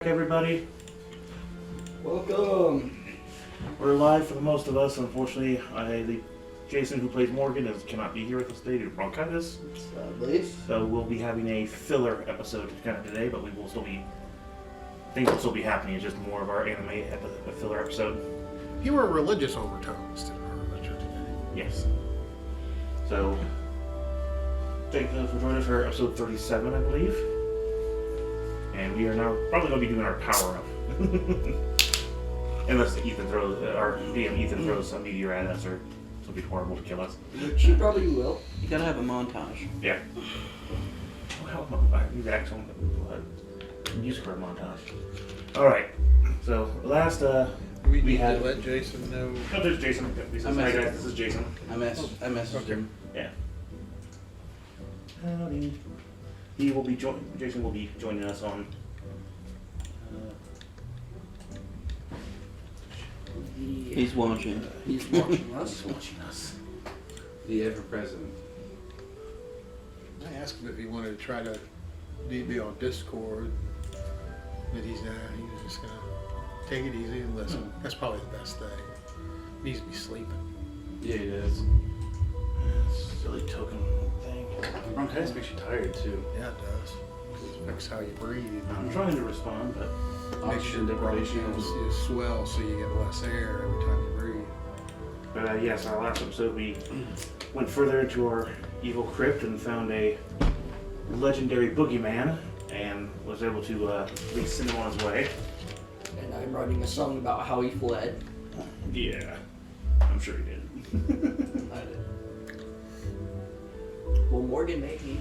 Everybody, Welcome. we're live for the most of us. Unfortunately, Jason, who plays Morgan, cannot be here with us today due to bronchitis. Sadly. So we'll be having a filler episode kind of today, but things will still be happening. It's just more of our anime filler episode. You were religious overtones to our religion today. Yes. So, thank you for joining us for episode 37, I believe. And we are now probably going to be doing our power-up. Unless our DM Ethan throws some meteor at us or something horrible to kill us. She probably will. You gotta have a montage. Yeah. I need the actual music for a montage. Alright. So, last, We had... to let Jason know. Oh, there's Jason. He says, hi guys, this is Jason. I messaged him. Yeah. Howdy. Jason will be joining us on... He's watching. He's watching us. He's watching us. The ever-present. I asked him if he wanted to try to be on Discord, but he's not. He's just gonna take it easy and listen. That's probably the best thing. He needs to be sleeping. Yeah, he does. Silly token thing. Bronchitis makes you tired too. Yeah, it does. It affects how you breathe. I'm trying to respond, but... Oxygen deprivation. You swell so you get less air every time you breathe. But yes, our last episode we went further into our evil crypt and found a legendary boogeyman and was able to at least send him on his way. And I'm writing a song about how he fled. Yeah, I'm sure he did. I did. Well, Morgan maybe.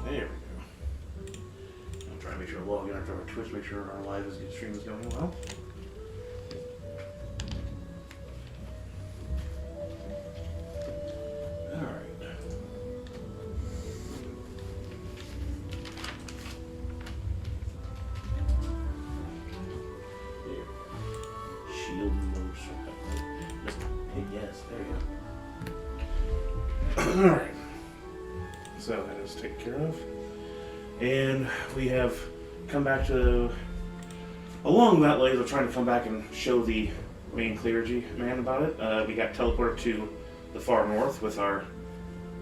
There we go. I'm trying to make sure I log in after our Twitch, make sure our live stream is going well. Alright. There. Shield mode. Yes, there you go. Alright. So that is taken care of. And we have come back to... Along that way, we're trying to come back and show the main clergy man about it. We got teleported to the far north with our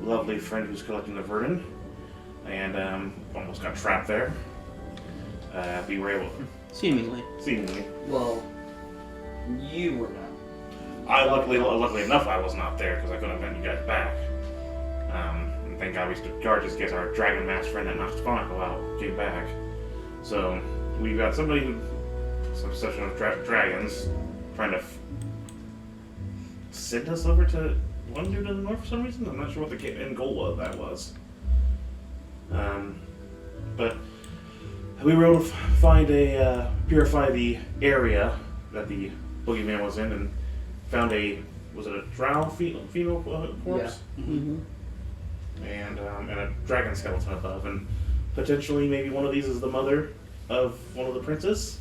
lovely friend who's collecting the verdant. And almost got trapped there. We were able... Seemingly. Well, you were not. Luckily enough, I was not there because I couldn't have gotten you guys back. And thank God we stood guard just in case our dragon mask friend that knocked Sponicle out came back. So we got some session of dragons trying to send us over to one dude to the north for some reason. I'm not sure what the end goal of that was. But we were able to purify the area that the boogeyman was in and found was it a drow female corpse? Yeah. Mm-hmm. And a dragon skeleton above, and potentially maybe one of these is the mother of one of the princes,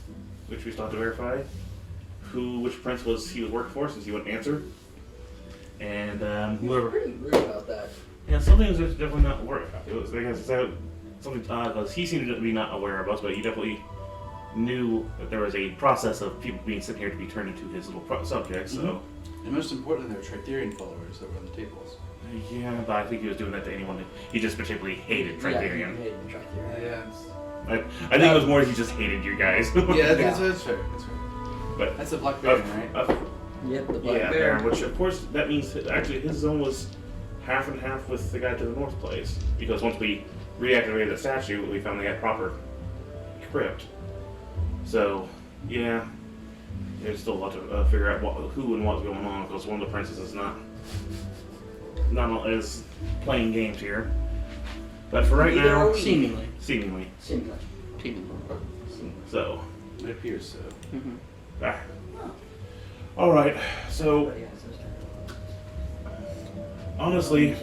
which we still have to verify which prince he was working for, since he wouldn't answer. And You were pretty rude about that. yeah, something was just definitely not aware. It was something because he seemed to be not aware of us, but he definitely knew that there was a process of people being sent here to be turned into his little subjects. So And most importantly, they're Tritherian followers that were on the tables. yeah, but I think he was doing that to anyone. He just particularly hated Tritherian. Yeah, he hated Tritherian. Yeah. I think it was more he just hated you guys. Yeah, I think Yeah. that's fair. That's fair. But That's a black bear, right? Yep, the black Yeah, bear. which of course that means that actually his zone was half and half with the guy to the north place, because once we reactivated the statue, we found they had proper crypt. So yeah, there's still a lot to figure out who and what's going on, because one of the princes is not is playing games here. But for right Neither now, are we. Seemingly. Seemingly. So It appears so. Mm-hmm. all right. So honestly,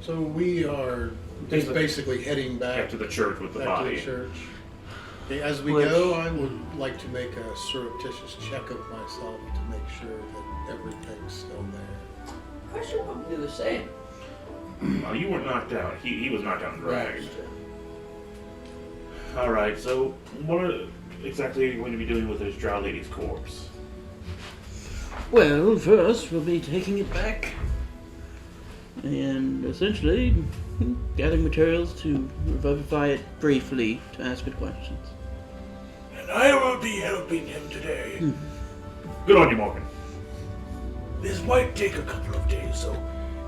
So we are just basically heading back to the church with the back to body. the church. Okay, as we Which- go, I would like to make a surreptitious check of myself to make sure that everything's still there. I should probably do the same. You weren't knocked out. He was knocked out and dragged. Alright, so what exactly are you going to be doing with this drow lady's corpse? Well, first we'll be taking it back and essentially gathering materials to revivify it briefly to ask it questions. And I will be helping him today. Good on you, Morgan. This might take a couple of days, so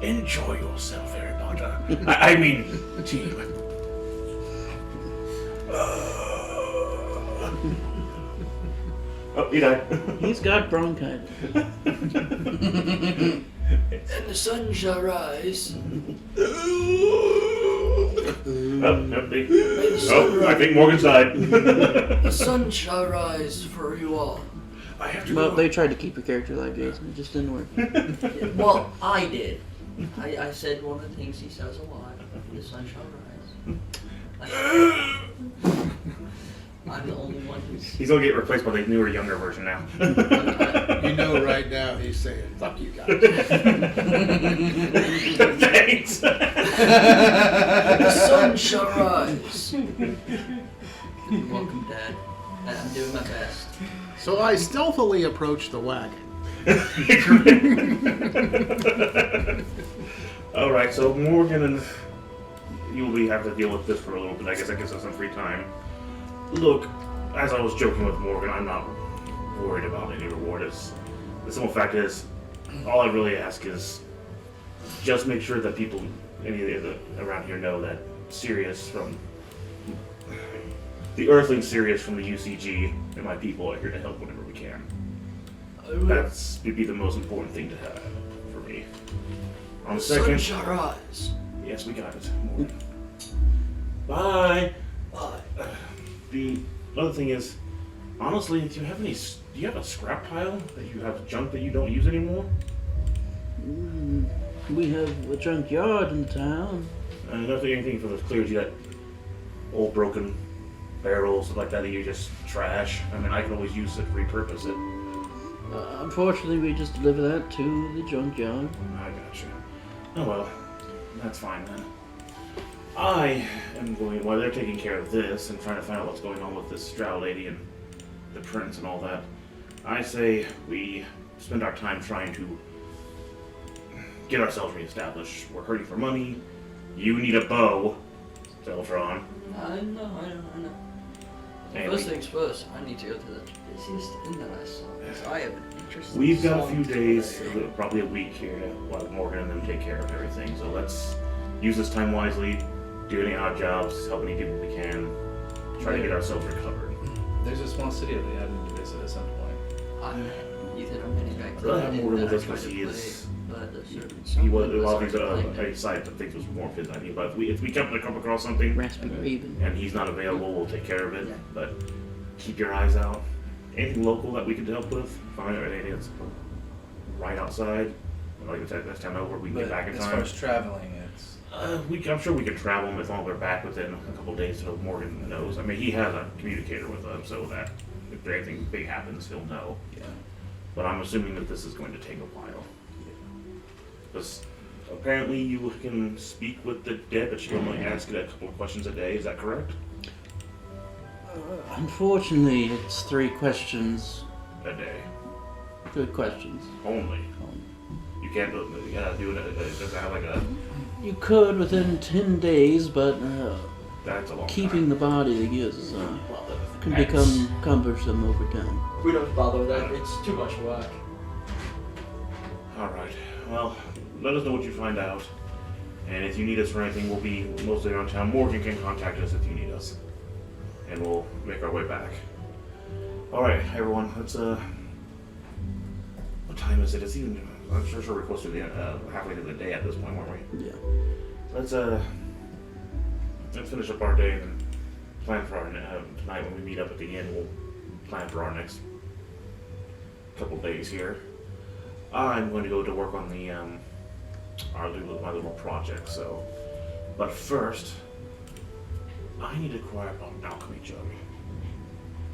enjoy yourself, Harry Potter. I mean, team. Oh, he died. He's got bronchitis. And the sun shall rise. I think Morgan's died. The sun shall rise for you all. I have to Well, go. they tried to keep your character alive, Jason. It just didn't work. Well, I did. I said one of the things he says a lot. The sun shall rise. I'm the only one who's... He's gonna get replaced by the newer, younger version now. You know right now he's saying, fuck you guys. Thanks. The sun shall rise. Welcome, Dad. I'm doing my best. So I stealthily approach the wagon. Alright, so Morgan and you will have to deal with this for a little bit. I guess that gives us some free time. Look, as I was joking with Morgan, I'm not worried about any reward. The simple fact is, all I really ask is just make sure that people, any of the around here, know that Sirius from the Earthling Sirius from the UCG and my people are here to help whenever we can. That's would be the most important thing to have for me. On the The sun second, shall rise. yes, we got it. Morgan. Bye. Bye. The other thing is, honestly, do you have a scrap pile that you have junk that you don't use anymore? We have a junkyard in town. Nothing, anything for the clears. You got old broken barrels, stuff like that you just trash. I mean, I can always use it, repurpose it. Unfortunately, we just deliver that to the junkyard. I got you. Oh well, that's fine then. I am going, while they're taking care of this and trying to find out what's going on with this drow lady and the prince and all that, I say we spend our time trying to get ourselves reestablished. We're hurting for money. You need a bow, Zeltron. I know. And First things first, I need to go to the busiest inn that I saw. Because I have an interesting we've got a song few to days, play. probably a week here to let Morgan and them take care of everything. So let's use this time wisely, do any odd jobs, help any people we can, try to get ourselves recovered. There's a small city that they had to visit at some point. Ethan, I'm heading back to I'll that have inn Morgan that with I us tried because to he play, is. but a certain He was song a lot of was these hard to play. side things was more of his idea, but if we come across something Raspy Raven. and he's not available, we'll take care of it. But keep your eyes out. Anything local that we could help with, find out anything that's right outside. Like that's time over, we can But get back in as far time. as traveling, it's I'm sure we can travel as long as we're back within a couple of days so Morgan knows. I mean, he has a communicator with him so that if anything big happens, he'll know. yeah. But I'm assuming that this is going to take a while. Because apparently you can speak with the dead, but you can only ask it a couple of questions a day. Is that correct? Unfortunately, it's 3 questions. A day. Good questions. Only. You can't do it. You gotta do it. It doesn't have like a. You could within 10 days, but That's a long keeping the body is Well, can that's- become cumbersome over time. We don't bother with that. It's too much work. Alright. Well, let us know what you find out. And if you need us for anything, we'll be mostly around town. Morgan can contact us if you need us. And we'll make our way back. Alright, everyone, let's what time is it? It's even I'm sure we're close to the halfway through the day at this point, weren't we? Yeah. Let's finish up our day and plan for our tonight when we meet up at the inn. We'll plan for our next couple days here. I'm going to go to work on the my little project. So, but first, I need to acquire an alchemy jug.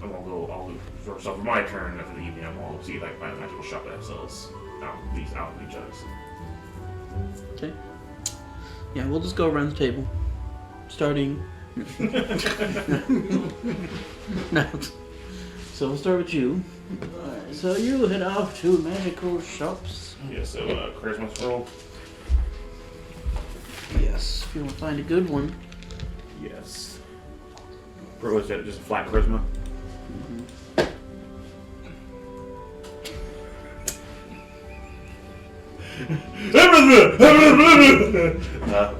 I'm gonna go. For my turn after the evening. I'm gonna see if I can find a magical shop that sells these alchemy jugs. Okay. Yeah, we'll just go around the table, starting So we'll start with you. So you head off to magical shops. Yeah, so charisma roll. Yes, if you want to find a good one. Yes. Bro, is that just a flat charisma?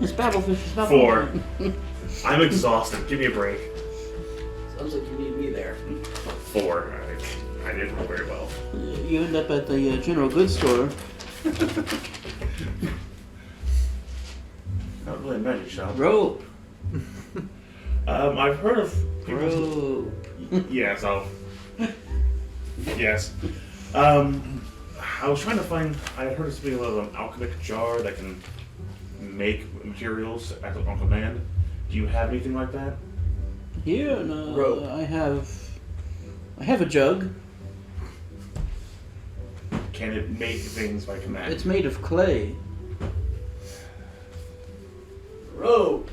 It's Battlefish. It's not 4. I'm exhausted. Give me a break. Sounds like you need me there. 4. I did roll very well. You end up at the general goods store. Not really a magic shop. Rope. I've heard of Rope. Yes, Yes. I was trying to find. I heard of something about an alchemic jar that can make materials on command. Do you have anything like that? Here, no, Rope. I have a jug. Can it make things by command? It's made of clay. Rope.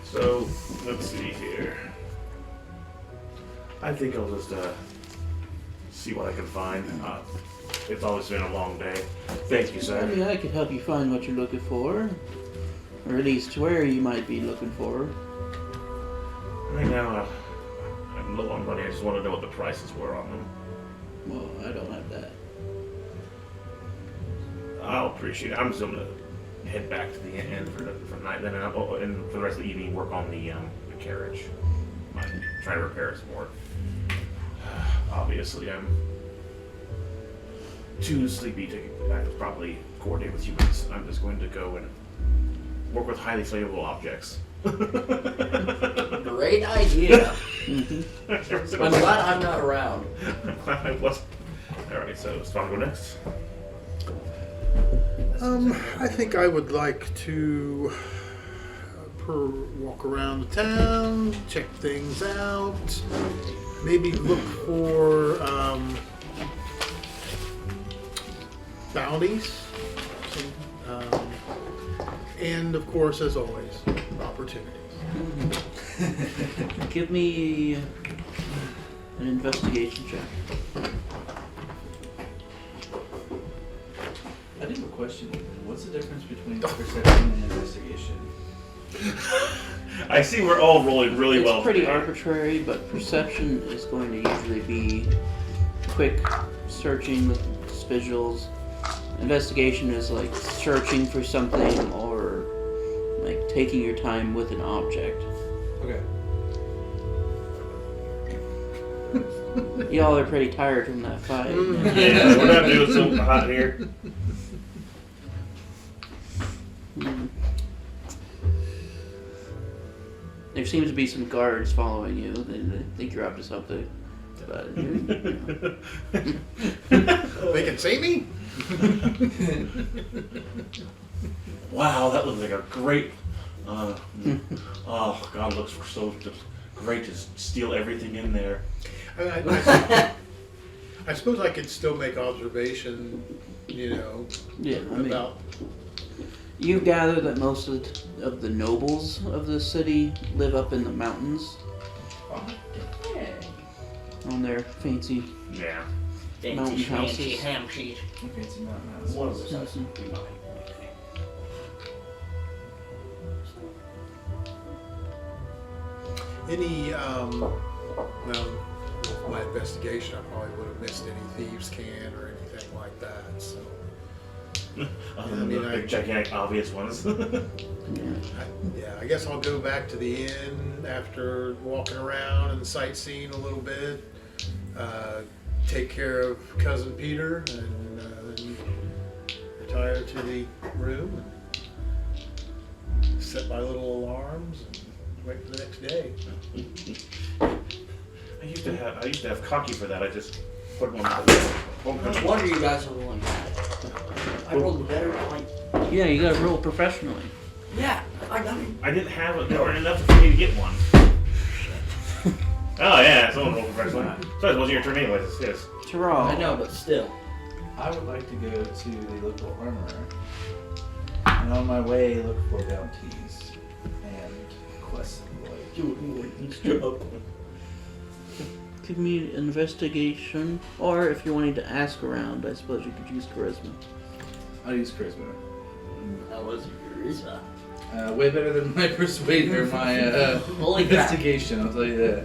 So let's see here. I think I'll just see what I can find. It's always been a long day. Thank you, I sir. mean, I could help you find what you're looking for, or at least where you might be looking for. Right now, I'm low on money. I just want to know what the prices were on them. Well, I don't have that. I'll appreciate it. I'm just gonna head back to the inn for night, then and for the rest of the evening work on the carriage. Try to repair it some more. Obviously, I'm too sleepy to probably coordinate with humans. I'm just going to go and work with highly flammable objects. Great idea. I'm glad I'm not around. I was. All right, so Spawn go next. I think I would like to walk around the town, check things out, maybe look for bounties, and of course, as always, opportunities. Give me an investigation check. I do have a question. What's the difference between perception and investigation? I see we're all rolling really well. It's pretty today. arbitrary, but perception is going to usually be quick searching with visuals. Investigation is like searching for something or like taking your time with an object. Okay. Y'all are pretty tired from that fight. Yeah, we're not doing so hot here. There seems to be some guards following you. They think you're up to something. But They can see me? Wow, that looks like a great. Oh God, it looks so great to steal everything in there. I suppose I could still make observation, yeah, I mean, about. you gather that most of the nobles of the city live up in the mountains on their fancy. Yeah. Mountain houses. ham sheet. Fancy mountain house. One of those Mhm. houses would be mine. Any, well, with my investigation, I probably would have missed any thieves' can or anything like that, so. Other than the big, gigantic, obvious ones. I guess I'll go back to the inn after walking around and sightseeing a little bit. Take care of Cousin Peter and then retire to the room and set my little alarms and wait for the next day. I used to have cocky for that. I just put one. No wonder you guys are rolling bad. I rolled better than like. Yeah, you gotta roll professionally. Yeah, I got it. I didn't have it. There weren't enough for me to get one. Oh yeah, someone rolled professionally. So it wasn't your turn anyway. Yes. Terrell. I know, but still. I would like to go to the local armorer And on my way, look for bounties and quests and the like. Give me an investigation, or if you're wanting to ask around, I suppose you could use charisma. I'll use charisma. That was charisma. Way better than my persuade or my Holy crap. investigation. I'll tell you that.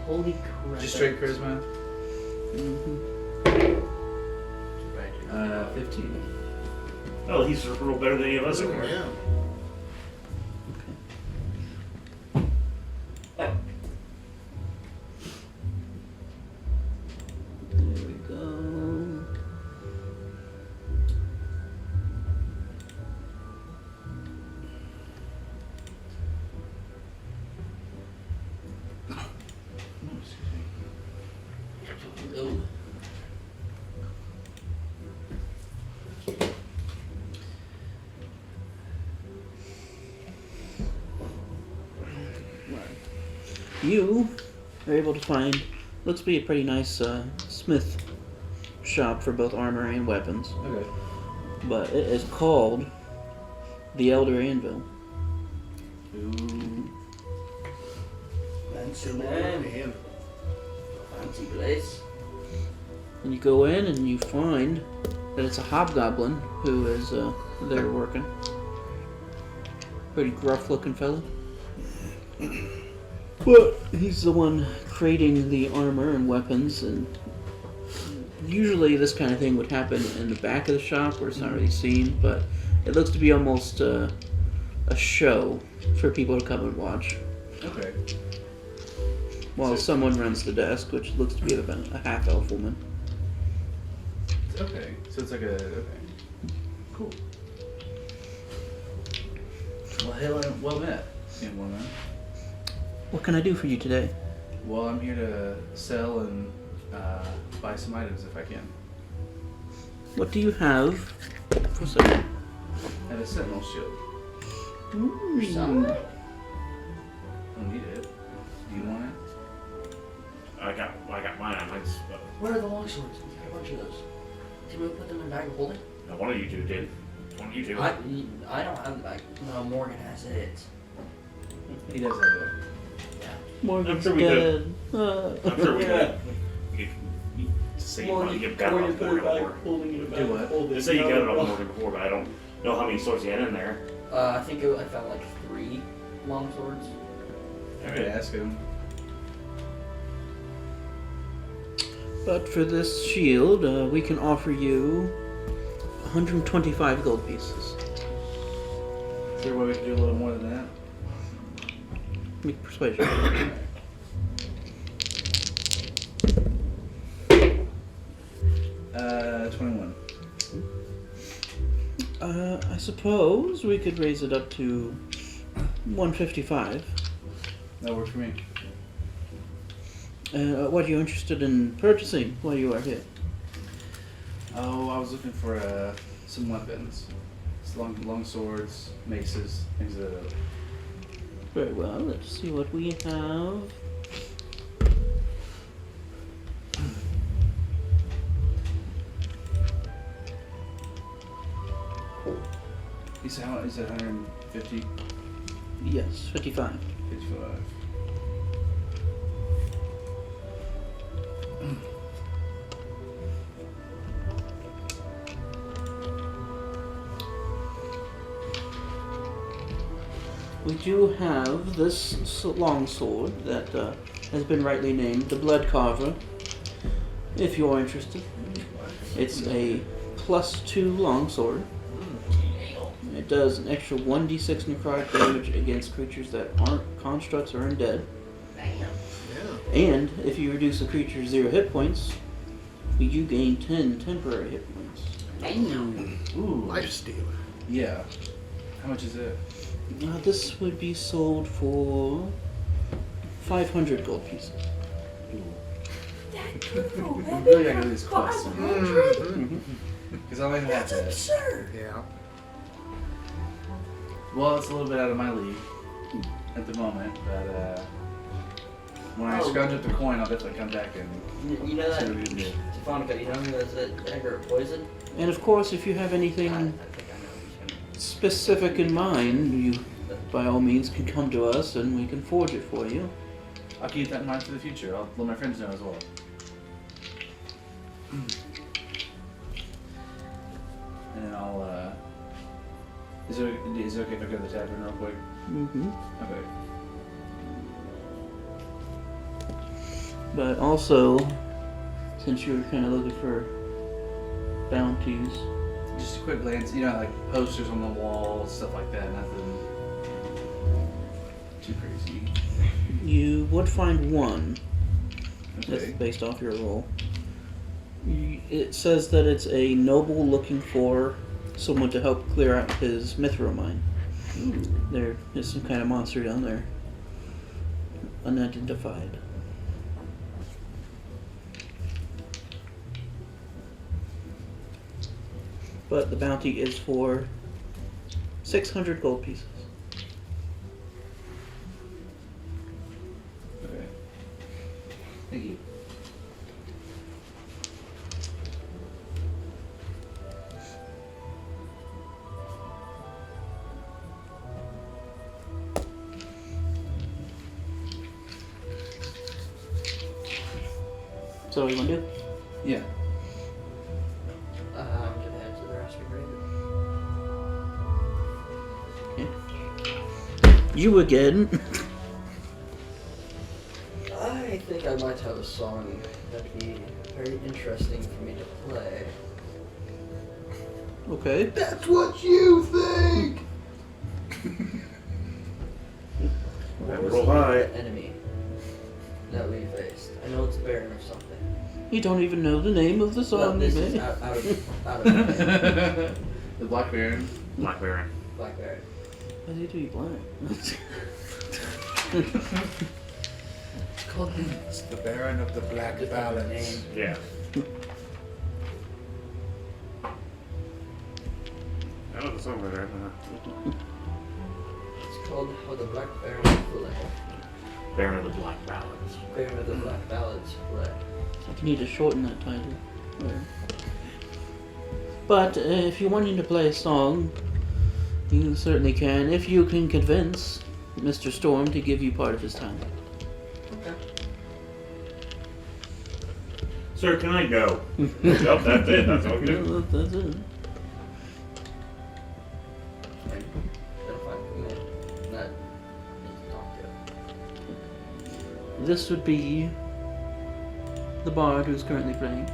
Holy crap. Just straight charisma. Mm-hmm. 15. Oh, he's a little better than any of us over here. Yeah. There we go. Ooh. You are able to find, looks to be a pretty nice smith shop for both armor and weapons, Okay. but it is called the Elder Anvil. Ooh. Fancy man. Fancy place. And you go in and you find that it's a hobgoblin who is there working. Pretty gruff looking fellow. But he's the one creating the armor and weapons, and usually this kind of thing would happen in the back of the shop where it's not really seen, but it looks to be almost a show for people to come and watch. Okay. While someone runs the desk, which looks to be about a half-elf woman. Okay. So it's like a. Okay. Cool. Well, hail and well met, young woman. What can I do for you today? Well, I'm here to sell and buy some items if I can. What do you have for sale? I have a sentinel shield. Some. I don't need it. Do you want it? I got mine on mine's. Where are the longswords? We got a bunch of those. Did we put them in a bag of holding? No, one of you two did. One of you two. I don't have the bag. No, Morgan has it. He does have it. Morgan's I'm sure we dead. I'm sure we could. You say you want to give got it off Morgan before. Do what? They say you got it off Morgan before, but I don't know how many swords you had in there. I think I found like 3 longswords. I could ask him. But for this shield, we can offer you 125 gold pieces. Is there a way we can do a little more than that? Make persuasion. 21. I suppose we could raise it up to 155. That works for me. What are you interested in purchasing while you are here? Oh, I was looking for some weapons. It's long swords, maces, things like that. Very well, let's see what we have. You said how much? You said 150? Yes, 55. 55. We do have this longsword that has been rightly named the Blood Carver, if you're interested. It's a +2 longsword. It does an extra 1d6 necrotic damage against creatures that aren't constructs or undead. Yeah. And if you reduce a creature's 0 hit points, you gain 10 temporary hit points. Ooh. Life stealer. Yeah. How much is it? This would be sold for 500 gold pieces. I'm really gotta do these quests. Because I only have that. absurd. Yeah. Well, it's a little bit out of my league at the moment, but when I scrounge up the coin, I'll definitely come back and You know that, see what we can do. Stefanica, you know who has that dagger of poison? And of course, if you have I anything think I know specific in mind, you by all means can come to us and we can forge it for you. I'll keep that in mind for the future. I'll let my friends know as well. And then I'll, is it okay if I go to the tavern real quick? Mm-hmm. Okay. But also, since you were kind of looking for bounties, Just a quick glance, you know, like posters on the wall, stuff like that, nothing too crazy. you would find one that's Okay. based off your role. It says that it's a noble looking for someone to help clear out his mithril mine. Ooh. There is some kind of monster down there, unidentified. But the bounty is for 600 gold pieces. Okay. Thank you. So what do you want to do? Yeah. I'm gonna head to the rescue raven. You again. I think I might have a song that'd be very interesting for me to play. Okay. That's what you think! What Roll was the high. enemy that we faced? I know it's a Baron of something. You don't even know the name of the Well, song. this you is made. out of my head. The Black Baron. Black Baron. Black Baron. Why do you do you blind? It's called the It's the Baron of the Black Balance. name. Yeah. I know the song better. It's called How the Black Baron Fled. Baron of the Black Ballads. Baron of the Black Ballads Fled. You need to shorten that title. There. But if you're wanting to play a song, you certainly can. If you can convince Mr. Storm to give you part of his time. Okay. Sir, can I go? Nope, that's it. That's all we do. That's it. Then if I commit, that need to talk to. This would be the bard who's currently playing.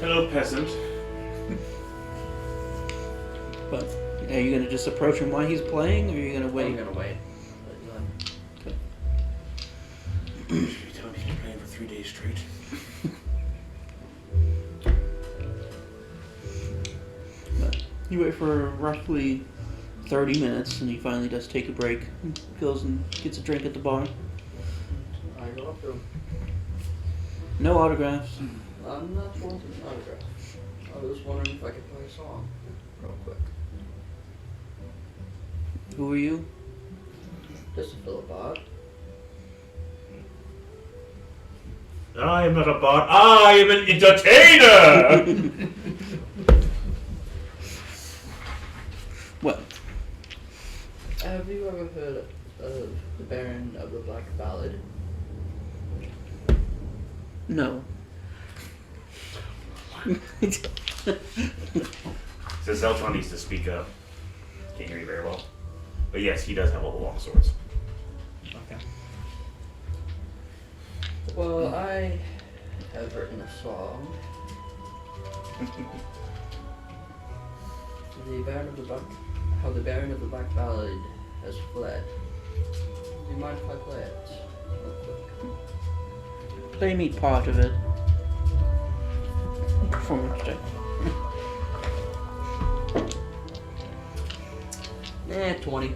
Hello, peasant. But are you gonna just approach him while he's playing, or are you gonna I'm wait? gonna wait. But, You tell me you're playing for 3 days straight. But you wait for roughly 30 minutes, and he finally does take a break. Goes and gets a drink at the bar. I go up to him. No autographs. I'm not wanting an autograph. I was wondering if I could play a song real quick. Who are you? Just to fill a bot. I am not a bard. I am an entertainer! Well, Have you ever heard of the Baron of the Black Ballad? no. Says Zeltron needs to speak up. Can't hear you very well. But yes, he does have all the long swords. Okay. Well, I have written a song. How the Baron of the Black Ballad has fled. Do you mind if I play it real quick? Play me part of it. Performance check. 20.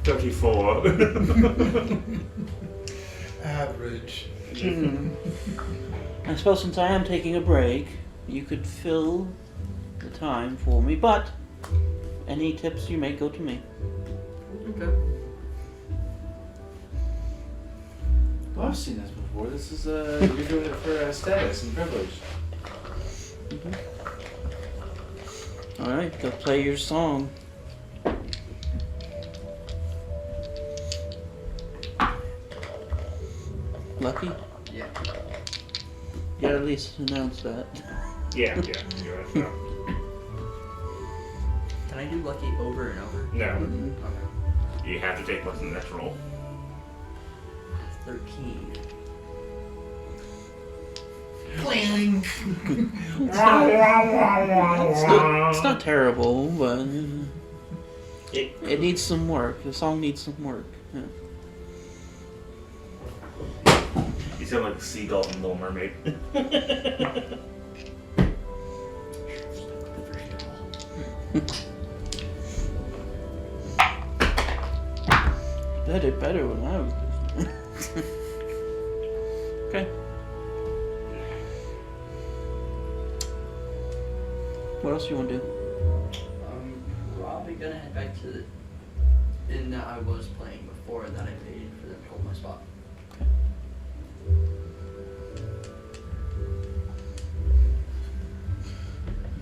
34. Average. I suppose since I am taking a break, you could fill the time for me, but any tips you make go to me. Okay. Well, I've seen this before. This is, you're doing it for status and privilege. Alright, go play your song. Lucky? Yeah. You gotta at least announce that. Yeah, you're right. No. Can I do lucky over and over? No, Okay. you have to take what's in the next roll. 13. Clang. It's not terrible, but It, it needs some work. The song needs some work. Yeah. you sound like a seagull from Little Mermaid. That did better when I was. Okay. What else you want to do? I'm probably gonna head back to the inn that I was playing before that I paid for them to hold my spot.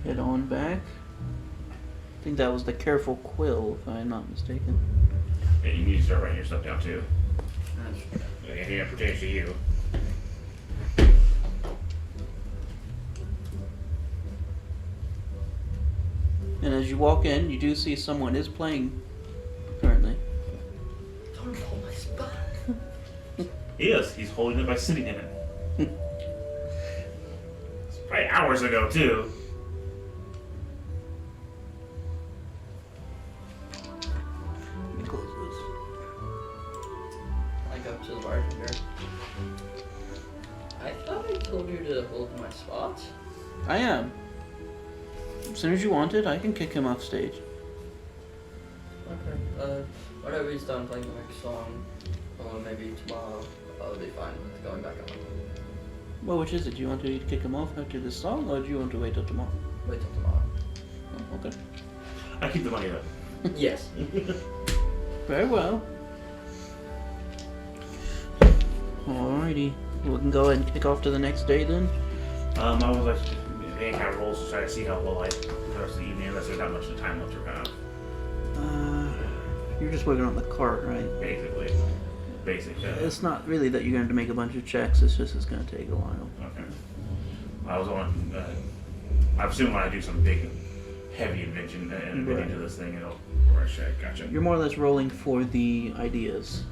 Head on back. I think that was the Careful Quill, if I'm not mistaken. Yeah, you need to start writing your stuff down too. That's Anything that pertains to you. And as you walk in, you do see someone is playing currently. don't hold my spot. He is. He's holding it by sitting in it. It's probably hours ago too. Let me close this. I go up to the bartender. I thought I told you to hold my spot. I am. As soon as you want it, I can kick him off stage. Okay. Whenever he's done playing the next song, or maybe tomorrow, I'll be fine with going back on. Well, which is it? Do you want to kick him off after this song, or do you want to wait till tomorrow? Wait till tomorrow. Oh, okay. I keep the money up. Yes. Very well. Alrighty. We can go ahead and kick off to the next day then. I was like, any kind of rolls to try to see how well I do the rest of the evening, unless there's not much of time left to have, You're just working on the cart, right? basically. Basic. It's not really that you're going to make a bunch of checks, it's just it's going to take a while. Okay. I was on. I assume when I do some big, heavy invention Right. into this thing, it'll rush it. Gotcha. You're more or less rolling for the ideas.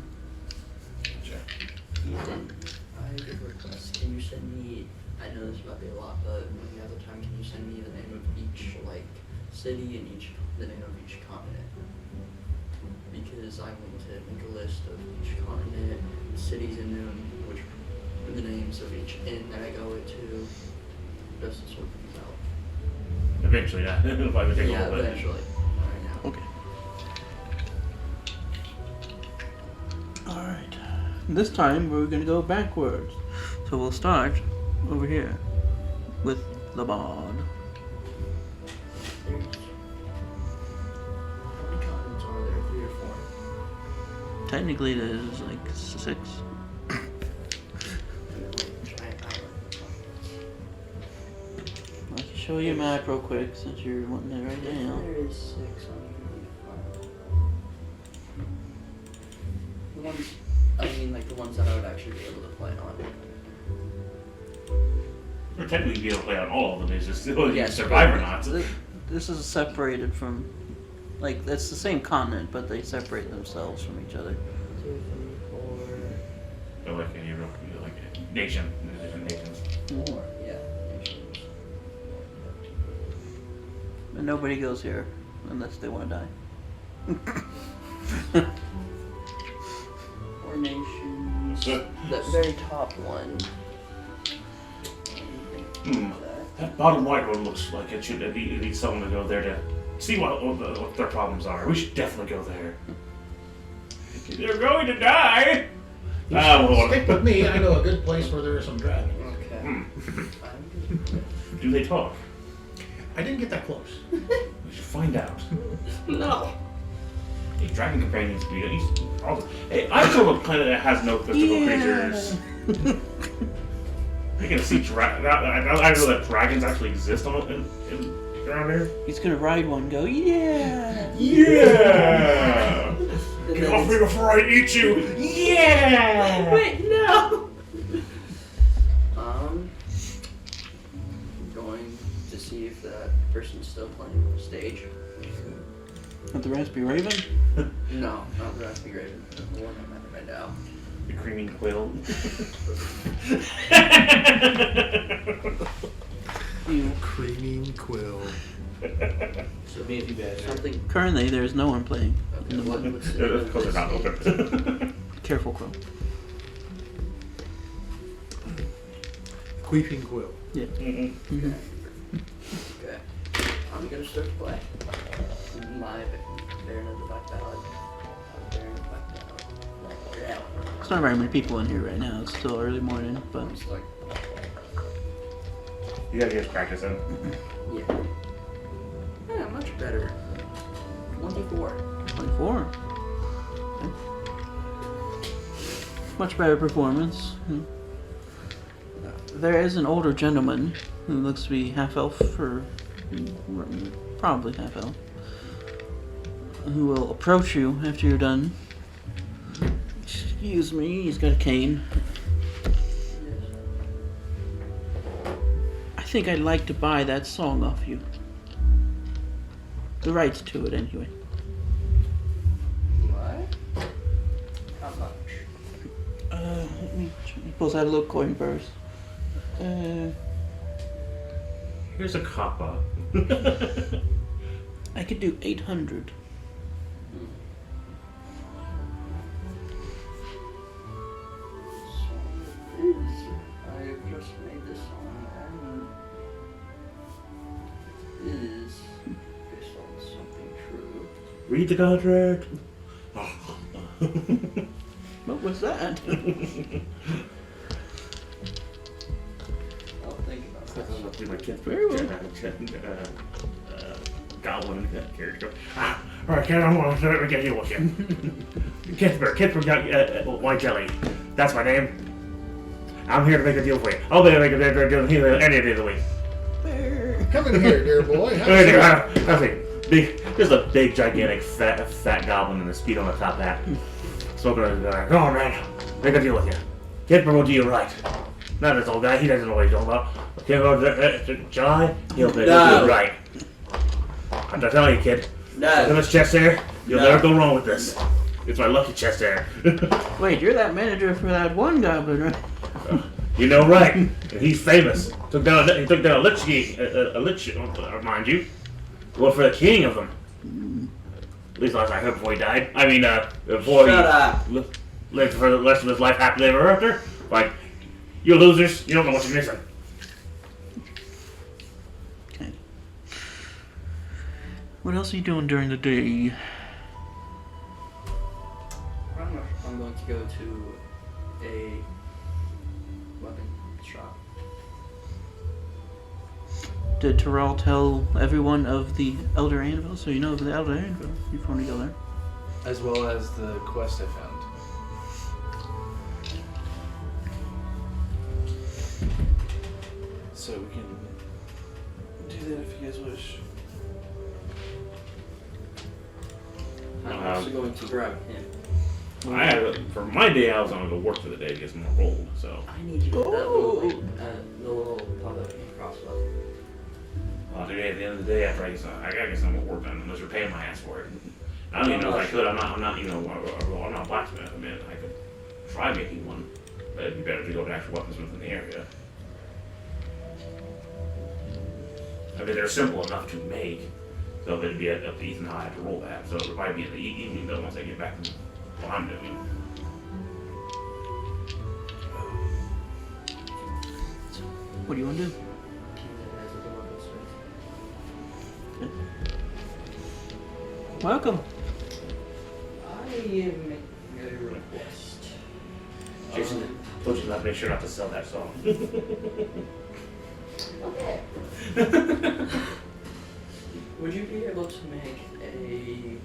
Gotcha. Ethan, I have a request. Can you send me, I know this might be a lot, but any other time, can you send me the name of each, like, city and the name of each continent? Because I want to make a list of each continent, the cities in them, which are the names of each inn that I go to, just to sort things out. Eventually, yeah. It'll probably take a Yeah, little bit. eventually. Right now. Okay. Alright. This time we're going to go backwards. So we'll start over here with the bard. There's, how many continents are there? 3 or 4? Technically there's like 6. And then like giant island continents. I can show you a map real quick since you're wanting it right now. There is 6 on the ones, I mean, like the ones that I would actually be able to play on. Or technically, be able to play on all of them. It's just whether you Yes, survive but or not. This is separated from, like, it's the same continent, but they separate themselves from each other. 2, 3, Or like any real, like a nation, different nations. 4, 4. Yeah. Nations. And nobody goes here unless they want to die. 4 nations. So- That very top one. That bottom right one looks like it needs someone to go there to see what their problems are. We should definitely go there. They're going to die! Stick with me. I know a good place where there are some dragons. Okay. Hmm. I'm good. Do they talk? I didn't get that close. We should find out. No. Hey, dragon companions be awesome. Hey, I saw a planet that has no mystical creatures. You're gonna see I know that dragons actually exist on in around here? He's gonna ride one. Go, yeah. Yeah! And Get then off me before I eat you! Yeah! Wait, no! Going to see if that person's still playing on stage. With the Raspberry Raven. No, not the Raspberry Raven. The one I'm at right now. The creaming quill. You. Creaming quill. So Me if you bet. something. Currently, there is no one playing. Okay, what's the That's name of because this they're not stage? open. Careful, Crow. Queeping quill. Yeah. Mm-mm. Mm-hmm. Okay. I'm gonna start to play. My Baron of the Black Ballad. Baron of the Black Ballad. Yeah. There's not very many people in here right now. It's still early morning, but I'm just like, You gotta get practicing. yeah. Yeah, much better. 24. 24. Okay. Much better performance. There is an older gentleman who looks to be half elf or probably half elf, who will approach you after you're done. Excuse me, he's got a cane. I think I'd like to buy that song off you. The rights to it, anyway. What? How much? He pulls out a little coin purse. Here's a copper. I could do 800. I just made this song and is based on something true. Read the contract. What was that? I'll think about that. Do my kid's Very well. goblin character. Alright, kid, I'm gonna get you looking. Kidbert got white jelly. That's my name. I'm here to make a deal for you. I'll be able to make a deal any day of the week. Come in here, dear boy. There's a big, gigantic, fat goblin in the speed on the top hat. Smoking on the guy. Go on, man. Make a deal with you. Kidbert will do you right. Not this old guy. He doesn't know what he's talking about. Okay, well, July, he'll do you right. I'm just telling you, kid. Look at No. this chest there. You'll No. never go wrong with this. It's my lucky chest there. Wait, you're that manager for that one goblin, right? You know, right? And he's famous. He took down a lich, mind you. One for the king of them. At least last I heard before he died. I mean, before Shut up. he lived for the rest of his life happily ever after. Like, you losers, you don't know what you're missing. Okay. What else are you doing during the day? I'm going to go to a weapon shop. Did Terrell tell everyone of the Elder Anvil? So you know of the Elder Anvil. You want to go there? As well as the quest I found. So we can do that if you guys wish. I'm also going to grab him. For my day, I was going to go work for the day to get some more gold. So, I need you to get that little, the little pop-up crossbow. well, today at the end of the day, after I gotta get some more work done. Unless you're paying my ass for it. I don't even know if I could. I'm not. I'm not a blacksmith. I mean, I could try making one, but it'd be better to go to actual weaponsmith in the area. I mean, they're simple enough to make, so it'd be up to Ethan how I have to roll that. So it'll probably be in the evening though once I get back to what I'm doing. What do you want to do? Welcome. I am making a request. Jason, told you not to make sure not to sell that song. Okay. Would you be able to make a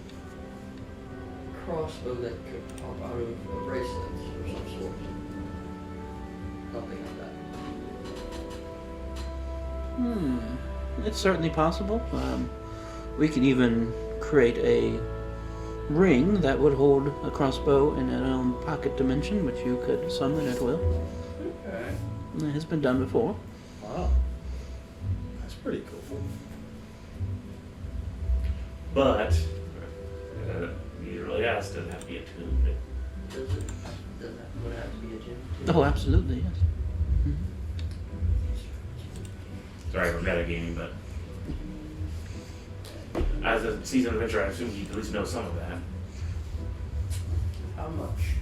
crossbow that could pop out of a bracelet or some sort? Something like that. it's certainly possible. We could even create a ring that would hold a crossbow in its own pocket dimension, which you could summon at will. Okay. It has been done before. Wow. That's pretty cool. But you really asked, doesn't have to be attuned. Does it? Does that would it have to be a gym? Oh, absolutely, yes. Sorry for metagaming, but as a seasoned adventurer, I assume you at least know some of that. How much?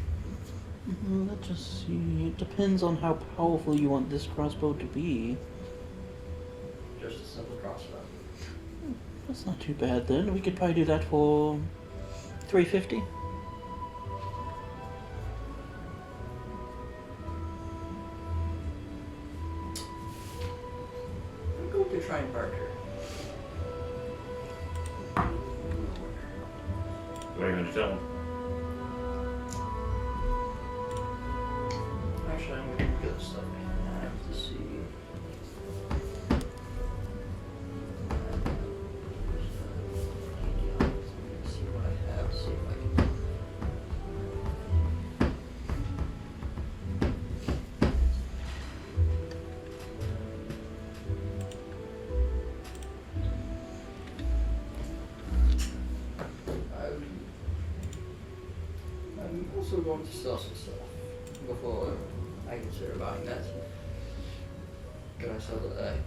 Let's just see. It depends on how powerful you want this crossbow to be. Just a simple crossbow. That's not too bad then. We could probably do that for 350. I'm going to try and barter. What are you going to tell them? Actually, I'm going to get the stuff I have to see. See what I have, see if I can. I'm also going to sell some stuff before I consider buying that. Could I sell a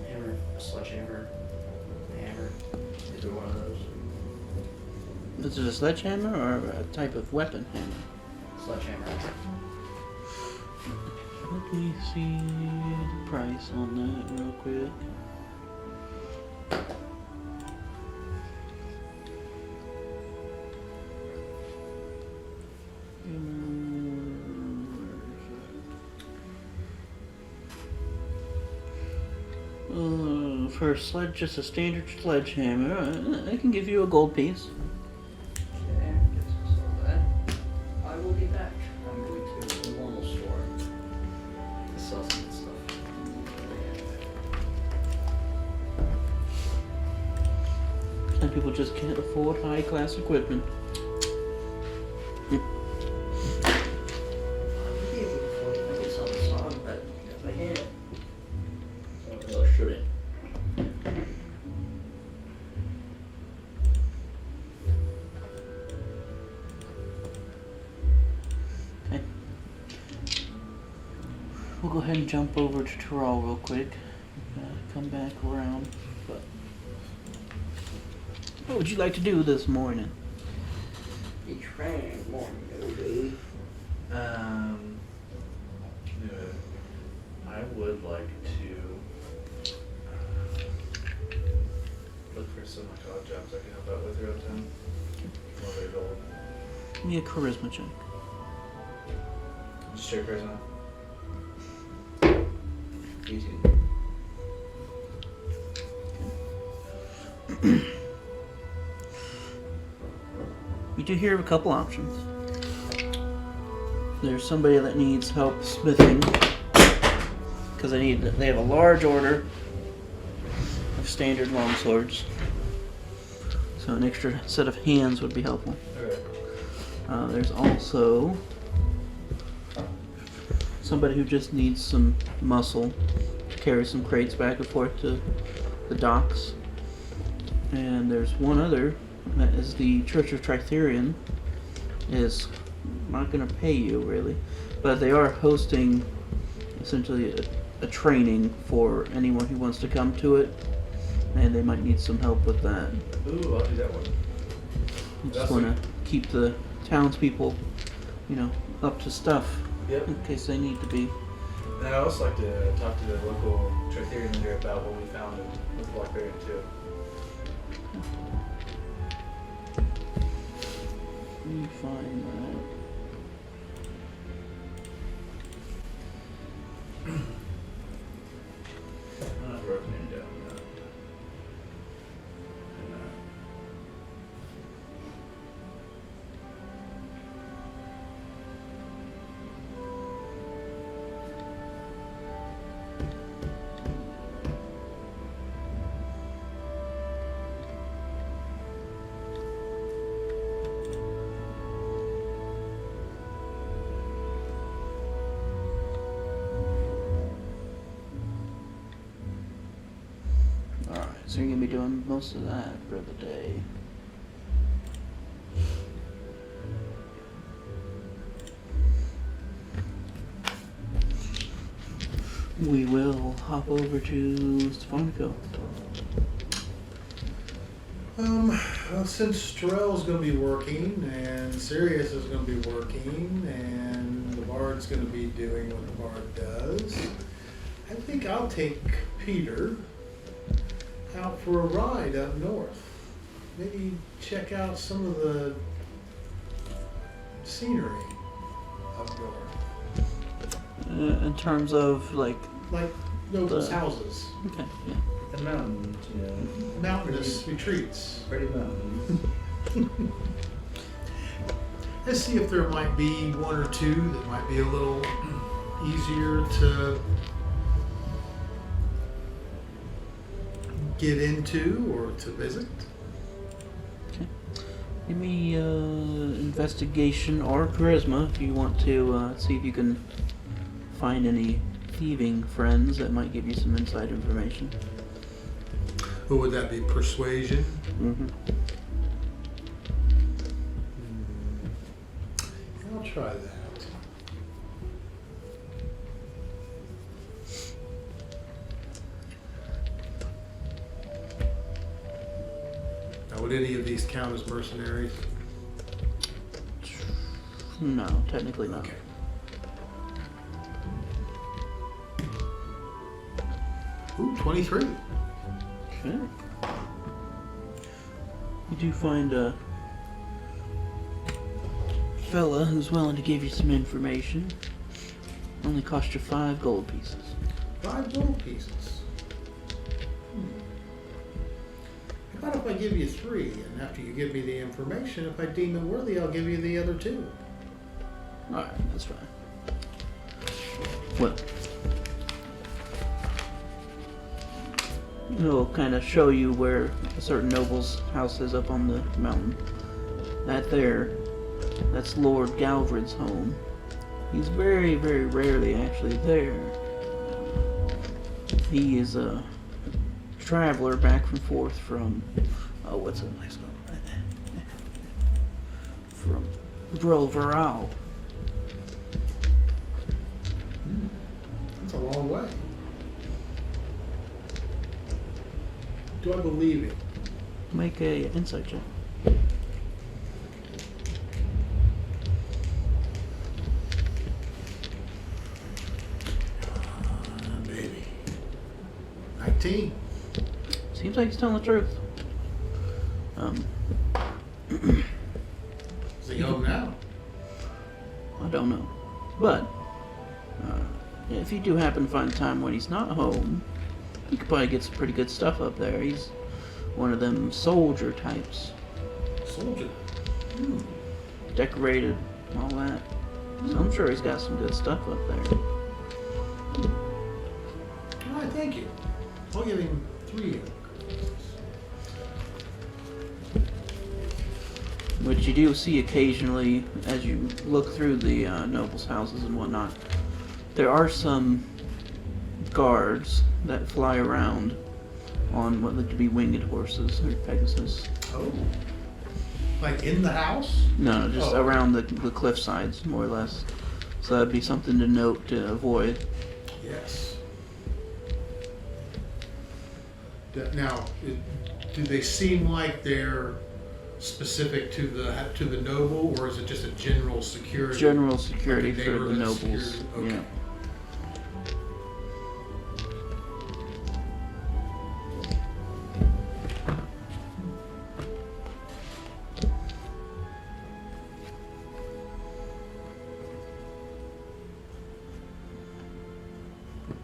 hammer, a sledgehammer, a hammer, either one of those? Is it a sledgehammer or a type of weapon hammer? Sledgehammer. Let me see the price on that real quick. For just a standard sledgehammer, I can give you a gold piece. Okay, guess I'll sell that. I will be back. I'm going to the normal store to sell some stuff. Some people just can't afford high-class equipment. I would be able to afford to make it sell the song, but if I can't, I really shouldn't. Okay. We'll go ahead and jump over to Terrell real quick. Come back around. But what would you like to do this morning? Be trying morning, okay? I would like to look for some like odd jobs I can help out with around town. While they're gold. Give me a charisma check. Just straight charisma. Easy. You do hear of a couple options. There's somebody that needs help smithing because they have a large order of standard longswords. So an extra set of hands would be helpful. Okay. There's also somebody who just needs some muscle to carry some crates back and forth to the docks. And there's one other that is the Church of Tritherion is not going to pay you really, but they are hosting essentially a training for anyone who wants to come to it, and they might need some help with that. Ooh, I'll do that one. You just That's want to keep the townspeople, up to stuff Yep. in case they need to be. And I'd also like to talk to the local Tritherian leader about what we found with the Blackberry too. Let me find that. I'm not broken him down. So you're gonna be doing most of that for the day. We will hop over to Stefanica. Well, since Terrell's going to be working, and Sirius is going to be working, and the Bard's going to be doing what the Bard does, I think I'll take Peter out for a ride up north. Maybe check out some of the scenery up north. In terms of like, Like those houses, okay, yeah. The mountains, you know. mountainous retreats. Pretty mountains. Let's see if there might be one or two that might be a little easier to get into or to visit. Give me investigation or charisma if you want to see if you can find any thieving friends that might give you some inside information. Who would that be? Persuasion? Mm-hmm. I'll try that. Now, would any of these count as mercenaries? No, technically not. Okay. Ooh, 23. Okay. You do find a fella who's willing to give you some information. Only cost you 5 gold pieces. 5 gold pieces. How about if I give you 3, and after you give me the information, if I deem it worthy, I'll give you the other 2. Alright, that's fine. Well, it'll kind of show you where a certain noble's house is up on the mountain. That's Lord Galvred's home. He's very, very rarely actually there. He is a traveler back and forth from, what's the place called? From Brilveral. That's a long way. Do I believe it? Make a insight check. Baby. 19. Seems like he's telling the truth. Is he home now? I don't know. But, if you do happen to find a time when he's not home, you could probably get some pretty good stuff up there. He's one of them soldier types. Soldier. Decorated, all that. So I'm sure he's got some good stuff up there. All right, thank you. I'll give him 3. Which you do see occasionally as you look through the nobles' houses and whatnot. There are some guards that fly around on what look to be winged horses or Pegasus. Oh. Like in the house? No, just Oh. around the cliff sides, more or less. So that'd be something to note to avoid. Yes. Now, do they seem like they're specific to the noble, or is it just a general security? General security Like a for the neighborhood nobles. security? Okay. Yeah.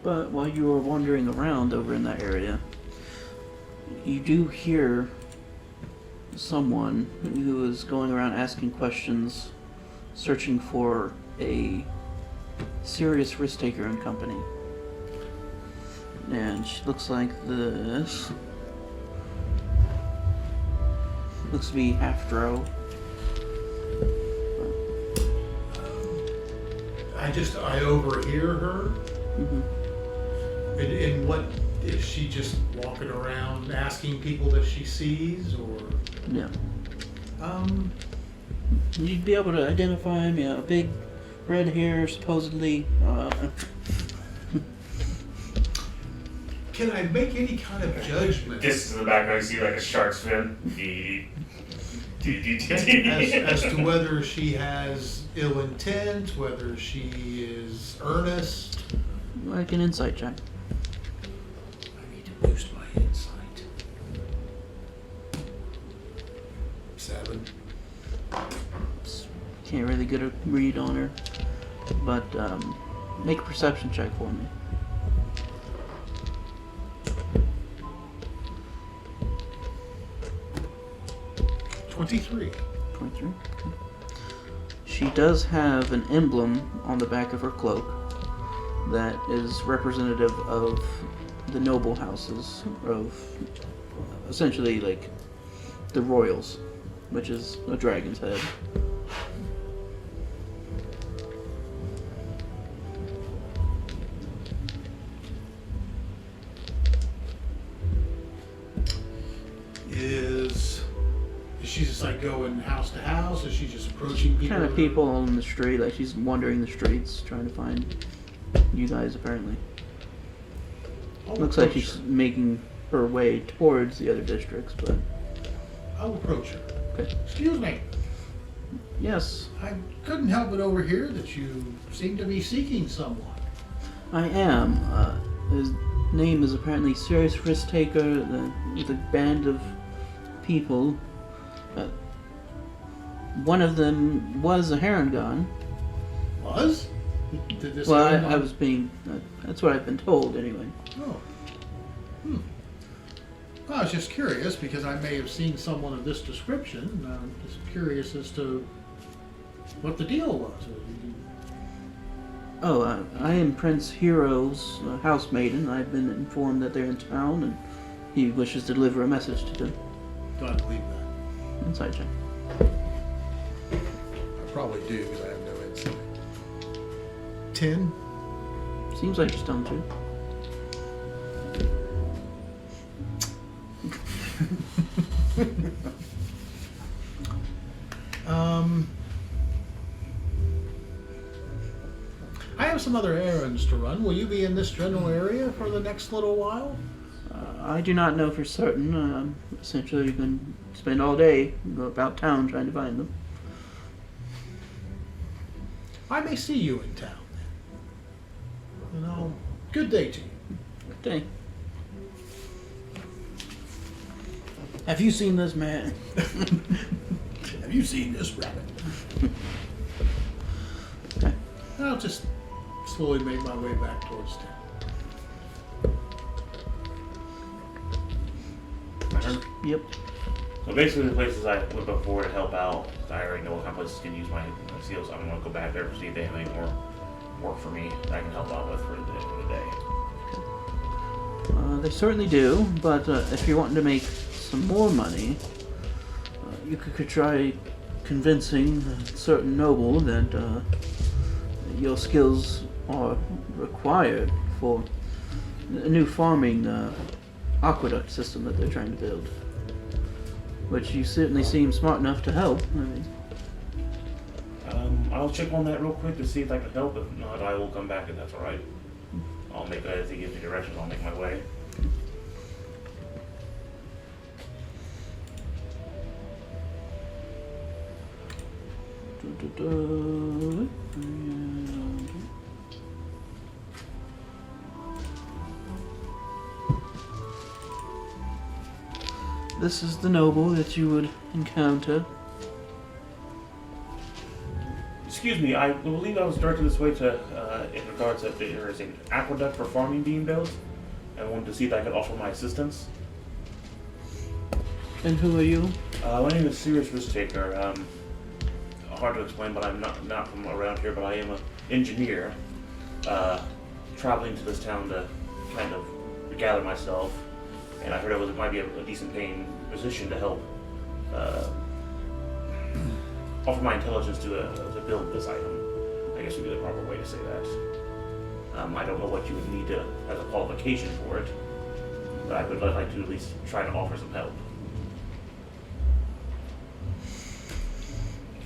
But while you were wandering around over in that area, you do hear someone who is going around asking questions, searching for a serious risk taker and company. And she looks like this. Looks to be half drow. I overhear her. Mm-hmm. In what Is she just walking around asking people that she sees, or? Yeah. You'd be able to identify him, yeah, big red hair, supposedly. Can I make any kind of judgment Just in the background, you see like a shark's fin. as to whether she has ill intent, whether she is earnest? Like an insight check. I need to boost my insight. 7. Can't really get a read on her, but make a perception check for me. 23. 23. Okay. She does have an emblem on the back of her cloak that is representative of the noble houses of essentially like the royals, which is a dragon's head. Is she just like going house to house? Is she just approaching people? Kind of people on the street, like she's wandering the streets trying to find you guys apparently. I'll Looks like approach she's her. making her way towards the other districts, but I'll approach her. okay. Excuse me. Yes, I couldn't help but overhear that you seem to be seeking someone. I am. His name is apparently Serious Risk Taker, the band of people. One of them was a Harangon. Was? Did this Well, happen I on- was being. That's what I've been told, anyway. Oh. Well, I was just curious because I may have seen someone of this description. I'm just curious as to what the deal was. Oh, I am Prince Hero's housemaiden. I've been informed that they're in town, and he wishes to deliver a message to them. Do I believe that? Inside check. I probably do because I have no insight. 10? Seems like you're stoned too. I have some other errands to run. Will you be in this general area for the next little while? I do not know for certain. Essentially, you can spend all day go about town trying to find them. I may see you in town then. You know, good day to you. Good day. Have you seen this man? Have you seen this rabbit? Okay. I'll just slowly make my way back towards town. My turn? Yep. So basically, the places I went before to help out, I already know what kind of places can use my skills. I'm gonna go back there to see if they have any more work for me that I can help out with for the day. They certainly do, but if you're wanting to make some more money, you could try convincing a certain noble that your skills are required for a new farming aqueduct system that they're trying to build. Which you certainly seem smart enough to help. I mean, I'll check on that real quick to see if I can help. If not, I will come back if that's alright. I'll make, if he gives me directions, I'll make my way. this is the noble that you would encounter. Excuse me, I believe I was directed this way to, in regards that there is an aqueduct for farming being built. I wanted to see if I could offer my assistance. And who are you? My name is Serious Risk Taker. Hard to explain, but I'm not from around here, but I am an engineer, traveling to this town to kind of gather myself. And I heard it might be a decent paying position to help offer my intelligence to build this item. I guess would be the proper way to say that. I don't know what you would need as a qualification for it. but I would like to at least try to offer some help.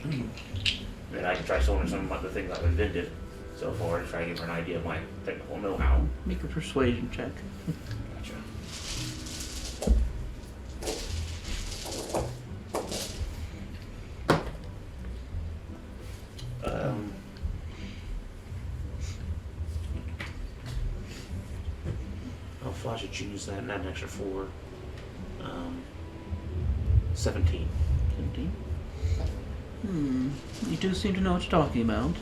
And I can try showing her some of the things I've invented so far to try to give her an idea of my technical know-how. Make a persuasion check. Gotcha. I should choose that and add an extra 4. 17. 17. You do seem to know what you're talking about.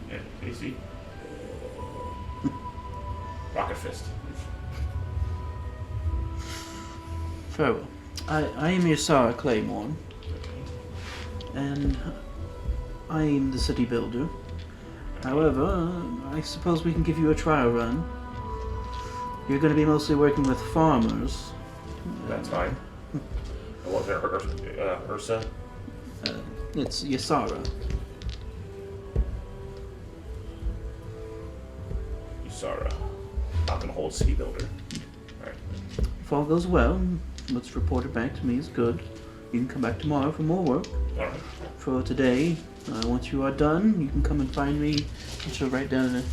Yeah, can you see? Rocket fist. Very well. I am Yasara Claymore, and I am the city builder. However, I suppose we can give you a trial run. You're going to be mostly working with farmers. That's fine. What's it, Ursa? It's Yasara. Usara. Not gonna hold city builder. Alright. If all goes well, what's reported back to me is good. You can come back tomorrow for more work. Alright. For today, once you are done, you can come and find me. I shall write down an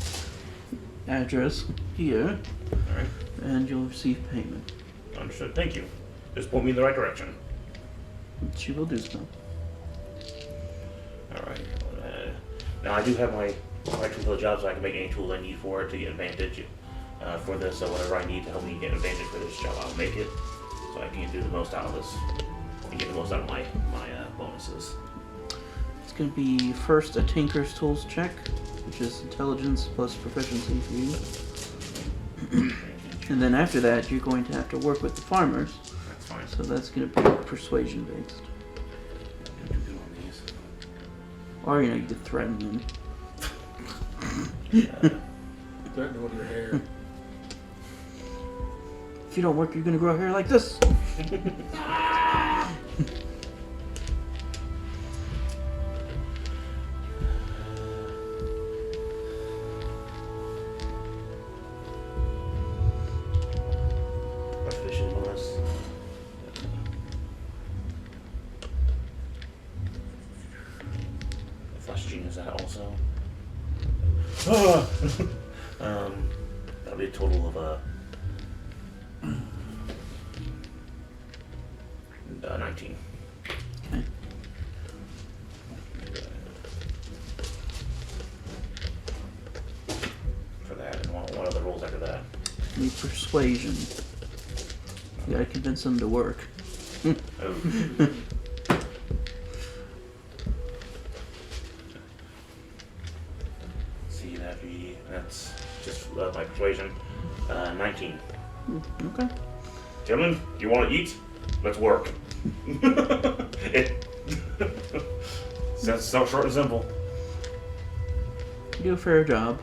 address here, Alright. and you'll receive payment. Understood. Thank you. Just point me in the right direction. She will do so. Alright. Now I do have my right tool for the job, so I can make any tools I need for it to get advantage for this. So whatever I need to help me get advantage for this job, I'll make it. So I can do the most out of this and get the most out of my bonuses. It's going to be first a Tinker's Tools check, which is intelligence plus proficiency for you. And then after that, you're going to have to work with the farmers. That's fine. So that's going to be persuasion based. Do good on these. Or, you could threaten them. Threatening with your hair. If you don't work, you're going to grow hair like this. Proficiency bonus. Flash genius that also. That'll be a total of 19. Okay. For that, and one other rolls after that. Need persuasion. You gotta convince them to work. Oh. See, that's just my persuasion. 19. Okay. Gentlemen, you want to eat? Let's work. That's so short and simple. You do a fair job.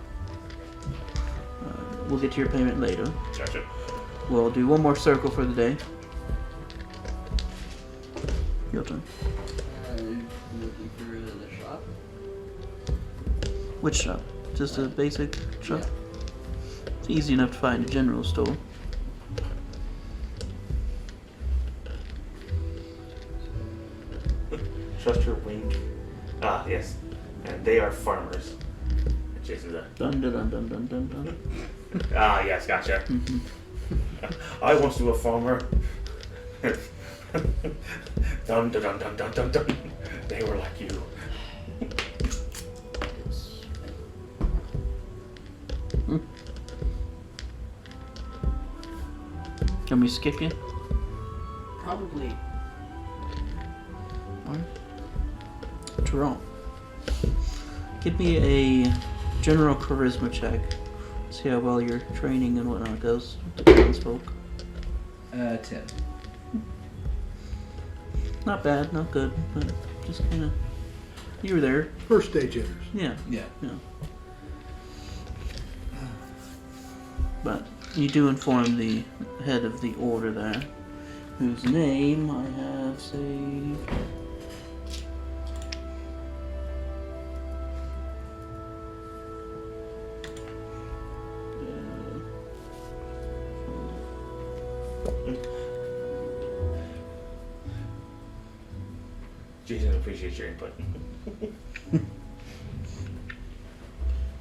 We'll get to your payment later. Gotcha. We'll do one more circle for the day. Your turn. I'm looking for the shop. Which shop? Just a basic shop? Yeah. It's easy enough to find a general store. Trust your wink. Ah, yes. And they are farmers. Jason's a. Dun dun dun dun dun dun dun. Ah, yes, gotcha. I once knew a farmer. Dun dun dun dun dun dun dun. They were like you. It's Can we skip you? probably Jerome. Give me a general charisma check. See how well your training and whatnot goes with the townsfolk. 10. Not bad, not good, but just kind of. You were there. First stage hitters. Yeah. Yeah. Yeah. But you do inform the head of the order there, whose name I have saved. Jason appreciates your input.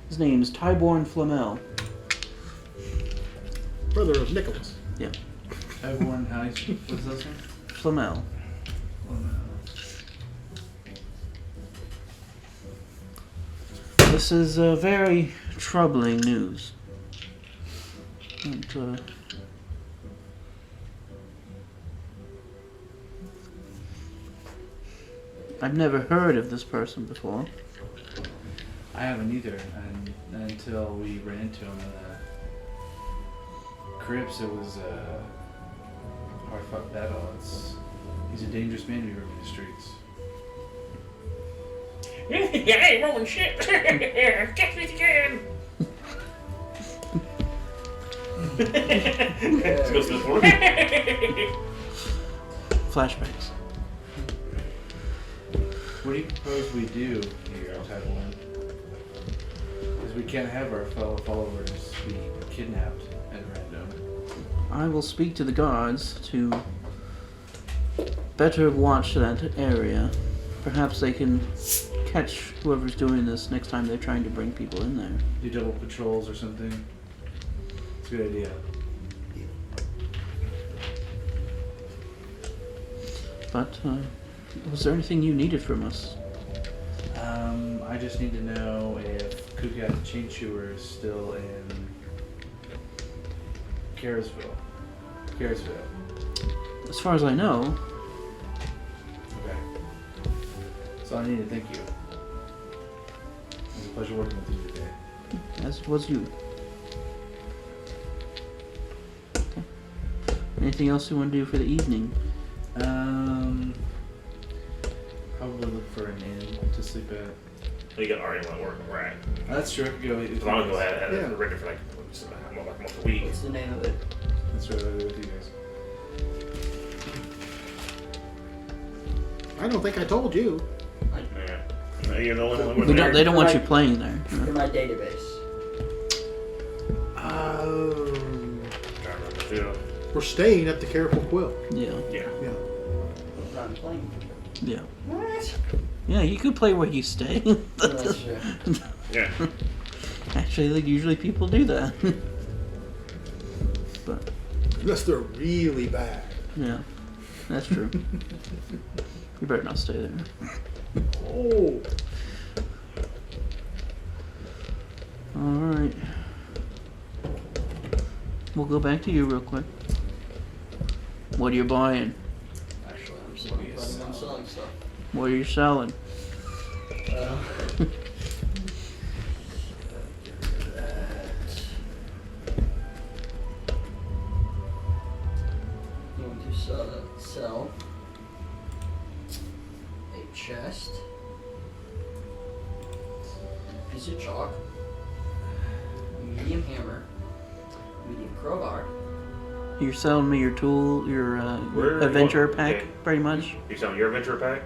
His name is Tyborn Flamel. Brother of Nicholas. Yeah, Everyone, how what's this one? Flamel. Oh, no. This is very troubling news. And, I've never heard of this person before. I haven't either, and until we ran into him in the crypts, it was a hard-fought battle. He's a dangerous man to be roaming the streets. Yeah, hey, rolling shit. Catch me again. Let's go Smith Ward. Flashbacks. What do you propose we do here, Title One? Because we can't have our fellow followers be kidnapped at random. I will speak to the guards to better watch that area. Perhaps they can catch whoever's doing this next time they're trying to bring people in there. Do double patrols or something. It's a good idea. But, was there anything you needed from us? I just need to know if Kukat the Chain Chewer is still in Caresville. As far as I know, Okay. So I need to thank you. It was a pleasure working with you today. as was you. Okay. Anything else you want to do for the evening? Probably look for an inn to sleep at. You got already went work, right? That's true. I could go. As long as go ahead and Yeah. ready for like almost a week. What's the name of it? That's right. I'll do with you guys. I don't think I told you. Yeah. No, you're the only one with They don't want you playing there. For my database. We're staying at the Careful Quill. Yeah, Yeah. Yeah. I'm playing. yeah. What? Yeah, you could play where you stay. That's true. Yeah. Actually, like, usually people do that. But, Unless they're really bad. yeah, that's true. You better not stay there. Oh. Alright. We'll go back to you real quick. What are you buying? Actually, I'm selling, I'm selling stuff. What are you selling? Going to sell a chest, piece of chalk, a medium hammer, medium crowbar. You're selling me your tool, your Where- adventure what- pack, okay. pretty much? You selling your adventure pack?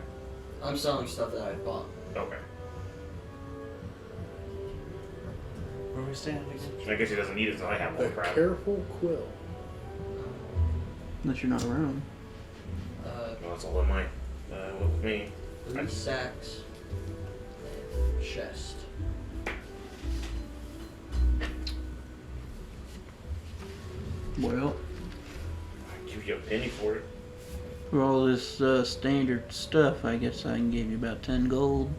I'm selling stuff that I bought. Okay. Where are we staying again? I guess he doesn't need it, so I have all The the crap. Careful Quill. Unless you're not around. Well, that's all in mine. With me. 3 sacks, and chest. Well, I give you a penny for it. for all this standard stuff, I guess I can give you about 10 gold.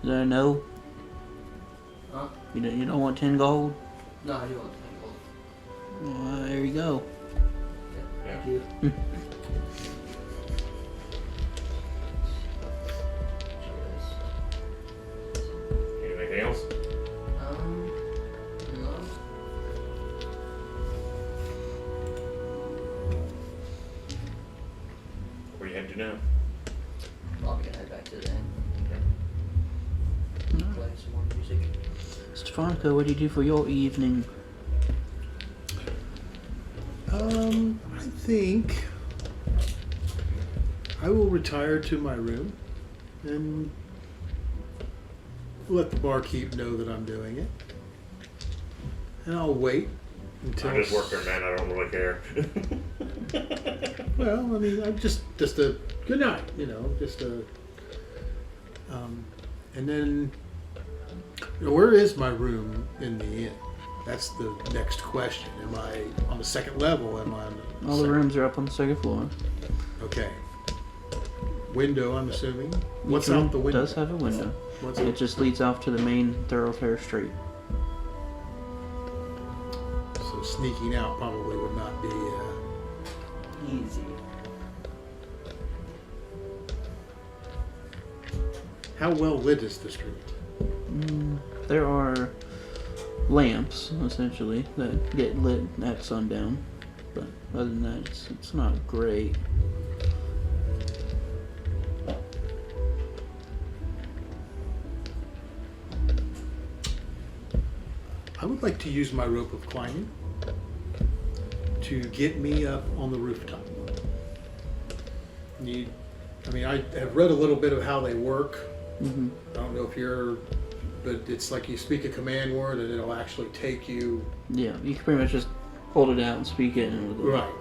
Is that a no? Huh? You don't want 10 gold? No, I do want 10 gold. Well, there you go. Yeah. Thank you. Anything else? No. to know. Probably gonna head back to the inn. Play some more music. Stefanko, what do you do for your evening? I think I will retire to my room and let the barkeep know that I'm doing it. And I'll wait until... I'm just working, man. I don't really care. Well, I mean, I'm just a good night, just a... and then, where is my room in the inn? That's the next question. Am I on the second level? Am I on the All the rooms are up on the second floor. Okay. Window, I'm assuming. What's Each room out the window? does have a window. What's It just leads off to the main thoroughfare street. So sneaking out probably would not be. Easy. How well lit is the street? There are lamps, essentially, that get lit at sundown. But other than that, it's not great. I would like to use my rope of climbing to get me up on the rooftop. I have read a little bit of how they work. Hmm. I don't know if but it's like you speak a command word and it'll actually take you. Yeah, you can pretty much just hold it out and speak it, and it'll go. Right.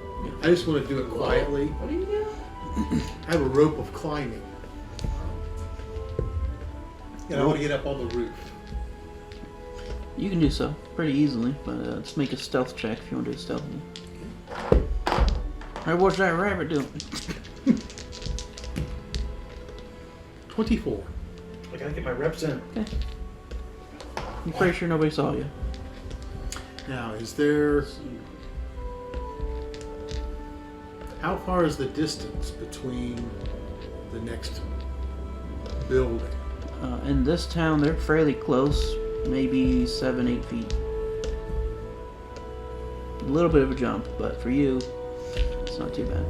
I just want to do it quietly. What do you do? I have a rope of climbing. And I want to get up on the roof. You can do so pretty easily, but let's make a stealth check if you want to do it stealthily. Hey, what's that rabbit doing? 24. I gotta get my reps in. I'm pretty sure nobody saw you. Now, is there... How far is the distance between the next building? In this town, they're fairly close, maybe 7-8 feet. A little bit of a jump, but for you, it's not too bad.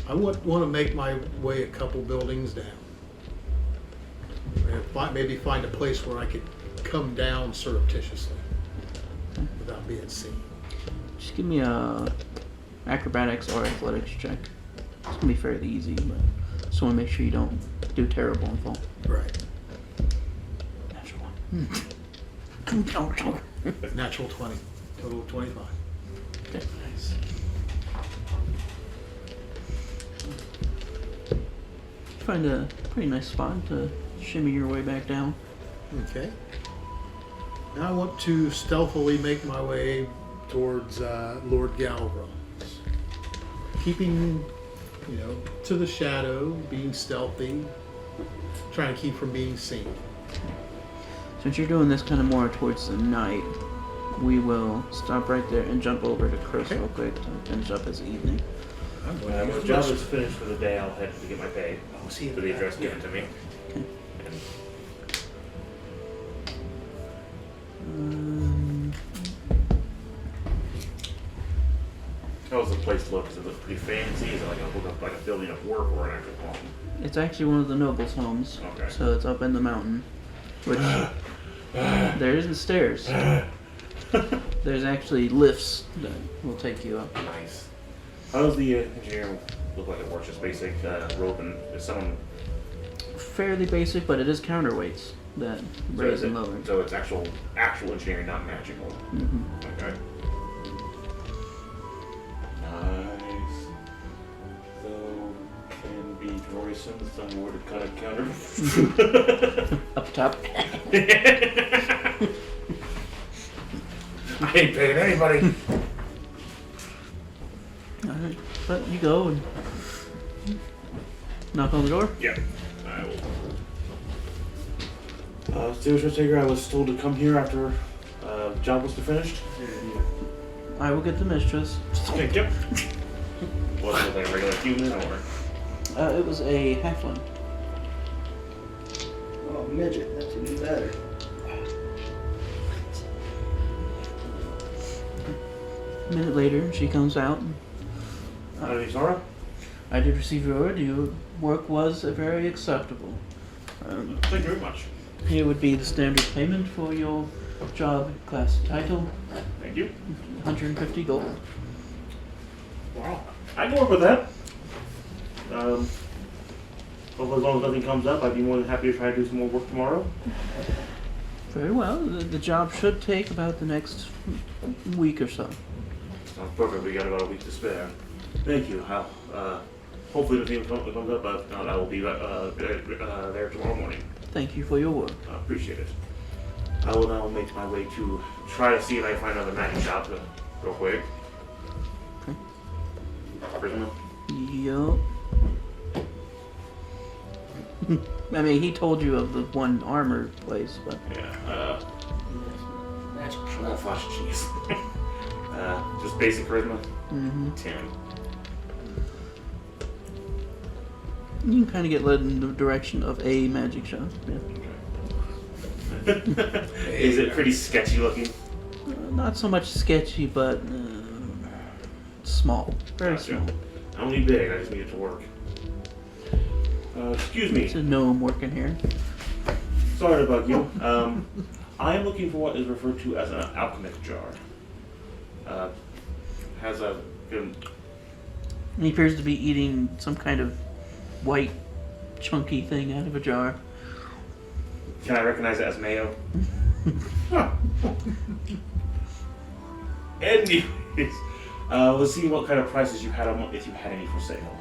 I want to make my way a couple buildings down. And maybe find a place where I could come down surreptitiously without being seen. Just give me a acrobatics or athletics check. It's gonna be fairly easy, but just want to make sure you don't do terrible and fall. Right. Natural one. Natural 20. Total of 25. Okay. Nice. Find a pretty nice spot to shimmy your way back down. Okay. Now I want to stealthily make my way towards Lord Galvron's. Keeping, to the shadow, being stealthy, trying to keep from being seen. Since you're doing this kind of more towards the night, we will stop right there and jump over to Chris Okay. real quick to finish up his evening. When the job is finished for the day, I'll head to get my pay. Oh, see, To the address given to me. Okay. And how does the place look? Does it look pretty fancy? Is it like a building of work or an actual home? It's actually one of the nobles' homes, Okay. so it's up in the mountain, which there isn't stairs. There's actually lifts that will take you up. Nice. How does the engineer look like it works? Just basic rope and is someone... Fairly basic, but it is counterweights that raise and lower. So it's actual engineering, not magical. Hmm. Okay. Nice. So can be Royson somewhere to cut a counter. Up top. I ain't paying anybody. Alright, but you go and knock on the door. Yeah, I will. Stewart Taker, I was told to come here after job was finished. I will get the mistress. Thank you. Was it like a regular human or? It was a halfling. Oh, midget. That's even better. A minute later, she comes out and Any Zara? I did receive your word. Your work was very acceptable. Thank you very much. Here would be the standard payment for your job, class title, Thank you. 150 gold. Wow. I can work with that. Hopefully as long as nothing comes up, I'd be more than happy to try to do some more work tomorrow. Very well. The job should take about the next week or so. Sounds perfect. We got about a week to spare. Thank you. Hopefully nothing comes up, but I will be there tomorrow morning. Thank you for your work. I appreciate it. I will now make my way to try to see if I can find another magic shop real quick. Okay. Prisoner? Yup. I mean, he told you of the one armor place, but Yeah, magic flash cheese. Just basic charisma. 10. you can kind of get led in the direction of a magic shop. Yeah. Is it pretty sketchy looking? Not so much sketchy, but small. Very Gotcha. small. I don't need big, I just need it to work. Excuse me. It's a gnome working here. Sorry to bug you. I am looking for what is referred to as an alchemic jar. Has a good... He appears to be eating some kind of white, chunky thing out of a jar. Can I recognize it as mayo? Anyways, let's see what kind of prices you had on, if you had any for sale.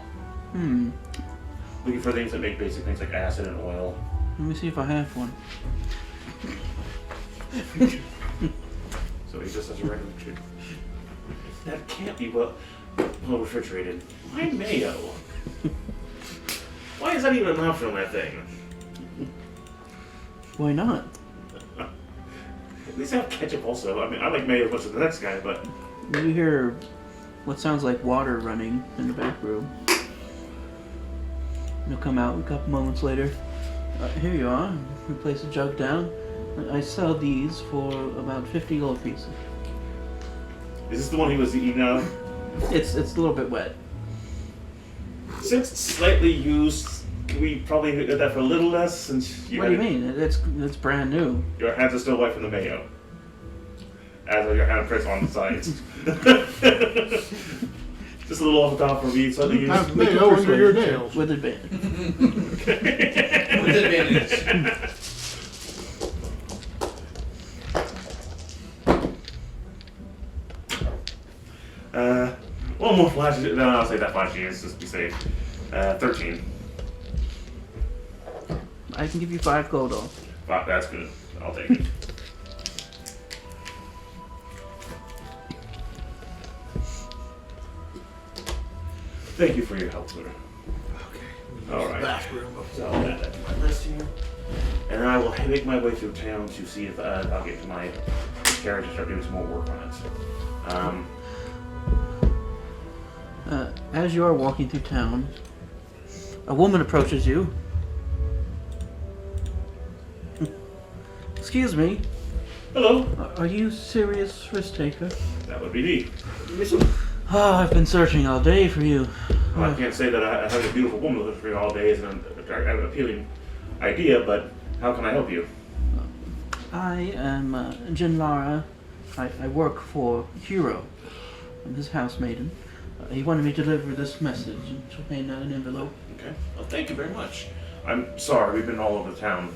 Looking for things that make basic things like acid and oil. Let me see if I have one. So he just has a regular tree. That can't be well refrigerated. Why mayo? Why is that even an option on that thing? Why not? At least have ketchup also. I mean, I like mayo as much as the next guy, but... You hear what sounds like water running in the back room. He'll come out a couple moments later. Here you are. You place the jug down. I sell these for about 50 gold pieces. Is this the one he was eating out of? It's a little bit wet. Since it's slightly used, can we probably get that for a little less? Since What do you mean? It's brand new. Your hands are still wet from the mayo. As are your handprints on the sides. Just a little off the top for me, slightly used. Have mayo under your nails. With advantage. With advantage. One more flash. No, I'll say that flash is just to be safe. 13. I can give you 5 gold off. Wow, that's good. I'll take it. Thank you for your help, sir. Okay. All right. Bathroom. So I'll add that to my list here. And then I will make my way through town to see if I'll get to my carriage and start doing some more work on it. As you are walking through town, a woman approaches you. Excuse me, Hello. are you serious risk taker? That would be me. I've been searching all day for you. Well, I can't say that having a beautiful woman looking for me all day is an appealing idea, but how can I help you? I am Jin Lara. I work for Hero. I'm his housemaiden. He wanted me to deliver this message and contain an envelope. Okay. Well, thank you very much. I'm sorry, we've been all over the town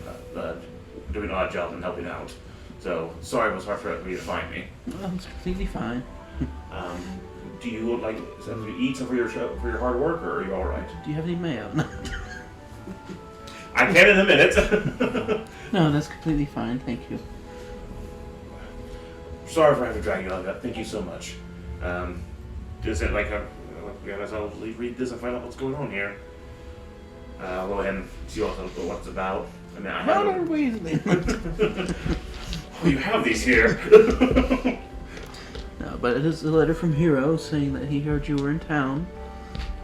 doing odd jobs and helping out. So, sorry it was hard for me to find me. Well, it's completely fine. Do you like something to eat for your hard work, or are you all right? Do you have any mayo? I can in a minute. No, that's completely fine. Thank you. Sorry for having to drag you like that. Thank you so much. Is it like I'll read this and find out what's going on here. I'll go ahead and see what it's about. I mean, I have How Weasley. Oh, you have these here. No, but it is a letter from Hero saying that he heard you were in town,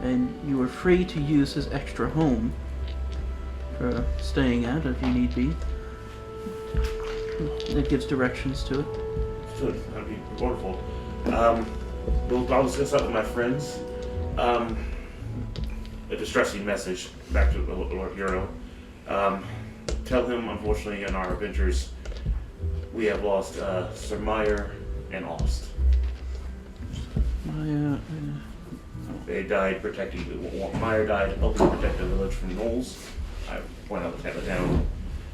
and you were free to use his extra home for staying at if you need be. It gives directions to it. Good. That'd be wonderful. I'll discuss that with my friends, a distressing message back to Lord Euro. Tell him, unfortunately, in our adventures, we have lost Sir Meyer and Ost. They died protecting. Meyer died helping protect the village from gnolls. I point out the town,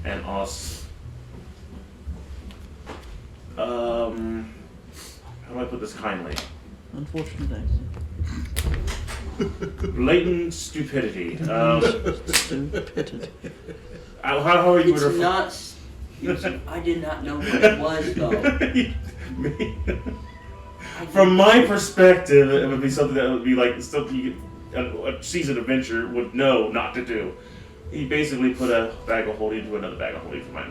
and Ost. How do I put this kindly? Unfortunate Blatant stupidity. Stupidity. How are you? It's not. I did not know what it was though. From my perspective, it would be something that would be like something a seasoned adventurer would know not to do. He basically put a bag of holding into another bag of holding for my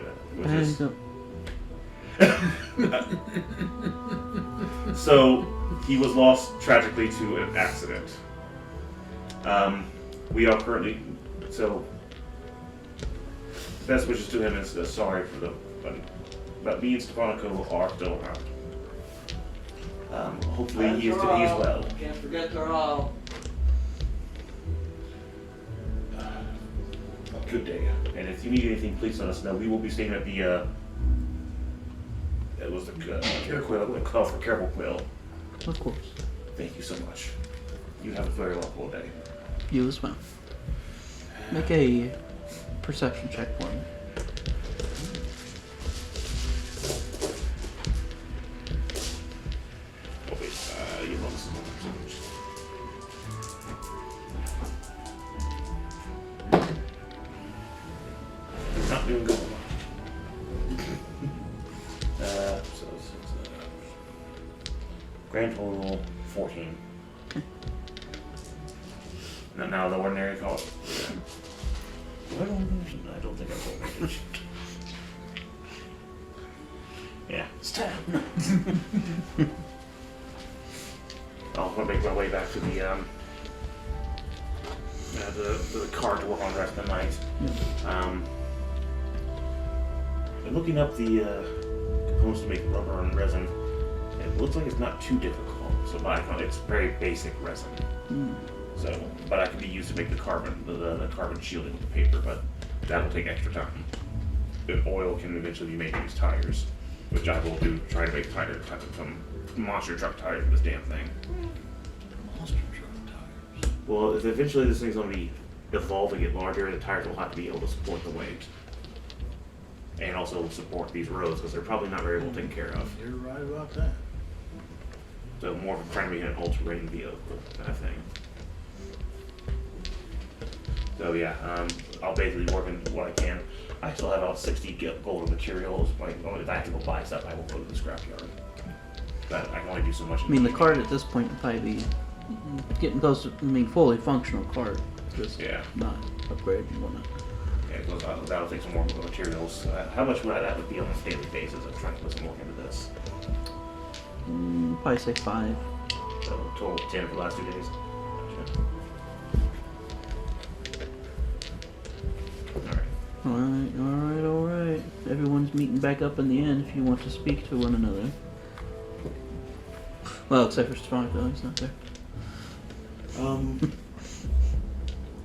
So he was lost tragically to an accident. We are currently best wishes to him is sorry for but me and Stefanico are still around. Hopefully he's well. Can't forget they're all. Good day. And if you need anything, please let us know. We will be staying at the it was the call for Careful Quill. Of course. Thank you so much. You have a very wonderful day. You as well. Make a perception check for me. Oh wait, you lost some. Not doing good. So grand total 14. Now the ordinary cost. I don't think I told my dish. Yeah. Stab. I'll make my way back to the car to work on the rest of the night. And looking up the components to make rubber and resin, it looks like it's not too difficult. So it's very basic resin. So, but I can be used to make the carbon shielding with the paper, but that will take extra time. The oil can eventually be made to these tires, which I will do. Try to make tires, some monster truck tires for this damn thing. Monster truck tires. Well, if eventually this thing's going to be evolve and get larger, the tires will have to be able to support the weight. And also support these roads, because they're probably not very well taken care of. You're right about that. So more of trying to be an all-terrain vehicle kind of thing. So yeah, I'll basically work in what I can. I still have about 60 gold materials. If I have to go buy stuff, I will go to the scrapyard. But I can only do so much. I mean, the cart at this point would probably be getting close to, fully functional cart. Just not upgrade and whatnot. Yeah, because that'll take some more materials. How much would that would be on a daily basis? I'm trying to put some work into this. Probably say 5. So total 10 for the last 2 days. Alright. Everyone's meeting back up in the inn if you want to speak to one another. Well, except for Stefanico, he's not there.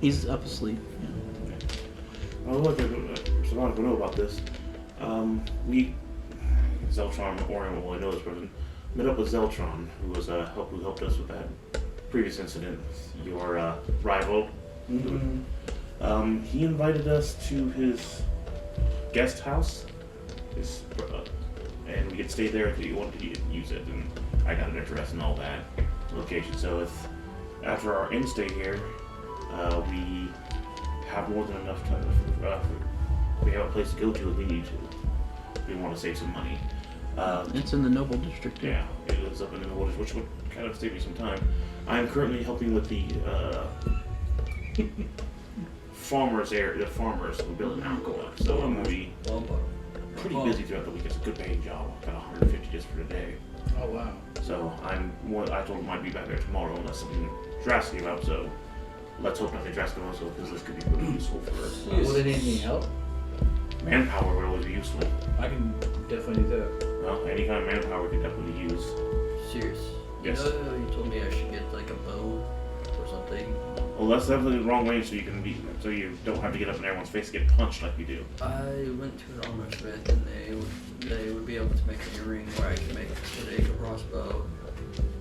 He's up asleep. Yeah. Oh, look, Stefanico know about this. Zeltron, Orion will know this person. Met up with Zeltron, who was who helped us with that previous incident with your rival. Mm-hmm. He invited us to his guest house, and we could stay there if he wanted to use it. And I got an interest in all that location. So if after our in-stay here, we have more than enough time. We have a place to go to if we need to. We want to save some money. It's in the Noble District. Yeah, it is up in the Noble District, which would kind of save me some time. I'm currently helping with the farmers area. The farmers who build an alcohol, so I'm gonna be pretty busy throughout the week. It's a good paying job. I've got 150 just for today. Oh wow. So I told him I'd be back there tomorrow unless something drastic came up. So let's hope nothing drastic comes up because this could be really useful for us. Would it need any help? Manpower would always be useful. I can definitely do that. Well, any kind of manpower we could definitely use. Serious. Yes. You know, you told me I should get like a bow or or something. Well, that's definitely the wrong range, so you don't have to get up in everyone's face and get punched like you do. I went to an armor smith and they would be able to make me a ring where I can make a crossbow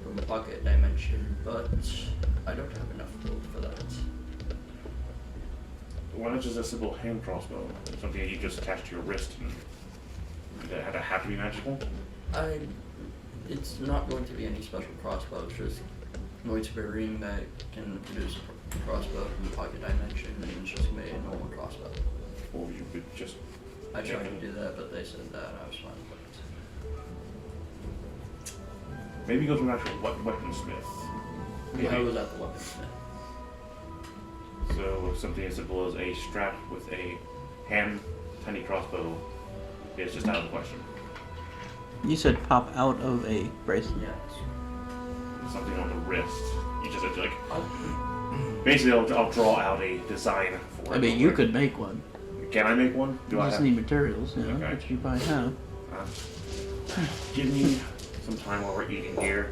from a pocket dimension, but I don't have enough gold for that. Why not just a simple hand crossbow? Something that you just attach to your wrist and does it have to be magical? It's not going to be any special crossbow, it's just going to be a ring that can produce a crossbow from the pocket dimension, and it's just made a normal crossbow. Or you could just... I tried to do that, but they said that and I was fine with it. Maybe go to an actual weaponsmith. Yeah, I was at the weaponsmith. So something as simple as a strap with a hand tiny crossbow is just out of the question. You said pop out of a bracelet. Yes. Something on the wrist. You just have to basically I'll draw out a design for it. I mean, you could make one. Can I make one? Do You I just have? need materials, you know, Okay. which you probably have. Give me some time while we're eating here.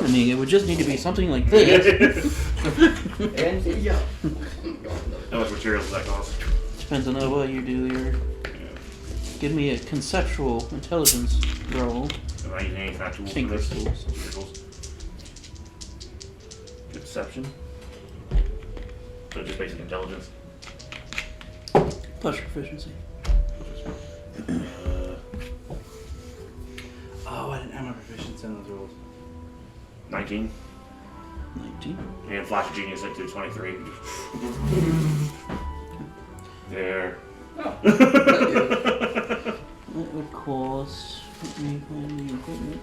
I mean, it would just need to be something like this. And yeah. How much materials does that cost? Depends on what you do your... Give me a conceptual intelligence roll. Am I using any kind of tools for Tinker this? tools. Tools. Deception. So just basic intelligence. Plus proficiency. Oh, I didn't have my proficiency on those rolls. 19. 19. And Flash of Genius into 23. There. That would cost me finding the equipment.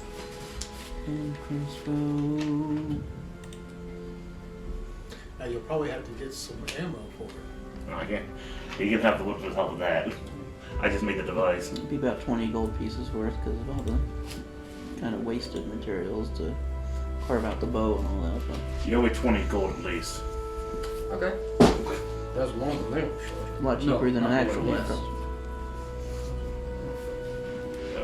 And crossbow. Now you'll probably have to get some ammo for it. No, I can't. You can have the whip with help of that. I just made the device. It'd be about 20 gold pieces worth because of all the kind of wasted materials to carve out the bow and all that. But You owe me 20 gold at least. Okay. That's longer than they were short. a lot cheaper than an not actual more or hand less. crossbow. So,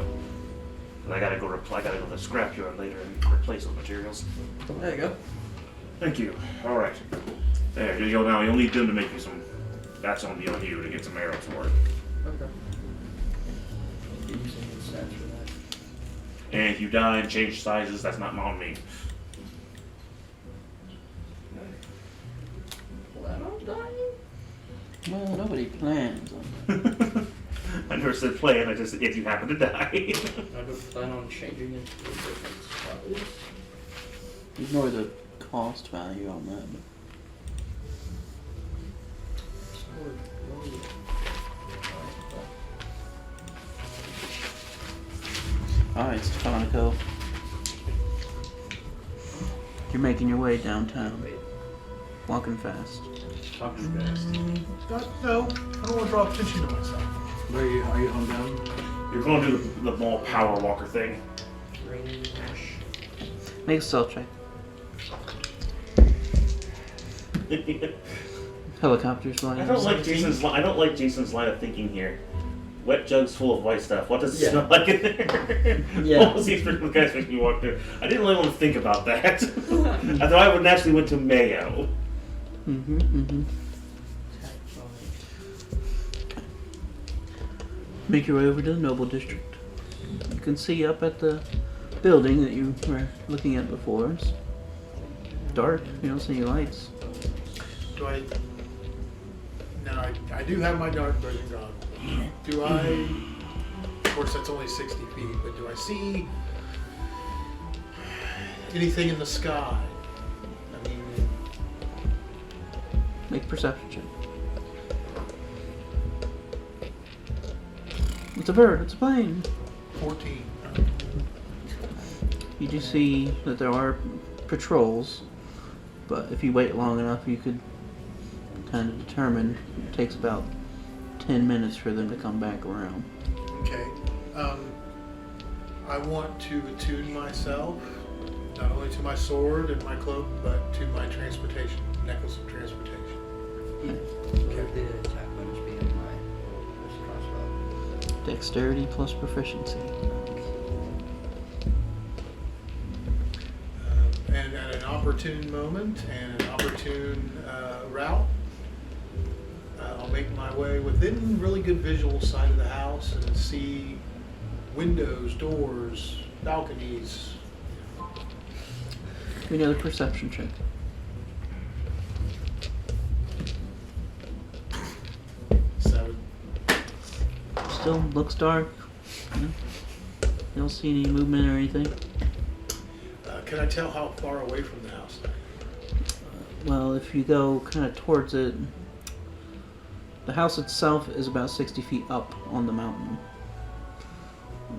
and I gotta go to the scrapyard later and replace those materials. There you go. Thank you. All right. There you go. Now you'll need them to make you some. That's on you to get some arrows for it. Okay. Give you some stats for that. And if you die and change sizes, that's not on me. Plan on dying? Well, nobody plans on that. I never said plan. I just said if you happen to die. I don't plan on changing into a different size. Ignore the cost value on that. But Sword. Whoa. Alright, Stefanico. You're making your way downtown. Walking fast. Talking fast. No, I don't want to draw attention to myself. Are you home down? You're going to do the mall power walker thing. Range. Make a stealth check. Helicopters flying. I don't like 17. Jason's. I don't like Jason's line of thinking here. Wet jugs full of white stuff. What does it Yeah. smell like in there? Yeah. All these freaking guys make me walk there. I didn't really want to think about that. I thought I would naturally went to mayo. Make your way over to the Noble District. You can see up at the building that you were looking at before. It's dark. You don't see any lights. Do I? Now I do have my dark vision goggles. Do I? Of course, that's only 60 feet. But do I see anything in the sky? I mean, Make a perception check. It's a bird. It's a plane. 14. You do see that there are patrols, but if you wait long enough, you could kind of determine it takes about 10 minutes for them to come back around. Okay. I want to attune myself, not only to my sword and my cloak, but to my transportation, necklace of transportation. What would the attack bonus be on my crossbow? Dexterity plus proficiency. And at an opportune moment and an opportune route, I'll make my way within really good visual sight of the house and see windows, doors, balconies. Give me another perception check. Seven. Still looks dark. Yeah. You don't see any movement or anything. Can I tell how far away from the house I am? Well, if you go kind of towards it, the house itself is about 60 feet up on the mountain.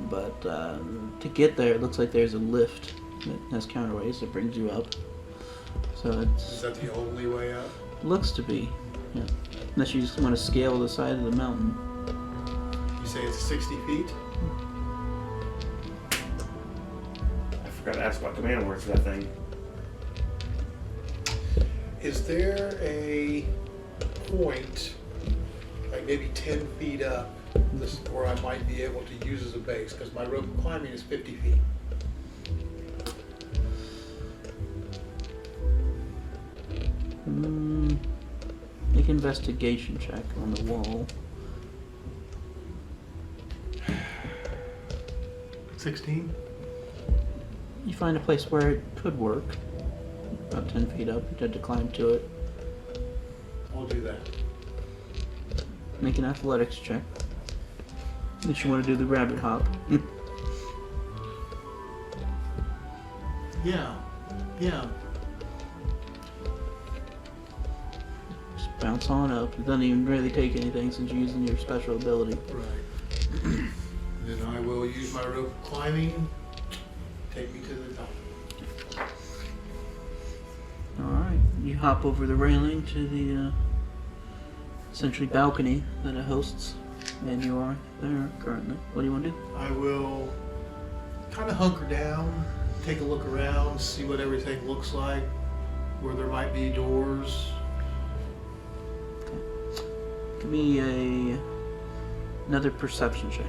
But to get there, it looks like there's a lift that has counterways that brings you up. So Is that the only way up? looks to be, yeah. Unless you just want to scale the side of the mountain. You say it's 60 feet? I forgot to ask about command words for that thing. Is there a point, like maybe 10 feet up, where I might be able to use as a base? Because my rope climbing is 50 feet. Make an investigation check on the wall. 16? You find a place where it could work. About 10 feet up. You had to climb to it. I'll do that. Make an athletics check. Unless you want to do the rabbit hop. Yeah. Just bounce on up. It doesn't even really take anything since you're using your special ability. Right. Then I will use my rope climbing. Take me to the top. Alright. You hop over the railing to the essentially balcony that it hosts. And you are there currently. What do you want to do? I will kind of hunker down, take a look around, see what everything looks like, where there might be doors. Give me another perception check.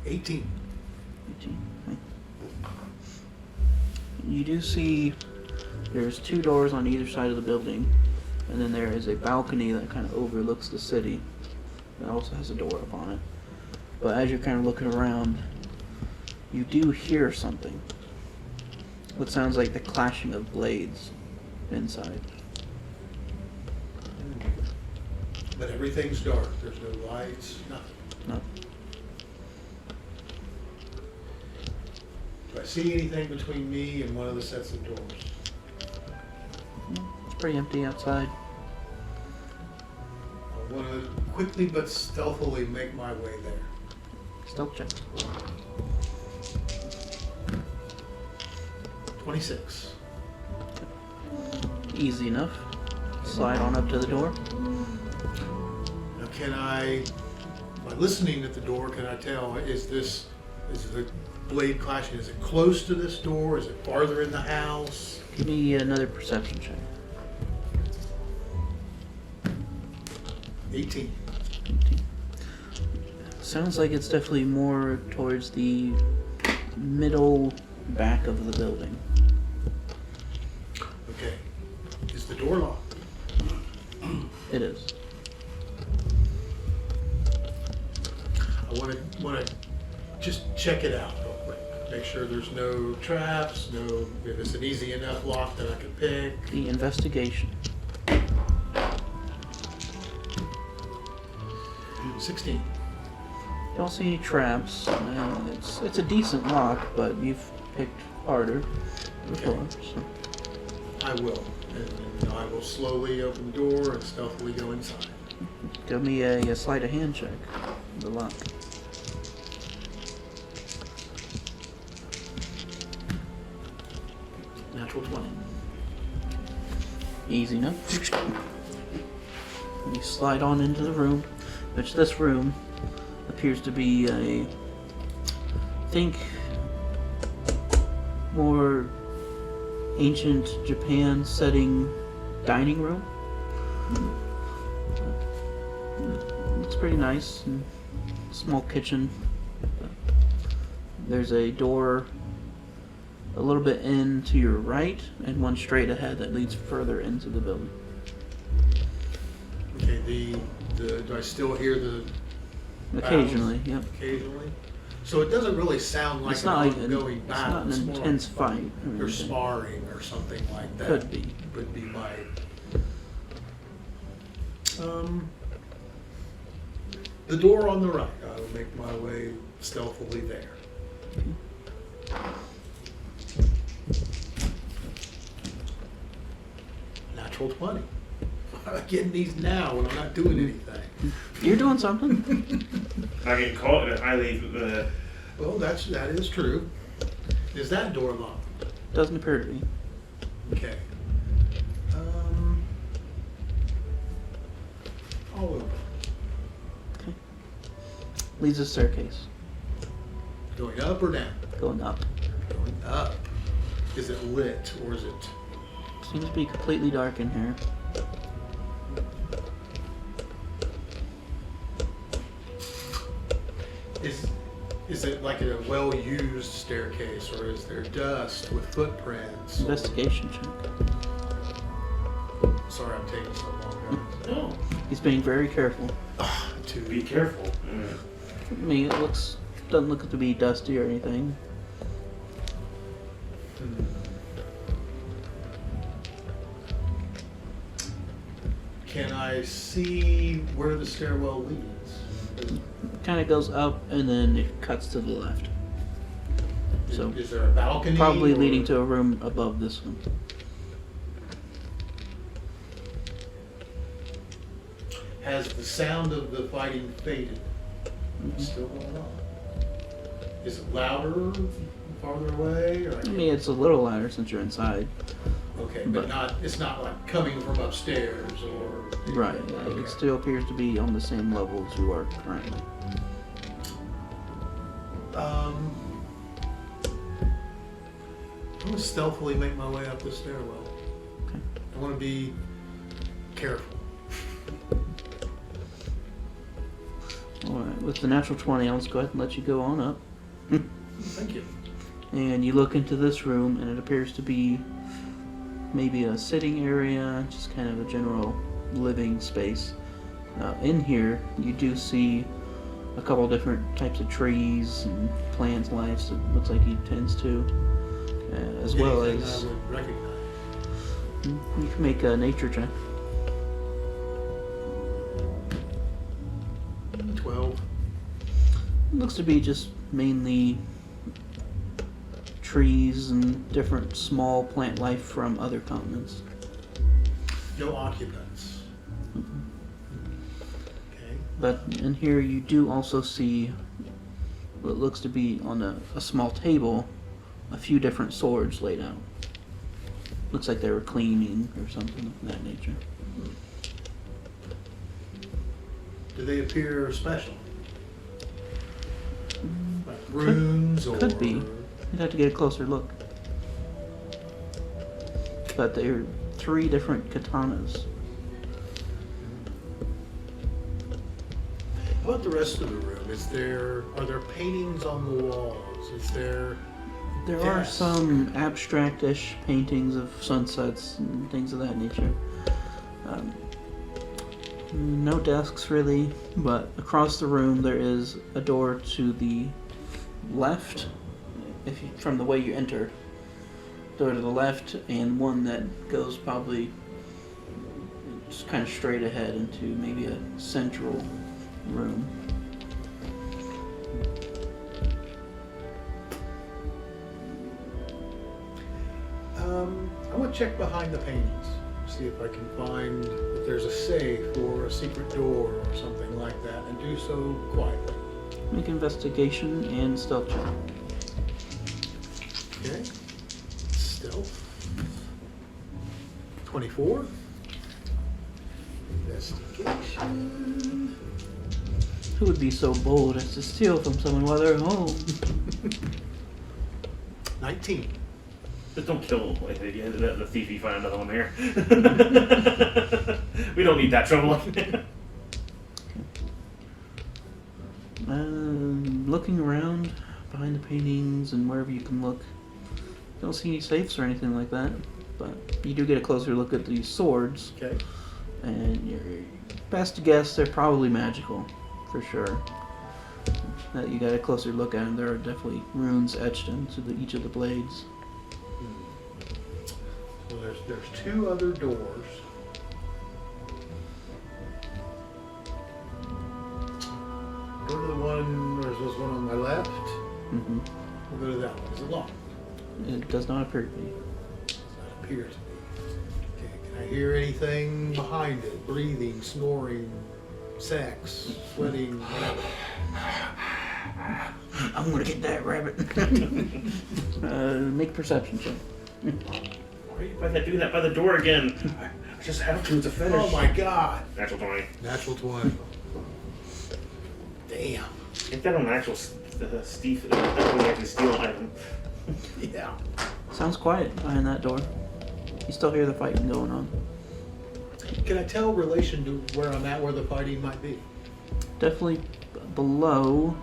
18. 18. Okay. You do see there's two doors on either side of the building, and then there is a balcony that kind of overlooks the city. That also has a door up on it. But as you're kind of looking around, you do hear something. What sounds like the clashing of blades inside. But everything's dark. There's no lights, nothing. No. Do I see anything between me and one of the sets of doors? It's pretty empty outside. I want to quickly but stealthily make my way there. Stealth check. 26. Easy enough. Slide on up to the door. Now can I, by listening at the door, can I tell, is the blade clashing, is it close to this door? Is it farther in the house? Give me another perception check. 18. Sounds like it's definitely more towards the middle back of the building. Okay. Is the door locked? It is. I want to just check it out real quick. Make sure there's no traps, if it's an easy enough lock that I can pick. The investigation. 16. Don't see any traps. It's a decent lock, but you've picked harder before. So. I will. And I will slowly open the door and stealthily go inside. Give me a sleight of hand check. The lock. Natural 20. Easy enough. You slide on into the room, which this room appears to be more ancient Japan setting dining room. Looks pretty nice. And small kitchen There's a door a little bit in to your right, and one straight ahead that leads further into the building. Okay, do I still hear the Occasionally, battles? yep. Occasionally? So it doesn't really sound like It's an not like ongoing it's battle. not an It's more intense like fight. or they're anything. sparring or something like that. Could be. Would be my... The door on the right. I will make my way stealthily there. Natural 20. I'm getting these now when I'm not doing anything. You're doing something. Not getting caught in a highly. Well, that is true. Is that door locked? Doesn't appear to be. Okay. I'll open. Okay. Leads a staircase. Going up or down? Going up. Going up. Is it lit or is it? Seems to be completely dark in here. Is it like a well-used staircase, or is there dust with footprints? Investigation check. Sorry, I'm taking so long, guys. No. He's being very careful. Be careful. I mean, it doesn't look to be dusty or anything. Can I see where the stairwell leads? Kind of goes up and then it cuts to the left. So Is there a balcony? probably or- leading to a room above this one. Has the sound of the fighting faded? Mhm. Still going on? Is it louder, farther away? Or I mean, it's a little louder since you're inside. okay, but- but it's not like coming from upstairs or... Right. Okay. It still appears to be on the same level as you are currently. I'm gonna stealthily make my way up the stairwell. Okay. I want to be careful. Alright, with the natural 20, I'll just go ahead and let you go on up. Thank you. And you look into this room, and it appears to be maybe a sitting area, just kind of a general living space. In here, you do see a couple different types of trees and plants, life. It looks like he tends to, as well Anything as I would recognize. you can make a nature check. 12. Looks to be just mainly trees and different small plant life from other continents. No occupants. Okay. But in here you do also see what looks to be on a small table a few different swords laid out. Looks like they were cleaning or something of that nature. Do they appear special? Like runes or... Could be. You'd have to get a closer look. But they're 3 different katanas. How about the rest of the room? Are there paintings on the walls? Is there... There are Yes. some abstract-ish paintings of sunsets and things of that nature. No desks really, but across the room there is a door to the left, from the way you enter. Door to the left, and one that goes probably just kind of straight ahead into maybe a central room. I want to check behind the paintings. See if I can find if there's a safe or a secret door or something like that, and do so quietly. Make investigation and stealth check. Okay. Stealth. 24. Investigation. Who would be so bold as to steal from someone while they're home? 19. Just don't kill the thief. You find another one here. We don't need that trouble. Looking around, behind the paintings and wherever you can look. You don't see any safes or anything like that, but you do get a closer look at these swords, Okay. and your best guess they're probably magical, for sure. You got a closer look at them. There are definitely runes etched into each of the blades. So there's 2 other doors. Go to the one, there's this one on my left. Hmm. We'll go to that one. Is it locked? It does not appear to be. Does not appear to be. Okay, can I hear anything behind it? Breathing, snoring, sex, sweating, whatever. I'm gonna get that rabbit. Make a perception check. Why are you by that, doing that by the door again? I just have to. It's a fetish. Oh my god. Natural 20. Natural 20. Damn. Ain't that an actual Steve? That was actually steal an item. Yeah. Sounds quiet behind that door. You still hear the fighting going on. Can I tell relation to where I'm at, where the fighting might be? Definitely below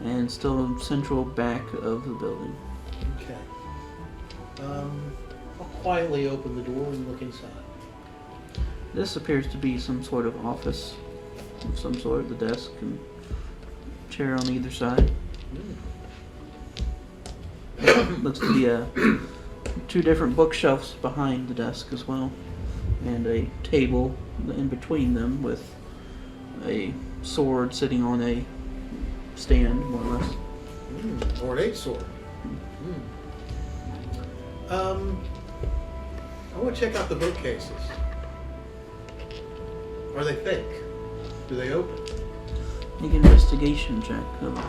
and still central back of the building. Okay. I'll quietly open the door and look inside. This appears to be some sort of office of some sort, the desk and chair on either side. Looks to be 2 different bookshelves behind the desk as well, and a table in between them with a sword sitting on a stand, more or less. Ornate sword. I want to check out the bookcases. Are they fake? Do they open? Make an investigation check of the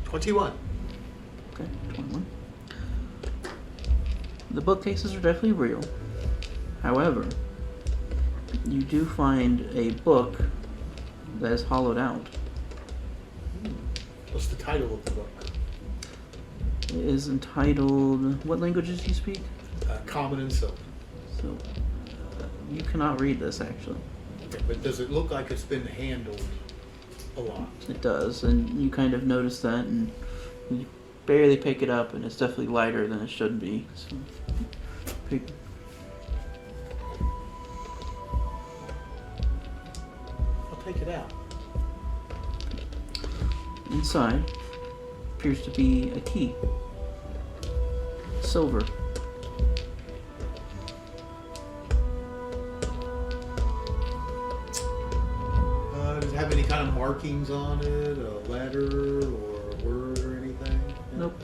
21. Okay, 21. The bookcases are definitely real. However, you do find a book that is hollowed out. What's the title of the book? It is entitled... What languages do you speak? Common and Sylvan. So, you cannot read this, actually. Okay, but does it look like it's been handled a lot? It does, and you kind of notice that, and you barely pick it up, and it's definitely lighter than it should be. So, I'll take it out. inside appears to be a key. Silver. Does it have any kind of markings on it? A letter or a word or anything? Nope.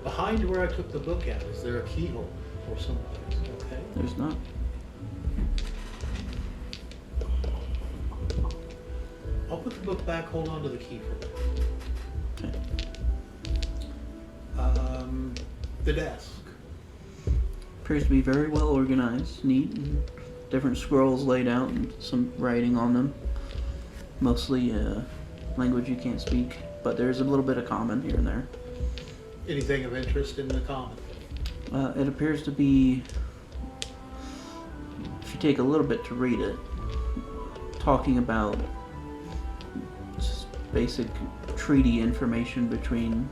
Behind where I took the book out, is there a keyhole or someplace? Okay. There's not. I'll put the book back, hold on to the key for a minute. Okay. The desk. Appears to be very well organized, neat, and different scrolls laid out and some writing on them. Mostly language you can't speak, but there's a little bit of common here and there. Anything of interest in the common? It appears to be, if you take a little bit to read it, talking about just basic treaty information between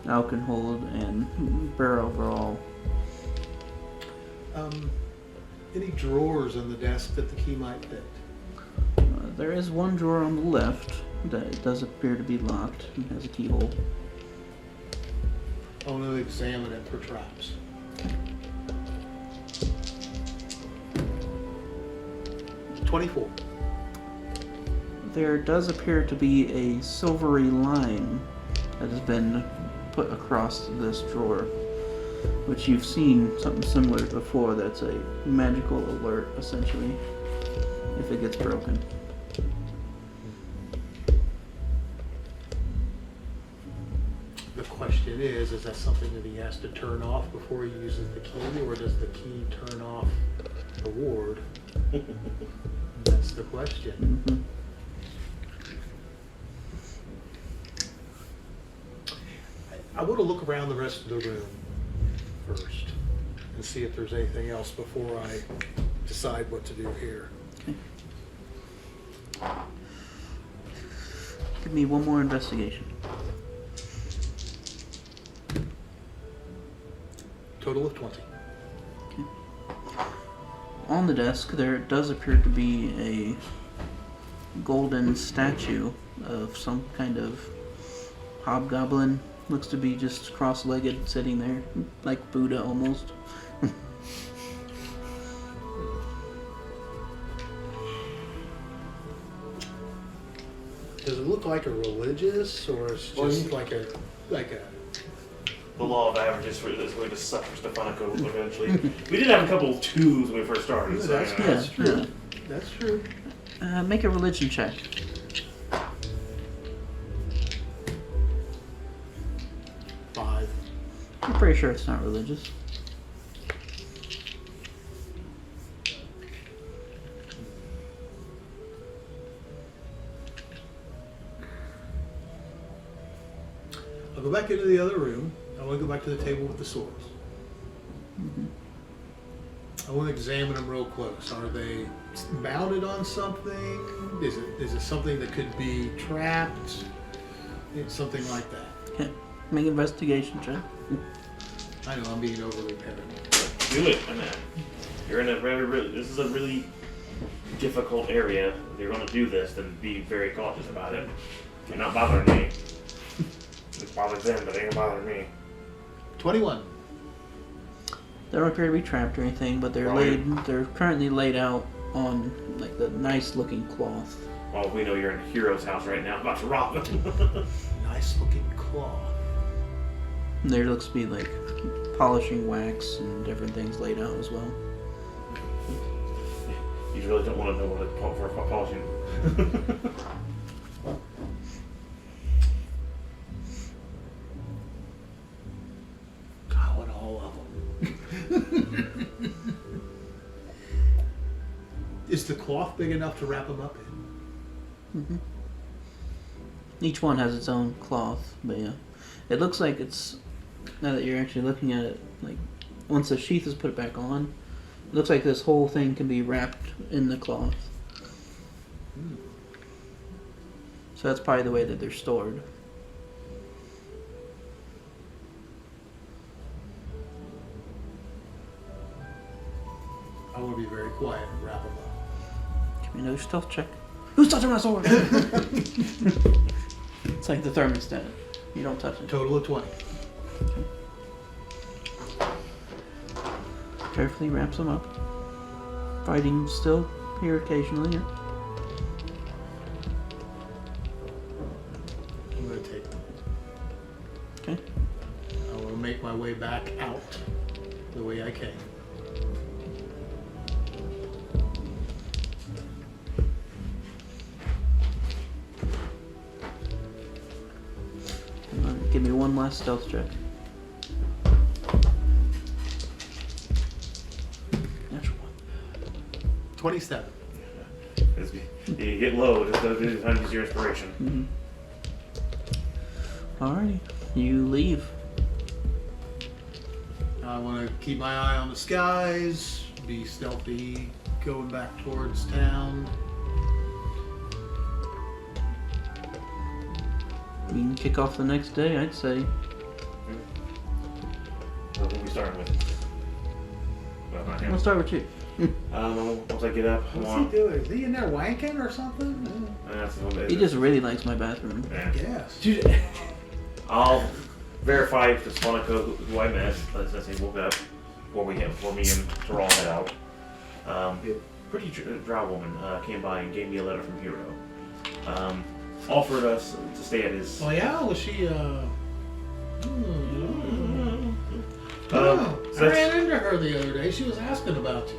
Alkenhold and Barrow. Any drawers on the desk that the key might fit? There is one drawer on the left that does appear to be locked and has a keyhole. I want to examine it for traps. $24. There does appear to be a silvery line that has been put across this drawer, which you've seen something similar before. That's a magical alert, essentially, if it gets broken. The question is that something that he has to turn off before he uses the key, or does the key turn off the ward? That's the question. Mm-hmm. I want to look around the rest of the room first and see if there's anything else before I decide what to do here. Give me one more investigation. Total of 20. On the desk, there does appear to be a golden statue of some kind of hobgoblin. Looks to be just cross-legged, sitting there, like Buddha almost. Does it look like a religious, or it's just like a The law of averages for this way to suck for Stefanico eventually. We did have a couple of twos when we first started. So, That's you know. That's true. That's true. Make a religion check. 5. I'm pretty sure it's not religious. I'll go back into the other room. I want to go back to the table with the swords. I want to examine them real close. Are they mounted on something? Is it something that could be trapped? It's something like that. Okay. Make an investigation check. I know I'm being overly paranoid. Do it, man. You're in a this is a really difficult area. If you're going to do this, then be very cautious about it. You're not bothering me. It bothers them, but they ain't bothering me. 21. They don't appear to be trapped or anything, but they're they're currently laid out on like the nice looking cloth. Well, we know you're in Hero's house right now, about to rob them. Nice looking cloth. And there looks to be like polishing wax and different things laid out as well. You really don't want to know what it's called for polishing. God, I want all of them. Is the cloth big enough to wrap them up in? Mm-hmm. Each one has its own cloth, but yeah, it looks like it's, now that you're actually looking at it, like once the sheath is put back on, it looks like this whole thing can be wrapped in the cloth. So that's probably the way that they're stored. I want to be very quiet and wrap them up. Give me another stealth check. Who's touching my sword? It's like the thermostat. You don't touch it. Total of 20. Carefully wraps them up. Fighting still here occasionally. Yeah. I'm going to take them. Okay. I want to make my way back out the way I came. Give me one last stealth check. Natural one. 27. You get low, just time to use your inspiration. Alrighty, you leave. I want to keep my eye on the skies, be stealthy, going back towards town. You can kick off the next day, I'd say. What are we starting with? Well, not him. We'll start with you. Once I get up, I What's he want. doing? Is he in there wanking or something? That's the one He just really likes my bathroom. Yeah. Yes. Dude, I'll verify to Monica who I met since he woke up before me and Terrell head out. Pretty drow woman came by and gave me a letter from Hero. Offered us to stay at his. Oh yeah, was she? So I ran into her the other day. She was asking about you.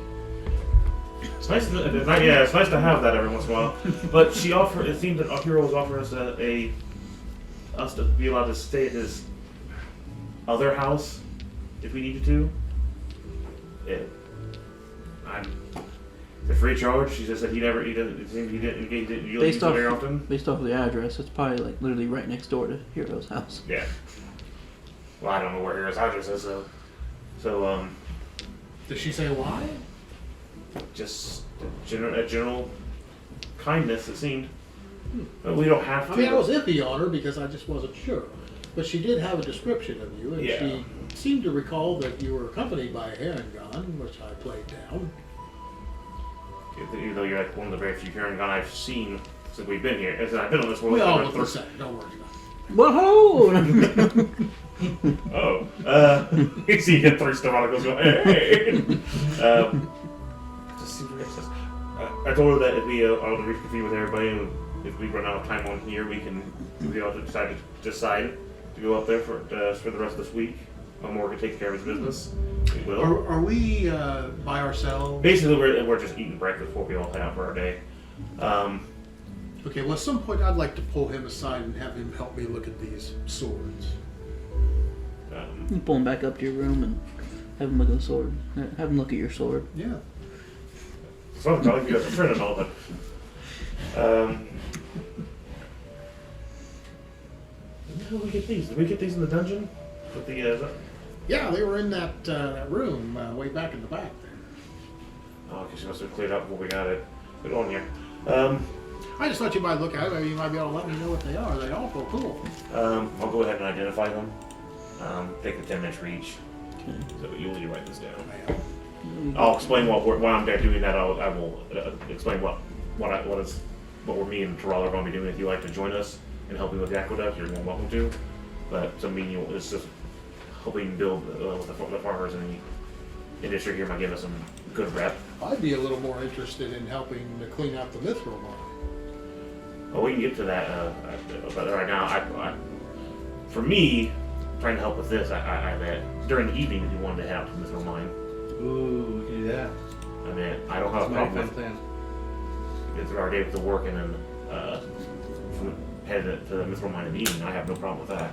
it's nice. It's nice to have that every once in a while. But she offered. It seemed that Hero was offering us us to be allowed to stay at his other house if we needed to. The free charge. She just said he didn't use it very often. Based off of the address, it's probably like literally right next door to Hero's house. Yeah. Well, I don't know where Hero's address is, so Did she say why? Just a general kindness, it seemed. But we don't have to. I mean, I was iffy on her because I just wasn't sure. But she did have a description of you, and Yeah. she seemed to recall that you were accompanied by a heron gun, which I played down. Even though you're like one of the very few hearing gun I've seen since we've been here. As I've been on this world. We all for look the 30 same, don't worry about Whoa! You see, you get three stuff on it, goes, hey! Just super excess. I told her that if we all reconvene with everybody, and if we run out of time on here, we all decide to go up there for the rest of this week. Morgan can take care of his business. We it. will. Are we by ourselves? Basically, we're just eating breakfast before we all head out for our day. Okay, well, at some point I'd like to pull him aside and have him help me look at these swords. You pull him back up to your room and have him look at the sword. Have him look at your sword. Yeah. So probably you guys are friend and all, but how did we get these? Did we get these in the dungeon? With the Yeah, they were in that room way back in the back there. oh, because you must have cleared up before we got it. Good on you. I just thought you might look at it. Maybe you might be able to let me know what they are. They're awful cool. I'll go ahead and identify them. Take the 10 minutes for each. Okay. So you need to write this down. Man. I'll explain while I'm there doing that. I will explain what we're me and Terrell are going to be doing. If you'd like to join us and helping with the aqueduct, you're more than welcome to. But to me, it's just helping build with the farmers in the industry here might give us some good rep. I'd be a little more interested in helping to clean out the mithril mine. Well, we can get to that, but right now, for me, trying to help with this, I bet during the evening if you wanted to head out to the mithril mine. Ooh, we can do that. I mean, I don't have a That's my problem fun with plan. it through our day to work and then head to the mithril mine in the evening. I have no problem with that.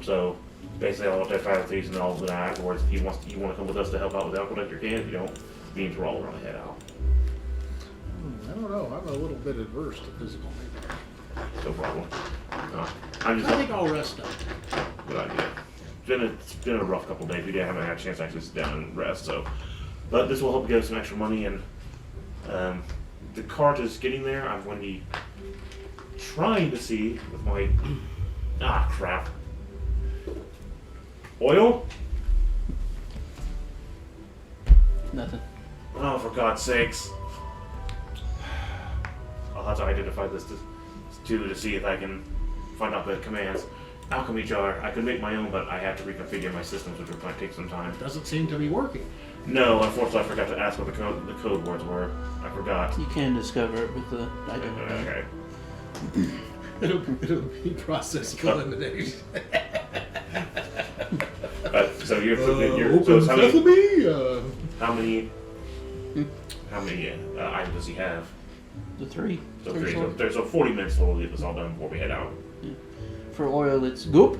So basically, I'll identify with these, and then all of that afterwards. If you want to come with us to help out with the aqueduct, you can. If you don't, me and Terrell are going to head out. I don't know. I'm a little bit adverse to physical labor. No problem. I'm just I think I'll rest up. good idea. It's been a rough couple days. We haven't had a chance to actually sit down and rest. So, but this will help get us some extra money, and the cart is getting there. I'm going to be trying to see with my crap oil. Nothing. Oh, for God's sakes! I'll have to identify this to see if I can find out the commands. Alchemy jar. I could make my own, but I have to reconfigure my systems, which might take some time. Doesn't seem to be working. No, unfortunately, I forgot to ask what the code words were. I forgot. You can discover it with the identity. Okay. It'll be process of elimination. So you're Open so how many sesame. items does he have? The three. So Three three. swords. So 40 minutes total to get this all done before we head out. For oil, it's goop,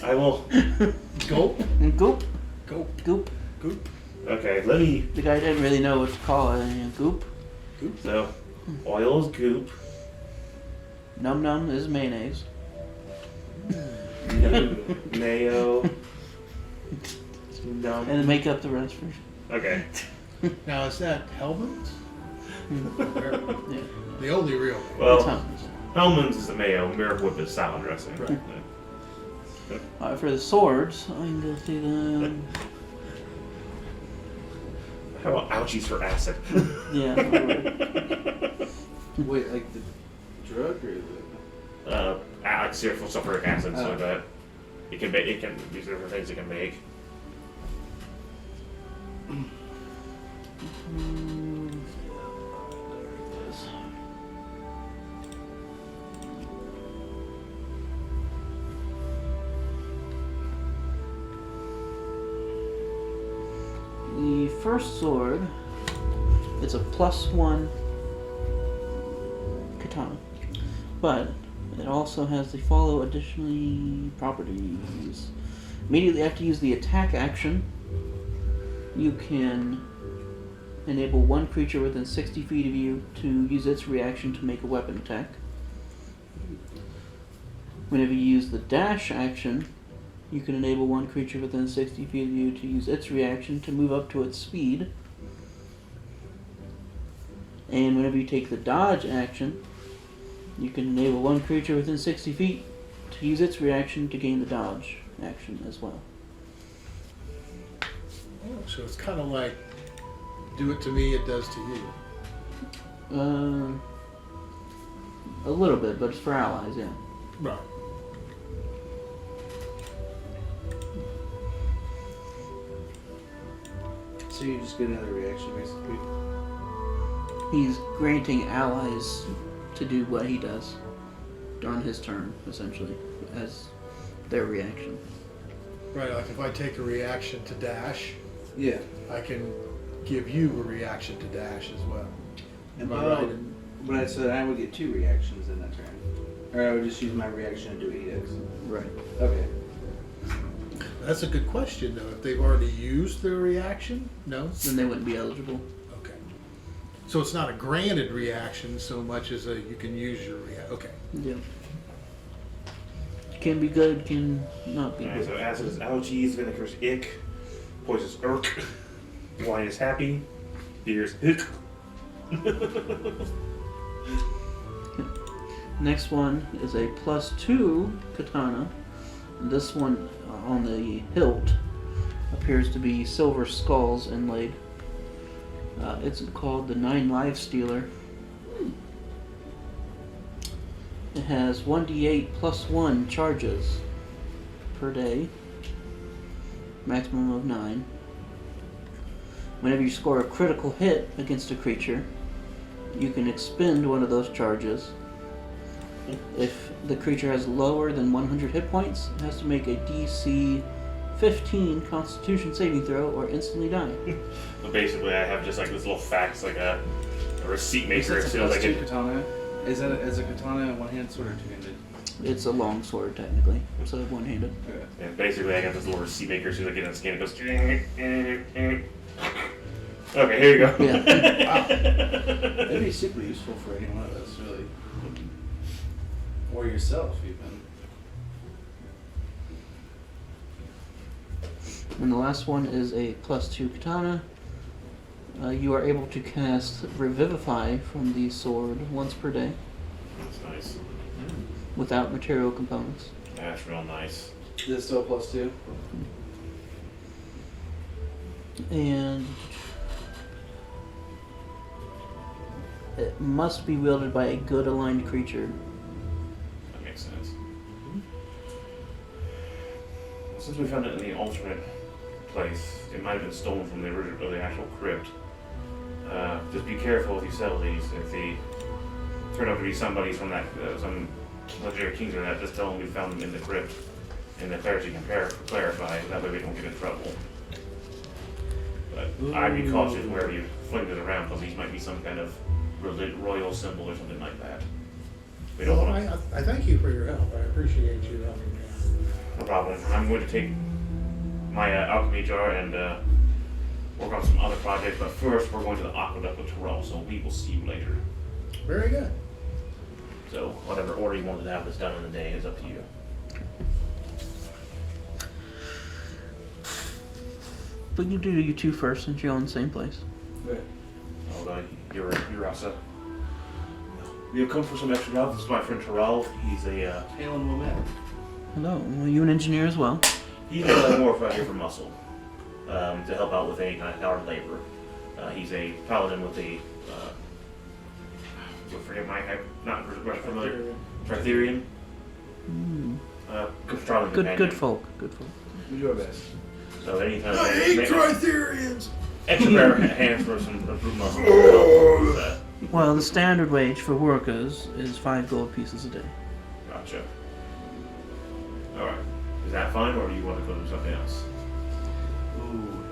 I will. Gulp, and goop, gulp, goop. goop. Okay, let me. The guy didn't really know what to call it. Goop. So, oil is goop. Num num is mayonnaise. Mayo. Num. And make up the rest for. Okay. Now is that Hellman's? Yeah. The only real. It's Well, Hellman's. Hellman's is the mayo. Miracle Whip is salad dressing. Right. Alright, for the swords, I can go through them. How about ouchies for acid? Yeah. alright. Wait, like the drug or the? Like sulfuric acid, so Oh. that it can make. These are different things it can make. The first sword, it's a +1 katana, but it also has the follow additionally properties. Immediately after you use the attack action, you can enable one creature within 60 feet of you to use its reaction to make a weapon attack. Whenever you use the dash action, You can enable one creature within 60 feet of you to use its reaction to move up to its speed. And whenever you take the dodge action, you can enable one creature within 60 feet to use its reaction to gain the dodge action as well. Oh, so it's kind of like, do it to me, it does to you. A little bit, but it's for allies, yeah. Right. So you just get another reaction, basically. He's granting allies to do what he does on his turn, essentially, as their reaction. Right, like if I take a reaction to dash, Yeah. I can give you a reaction to dash as well. And Am I right? But so I would get 2 reactions in that turn. Or I would just use my reaction to do what he does. Right. Okay. That's a good question, though. If they've already used their reaction, no? Then they wouldn't be eligible. Okay. So it's not a granted reaction so much as a you can use your reaction. Okay. Yeah. Can be good, can not be Alright, good. so acid is ouchies, vinegar's ick, poison is irk, wine is happy, beer is hick. Next one is a +2 katana. This one on the hilt appears to be silver skulls inlaid. It's called the 9 Life Stealer. It has 1d8 +1 charges per day, maximum of 9. Whenever you score a critical hit against a creature, you can expend one of those charges. If the creature has lower than 100 hit points, it has to make a DC 15 Constitution saving throw or instantly die. So basically, I have just like this little fact, like a receipt Is maker. that As soon as I +2 get, katana? Is that a katana one hand sword or two-handed? It's a long sword technically, so one-handed. Okay. and basically, I got this little receipt maker. As soon as I get in the scan, it goes. Okay, here you go. Yeah. That'd be super useful for any one of us, really. Or yourself, even. And the last one is a +2 katana. You are able to cast Revivify from the sword once per day That's nice. without material components. That's real nice. Is it still +2? And it must be wielded by a good aligned creature. That makes sense. Since we found it in the alternate place, it might have been stolen from the original, or the actual crypt. Just be careful if you sell these. If they turn out to be somebody from that, some legendary kings or that, just tell them we found them in the crypt, and the clergy can clarify. That way we don't get in trouble. But I'd be cautious wherever you fling it around, because these might be some kind of royal symbol or something like that. We don't Well, want to. I thank you for your help. I appreciate you helping me out. No problem. I'm going to take my alchemy jar and work on some other projects, but first we're going to the Aqueduct of Terrell, so we will see you later. Very good. So whatever order you wanted to have this done in the day is up to you. But you do you two first since you're all in the same place. Okay. You're also. We have come for some extra help. This is my friend Terrell. He's a Halen Womet. Hello, are you an engineer as well? he's more for here for muscle to help out with any kind of hard labor. He's a paladin with a. Forget my not familiar. Tritherian. Good folk. We do our best. So any kind of I hate Tritherians! extra pair of hands for some improved muscle. Well, the standard wage for workers is 5 gold pieces a day. Gotcha. Alright. Is that fine, or do you want to go do something else? Ooh.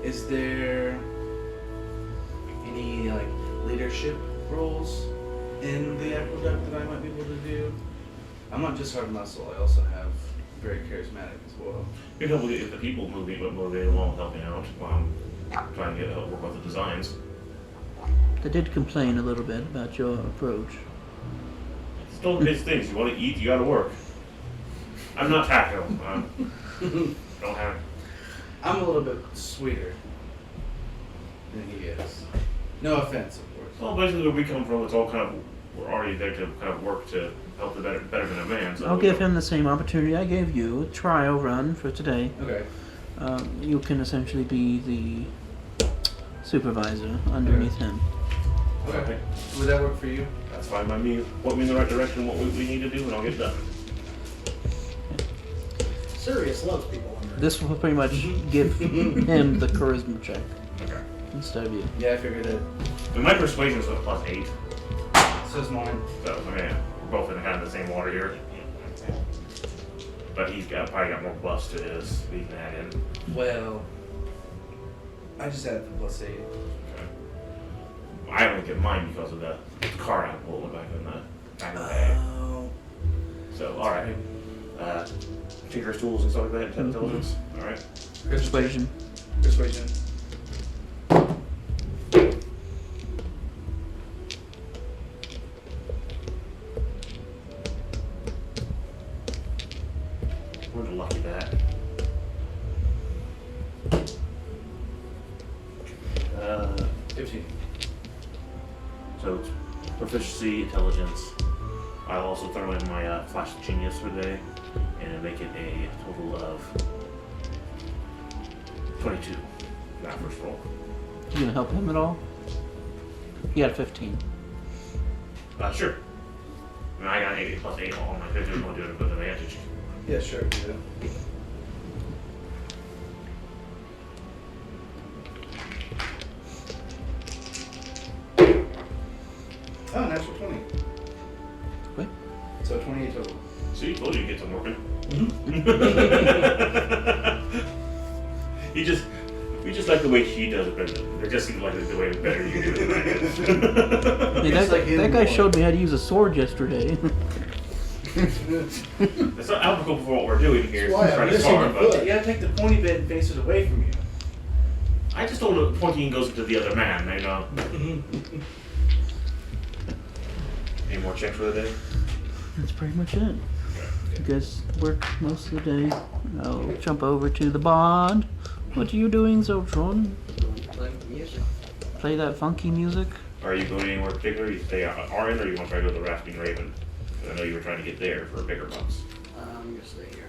Is there any like leadership roles in the aqueduct that I might be able to do? I'm not just hard muscle. I also have very charismatic as well. You can help get the people moving, but motivated along with helping out while I'm trying to get help work with the designs. They did complain a little bit about your approach. Still the basic things. You want to eat, you got to work. I'm not tactile. Don't have it. I'm a little bit sweeter than he is. No offense, of course. Well, basically where we come from, it's all kind of, we're already there to kind of work to help the better than a man. So I'll give him the same opportunity I gave you, a trial run for today. Okay. You can essentially be the supervisor underneath him. Okay. Would that work for you? That's fine by me. Point me in the right direction, what we need to do, and I'll get it done. Sirius loves people under. This will pretty much give him the charisma check Okay. instead of you. Yeah, I figured that. And my persuasion is a +8, So's mine. so I mean, we're both in kind of the same water here. But he's probably got more plus to his that he can add in. Well, I just added the +8. Okay. I only get mine because of the card I pulled back in the day. Oh. So, alright. Tinker's tools and stuff like that, intelligence. Alright. Persuasion. Persuasion. Where's the lucky that? 15. So it's proficiency, intelligence. I'll also throw in my flash of genius for the day and make it a total of 22 for that first roll. You gonna help him at all? You got a 15. Sure. I mean, I got 8 plus 8 on my 15. I'm going to do it with advantage. Yeah, sure. Yeah. Oh, natural 20. What? So 28 total. See, told you to get some working. We just like the way she does it, but it just seems like the way better you do it than I do. Hey, It's like that guy showed me how to use a sword yesterday. It's not applicable for what we're doing here. That's why I'm Trying to missing farm, a but foot. You gotta take the pointy bit and face it away from you. I just don't know if pointing goes to the other man, you know. Any more checks for the day? That's pretty much it. You guys work most of the day. I'll jump over to the bond. What are you doing, Zoltron? Playing music. Play that funky music? Are you going anywhere particular? You stay RN or you want to try to go to the Rasping Raven? 'Cause I know you were trying to get there for bigger bucks. I'm gonna stay here.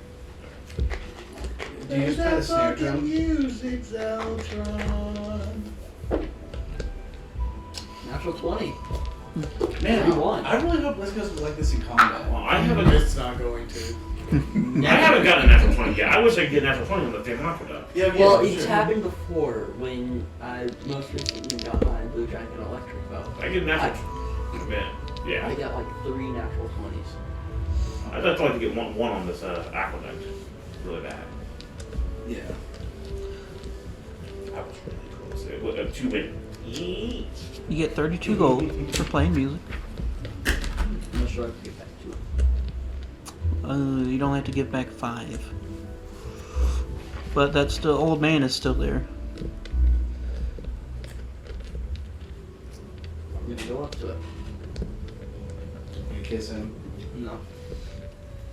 Do you play the snare drum? music, Zeltron. Natural 20. Man, You won. I really hope Liz goes like this in combat. Well, I haven't not going to. I haven't gotten a natural 20 yet. I wish I could get a natural 20 on the damn aqueduct. Yeah, Well, for it's sure. happened before when I most recently got my Blue Dragon Electric bow. I get a natural. Man, I yeah. got like 3 natural 20s. I'd like to get one on this aqueduct. Really bad. Yeah. I was really close. 2 win. You get 32 gold for playing music. I'm not sure I can get back to it. You don't have to give back 5. But that's still, old man is still there. I'm gonna go up to it. You kiss him. No.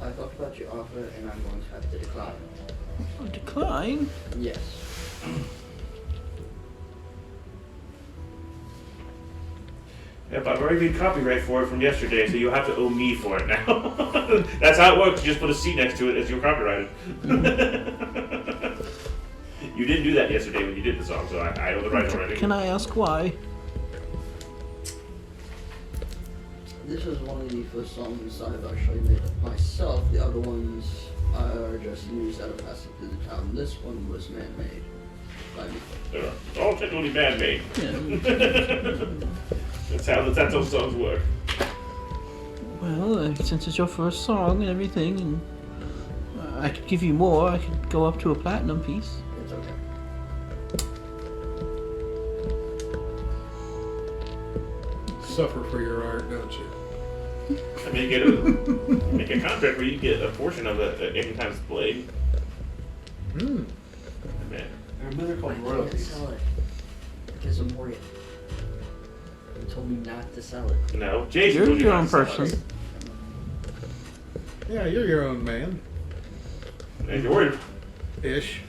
I thought about your offer and I'm going to have to decline. Decline? Yes. Yep, I've already been copyright for it from yesterday, so you'll have to owe me for it now. That's how it works. You just put a C next to it as you're copyrighted. You didn't do that yesterday when you did the song, so I owe the right already. Can I ask why? This is one of the first songs I've actually made myself. The other ones are just used out of passing through the town. This one was man-made by me. They're all technically man-made. Yeah. That's how those songs work. Well, since it's your first song and everything, and I could give you more, I could go up to a platinum piece. It's okay. Suffer for your art, don't you? I mean, make a contract where you get a portion of it every time it's played. Hmm. Man, I remember they're I called can't royalties. sell it because of Morgan. He told me not to sell it. no, Jason You're told you your not own to sell person. it. Yeah, you're your own man. And you're worried. Ish.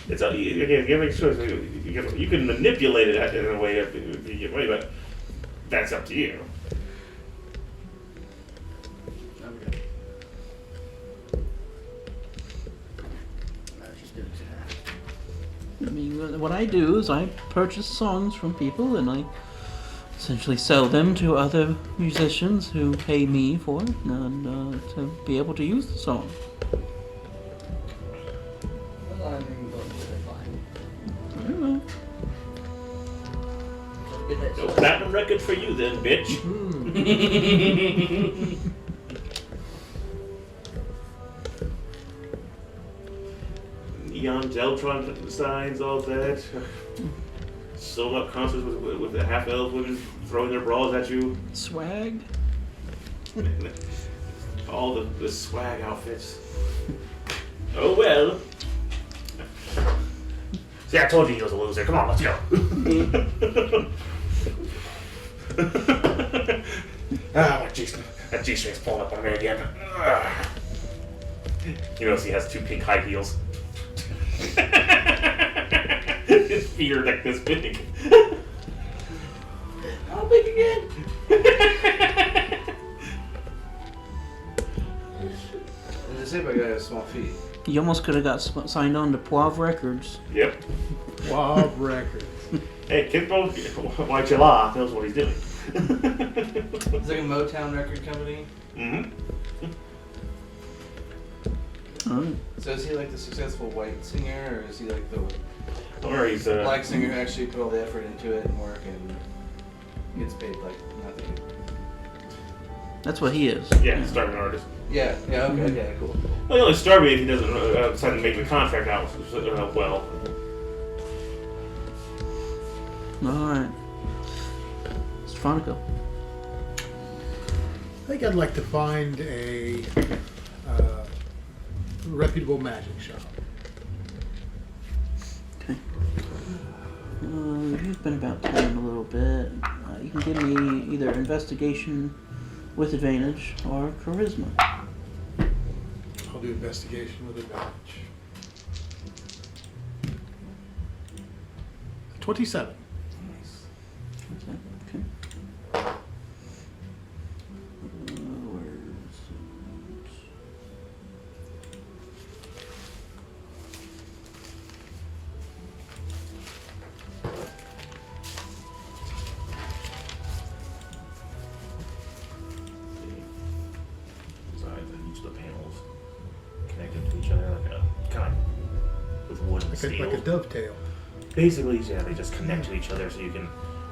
It's again, you have a choice. You can manipulate it in a way if you get money, but that's up to you. Okay. I was just doing that. I mean, what I do is I purchase songs from people and I essentially sell them to other musicians who pay me for it and to be able to use the song. Well, I'm going to fine. I don't know. Good night, No sir. platinum record for you then, bitch. Neon Deltron signs, all that. Sold up concerts with the half elf women throwing their bras at you. Swag? All the swag outfits. Oh well. See, I told you he was a loser. Come on, let's go. My G-string's pulling up on me again. You notice he has 2 pink high heels. His feet are like this big. How big again? And they say my guy has small feet. You almost could have got signed on to Poivre Records. Yep. Wow, record. Hey, Kimbo, Waichala knows what he's doing. It's like a Motown record company. Mm-hmm. Alright. So is he like the successful white singer, or is he like the Or he's black singer who actually put all the effort into it and work and gets paid like nothing? That's what he is. yeah, he's starving artist. Yeah, okay, yeah, cool. Well, he only starved me if he doesn't decide to make the contract out well. Alright. Mr. Fonico. I think I'd like to find a reputable magic shop. Okay. You've been about town a little bit. You can give me either investigation with advantage or charisma. I'll do investigation with advantage. 27. Okay. Where's it? Sides of each of the panels connected to each other like a kind of with wood and Like steel. a dovetail. Basically, yeah, they just connect to each other so you can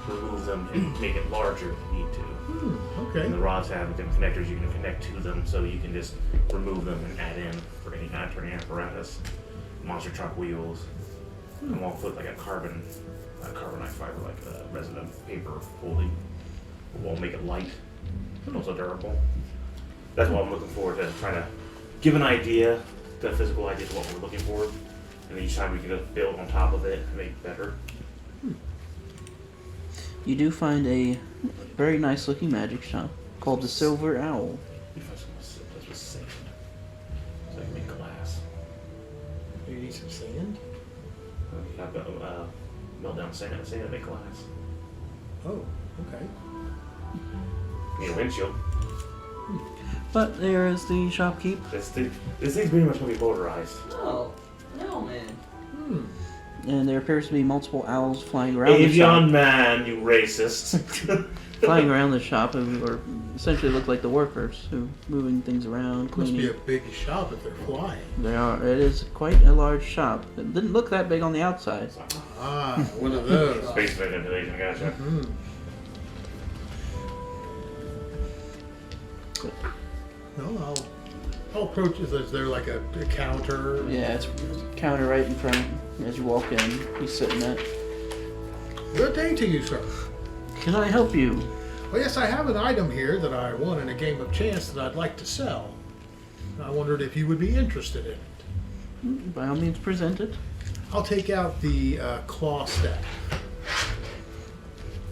remove them and make it larger if you need to. Okay. And the rods have different connectors you can connect to them, so you can just remove them and add in for any kind of turning apparatus, monster truck wheels. And we'll put like a carbonite fiber, like a resin paper holding. We'll make it light, but also durable. That's what I'm looking forward to, trying to give an idea, the physical idea of what we're looking for, and each time we can just build on top of it and make it better. You do find a very nice looking magic shop called the Silver Owl. That's what's sand. So I can make glass. You need some sand? I've got melt down sand and make glass. Oh, okay. Need a windshield. But there is the shopkeep. This thing's pretty much gonna be motorized. No, no, man. And there appears to be multiple owls flying around the shop. Avion man, you racist. Flying around the shop who are essentially look like the workers who moving things around, Must cleaning. be a big shop if they're flying. They are. It is quite a large shop. It didn't look that big on the outside. Ah, one of those. Space manipulation, gotcha. Hmm. No, I'll approach. Is there like a counter? Yeah, it's counter right in front as you walk in. He's sitting at. Good day to you, sir. Can I help you? Well, yes, I have an item here that I won in a game of chance that I'd like to sell. I wondered if you would be interested in it. By all means, present it. I'll take out the claw staff.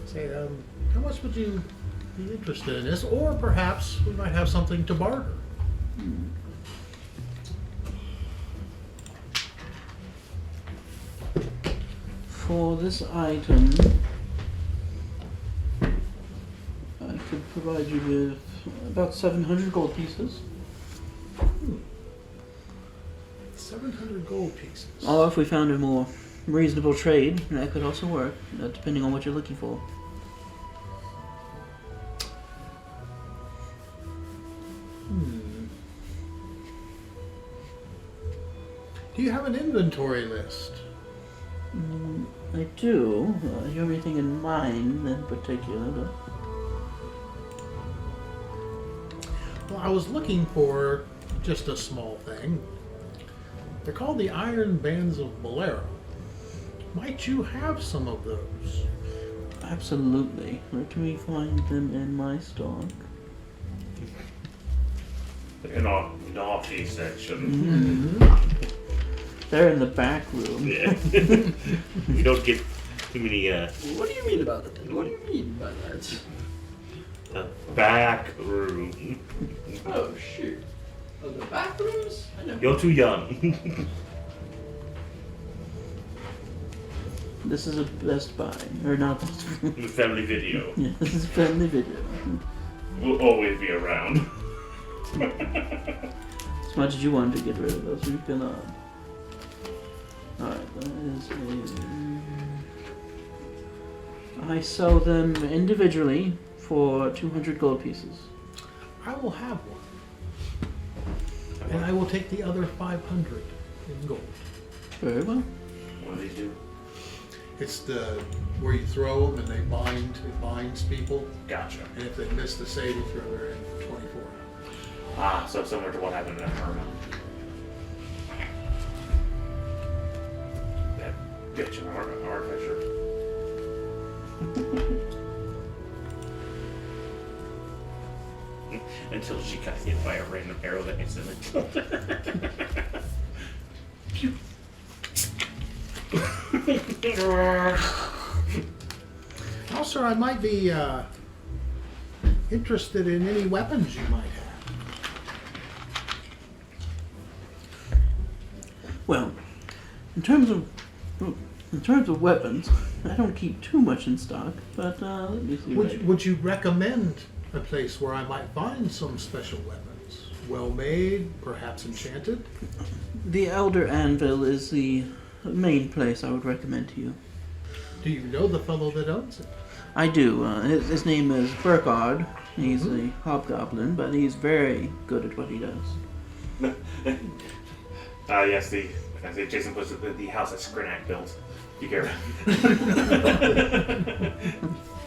Say, how much would you be interested in this? Or perhaps we might have something to barter. For this item, I could provide you with about 700 gold pieces. 700 gold pieces. Or if we found a more reasonable trade, that could also work, depending on what you're looking for. Do you have an inventory list? I do. You have anything in mind in particular? But Well, I was looking for just a small thing. They're called the Iron Bands of Bolero. Might you have some of those? absolutely. Let me find them in my stock. In our naughty section. They're in the back room. Yeah. We don't get too many, What do you mean about that? What do you mean by that? back room. Oh shoot. Oh, the back rooms? I know. You're too young. This is a Best Buy, or not Best Buy. Family video. Yeah, this is family video. Will always be around. As much as you wanted to get rid of those, we've been on. Alright, that is a... I sell them individually for 200 gold pieces. I will have one. And I will take the other 500 in gold. Very well. What do they do? It's the where you throw them and they bind. It binds people. Gotcha. And if they miss the saving throw, they're in for 24. Ah, so similar to what happened in Irma. That bitch in architecture. Until she got hit by a random arrow that instantly killed her. Pew. Also, I might be interested in any weapons you might have. Well, in terms of weapons, I don't keep too much in stock, but let me see. Would you recommend a place where I might find some special weapons? Well made, perhaps enchanted? The Elder Anvil is the main place I would recommend to you. Do you know the fellow that owns it? I do. His name is Burkard. He's a hobgoblin, but he's very good at what he does. Yes, as Jason puts it, the house that Skrinak built. You care.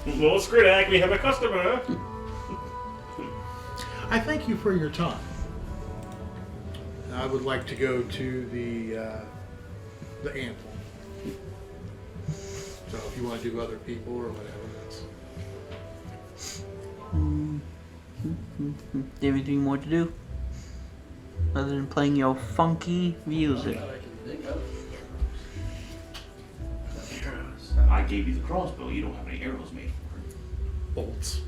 Well, Skrinak, we have a customer. I thank you for your time. I would like to go to the anvil. So if you want to do other people or whatever, that's... Do you have anything more to do? Other than playing your funky music. That I can think of. I gave you the crossbow. You don't have any arrows made for it. bolts.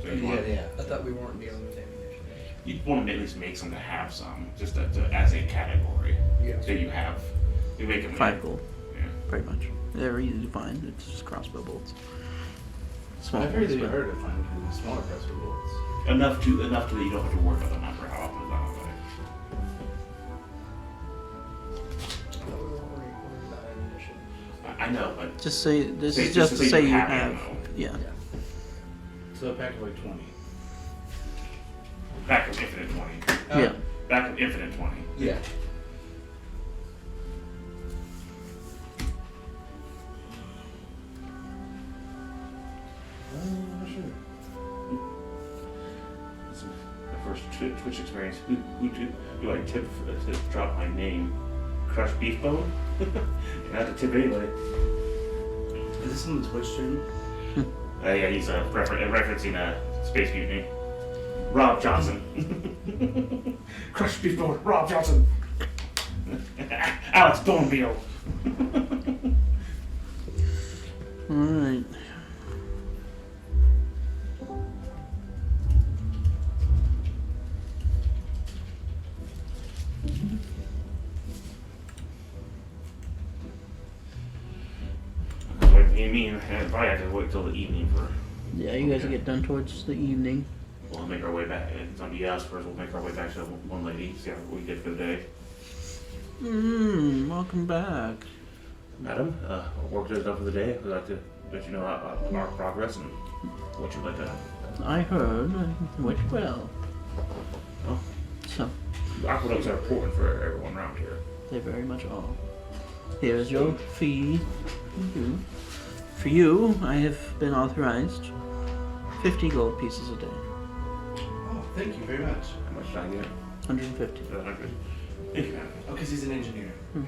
So you want, Yeah. I thought we weren't dealing with ammunition. you want to at least make some to have some, just as a category. Yeah. So you make them 5 gold, Yeah. pretty much. They're easy to find. It's just crossbow bolts. Small I've heard ones, they'd be but- harder to find in the smaller crossbow bolts. Enough to that you don't have to worry about the number how often it's on the way. I thought we weren't worried about ammunition. I know, but Just say this Say- is just to say you have. ammo. Yeah. So a pack of like 20. Back of infinite 20. Yeah. Back of infinite 20. Yeah. Sure. This is my first Twitch experience. Who do I tip to drop my name? Crushed beef bone? Not to tip anybody. Is this on the Twitch stream? Yeah, he's referencing Space Mutiny. Rob Johnson. Crushed beef bone, Rob Johnson. Alex Bonemeal. Alright. Me and I have to wait till the evening for. Yeah, you guys will get done towards the evening. We'll make our way back. It's on us first. We'll make our way back to one lady. See how we did for the day. Welcome back. Madam, our work is done for the day. We'd like to let you know our progress and what you'd like to. I heard it went well. Oh. So, Our products are important for everyone around here. they very much are. Here's your fee. For you, I have been authorized 50 gold pieces a day. Oh, thank you very much. How much did I get? 150. 100. Thank you, madam. Oh, because he's an engineer. Don't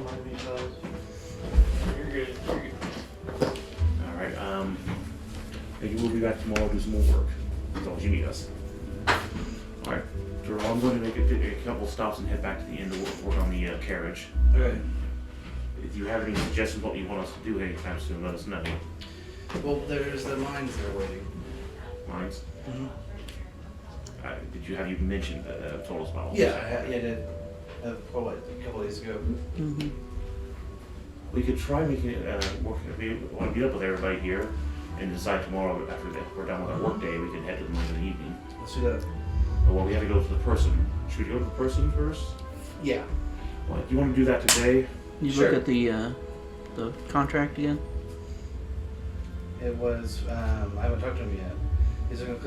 mind me, fellas. You're good. You're good. All right. Maybe we'll be back tomorrow to do some more work. As long as you need us. All right. So I'm going to make a couple stops and head back to the inn to work on the carriage. Okay. If you have any suggestions what you want us to do anytime soon, let us know. Well, there's the mines that are waiting. Mines. Mm-hmm. Have you mentioned total spot? Yeah, I did. A couple days ago. Mm-hmm. We could try making it work. If we want to meet up with everybody here and decide tomorrow after we're done with our work day, we can head to the mines in the evening. Let's do that. Well, we have to go to the person. Should we go to the person first? Yeah. Well, do you want to do that today? You Sure. look at the contract again? It was. I haven't talked to him yet.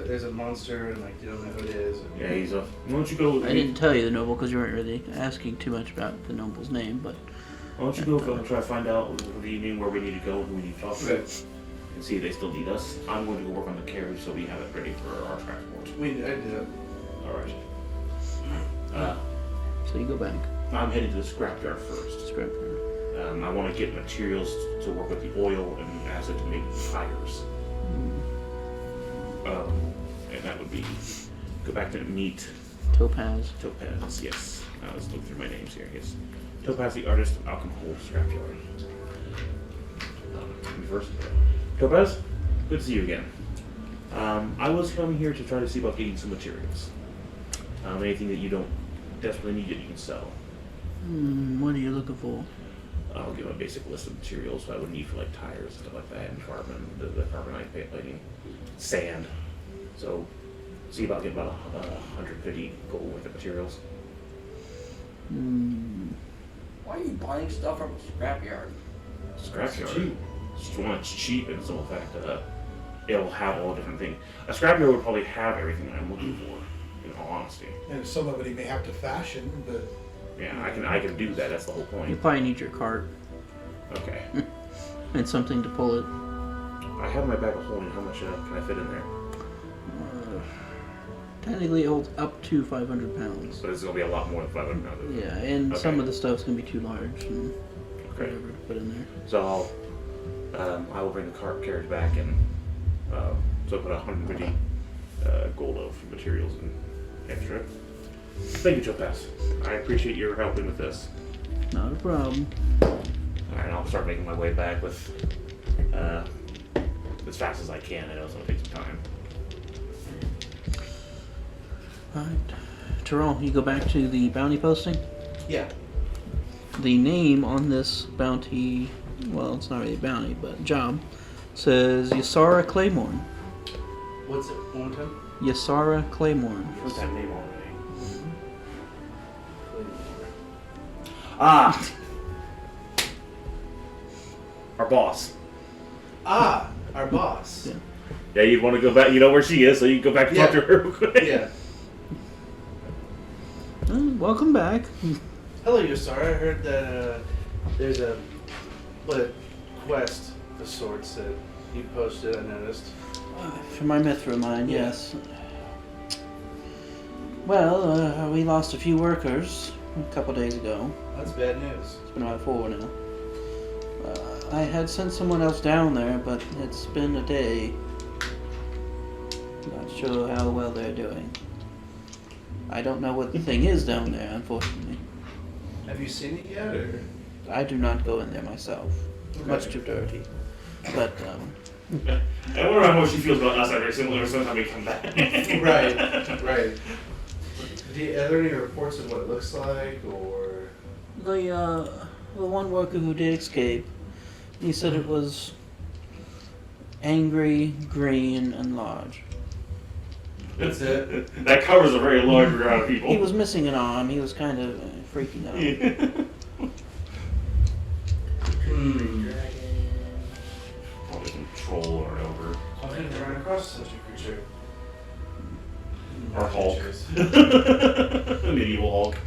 There's a monster, and like you don't know who it is. Yeah, he's a. Why don't you go? I didn't tell you the noble because you weren't really asking too much about the noble's name, but Why don't you go and try to find out for the evening where we need to go and who we need to talk to, Okay. and see if they still need us. I'm going to go work on the carriage so we have it ready for our transport. I did that. All right. so you go back. I'm heading to the scrapyard first. Scrapyard. I want to get materials to work with the oil and acid to make tires. And that would be go back to meet Topaz. Topaz. Yes. Let's look through my names here. Yes. Topaz, the artist of alcohol scrapyard. First, Topaz, good to see you again. I was coming here to try to see about getting some materials. Anything that you don't desperately need that you can sell. What are you looking for? I'll give a basic list of materials I would need for like tires and stuff like that, and carbon, the carbonite plating, sand. So, see about getting about 150 gold worth of materials. Why are you buying stuff from a scrapyard? Scrapyard. cheap. Just one, it's cheap, and so in fact, it'll have all different things. A scrapyard would probably have everything I'm looking for, in all honesty. And some of it he may have to fashion, but Yeah, I can do that. That's the whole You point. probably need your cart Okay. and something to pull it. I have my bag of holding. How much can I fit in there? Technically, it holds up to 500 pounds. So it's gonna be a lot more than 500 pounds. Yeah, and some Okay. of the stuff's gonna be too large and Okay. whatever to put in there. So I will bring the cart carriage back and so put 150 gold of materials and extra. Thank you, Topaz. I appreciate your helping with this. Not a problem. Alright, I'll start making my way back with as fast as I can. I know it's gonna take some time. Alright. Tyrone, you go back to the bounty posting. Yeah. The name on this bounty, well, it's not really a bounty, but job, says Ysara Claymorn. What's it? One more time. Ysara Claymorn. What's that name already? Ah! Our boss. Ah, our boss. Yeah. Yeah, you'd want to go back. You know where she is, so you can go back and talk Yeah. to her real quick. Yeah. Welcome back. Hello, Yosara. I heard that there's a quest of sorts that you posted. I noticed. For my Mithra mine, Yeah. yes. Well, we lost a few workers a couple days ago. That's bad news. It's been about 4 now. I had sent someone else down there, but it's been a day. Not sure how well they're doing. I don't know what the thing is down there, unfortunately. Have you seen it yet, or? I do not go in there myself. Much too dirty. But, I wonder how much she feels about us every single time we come back. Right. Right. Are there any reports of what it looks like, or? the one worker who did escape. He said it was angry, green, and large. That's it. That covers a very large amount of people. He was missing an arm. He was kind of freaking out. Dragon. Probably some troll or over. I think they ran across such a creature. Or Hulk. Creatures. Medieval Hulk.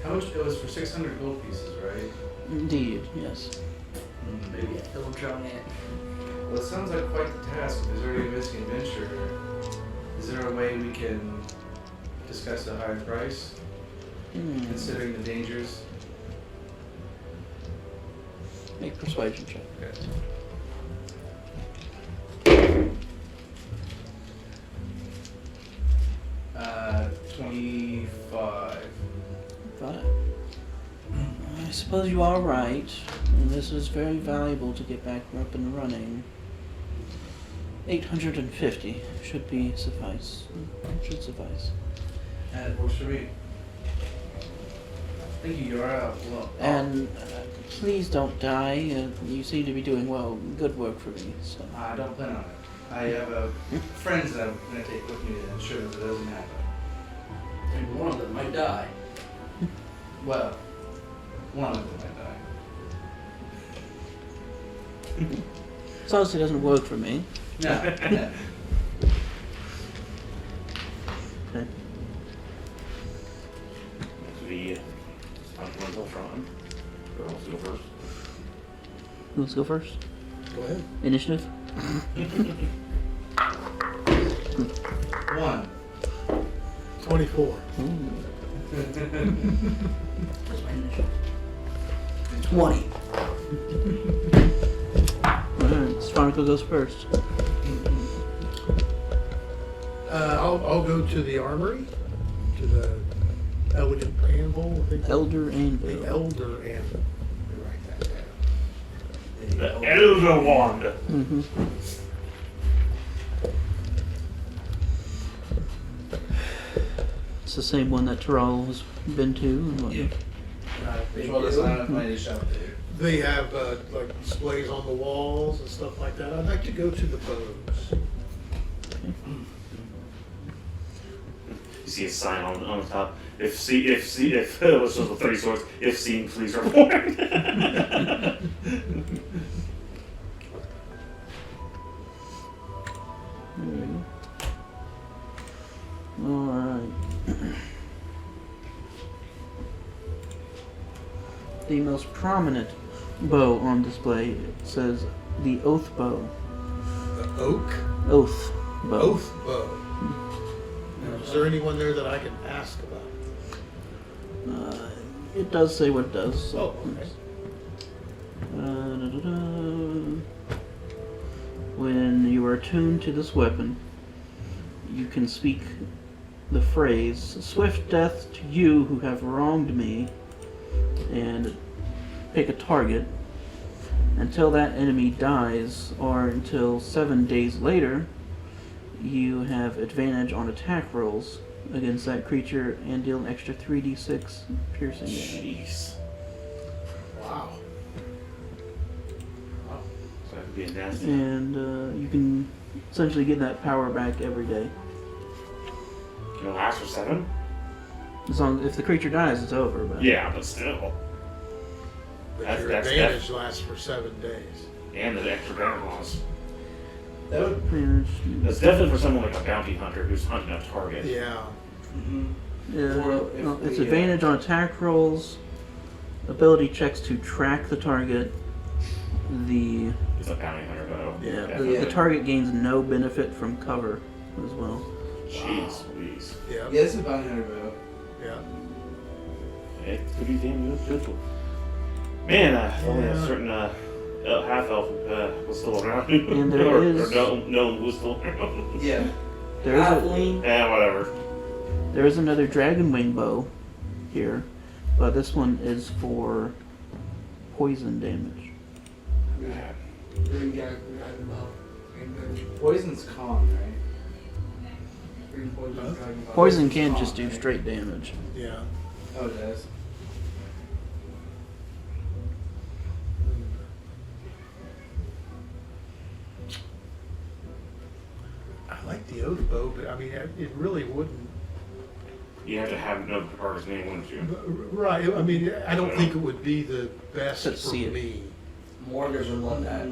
How much? It was for 600 gold pieces, right? Indeed, yes. Maybe a hill giant. Well, it sounds like quite the task. If there's already a missing adventurer, is there a way we can discuss a higher price, considering the dangers? Make persuasion check. Okay. Uh, 25. 5. I suppose you are right. And this is very valuable to get back up and running. 850 should be suffice. Should suffice. And it works for me. Thank you, Yara. Well, And please don't die. You seem to be doing well. Good work for me. So. I don't plan on it. I have friends that I'm going to take with me to ensure that it doesn't happen. And one of them might die. Well, one of them might die. As long as it doesn't work for me. No. Okay. The Continental Front. Who wants to go first? Who wants to go first? Go ahead. Initiative? 1. 24. Ooh. That's my initial. 20. Alright, Stronico goes first. I'll go to the armory, to the elegant anvil. I think Elder Anvil. the elder anvil. Let me write that down. The Elder Wand. Mm-hmm. It's the same one that Terrell has been to and whatnot. Well, that's not enough money to shop there. They have like displays on the walls and stuff like that. I'd like to go to the bows. You see a sign on the top. If it was just the 30 swords, if seen, please report. Alright. The most prominent bow on display says the Oath Bow. The oak Oath Bow. oath bow. Is there anyone there that I can ask about? It does say what it does. So. Oh, okay. When you are attuned to this weapon, you can speak the phrase, "Swift death to you who have wronged me," and pick a target. Until that enemy dies, or until 7 days later, you have advantage on attack rolls against that creature and deal an extra 3d6 piercing damage. Jeez. Wow. So that could be a nasty. And you can essentially get that power back every day. Can it last for 7? As long if the creature dies, it's over. But Yeah, but still. But That's- your that's advantage lasts for 7 days. And the extra damage loss. That would. That's definitely for someone like a bounty hunter who's hunting a target. Yeah. Yeah, Or well, if no, it's we, advantage on attack rolls, ability checks to track the target. The It's a bounty hunter though. the target gains no benefit from cover as well. Jeez Louise. Yeah. Yeah, this is a bounty hunter bow. Yeah. It could be damn good. Man, if only a Yeah. certain half elf was still around. And there or is- no was still around. Yeah. There is a, Halfling. Whatever. there is another dragon wing bow here, but this one is for poison damage. Green dragon bow. Green dragon. Poison's con, right? Green poison Huh? dragon bow. Poison can just do straight damage. Yeah. Oh, it does. the oath bow, but I mean, it really wouldn't. You have to have no artist name, wouldn't you? Right. I mean, I don't think it would be the best Let's for see it. me. Mortars would love that.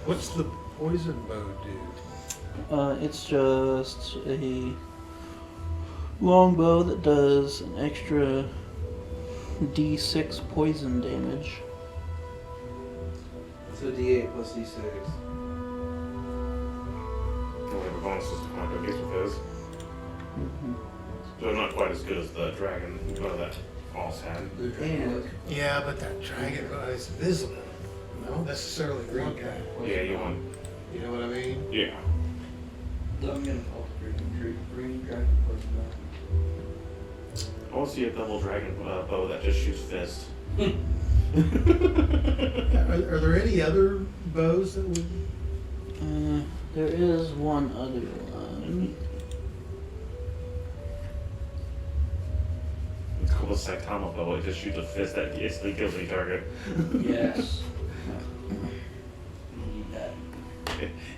What's the poison bow do? It's just a longbow that does an extra D6 poison damage. So D8 plus D6. Whatever bonuses to come up against with those. Mhm. So not quite as good as the dragon that Oz had. And Yeah, but that dragon bow is visible. Not necessarily green guy. Yeah, you want. You know what I mean? Yeah. I'm gonna call it green dragon poison I want to see a double dragon bow that just shoots fist. Are there any other bows that would? There is one other one. It's called a Saitama bow. It just shoots a fist that instantly kills any target. Yes. You need that.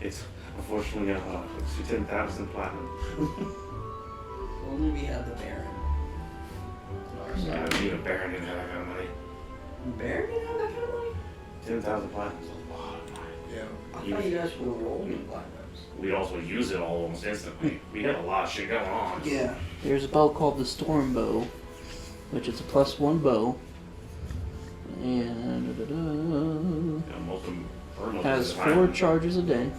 It's unfortunately it's 10,000 platinum. Only we have the Baron. Yeah, even Baron didn't have that kind of money. Baron didn't have that kind of money? 10,000 platinum is a lot of money. Yeah. I thought you guys were rolling in platinums. We'd also use it all almost instantly. We had a lot of shit going on. Yeah. There's a bow called the Storm Bow, which is a +1 bow, and Yeah, most of them has 4 charges a day.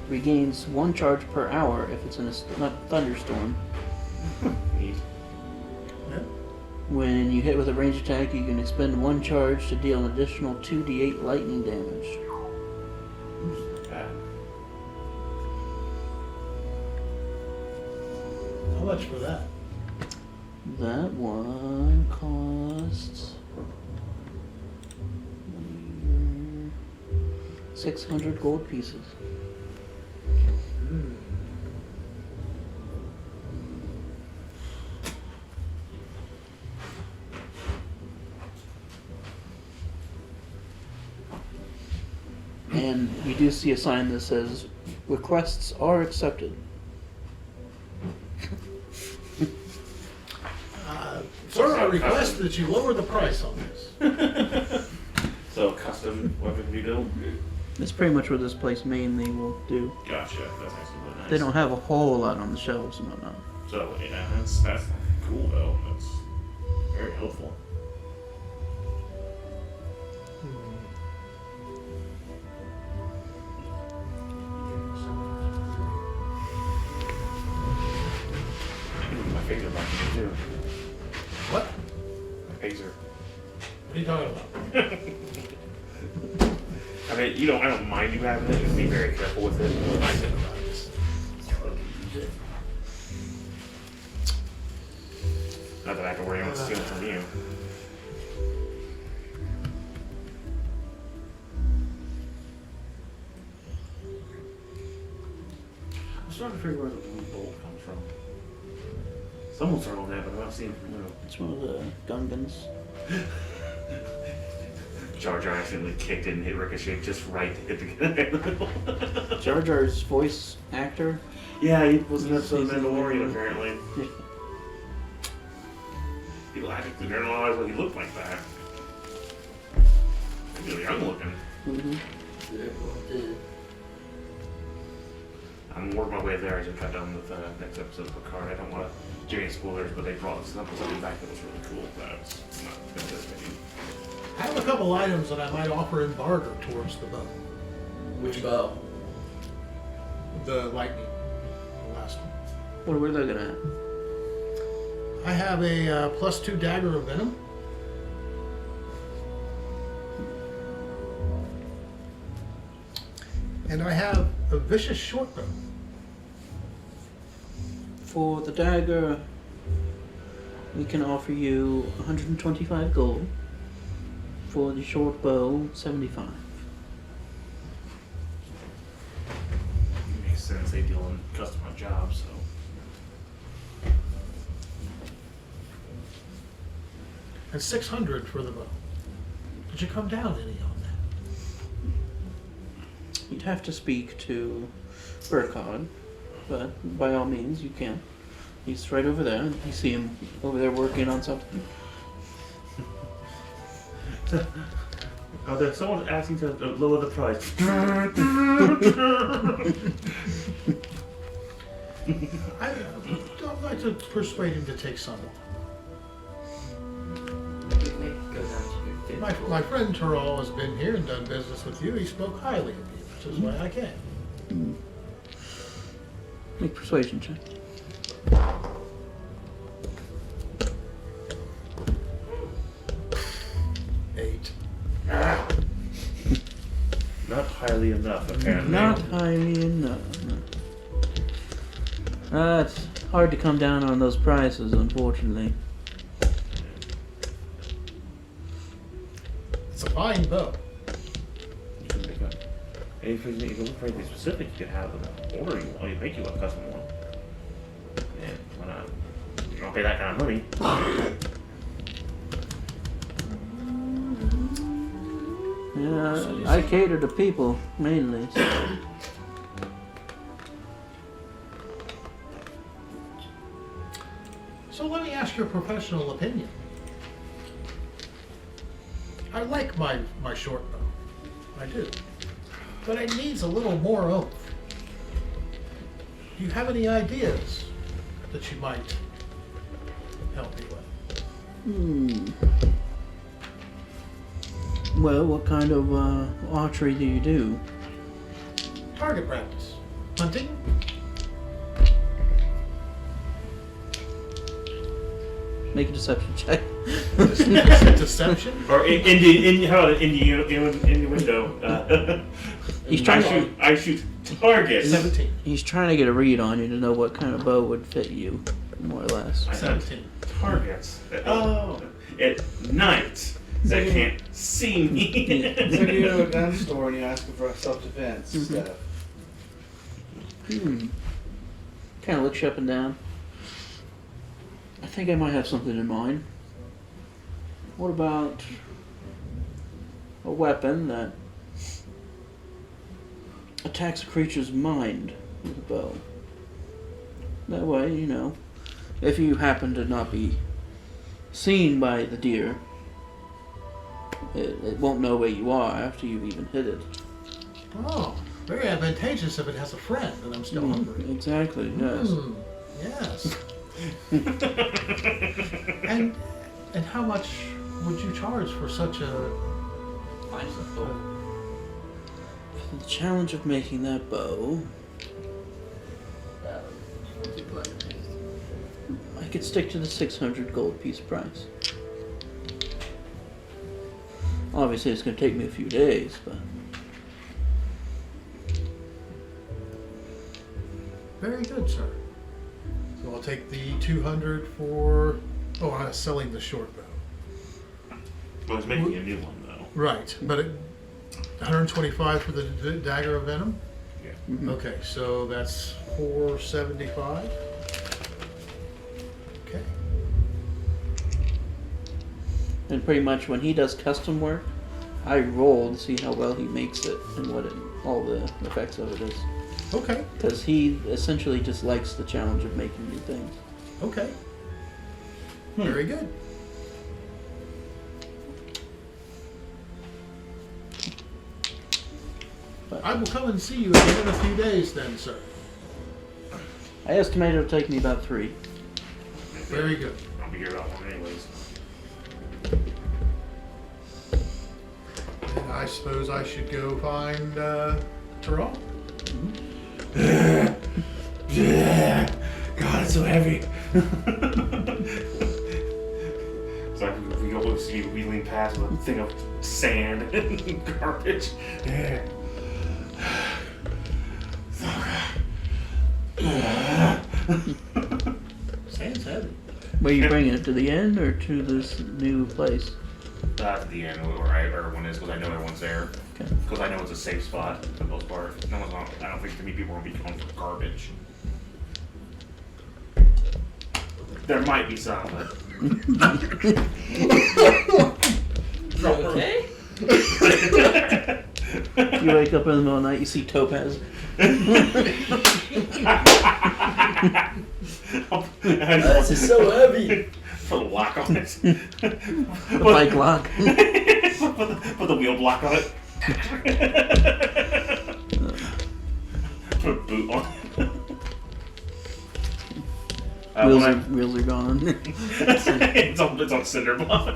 Regains 1 charge per hour if it's in a thunderstorm. Neat. When you hit with a range attack, you can expend 1 charge to deal an additional 2d8 lightning damage. Bad. How much for that? That one costs 600 gold pieces. Hmm. And you do see a sign that says, requests are accepted. Sir, I request that you lower the price on this. So custom weapon rebuild? That's pretty much what this place mainly will do. Gotcha. That's actually really nice. They don't have a whole lot on the shelves and whatnot. So yeah, that's cool though. That's very helpful. My finger back in too. What? My phaser. What are you talking about? I mean, I don't mind you having it. Just be very careful with it. I said about this. Not that I have to worry about stealing from you. I'm starting to figure where the blue bolt comes from. Someone's on that, but I've not seen it from It's one of the Gungans. Jar Jar accidentally kicked it and hit Ricochet just right to hit the guy in the middle. Jar Jar's voice actor. Yeah, he was an episode of Mandalorian apparently. People actually didn't realize what he looked like that. He's really young looking. Mm-hmm. I'm working my way there. I just got done with the next episode of Picard. I don't want to give any spoilers, but they brought something back that was really cool. That's not anticipating. I have a couple items that I might offer in barter towards the bow. Which bow? The lightning. The last one. What are we looking at? I have a +2 dagger of venom. And I have a vicious short bow. For the dagger, we can offer you 125 gold. For the short bow, 75. Makes sense. They deal in customized jobs, so. And 600 for the bow. Did you come down any on that? You'd have to speak to Burkod, but by all means you can. He's right over there. You see him over there working on something. Oh, there's someone asking to lower the price. I'd like to persuade him to take some. We can make it go down to 50 gold. My friend Terrell has been here and done business with you. He spoke highly of you, which is why I came. Make persuasion check. Eight. Not highly enough, apparently. Not highly enough. No. It's hard to come down on those prices, unfortunately. It's a fine bow. If you look for anything specific, you can have them order you one. You make you a custom one. Yeah, why not? You don't pay that kind of money. Yeah, I cater to people mainly. So. So let me ask your professional opinion. I like my short bow. I do. But it needs a little more oomph. Do you have any ideas that you might help me with? Well, what kind of archery do you do? Target practice. Hunting? Make a deception check. Deception? Or how about in the window? He's trying I shoot targets. 17. He's trying to get a read on you to know what kind of bow would fit you, more or less. I said 17. targets. Oh. At night that can't see me. So you go to a gun store and you ask them for self-defense stuff. Kind of looks you up and down. I think I might have something in mind. What about a weapon that attacks a creature's mind with a bow? That way, you know, if you happen to not be seen by the deer, it won't know where you are after you've even hit it. Oh, very advantageous if it has a friend and I'm still hungry. Exactly, yes. Yes. and how much would you charge for such a... Find some bow. For the challenge of making that bow, What's your plan? I could stick to the 600 gold piece price. Obviously, it's going to take me a few days, but... Very good, sir. So I'll take the 200 for... Oh, I was selling the short bow. Well, he's making a new one though. Right, but 125 for the dagger of venom? Yeah. Okay, so that's 475. Okay. And pretty much when he does custom work, I roll to see how well he makes it and what all the effects of it is. Okay. Because he essentially just likes the challenge of making new things. Okay. Very good. But I will come and see you again in a few days then, sir. I estimate it'll take me about 3. Very good. I'll be here about one anyways. And I suppose I should go find Terrell? God, it's so heavy. It's like we go see wheeling past with a thing of sand and garbage. Sand's heavy. Where you bringing it, to the end or to this new place? To the end where everyone is, because I know everyone's there. Okay. Because I know it's a safe spot for the most part. No one's not, I don't think too many people will be going for garbage. There might be some, but You okay? You wake up in the middle of the night, you see Topaz This is so heavy. Put a lock on it. The bike lock. Put the wheel block on it. Put a boot on it. Wheels are gone. it's on cinder block.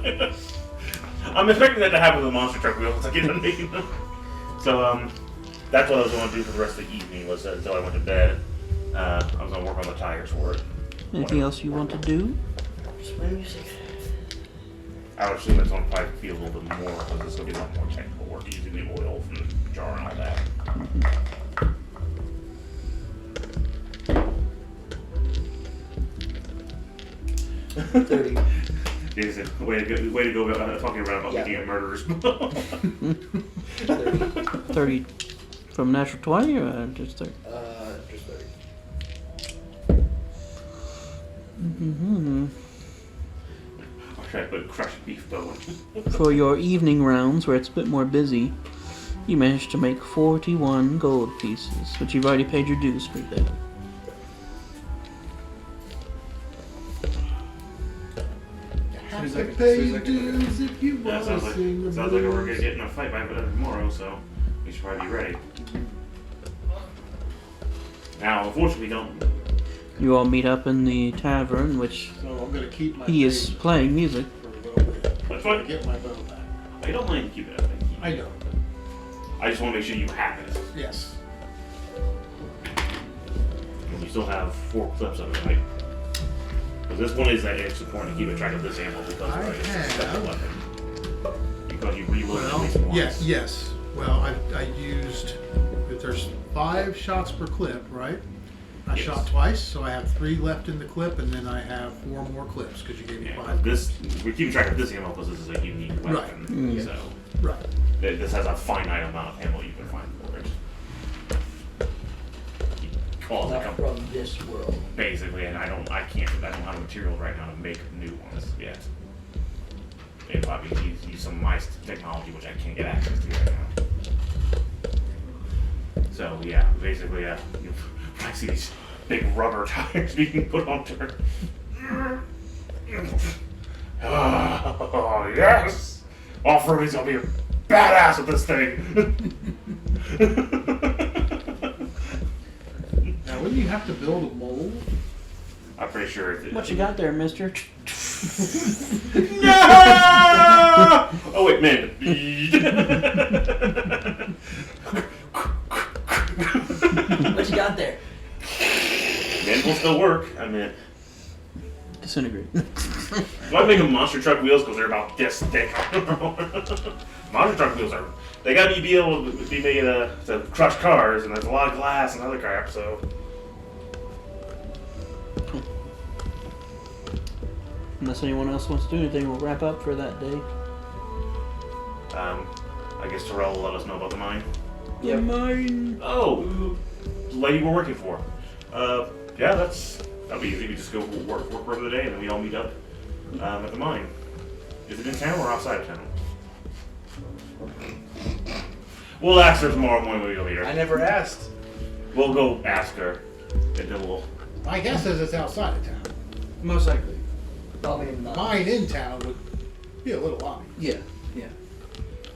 I'm expecting that to happen with the monster truck wheels once I get done making them. So that's what I was going to do for the rest of the evening was until I went to bed. I was going to work on the tires for it. Anything else you want to do? Just play music. I would assume it's going to probably feel a little bit more because it's going to be a lot more technical work using the oil from the jar and all that. Way to go about talking about looking at murderers. 30 from natural 20 or just 30? Just 30. Mm-hmm. Okay, but crushed beef bone. For your evening rounds, where it's a bit more busy, you managed to make 41 gold pieces, which you've already paid your dues for today. Have to pay your dues if you Yeah, want sounds to like sing the we're gonna blues. get in a fight by tomorrow, so we should probably be ready. Now, unfortunately, we don't. You all meet up in the tavern, which So I'm gonna keep my he is pay playing music. for a little bit. That's fine. Get my bow back. I don't mind keeping it. I know. I just want to make sure you have it. Yes. And we still have 4 clips of it, right? Because this one is that it's important to keep a track of this ammo because I it's a have. special weapon. Because you reload it at least once. Yes. Well, I used. If there's 5 shots per clip, right? I Yes. shot twice, so I have 3 left in the clip, and then I have 4 more clips because you gave me Yeah, 5. we're keeping track of this ammo because this is a unique weapon. Right. Mm. So Right. this has a finite amount of ammo you can find for it. Calls it Not from this world. basically, and I don't have the materials right now to make new ones yet. They probably use some of my technology which I can't get access to right now. So yeah, basically, I see these big rubber tires being put on her. Oh yes! Off-roading's gonna be a badass with this thing. Now, wouldn't you have to build a mold? I'm pretty sure it's. What you got there, mister? No! Oh wait, man. What you got there? Man will still work. I mean, Disintegrate. why make them monster truck wheels? Because they're about this thick. Monster truck wheels they gotta be able to be made to crush cars, and there's a lot of glass and other crap. So Unless anyone else wants to do anything, we'll wrap up for that day. I guess Terrell will let us know about the mine. Yep. Mine. Oh, the lady we're working for. Yeah, that'll be easy. We just go work for the day, and then we all meet up at the mine. Is it in town or outside of town? We'll ask her tomorrow morning when we go meet I her. never asked. We'll go ask her, and then we'll. My guess is it's outside of town. Most likely. Probably not. Mine in town would be a little obvious. Yeah. Yeah.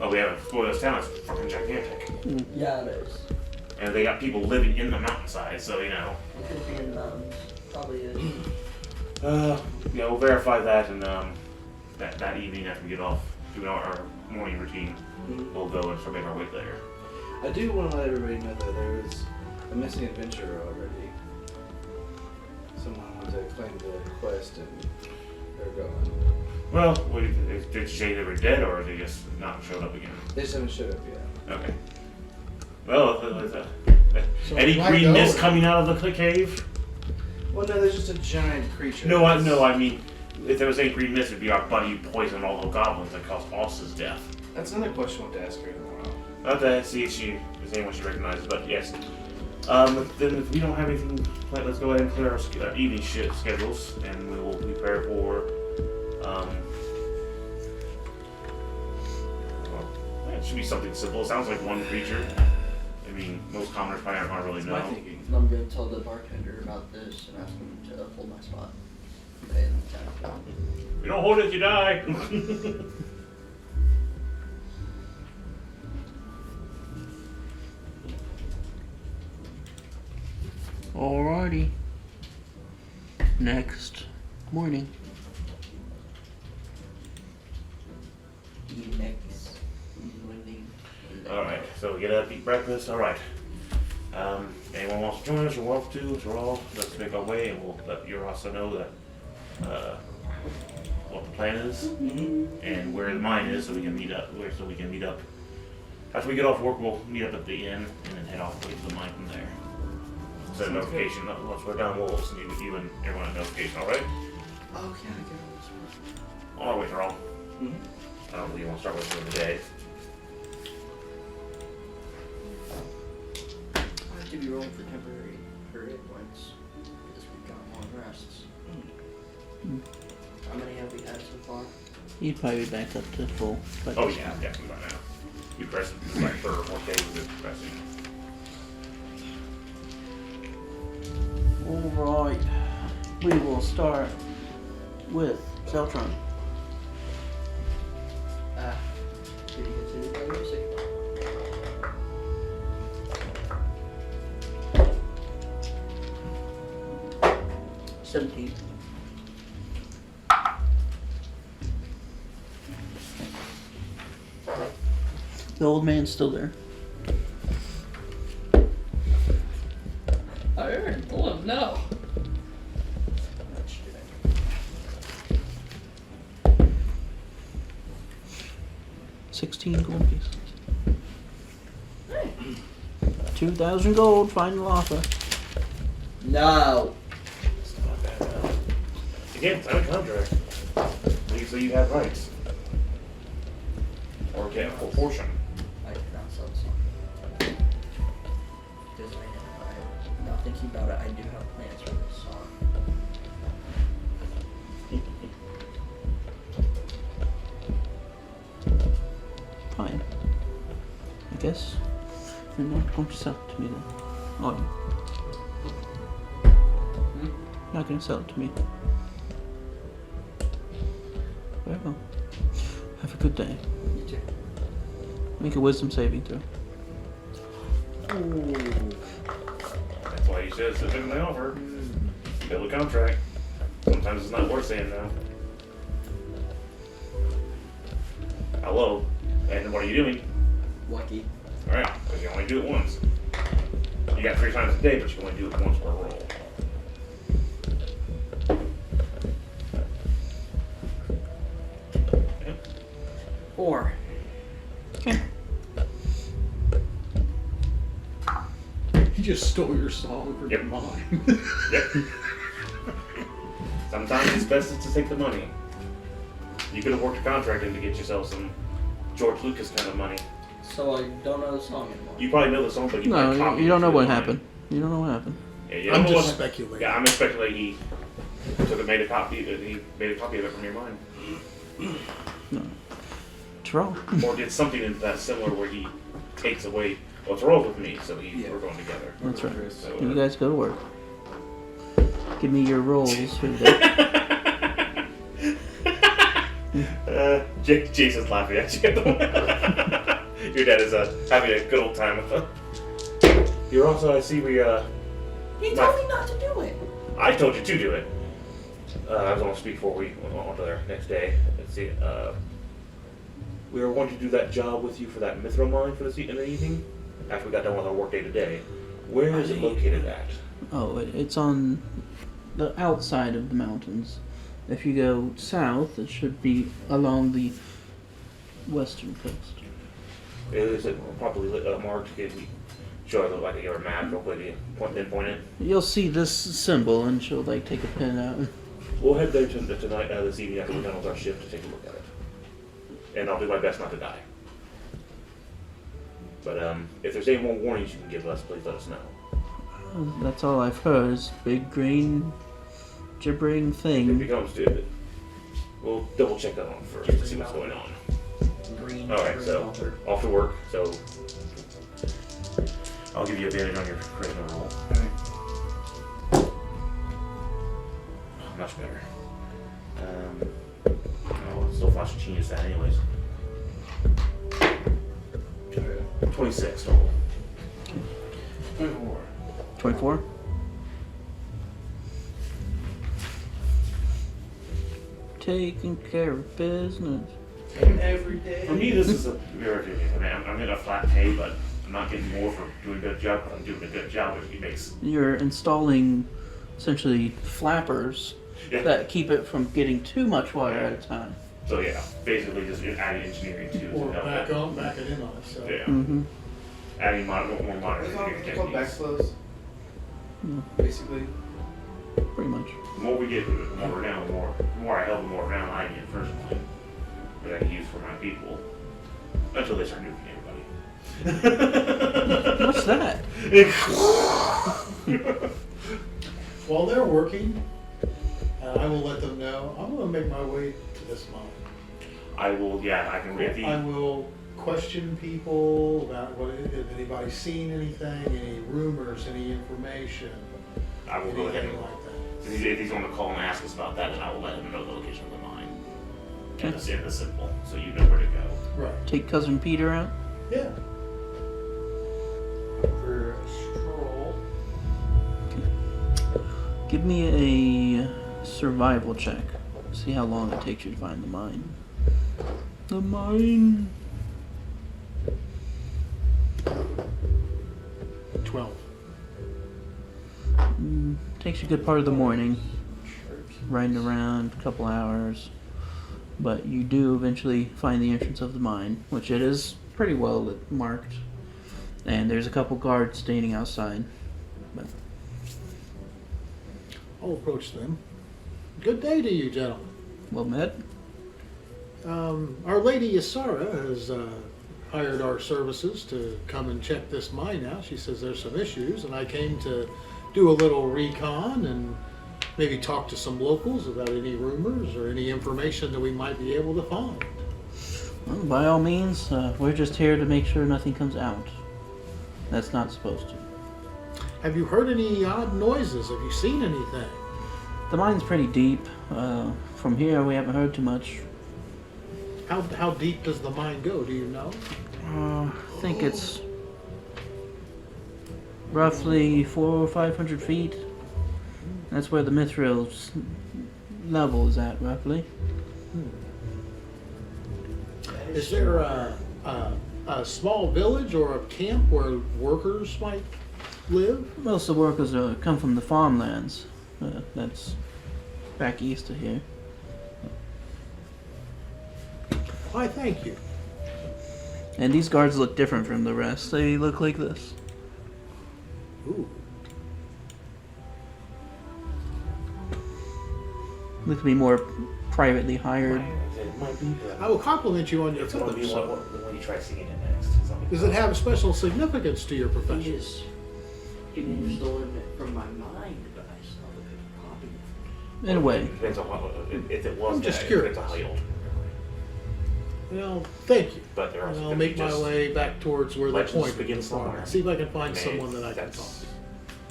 Oh, we have a boy, this town is fucking gigantic, Yeah, it is. and they got people living in the mountainside, so you know. It could be in the mountains. Probably is. Yeah, we'll verify that, and that evening after we get off doing our morning routine, we'll go and start making our way there. I do want to let everybody know that there is a missing adventurer already. Someone wanted to claim the quest and they're gone. Well, did you say they were dead, or they just not showed up again? They just haven't showed up yet. Okay. Well, So any why green go? mist coming out of the cave? Well, no, there's just a giant creature. No, I mean, if there was any green mist, it'd be our buddy who poisoned all the goblins that caused Austin's death. That's another question I want to ask her tomorrow. Okay, see if there's anyone she recognizes, but yes. Then if we don't have anything planned, let's go ahead and clear our evening schedules, and we will prepare for, well, it should be something simple. It sounds like one creature. mean, most commoners probably aren't really That's know. my thinking. I'm gonna tell the bartender about this and ask him to hold my spot. Pay them $10. If you don't hold it, you die. Alrighty. Next morning. Next. Alright, so we get up, eat breakfast, alright. Anyone wants to join us, you're welcome to, so we're all, let's make our way, and we'll let you also know that, what the plan is, and where the mine is, so we can meet up, After we get off work, we'll meet up at the inn, and then head off to the mine from there. Send a notification, once we're done, we'll send you and everyone a notification, alright? Oh, yeah, I get all this work. On our way, Tyrell. I don't really want to start with during the day. I have to be rolling for temporary hit points because we've got long rests. How many have we had so far? You'd probably be back up to full. But Oh yeah, definitely by now. You press it like for 4 days with pressing. Alright. We will start with Zeltron. Did you consider that music? $17. The old man's still there. I earned. Oh no. Much did I 16 gold pieces. 2,000 gold, final offer. No. It's not bad. Again, sign a contract. So you have rights. Or get a full portion. I cannot sell the song. Because I'm not thinking about it, I do have plans for this song. Fine. I guess you're not going to sell it to me then. Oh, not going to sell it to me. Very well. Have a good day. You too. Make a wisdom saving throw. That's why you should sit in the offer. Build a contract. Sometimes it's not worth saying no. Hello. And what are you doing? Lucky. Alright, because you only do it once. You got 3 times a day, but you can only do it once per roll. Okay. 4. Okay. He just stole your song from Yep. mine. Yep. Sometimes it's best to take the money. You could have worked a contract in to get yourself some George Lucas kind of money. So I don't know the song anymore. You probably know the song, but you No, might copy you don't it know to what the line. happened. You don't know what happened. Yeah, you I'm don't know just what- speculating. Yeah, I'm speculating he took and made a copy. He made a copy of it from your mind, No. Terrell. or did something in that similar where he takes away. Well, it's rolled with me, so Yeah. we're going together. That's right. Chris. So, You guys go to work. Give me your rolls for the day. Jason's laughing at you. Your dad is having a good old time with them. You're also, I see we, He told me not to do it. I told you to do it. I was going to speak before we went on to their next day. Let's see, we were going to do that job with you for that mithril mine for in the evening, after we got done with our work day today. Where is it located at? Oh, it's on the outside of the mountains. If you go south, it should be along the western coast. Is it properly marked? Can you show it like your map real quick? Pinpoint it. You'll see this symbol, and she'll like take a pen out. We'll head there tonight, this evening after we're done with our shift to take a look at it. And I'll do my best not to die. But if there's any more warnings you can give us, please let us know. That's all I've heard. Is big green gibbering If it thing. becomes to we'll double check that one first to see what's going on. Green. Alright, green so author. off to work. So I'll give you advantage on your charisma roll. Much better. Still flash changes that anyways. 26 total. 24. 24. Taking care of business. Every day. For me, this is a very good. I mean, I'm getting a flat pay, but I'm not getting more for doing a good job. But I'm doing a good job, which makes. You're installing essentially flappers Yeah. that keep it from getting too much water at a time. So yeah, basically just adding engineering to Or help back that. on, back it in on it. So. Yeah. Mm-hmm. Adding more modern It's called engineering techniques. backflows. Basically. Pretty much. The more we get, the more renown, the more I help, the more renown I get personally, that I can use for my people. Until they start nuking everybody. What's that? While they're working, I will let them know I'm going to make my way to this mine. I will, yeah, I can get I the. will question people about what if anybody's seen anything, any rumors, any information, I will go ahead anything and. like that. If he's going to call and ask us about that, then I will let him know the location of the mine. And it's in the simple, so you know where to go. Right. Take Cousin Peter out? Yeah. For a stroll. Give me a survival check. See how long it takes you to find the mine. The mine. 12. Takes you a good part of the morning. Riding around, a couple hours. But you do eventually find the entrance of the mine, which it is pretty well marked. And there's a couple guards standing outside. But I'll approach them. Good day to you, gentlemen. well met. Our Lady Isara has hired our services to come and check this mine out. She says there's some issues, and I came to do a little recon and maybe talk to some locals about any rumors or any information that we might be able to find. Well, by all means, we're just here to make sure nothing comes out. That's not supposed to. Have you heard any odd noises? Have you seen anything? The mine's pretty deep. From here, we haven't heard too much. How deep does the mine go? Do you know? I think it's roughly 400 or 500 feet. That's where the Mithril's level is at, roughly. Is there a small village or a camp where workers might live? Most of the workers come from the farmlands. That's back east of here. Why, thank you. And these guards look different from the rest. They look like this. Ooh. Look to be more privately hired. It might be I will compliment you on your It's going to be feathers. when you try singing it next. Does it have a special significance to your He profession? is. He may have stolen it from my mind, but I still have a good copy. In a way. It depends on if it was. I'm just it curious. depends on how old. Well, thank you. But there are. And I'll make my way back towards where they Legends point begin the farm. somewhere. See if I can find And someone that I can talk that's-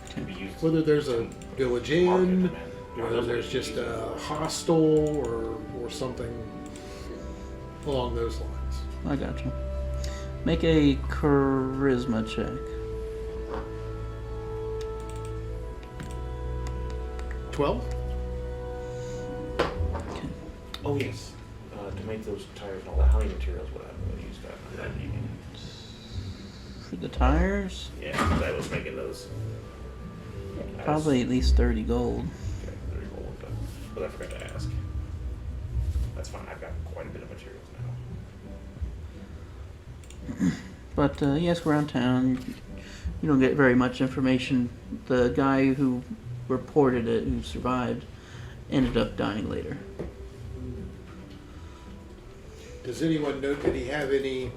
to. can be used Whether there's a village to market inn, them in. whether there's just a hostel or something along those lines. I got you. Make a charisma check. $12? Oh yes. To make those tires and all that, how many materials would I have used that evening? For the tires, Yeah, 'cause I was making those. probably at least 30 gold. Okay, 30 gold, but I forgot to ask. That's fine. I've got quite a bit of materials now. But yes, around town, you don't get very much information. The guy who reported it, who survived, ended up dying later. Does anyone know, did he have any,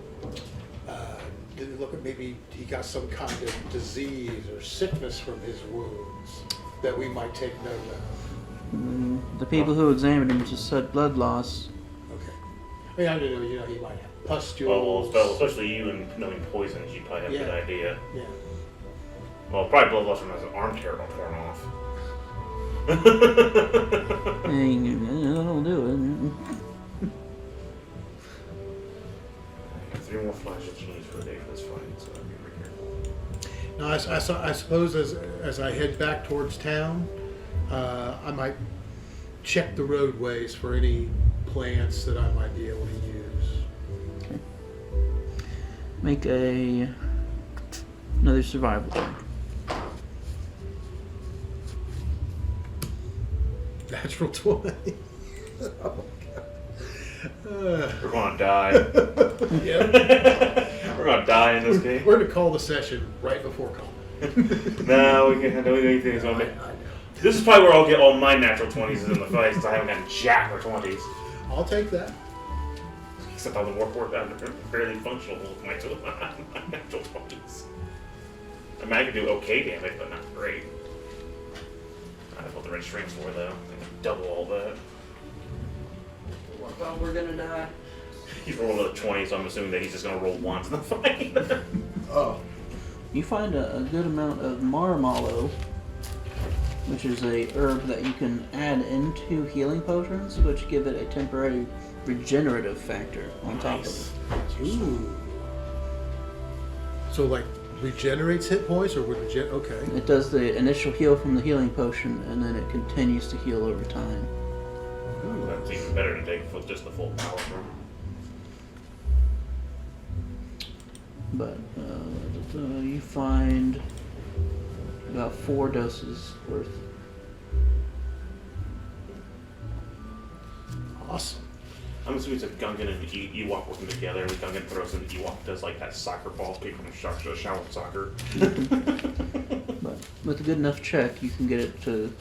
did he look at maybe he got some kind of disease or sickness from his wounds that we might take note of? The people who examined him just said blood loss. Okay. I mean, I don't know, he might have pustules. Well, especially you and knowing poisons, you probably have a good Yeah. idea. Yeah. Well, probably blood from his arm tear got torn off. That'll do I got 3 more flashes you need for the day for this fight, so I'll be very careful. Now, I suppose as I head back towards town, I might check the roadways for any plants that I might be able to use. it. Make another survival check. Natural 20. Oh, God. We're gonna die. Yep. We're gonna die in this game. We're going to call the session right before combat. No, we can't do anything. I know. This is probably where I'll get all my natural 20s is in the fight, since I haven't gotten jack or 20s. I'll take that. Except all the work I'm barely functional with my natural 20s. I mean, I can do okay damage, but not great. I don't know what the red string's for, though. I can double all that. What about we're gonna die? He's rolled a 20, so I'm assuming that he's just gonna roll once in the fight. Oh. You find a good amount of marmallow, which is a herb that you can add into healing potions, which give it a temporary regenerative factor on top of it. Ooh. So, like, regenerates hit points, or would okay. It does the initial heal from the healing potion, and then it continues to heal over time. Ooh, that's even better to take with just the full power from. But you find about 4 doses worth. Awesome. I'm assuming it's a Gungan and Ewok working together, and the Gungan throws in the Ewok does like that soccer ball kick from the shower soccer. But with a good enough check, you can get it to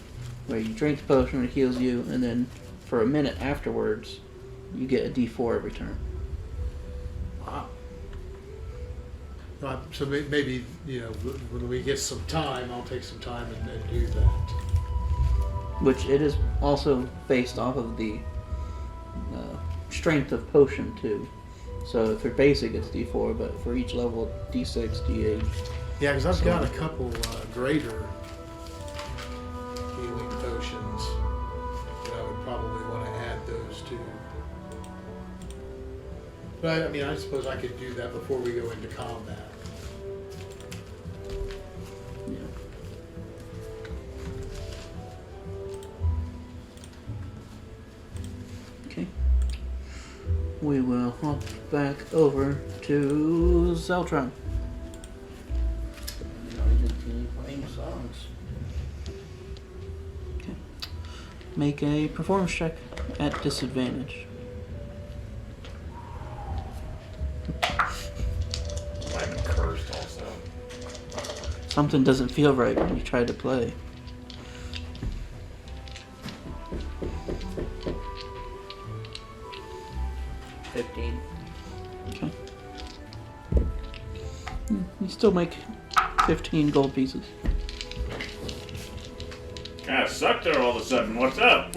where you drink the potion, it heals you, and then for a minute afterwards, you get a D4 every turn. Wow. So maybe, when we get some time, I'll take some time and do that. Which it is also based off of the strength of potion too. So if you're basic, it's D4, but for each level, D6, D8. Yeah, because I've got a couple greater healing potions that I would probably want to add those to. But I suppose I could do that before we go into combat. Yeah. Okay. We will hop back over to Zeltron. We continue playing songs. Okay. Make a performance check at disadvantage. I've been cursed also. Something doesn't feel right when you try to play. Okay. You still make 15 gold pieces. Kinda sucked there all of a sudden. What's up?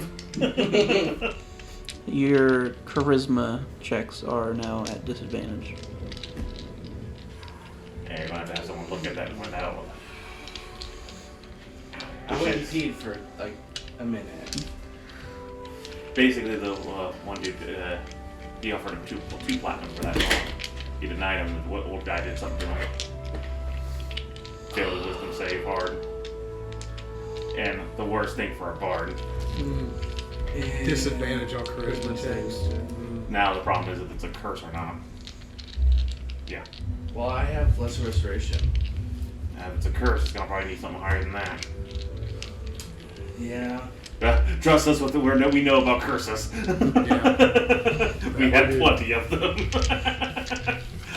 Your charisma checks are now at disadvantage. Yeah, you're gonna have to have someone look at that and find out. I went and peed for like a minute. Basically, the one dude, he offered him two platinum for that song. He denied him. The old guy did something to him. Failed his wisdom save hard. And the worst thing for a bard. Disadvantage on charisma checks. Now the problem is if it's a curse or not. Yeah. Well, I have lesser restoration. If it's a curse, it's gonna probably need something higher than that. Yeah. Trust us with the word that we know about curses. We had plenty of them.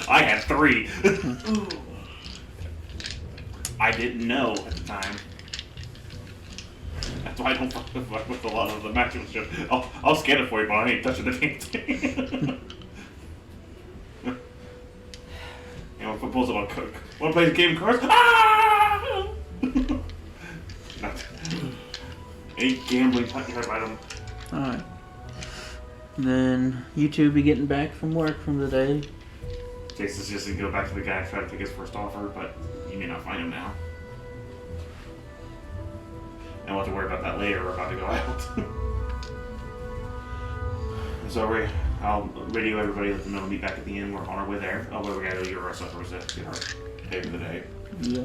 I had 3. I didn't know at the time. That's why I don't fuck with a lot of the matchmanship. I'll scan it for you, but I ain't touching the damn thing. If it pulls up on Cook, wanna play the game of cards? Ah! Any gambling type item. Alright. Then you two be getting back from work from the day. Jason's just gonna go back to the guy and try to take his first offer, but you may not find him now. And we'll have to worry about that later. We're about to go out. So I'll radio everybody, let them know to meet back at the inn. We're on our way there. Oh, we gotta go get our suppers to get our pay for the day. Yeah.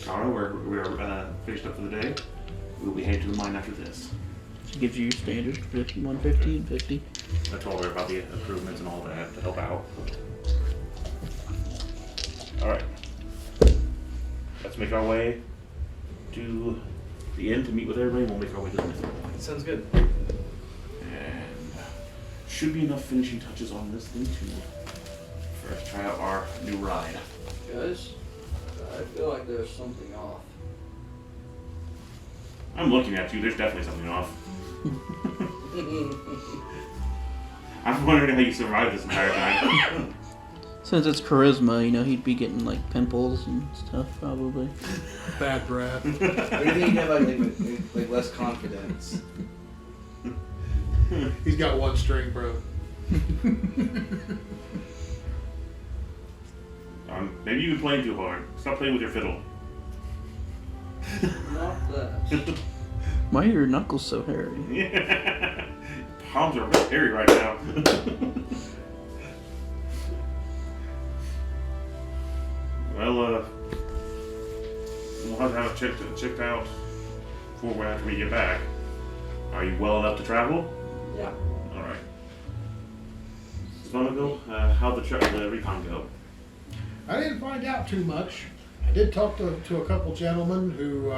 Alright, we're finished up for the day. We'll be heading to the mine after this. She gives you your standard 50, 150 and 50. I told her about the improvements and all that to help out. Alright. Let's make our way to the inn to meet with everybody, and we'll make our way to the mythical. Sounds good. And should be enough finishing touches on this thing to first try out our new ride. Guys, I feel like there's something off. I'm looking at you, there's definitely something off. I'm wondering how you survived this entire time. Since it's charisma, you know, he'd be getting like pimples and stuff probably. Bad breath. What do you think you have like less confidence? He's got one string, bro. Maybe you've been playing too hard. Stop playing with your fiddle. Not that. Why are your knuckles so hairy? Yeah. Palms are real hairy right now. Well, we'll have to have it checked out after we get back. Are you well enough to travel? Yeah. All right. Sponaville, how'd the recon go? I didn't find out too much. I did talk to a couple gentlemen who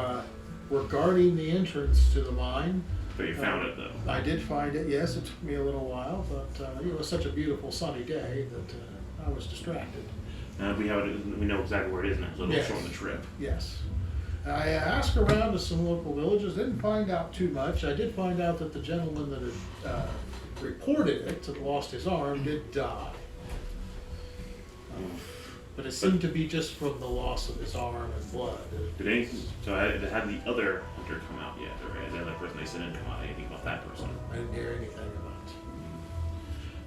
were guarding the entrance to the mine. But you found it though. I did find it, yes. It took me a little while, but it was such a beautiful sunny day that I was distracted. We know exactly where it is now. So it'll Yes. show on the trip. Yes. I asked around to some local villages, didn't find out too much. I did find out that the gentleman that had reported it, that lost his arm, did die. But it seemed to be just from the loss of his arm and blood. So had the other hunter come out yet, or the other person they sent in come out? Anything about that person? I didn't hear anything about it.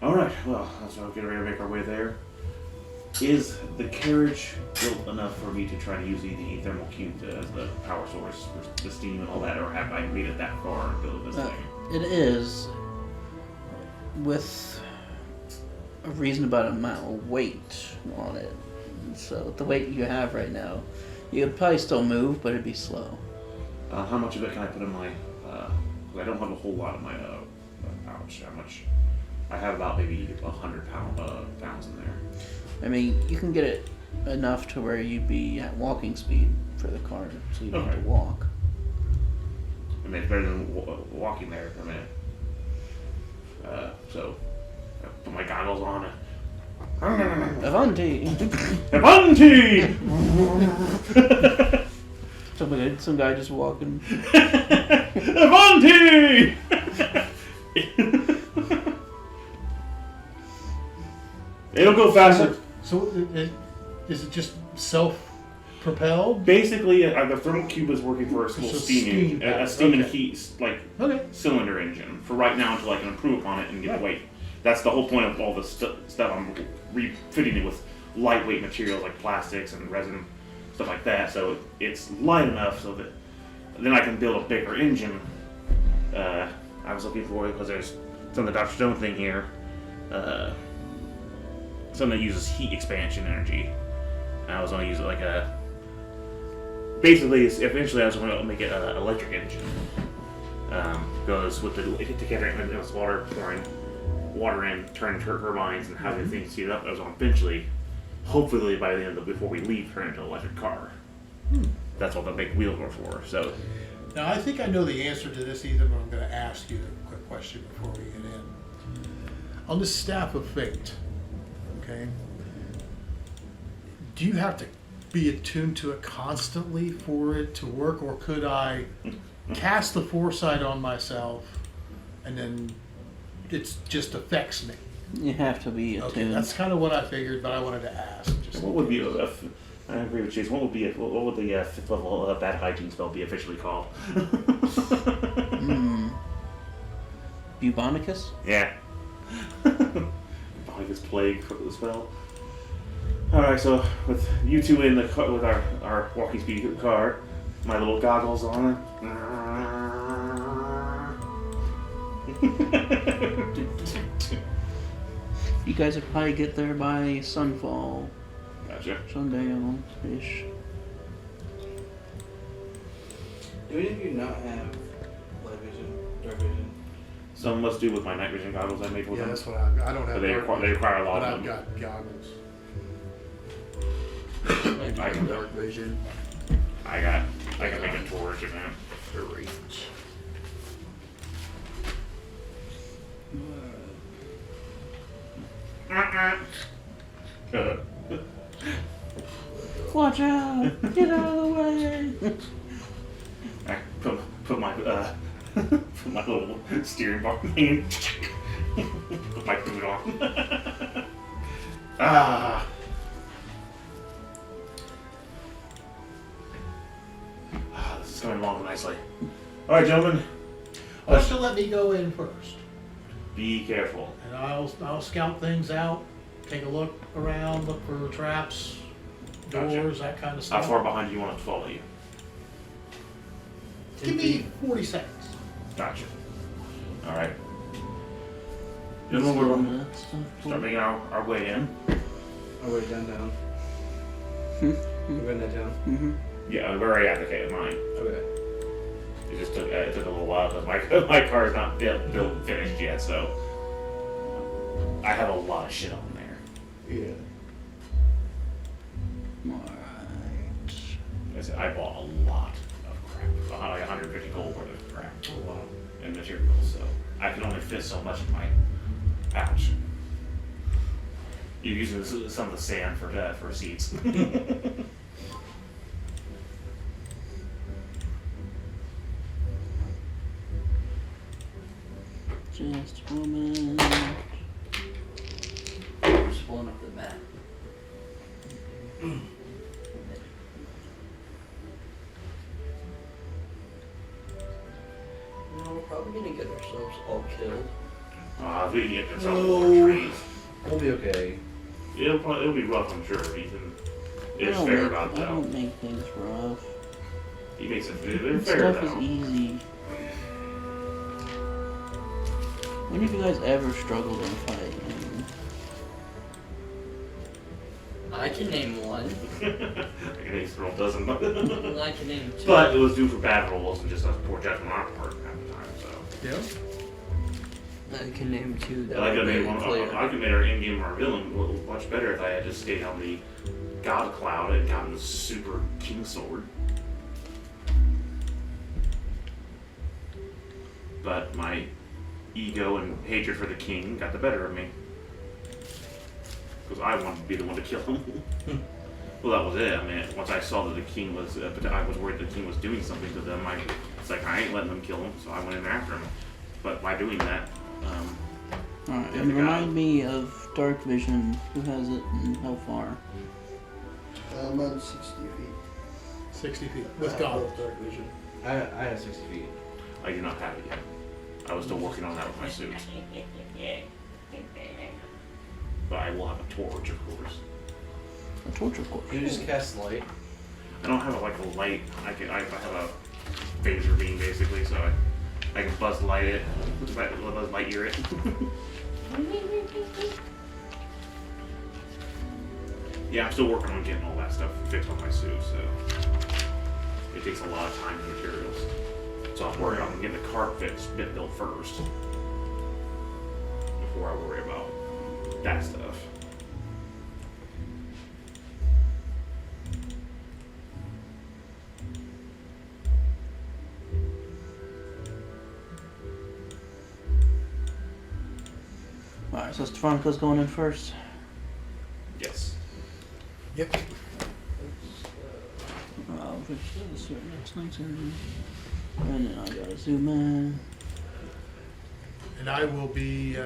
All right. Well, let's get ready to make our way there. Is the carriage built enough for me to try to use the thermal cube as the power source for the steam and all that, or have I made it that far and built this thing? It is with a reasonable amount of weight on it. So the weight you have right now, you could probably still move, but it'd be slow. How much of it can I put in my? I don't have a whole lot of my pouch. How much? I have about maybe 100 pounds in there. I mean, you can get it enough to where you'd be at walking speed for the car, so you don't have to walk. I mean, it's better than walking there for a minute. So, I put my goggles on. Avanti! Avanti! Some guy just walking. Avanti! It'll go faster. So is it just self-propelled? Basically, the thermal cube is working for a So steam okay. and heat Okay. cylinder engine for right now until I can improve upon it and get the weight. That's the whole point of all the stuff. I'm refitting it with lightweight materials like plastics and resin, stuff like that. So it's light enough so that then I can build a bigger engine. I was looking for it because there's some of the Dr. Stone thing here. Something that uses heat expansion energy. And I was going to use it like a. Basically, eventually I was going to make it an electric engine. Goes with the together and it was water in, turning turbines and having things speed up. I was going to eventually, hopefully by the end of before we leave, turn it into an electric car. That's what the big wheels were for. So. Now I think I know the answer to this, Ethan, but I'm going to ask you a quick question before we get in. On the staff of fate, okay, do you have to be attuned to it constantly for it to work, or could I cast the foresight on myself and then it just affects me? You have to be Okay, attuned. that's kind of what I figured, but I wanted to ask. What would be I agree with Chase. What would the fifth level of bad hygiene spell be officially called? Bubonicus? Yeah. Bubonicus plague for the spell. All right, so with you two in the car, with our walking speed car, my little goggles on. You guys will probably get there by sunfall, Gotcha. sundown-ish. Do any of you not have light vision, dark vision? Some must do with my night vision goggles I made for Yeah, them. that's what I don't have. But they require a lot but of I've them. got goggles. Maybe I can- dark vision. I can make a torch of that. Great. Watch out! Get out of the way! I put my put my little steering bar in. Put my boot on. Ah. This is going along nicely. All right, gentlemen. Why don't you let me go in first, Be careful. and I'll scout things out, take a look around, look for traps, Gotcha. doors, that kind of How stuff. far behind do you want us to follow you? Give me 40 seconds. Gotcha. All right. Gentlemen, we're going to Stuff. start making our way in. Oh wait, down. We're going downtown. Mm-hmm. Yeah, I've already advocated mine. Okay. It just took a little while because my car is not built finished yet, so I have a lot of shit on there. Yeah. Alright. Like I said, I bought a lot of crap, like 150 gold worth of crap Oh wow. and materials, so I can only fit so much in my pouch. You're using some of the sand for seats. Just a moment. Just pulling up the map. No, we're probably gonna get ourselves all killed. We can get this on trees. We'll be okay. It'll be rough, I'm sure. Ethan is I fair about that. don't make things rough. He makes it they're This fair stuff is though. easy. When have you guys ever struggled in a fight? I can name one. I can throw a dozen, I can name two. but it was due for bad rolls and just a poor judgment on our part at the time. So Yeah. I can name two that I are could very make one. clear. I could make our in-game our villain much better if I had just stayed on the God Cloud and gotten the super King Sword. But my ego and hatred for the king got the better of me. Because I wanted to be the one to kill him. Well, that was it. I mean, once I saw that the king was, I was worried the king was doing something to them. It's like, I ain't letting them kill him, so I went in after him. But by doing that, Alright, Yeah, and the remind me of Dark Vision. Who has it and how far? I'm on 60 feet. 60 feet with I goggles. have dark vision. I have 60 feet. I do not have it yet. I was still working on that with my suit. But I will have a torch, of course. A torch, of course. You just cast light. I don't have like a light. I have a phaser beam basically, so I can buzz light it, buzz light ear it. Yeah, I'm still working on getting all that stuff fixed on my suit, so it takes a lot of time and materials. So I'm working on getting the cart built first before I worry about that stuff. Alright, so Stefaniko's going in first. Yes. Yep. Which is next next and then I gotta zoom in. And I will be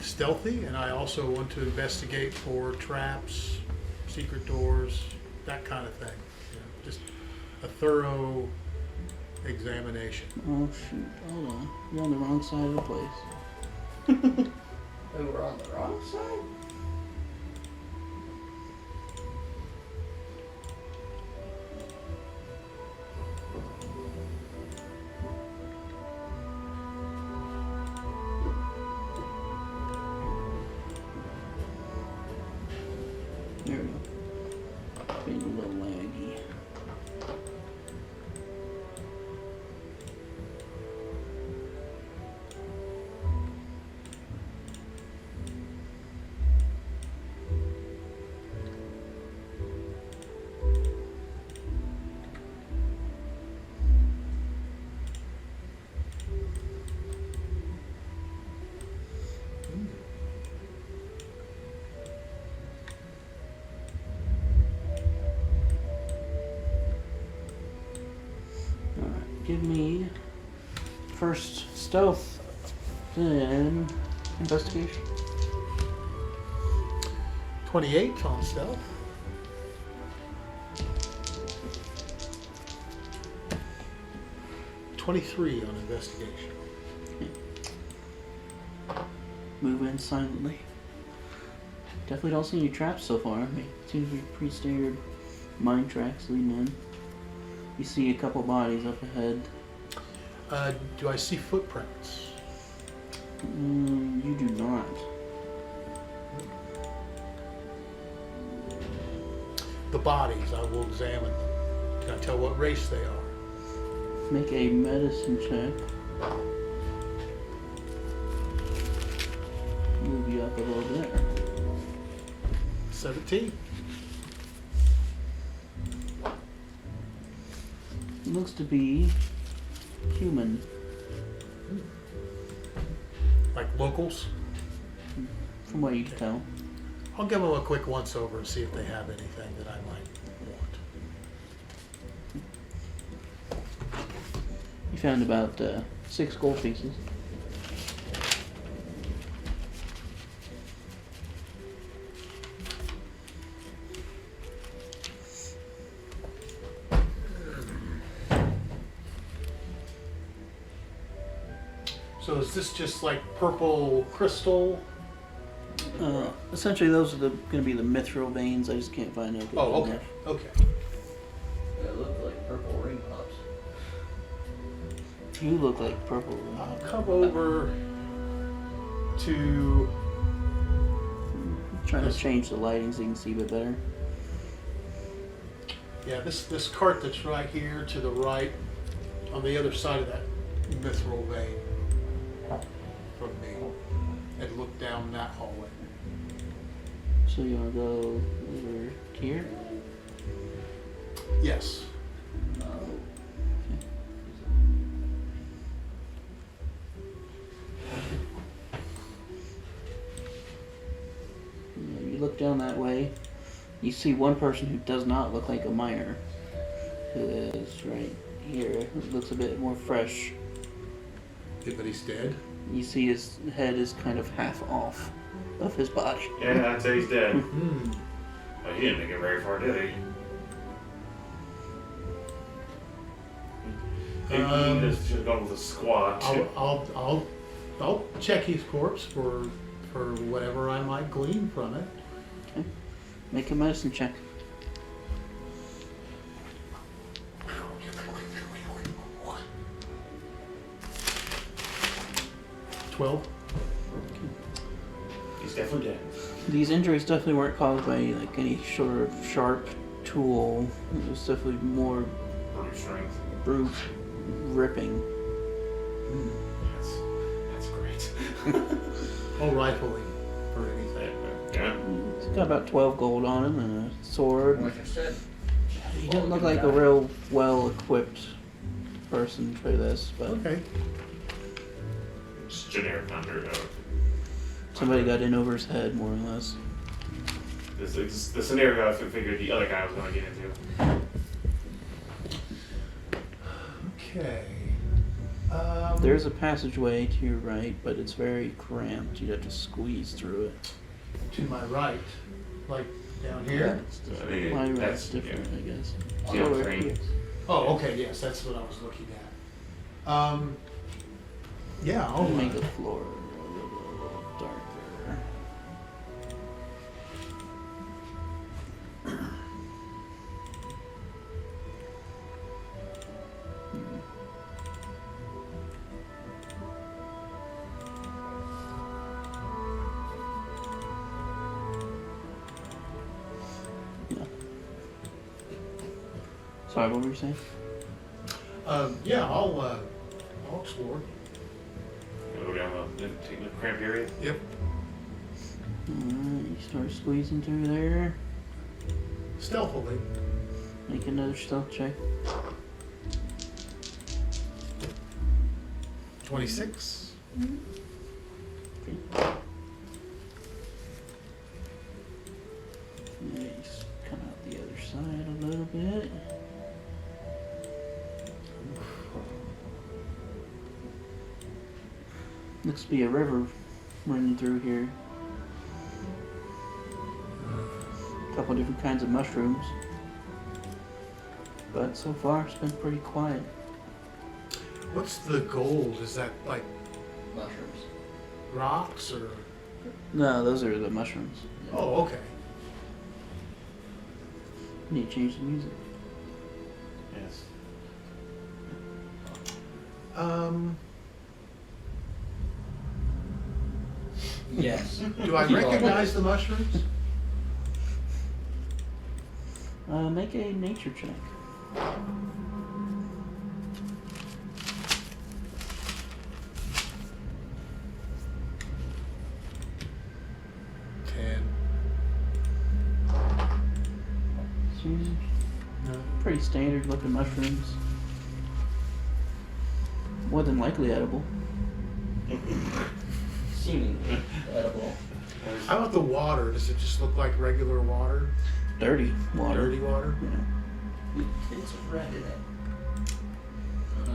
stealthy, and I also want to investigate for traps, secret doors, that kind of thing. You know, just a thorough examination. Oh shoot, hold on. You're on the wrong side of the place. Oh, we're on the wrong side? give me first stealth, then investigation. 28 on stealth. 23 on investigation. Move in silently. Definitely don't see any traps so far. I mean, seems to be pretty standard mine tracks leading in. You see a couple bodies up ahead. Do I see footprints? You do not. The bodies, I will examine them. Can I tell what race they are? Make a medicine check. Move you up a little bit. 17. Looks to be human. Like locals? From what you can tell. I'll give them a quick once over and see if they have anything that I might want. You found about 6 gold pieces. So is this just like purple crystal? Essentially, those are going to be the mithril veins. I just can't find out. Oh, okay. Okay. They look like purple ring pops. You look like purple. I'll come over to. Trying to change the lighting so you can see a bit better. Yeah, this cart that's right here to the right, on the other side of that mithril vein from me, and look down that hallway. So you want to go over here? Yes. You look down that way. You see one person who does not look like a miner, who is right here. It looks a bit more fresh. But he's dead. You see his head is kind of half off of his body. Yeah, I'd say he's dead. Hmm. But he didn't make it very far, did he? Maybe he just should have gone with a squat. I'll check his corpse for whatever I might glean from it. Make a medicine check. He's definitely dead. These injuries definitely weren't caused by like any sort of sharp tool. It was definitely more Brute strength. brute ripping. That's great. I'll rifling for anything. Yeah. He's got about 12 gold on him and a sword. Like I said, He doesn't look like a real well-equipped person for this, but Okay. Just generic underdog. somebody got in over his head, more or less. This is the scenario I figured the other guy was going to get into. Okay. There's a passageway to your right, but it's very cramped. You'd have to squeeze through it. To my right, like down here. I mean, My right's that's different, I guess. Yeah, Over same. here. Oh, okay. Yes, that's what I was looking at. Yeah. I'll make the floor a little darker. Yeah. Sorry, what were you saying? Yeah. I'll explore. Go down the cramp area. Yep. Alright, you start squeezing through there. Stealthily. Make another stealth check. 26. Nice. Come out the other side a little bit. Looks to be a river running through here. A couple different kinds of mushrooms. But so far it's been pretty quiet. What's the gold? Is that like Mushrooms. rocks or? No, those are the mushrooms. Oh, okay. Need to change the music. Yes. Yes. Do I recognize the mushrooms? Make a nature check. Pretty standard looking mushrooms. More than likely edible. Seemingly edible. How about the water? Does it just look like regular water? Dirty water. Dirty water? Yeah. It's red in it.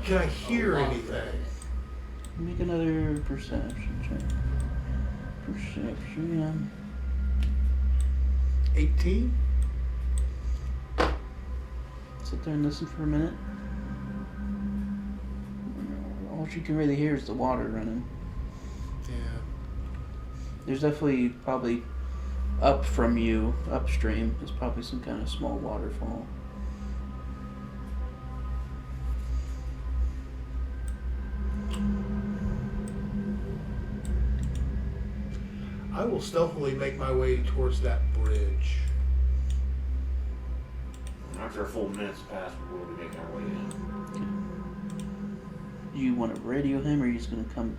Can I hear A lot of anything? red in it. Make another perception check. Perception. 18? Sit there and listen for a minute. All you can really hear is the water running. Yeah. There's definitely probably up from you, upstream, is probably some kind of small waterfall. I will stealthily make my way towards that bridge. After a full minute's passed, we'll be making our way in. Do you want to radio him, or are you just going to come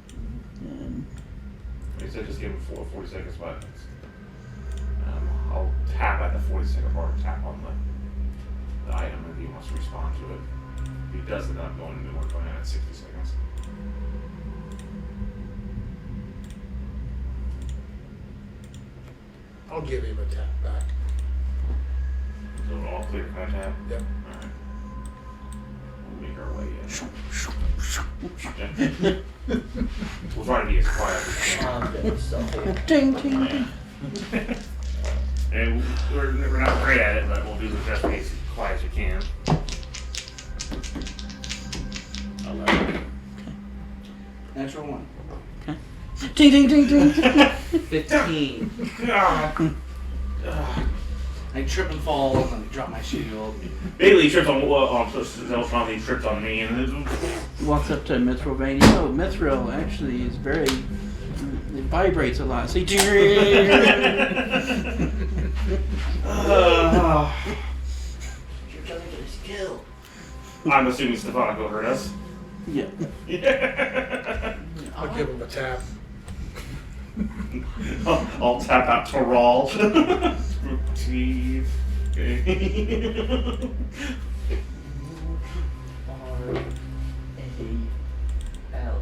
in? He said just give him 40 seconds, but I'll tap at the 40-second mark, tap on the item if he wants to respond to it. If he doesn't, I'm going to work on it at 60 seconds. I'll give him a tap back. So all clear, can I tap? Yep. Alright. We'll make our way in. We'll try to be as quiet as we can. Good stuff. Ding, ding, ding. And we're not great at it, but we'll do the best way as quiet as we can. 11. Natural 1. Ding, ding, ding, ding. 15. God. I trip and fall and I drop my shield. Bailey trips on Zeltron, he trips on me, and then He walks up to Mithril Vein. You know, Mithril actually is very. It vibrates a lot. See, You're trying to get his kill. I'm assuming Stefano will hurt us. yeah. I'll give him a tap. I'll tap out to Rawl. Steve. R-A-L.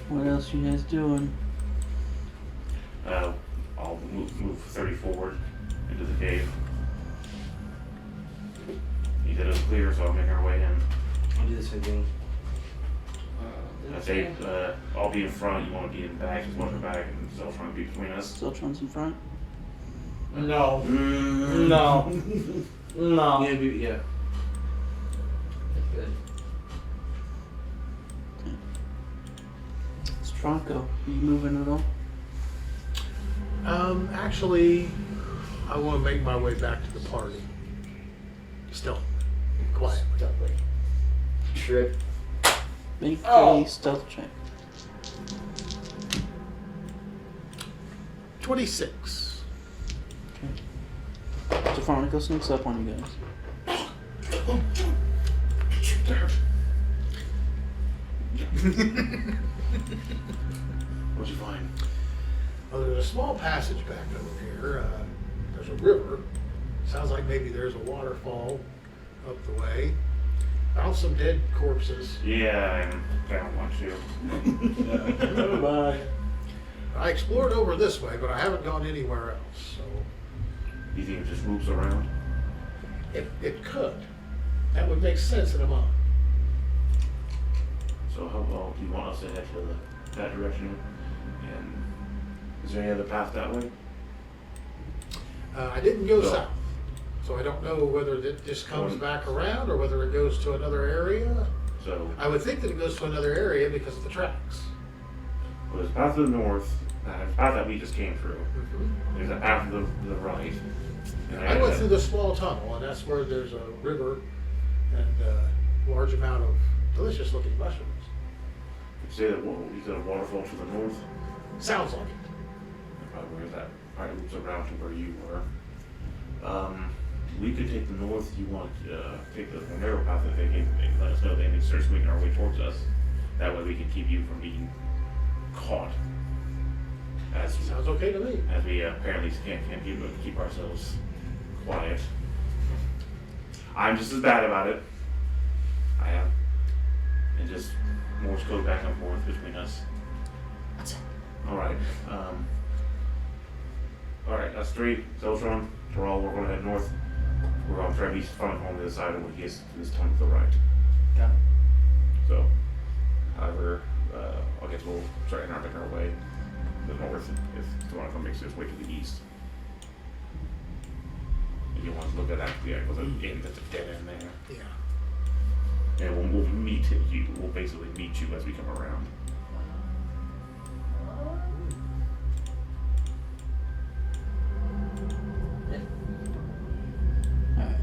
What else you guys doing? I'll move 30 forward into the cave. He did it clear, so I'll make our way in. I'll do the same thing. I say I'll be in front, you want to be in the back, just watch the back, and Zeltron be between us. Zeltron's in front. No. Mm. No. No. Yeah, yeah. That's good. Stronko, are you moving at all? Actually, I want to make my way back to the party. Still, quiet. Dudley. Trip. Make Oh. a stealth check. 26. Stefano sneaks up on you guys. What'd you find? Well, there's a small passage back over here. There's a river. Sounds like maybe there's a waterfall up the way. Found some dead corpses. Yeah, I don't want to. Bye. I I explored over this way, but I haven't gone anywhere else. So Do you think it just loops around? it could. That would make sense in a month. So how about, do you want us to head to that direction? And is there any other path that way? I didn't go No. south, so I don't know whether it just comes Or- back around or whether it goes to another area. So, I would think that it goes to another area because of the tracks. well, there's a path to the north, there's a path that we just came through. There's a path to the right. And I went through the small tunnel, and that's where there's a river and a large amount of delicious-looking mushrooms. You say that you said a waterfall to the north? Sounds like it. Probably where that probably loops around to where you were. We could take the north. You want to take the narrow path if they let us know they need to start swinging our way towards us. That way we can keep you from being caught. Sounds okay to me. As we apparently can't keep ourselves quiet. I'm just as bad about it. I am. And just Morse code back and forth between us. Alright. Alright, us three, Zeltron, Terrell, we're gonna head north. We're on Trevi's front home to the side, and he has his tongue to the right. Got it. So, however, I guess we'll start making our way to the north if Toronto makes its way to the east. If you want to look at that, yeah, it was an inn that's a dead end there. Yeah. And we'll meet you. We'll basically meet you as we come around. Alright.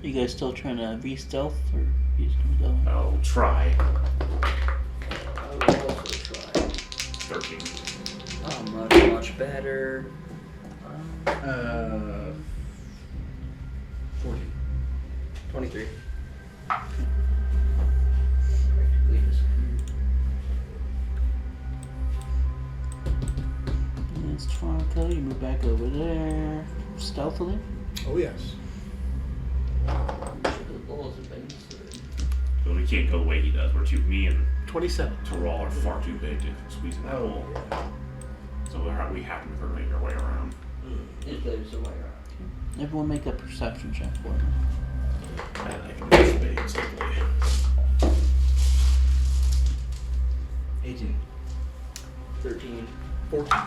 You guys still trying to V-stealth, or you just gonna go? I'll try. I will also try. 13. Oh, much better. 40. 23. It's Toronto, you move back over there stealthily. Oh, yes. So we can't go the way he does. Me and 27. Terrell are far too big to squeeze in that Oh, hole. yeah. So we have to make our way around. If there's a way around. Everyone make a perception check for me. And I can do spades simply. 18. 13. 14.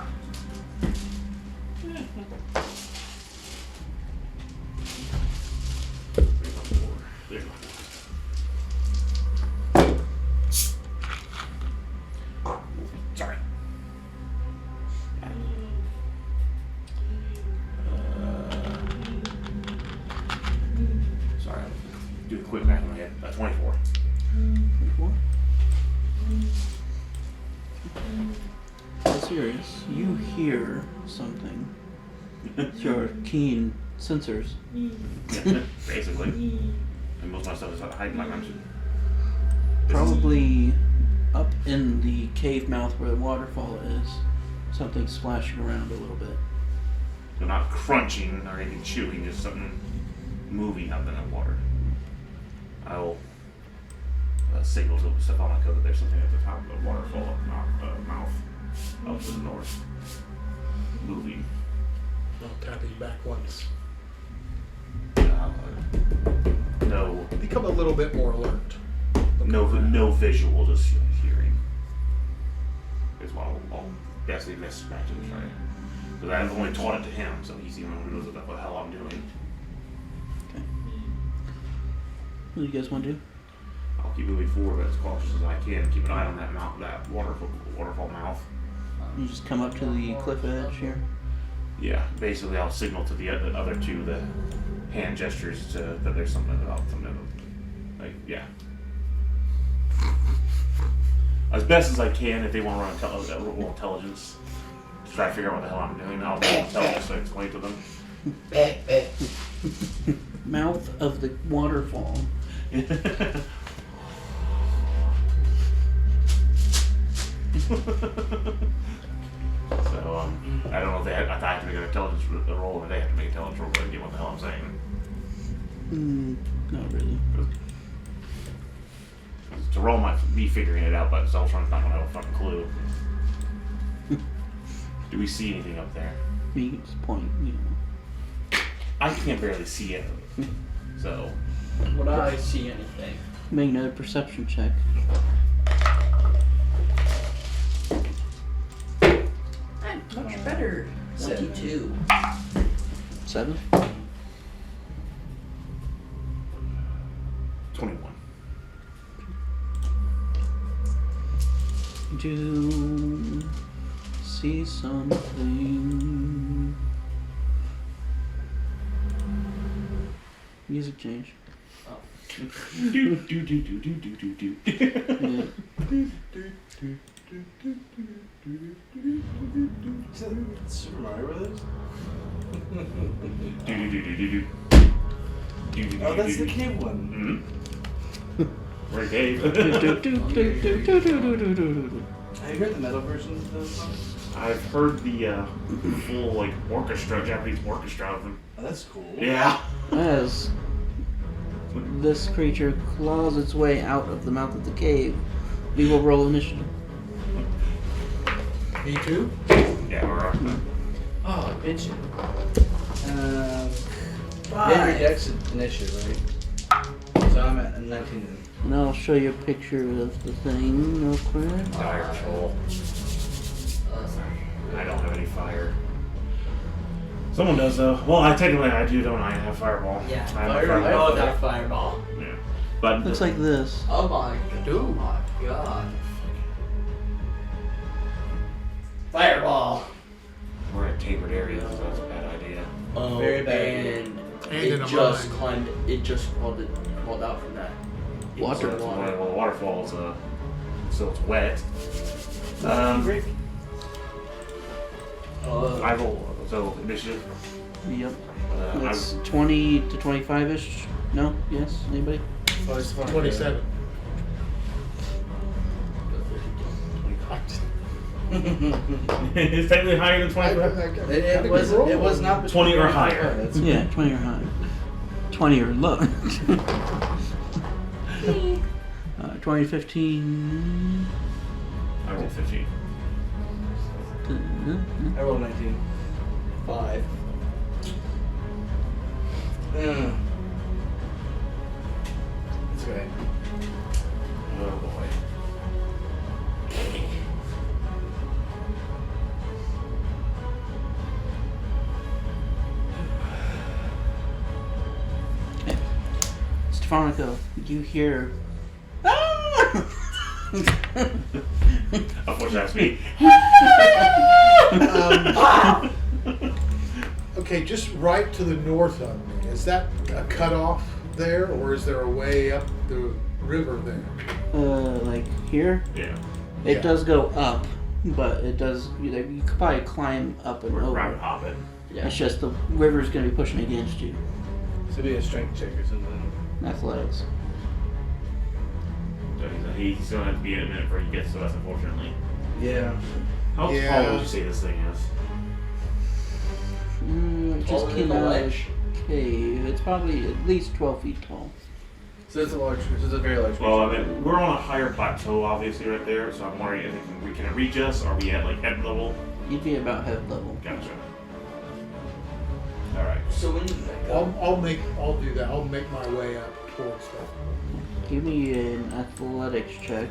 There. Sorry. Sorry, I'm doing quick math in my head. 24. 24. Serious, you hear something. It's your keen sensors. Yeah, basically. And most of my stuff is hiding, like I mentioned. Probably up in the cave mouth where the waterfall is. Something splashing around a little bit. So not crunching or anything chewing, just something moving up in the water. I'll signal to stuff on my code that there's something at the top of the waterfall mouth up to the north. Moving. I'll tap his back once. No, Become a little bit more alert. no visual, just hearing. Is what I'll basically mismatch and try. Because I've only taught it to him, so he's the only one who knows what the hell I'm doing. Okay. What do you guys want to do? I'll keep moving forward as cautious as I can. Keep an eye on that that waterfall mouth. You just come up to the cliff edge here. Yeah, basically I'll signal to the other two, the hand gestures that there's something about like, yeah. As best as I can, if they want to run roll intelligence to try to figure out what the hell I'm doing, I'll roll intelligence to explain to them. Mouth of the waterfall. So, I don't know if I have to make an intelligence roll or they have to make an intelligence roll to get what the hell I'm saying. Not really. To roll might be figuring it out, but Zeltron's not going to have a fucking clue. Do we see anything up there? Me point, you know. I can't barely see it. So, Would I see anything? Make another perception check. Much better. 22. 7. 21. Do see something. Music change. do, do, do, do, do, do, do, do. Yeah. Is that Super Mario Brothers? Do, do, do, do, do, do. Do, do, do, Oh, that's do, the do. cave one. Mm-hmm. We're Dave. Have you heard the metal versions of those songs? I've heard the full like orchestra, Japanese orchestra of them. Oh, that's cool. Yeah. As this creature claws its way out of the mouth of the cave, we will roll initiative. Me too? Yeah, we're Oh, bitch. Henry Dex initiative, right? So I'm at 19. And I'll show you a picture of the thing real quick. Dire troll. I don't have any fire. Someone does though. Well, I technically I do, don't I? I have fireball. Yeah, I have Fire- fireball. Oh, that fireball. Yeah. But Looks like this. Oh my god. Fireball. we're at tapered areas, so that's a bad idea. Oh, Very bad. and And in it a just mine. climbed. It just crawled out from that. Water. So it's well, the waterfall's so it's wet. I roll so initiative. Yep. I That's 20 to 25-ish. No? Yes? Anybody? 27. it's technically higher than 25. It was not between 20 or 25. higher. That's- Yeah, 20 or high. 20 or low. 2015. I rolled 15. I rolled 19. 5. That's okay. Oh boy. Stefanica, you hear. Unfortunately, that's me. Okay, just right to the north of me. Is that a cutoff there, or is there a way up the river there? Like here? Yeah. It Yeah. does go up, but it does. You could probably climb up and We're over. round hopping. Yeah. It's just the river's going to be pushing against you. So be a strength check or something. Athletics. So he's gonna have to be in a minute before he gets to us, unfortunately. Yeah. How Yeah. tall would you say this thing is? It just Taller came than the out of ledge? the cave. It's probably at least 12 feet tall. So it's a large. It's a very large. Well, I creature. mean, we're on a higher plateau, obviously, right there. So I'm wondering if can it reach us? Are we at like head level? You'd be about head level. Gotcha. All right. So when you I'll do that. I'll make my way up towards that. Give me an athletics check.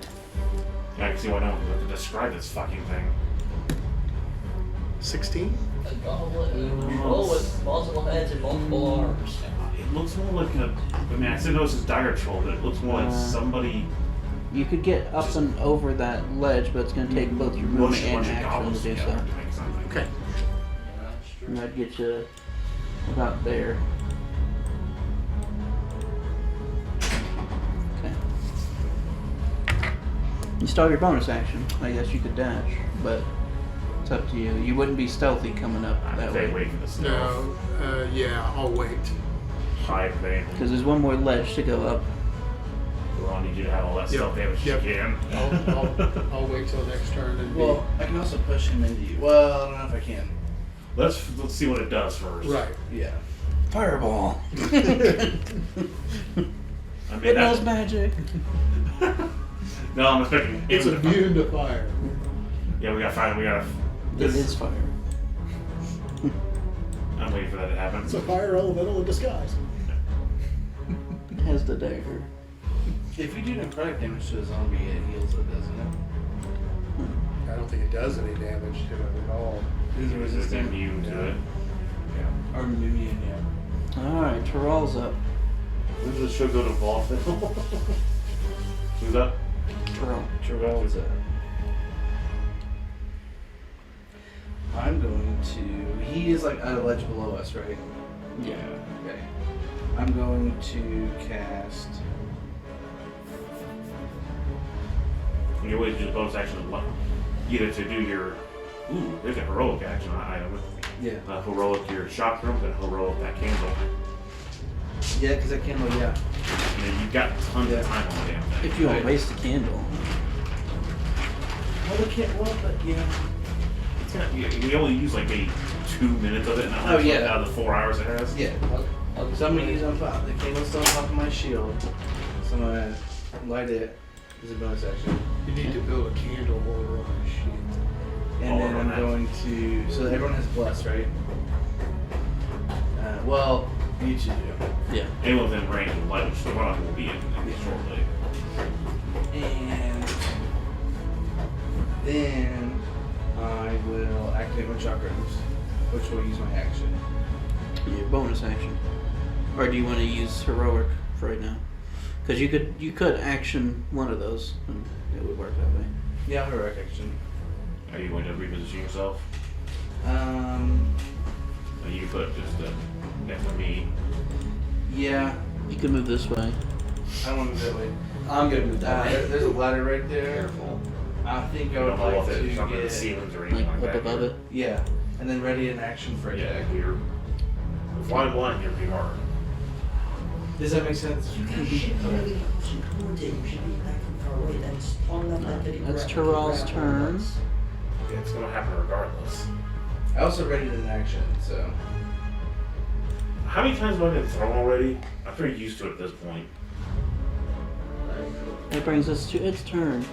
I can see why no one would describe this fucking thing. 16? a goblet troll with multiple heads and multiple arms. It looks more like a. I mean, I still know this is dire troll, but it looks more like somebody. You could get up and over that ledge, but it's going to take both your movement and Bunch of action goblins to do together so. to make something. Okay. Yeah, that's true. And that'd get you about there. Okay. You still have your bonus action. I guess you could dash, but it's up to you. You wouldn't be stealthy coming up I that say way. wait for the snow. No, yeah, I'll wait. Hide if anything. Because there's one more ledge to go up. We'll all need you to have all that Yep, stuff damage yep. you can. I'll wait till next turn and Well, I can also push him into you. Well, I don't know if I can. Let's see what it does first. right. Yeah. Fireball! I mean, It knows that's, magic. no, I'm expecting. It's immune to fire. Yeah, we gotta find. We gotta It is fire. I'm waiting for that to happen. It's a fire elemental in disguise. It has the dagger. If you do necrotic damage to a zombie, it heals it, doesn't it? I don't think it does any damage to it at all. Is it Is it resistant? immune to it? Or immune, yeah. Alright, Tyrell's up. When does the show go to Ballville? Who's up? Tyrell. Terrell is up. I'm going to. He is like at a ledge below us, right? Yeah. Okay. I'm going to cast. And your way to do bonus action is what? Either to do your. Ooh, there's a heroic action item. Yeah. Heroic your chakra, and heroic that candle. Yeah, because that candle, yeah. And then you've got tons of time on the damn thing. If you don't waste the candle. Well, we can't. Well, but yeah. It's gonna, we only use like maybe 2 minutes of it, not Oh, yeah. out of the 4 hours it has. Yeah. So I'm gonna use on top. The candle's still on top of my shield. So I'm gonna light it as a bonus action. You need to build a candle holder on the sheet. And Oh, then on I'm that. going to. So everyone has bless, right? Well, you two do. Yeah. Anyone within range of light, which the rock will be in shortly. And then I will activate my chakrams, which will use my action. Your bonus action. Or do you want to use heroic for right now? Because you could action one of those, and it would work that way. Yeah, heroic action. Are you going to reposition yourself? Or you can put just next to me. Yeah, You can move this way. I don't want to move that way. I'm gonna move that way. There's a ladder right there. Careful. I think You I would don't know like if to there's something in the get. ceilings or anything Like like up that. above it. Yeah, and then ready in action for Yeah, attack. you're flying blind here pretty hard. Does that make sense? You guys should really help you towards it. You should be back from far away. That's long enough that it That's can Tyrell's grab turn. us. Yeah, it's gonna happen regardless. I also ready in action, so. How many times have I been thrown already? I'm pretty used to it at this point. That brings us to its turn.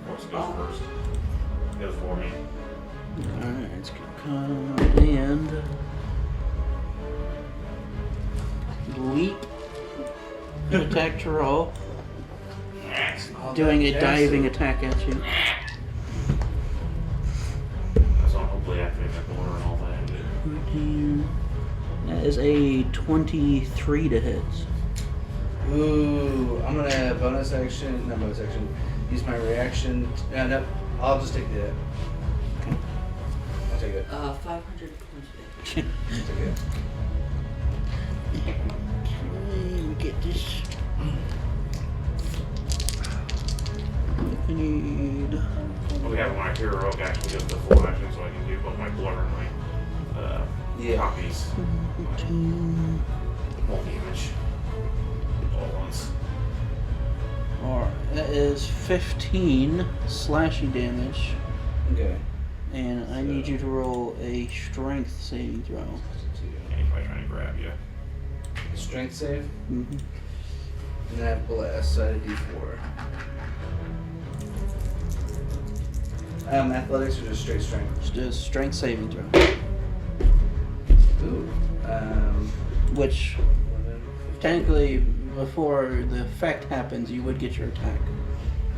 What's goes first? Goes for me. Alright, let's get come and leap and attack Tyrell, doing a diving attack at you. So I'll hopefully activate that door and all that. 14. That is a 23 to hit. Ooh, I'm gonna bonus action, not bonus action, use my reaction. No, I'll just take the hit. Okay. I'll take it. 500 points of damage. I'll take it. Okay, let me get this. I need. Well, we have my heroic action just the full action, so I can do both my blur and my copies. 14. Multi-image. All at once. Alright, that is 15 slashing damage, Okay. and I need you to roll a strength saving throw. Anybody trying to grab you. Strength save, Mm-hmm. and I have bless, so I had a d4. Athletics or just straight strength? Just strength saving throw. Ooh. Which, 11, 15. technically, before the effect happens, you would get your attack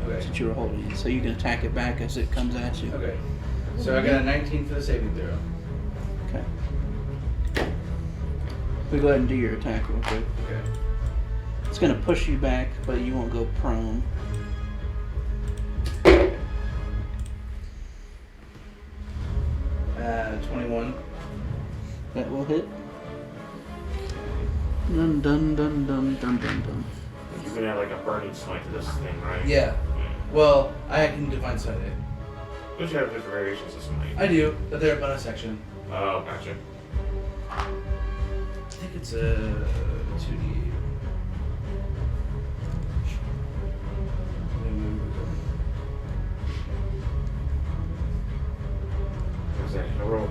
Okay. since you were holding it. So you can attack it back as it comes at you. Okay. So I got a 19 for the saving throw. Okay. We go ahead and do your attack real quick. Okay. It's going to push you back, but you won't go prone. 21. That will hit. Dun dun dun dun dun dun dun. You're gonna have like a burning smite to this thing, right? Yeah. Well, I can divine sight it. Don't you have different variations of smite? I do, but they're a bonus section. Oh, gotcha. I think it's a 2d. There's a heroic,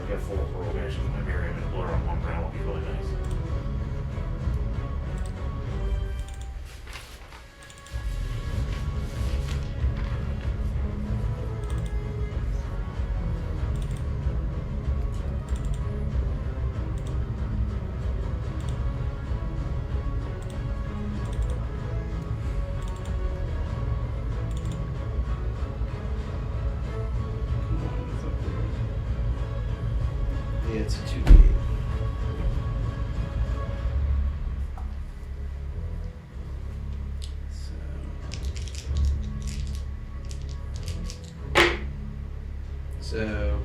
get full of heroic action. My mirror and blur on one round will be really nice. Yeah, it's a 2d8. So.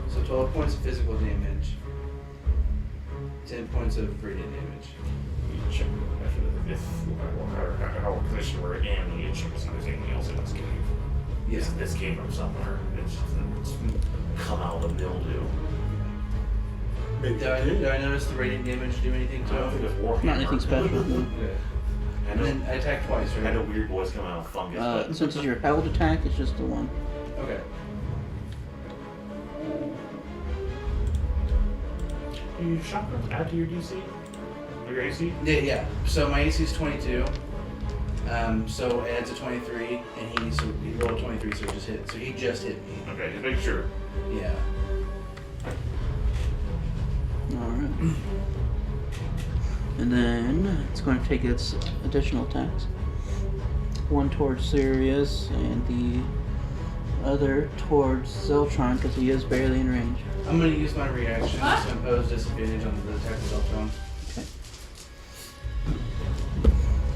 So 12 points of physical damage, 10 points of radiant damage. You check if our position we're in, you check to see if there's anything else in this cave. Yeah. This came from somewhere. It's come out of the mildew. Maybe Did I notice the radiant damage do anything I to don't think him? it's warhammer. Not anything special. No. Okay. I And know, then I attacked twice, I right? know weird boys come out of fungus, but Since it's your held attack, it's just the one. Okay. do you chakras add to your DC? Or your AC? Yeah. So my AC is 22. So it adds a 23, and he rolled a 23, so he just hit. So he just hit me. Okay, just make sure. Yeah. Alright. And then it's going to take its additional attacks. One towards Sirius and the other towards Zeltron because he is barely in range. I'm gonna use my reaction to impose disadvantage on the attack of Zeltron. Okay.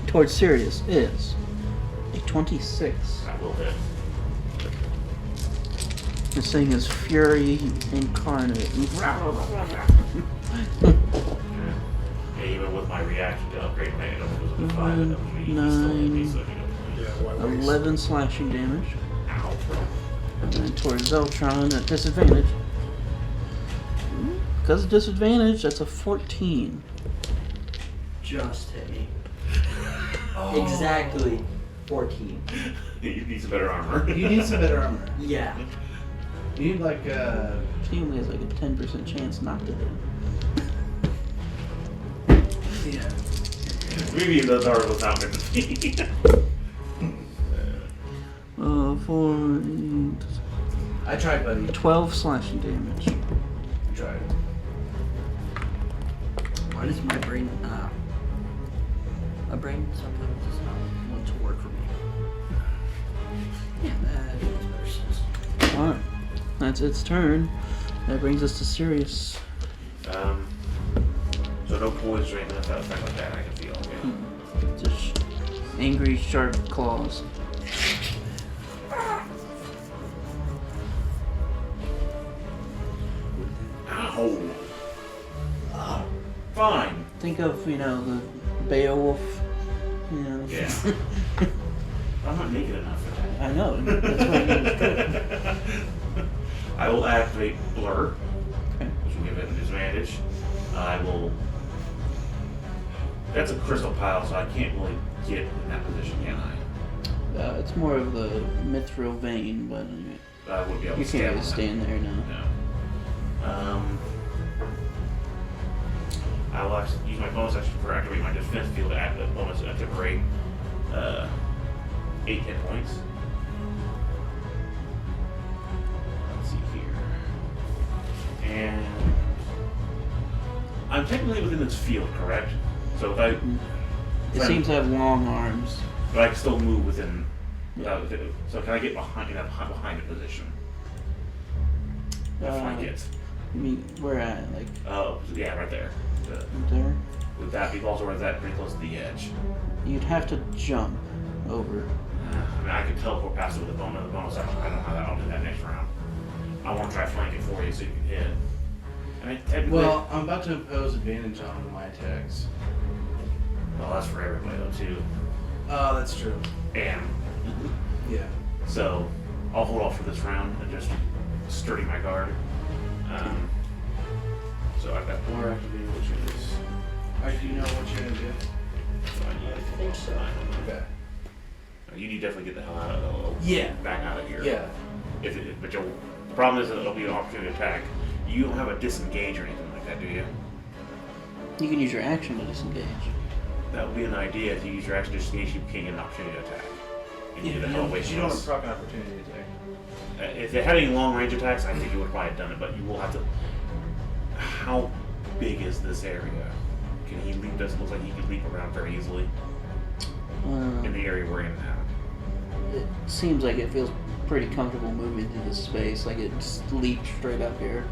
Towards Sirius is a 26. That will hit. This thing is Fury Incarnate. Yeah, even with my reaction to upgrade my item, it was a 5 and he's still hit me, so Yeah, why waste? 11 slashing damage. Ow. And then towards Zeltron at disadvantage. Because of disadvantage, that's a 14. Just hit me. Exactly 14. You need some better armor. You need some better armor. Yeah. You need like He only has like a 10% chance not to hit. yeah. Maybe the dark was not meant to be. 4, I tried, buddy. 12 slashing damage. I tried. Why does my brain my brain sometimes does not want to work for me. Yeah, that makes better sense. Alright. That's its turn. That brings us to Sirius. So no poison or anything like that I can feel. Okay. Just angry, sharp claws. Ow. Fine. Think of, the Beowulf, Yeah. I'm not naked enough for that. I know. That's why he was good. I will activate Blur, Okay. which will give it an disadvantage. I will. That's a crystal pile, so I can't really get in that position, can I? It's more of the mithril vein, but I wouldn't be able you to can't really on stand there now. that. No. I will actually use my bonus action for activating my defense field to add the bonus to break 8 hit points. Let's see here. And I'm technically within its field, correct? So if I, It seems to have long arms. but I can still move within. Yeah. So can I get behind behind the position? Flank it. I mean, where at? Like Yeah, right there. there? Would that be also, or is that pretty close to the edge? You'd have to jump over. I mean, I could teleport past it with a bonus action. I don't know how that. I'll do that next round. I want to try flank it for you so you can hit. I mean, technically, Well, I'm about to impose advantage on my attacks. well, that's for everybody though too. Oh, that's true. And Yeah. so I'll hold off for this round and just sturdy my guard. So I've got Blur activated, which is. Alright, do you know what you're gonna do? I think so. Okay. You need to definitely get the hell out of Yeah. back out of here. Yeah. But the problem is that it'll be an opportunity attack. You don't have a disengage or anything like that, do you? You can use your action to disengage. That would be an idea. If you use your action to disengage, you can't get an opportunity to attack. And Yeah, you you the hell don't, waste you don't yours. proc an opportunity attack. If they had any long range attacks, I think you would probably have done it. But you will have to. How big is this area? Can he leap? Doesn't look like he could leap around very easily in the area we're in now. It seems like it feels pretty comfortable moving through this space. Like it just leaped straight up here.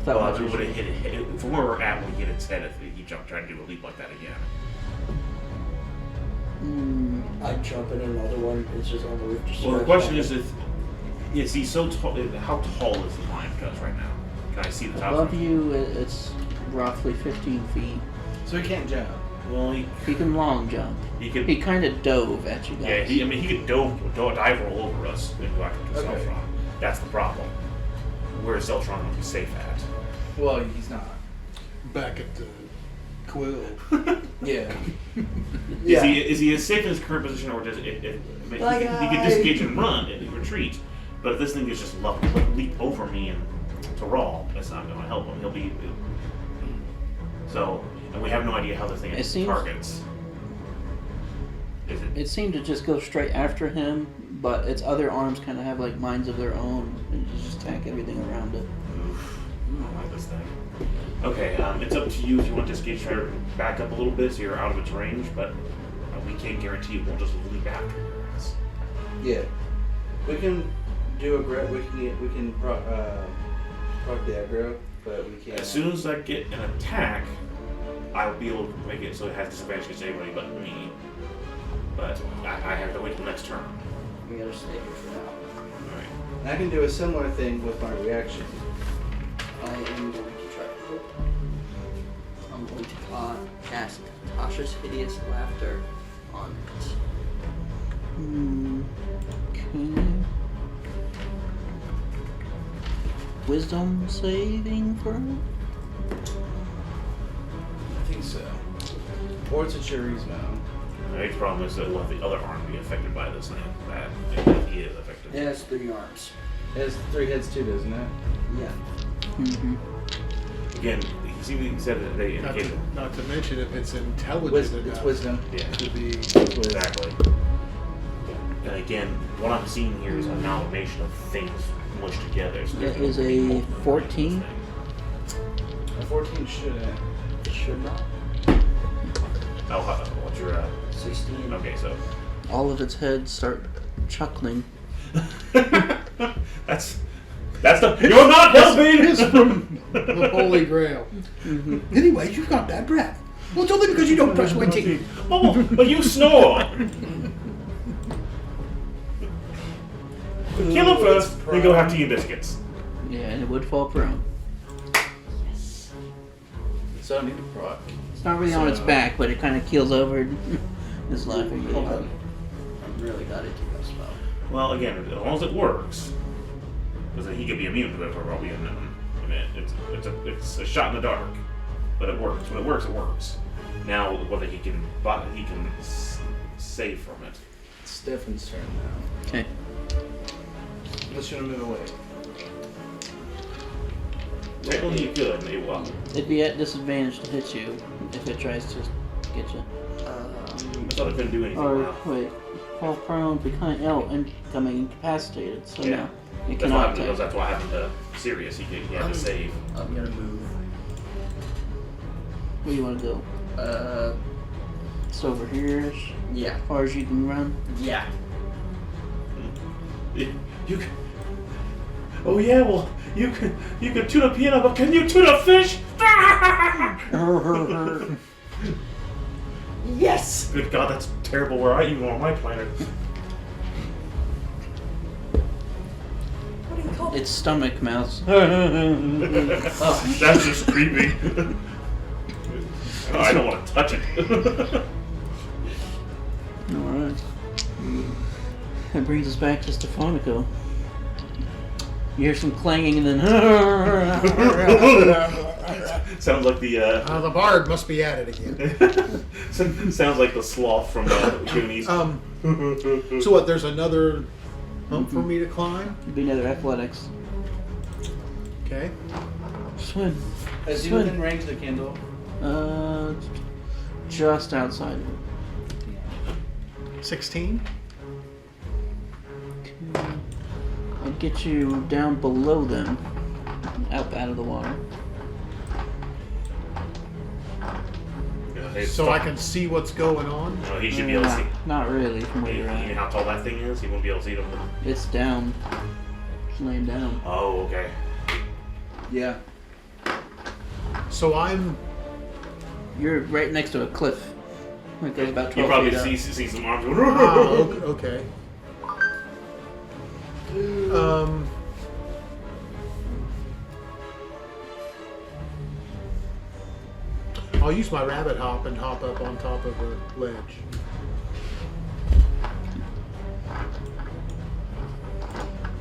Without Well, much if it would issue. have hit it, from where we're at, when he hit its head, if he jumped, trying to do a leap like that again. I'd jump in another one. It's just on the roof. Just Well, the start question falling. is he so tall? How tall is the lion cuz right now? Can I see the top? Above of him? you, it's roughly 15 feet. So he can't jump. Well, He can long jump. he could. He kind of dove at you guys. Yeah, he could dive roll over us and go after Okay. Celtron. That's the problem. Where is Celtron going to be safe at? Well, he's not. Back at the quill. Yeah. Is he as safe in his current position, or does it? He can disengage and run and retreat. But if this thing is just leap over me and to raw, that's not going to help him. He'll be so, and we have no idea how this thing It seems- targets. Is it? It seemed to just go straight after him, but its other arms kind of have like minds of their own and just attack everything around it. Oof. I don't like this thing. Okay, it's up to you if you want to disengage, try to back up a little bit so you're out of its range, but we can't guarantee it won't just leap after your ass. Yeah. We can do we can proc the aggro, but we can't. As soon as I get an attack, I'll be able to make it so it has disadvantage against anybody but me. But I have to wait till next turn. We gotta stay here for now. Alright. And I can do a similar thing with my reaction. I am going to try. I'm going to cast Tasha's Hideous Laughter on it. Okay. Wisdom saving throw? I think so. Or it's a charisma. The big problem is that we'll have the other arm be affected by this thing. That he is affected. It has 3 arms. It has 3 heads too, doesn't it? Yeah. Mm-hmm. Again, he said that they Not indicated. not to mention if it's intelligent Wisdom. enough It's wisdom. Yeah, to be. exactly. And again, what I'm seeing here is an amalgamation of things mushed together. So That there's is no a 14. A 14 shouldn't. It should not. Oh, what's your 16. Okay, so All of its heads start chuckling. that's the you're not helping. It's from the Holy Grail. Anyway, you've got bad breath. Well, it's only because you don't brush my teeth. Oh, but you snore. Kill him first, then go have tea and biscuits. Yeah, and it would fall prone. So I need to proc. It's not really on its back, but it kind of keels over and is laughing. Okay. I'm really glad I took that spell. Well, again, as long as it works, because he could be immune to it for probably a minute. I mean, it's a shot in the dark, but it works. When it works, it works. Now, whether he can save from it. It's Stefan's turn now. Okay. Let's try to move away. Technically, you could, maybe. Well, It'd be at disadvantage to hit you if it tries to get you. I thought it couldn't do anything. Or Now. wait, fall prone, becoming becoming incapacitated. So Yeah. no, it That's what cannot happened. attack. That's what happened to Sirius. He had to save. I'm gonna move. Where do you want to go? It's over here, as Yeah. far as you can run. Yeah. You can. Oh yeah, well you can tune a piano, but can you tune a fish? Yes! Good God, that's terrible. Where are you on my planet? What do you call it? Its stomach mouse. That's just creepy. Oh, I don't want to touch it. Alright. That brings us back to Stefanica. You hear some clanging and then. Sounds like the. The bard must be at it again. Sounds like the sloth from Goonies. So what? There's another hump for me to climb. It'd be another athletics. Okay. Swim. Is he Swim. within range of the candle? Just outside of it. 16. I'd get you down below them, out of the water. It's So I can see what's going on. No, he should be able to see. Not really, from where You you're know at. how tall that thing is? He won't be able to see them. It's down. It's laying down. Oh, okay. Yeah. So I'm. You're right next to a cliff. It goes about 12 You probably feet up. see some arms. Okay. I'll use my rabbit hop and hop up on top of a ledge.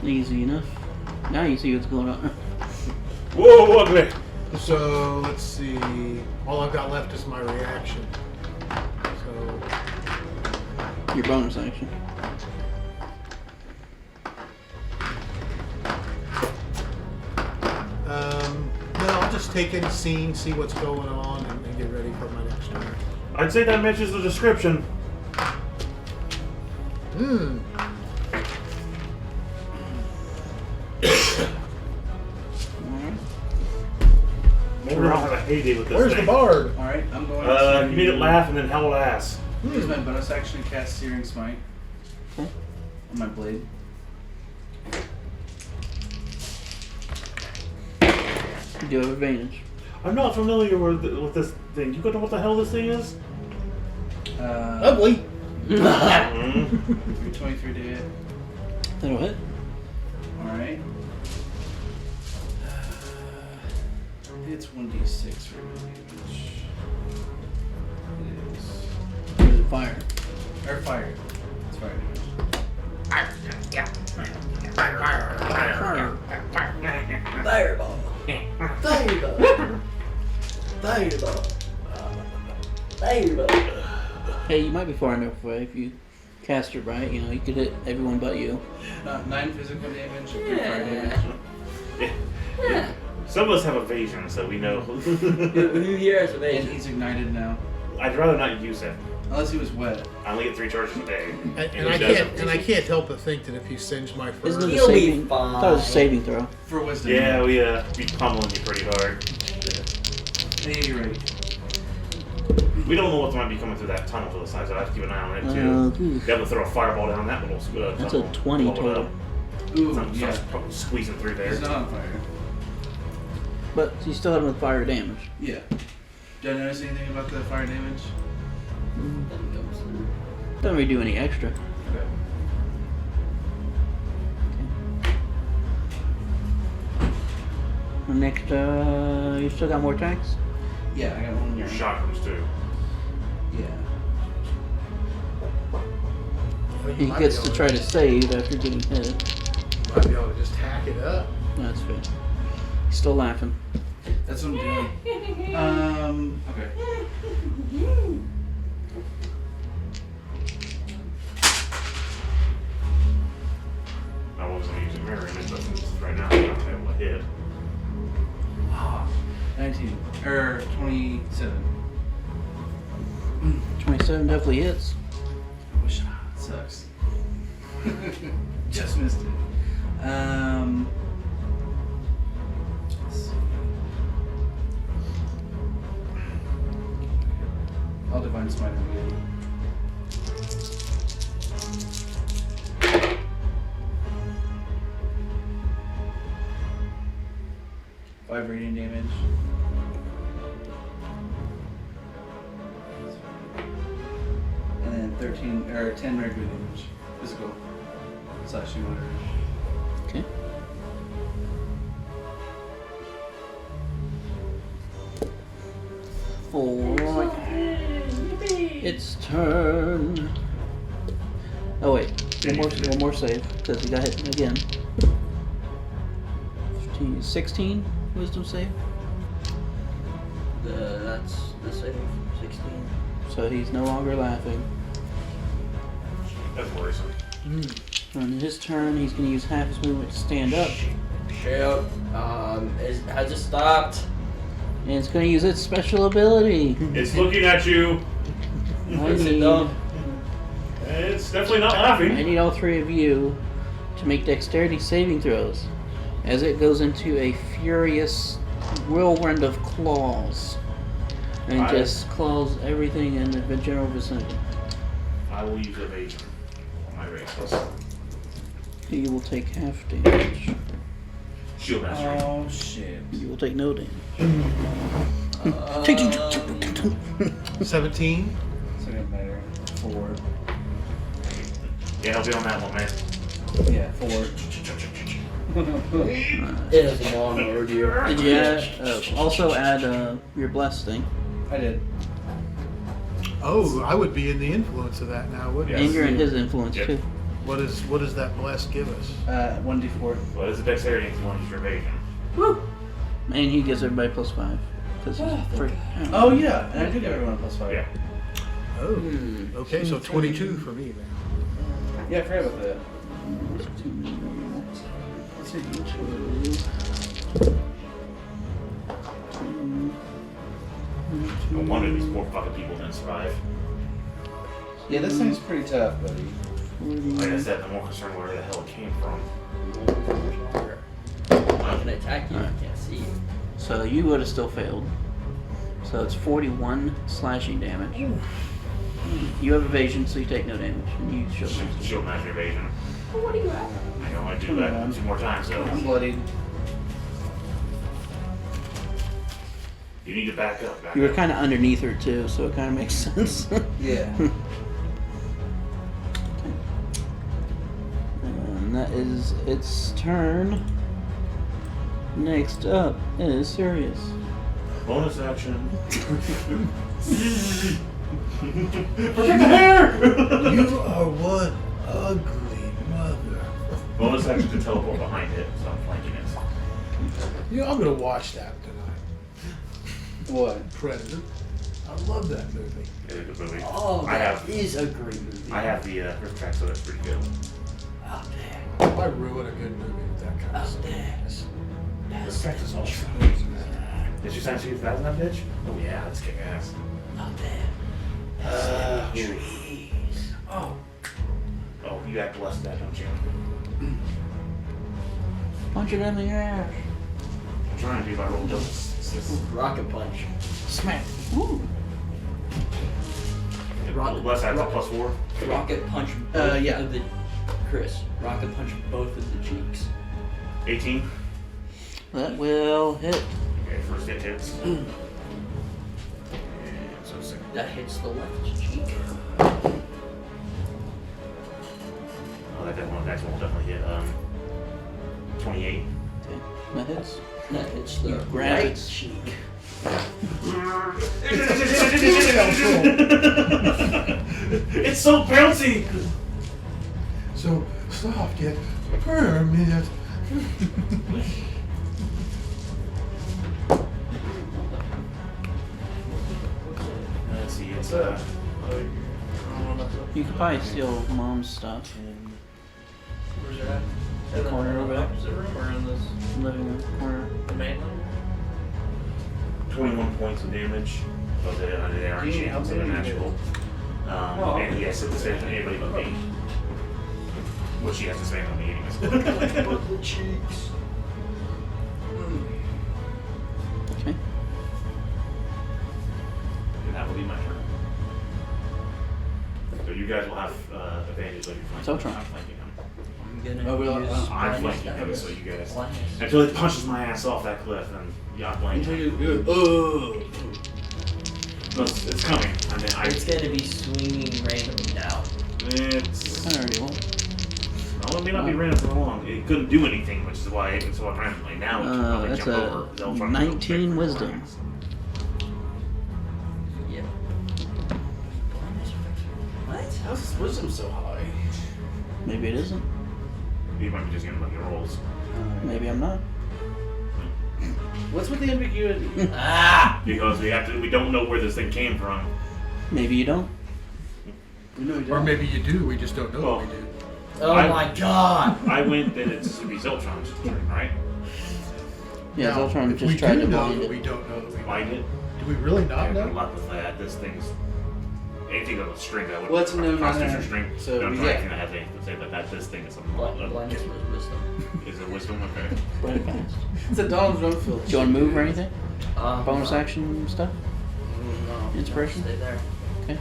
Easy enough. Now you see what's going on. Whoa, ugly! So let's see. All I've got left is my reaction. So Your bonus action. no, I'll just take in the scene, see what's going on, and get ready for my next turn. I'd say that matches the description. Hmm. Maybe we'll have a heyday with this Where's thing. the bard? Alright, I'm going to. You made it laugh and then howl ass. Use my bonus action to cast Searing Smite. Okay. On my blade. You do have advantage. I'm not familiar with this thing. You know what the hell this thing is? Ugly. Mm. 23 to hit. That'll hit. Alright. It's 1d6 for damage. It is. Or is it fire? Or fire. It's fire damage. Fire. Fireball. Fireball. Fireball. Fireball. Hey, you might be far enough away if you cast it right. You know, you could hit everyone but you. 9 physical damage, 3 fire Yeah. damage. Yeah. Some of us have evasion, so we know. Who here has And evasion? he's ignited now. I'd rather not use it. Unless he was wet. I only get 3 charges a day. And I can't help but think that if you singe my fur, Isn't it a He'll be saving? I thought it was a fine. saving throw. For wisdom. Yeah, we pummeling you pretty hard. Yeah, you're right. We don't know what might be coming through that tunnel to the side, so I have to keep an eye on it too. Oof. Be able to throw a fireball down that little That's a tunnel. 20 blow it total. up. Ooh, Something yeah. starts squeezing through there. He's not on fire. But you still have him with fire damage. Yeah. Did I notice anything about the fire damage? Doesn't really do any extra. Okay. Next, you still got more attacks? Yeah, I got one Your more. chakrams too. Yeah. He gets to try to save after getting hit. Might be able to just hack it up. That's fair. He's still laughing. That's what I'm doing. Okay. I wasn't using mirror image, but right now I'm not able to hit. 19. Or 27. 27 definitely hits. I wish. It sucks. Just missed it. Let's see. I'll divine smite him again. Five radiant damage. And then 13 or 10 regular damage. Physical. Slash you whatever. Okay. Four. It's turn. Oh wait, one more save because he got hit again. 15, 16 wisdom save. That's the saving 16. So he's no longer laughing. That's worrisome. On his turn, he's going to use half his movement to stand up, Shoot. Has it stopped? and it's going to use its special ability. It's looking at you. I Is it need, done? It's definitely not I laughing. need all three of you to make dexterity saving throws, as it goes into a furious whirlwind of claws. And I- just close everything in the general vicinity. I will use evasion on my race. You will take half damage. Shield mastery. Oh shit. You will take no damage. 17. It's gonna matter. 4. Yeah, I'll be on that one, man. Yeah, 4. It is a long ordeal. Did you also add your bless thing? I did. Oh, I would be in the influence of that now, wouldn't Yes. And you're in his influence Yep. too. What does that bless give us? 1d4. Well, it's a dexterity if you want to use your evasion. And he gives everybody +5. Because he's free. Oh yeah, and I do give everyone a +5. Yeah. Oh, okay, so 22 for me then. Yeah, I forgot about that. No wonder these poor fucking people didn't survive. Yeah, this thing's pretty tough, buddy. Like I said, the more concerned where the hell it came from. I can attack you, I can't see you. So you would have still failed. So it's 41 slashing damage. You have evasion, so you take no damage. And you shield mastery. Shield mastery evasion. What do you have? I know I do that 2 more times, so I'm bloodied. you need to back up. Back You were up. kind of underneath her too, so it kind of makes sense. Yeah. And that is its turn. Next up is Sirius. Bonus action. Protect the hair! You are one ugly mother. Bonus action to teleport behind it, so I'm flanking it. You know, I'm gonna watch that tonight. What? Predator. I love that movie. It's a good movie. Oh, I that have is a great movie. I have the riff track, so that's pretty good. Oh, damn. I ruin a good movie with that kind of Oh, stuff. damn. Riff track is awesome. Did you sign 2,000 that bitch? Oh yeah, let's kick ass. Oh, damn. Trees. Oh, you act blessed that, don't you? Punch it in the ass. I'm trying to do my roll doubles. Rocket punch. Smack. Ooh. Bless adds a +4. Rocket punch both yeah. of the... Chris, rocket punch both of the cheeks. 18. That will hit. Okay, first hit hits. And so 6. That hits the left cheek. Oh, that next one will definitely hit. 28. Okay. That hits. That hits the grab right it. cheek. It's so bouncy. So soft yet firm yet. Let's see, it's You could probably steal mom's stuff. Where's it at? The corner over there. Opposite room or in this? Living room corner. The main room? 21 points of damage. But they are Gee, how chance of a big is it? natural. Oh. And he has to say to anybody but me. Which he has to say on me anyways. The cheeks. Okay. And that will be my turn. So you guys will have advantage of your flanking. Zoltron. I'm flanking him. I'm gonna Oh, well, use I'm minus flanking him, dice. so you guys. Minus. Until it punches my ass off that cliff, and yeah, I'm flanking him. No, it's coming. I mean, It's gonna be swinging randomly now. It's. I already won. Well, it may not be random for long. It couldn't do anything, which is why it's so randomly. Now it can probably That's jump a over. They'll try to 19 go wisdom. Yep. What? How's his wisdom so high? Maybe it isn't. You might be just getting lucky rolls. Maybe I'm not. What's with the ambiguity? Because we don't know where this thing came from. Maybe you don't. We know he Or does. maybe you do, we just don't know Well, what we do. Oh my god! I went that it's to be Zoltron's turn, right? Yeah, Now, Zoltron if just we tried do to know blind that we it. don't know that we Blind it. Do we really I not have know? good luck with that. This thing's anything that was string that would What's known constitution as- string. so, don't yeah. try anything that has anything to say that this thing is something. Blindness was wisdom. Is it wisdom? Okay. Right fast. It's a Donald Rumfield. Do you want to move or anything? Um, Bonus action stuff? Inspiration? Stay there. Okay.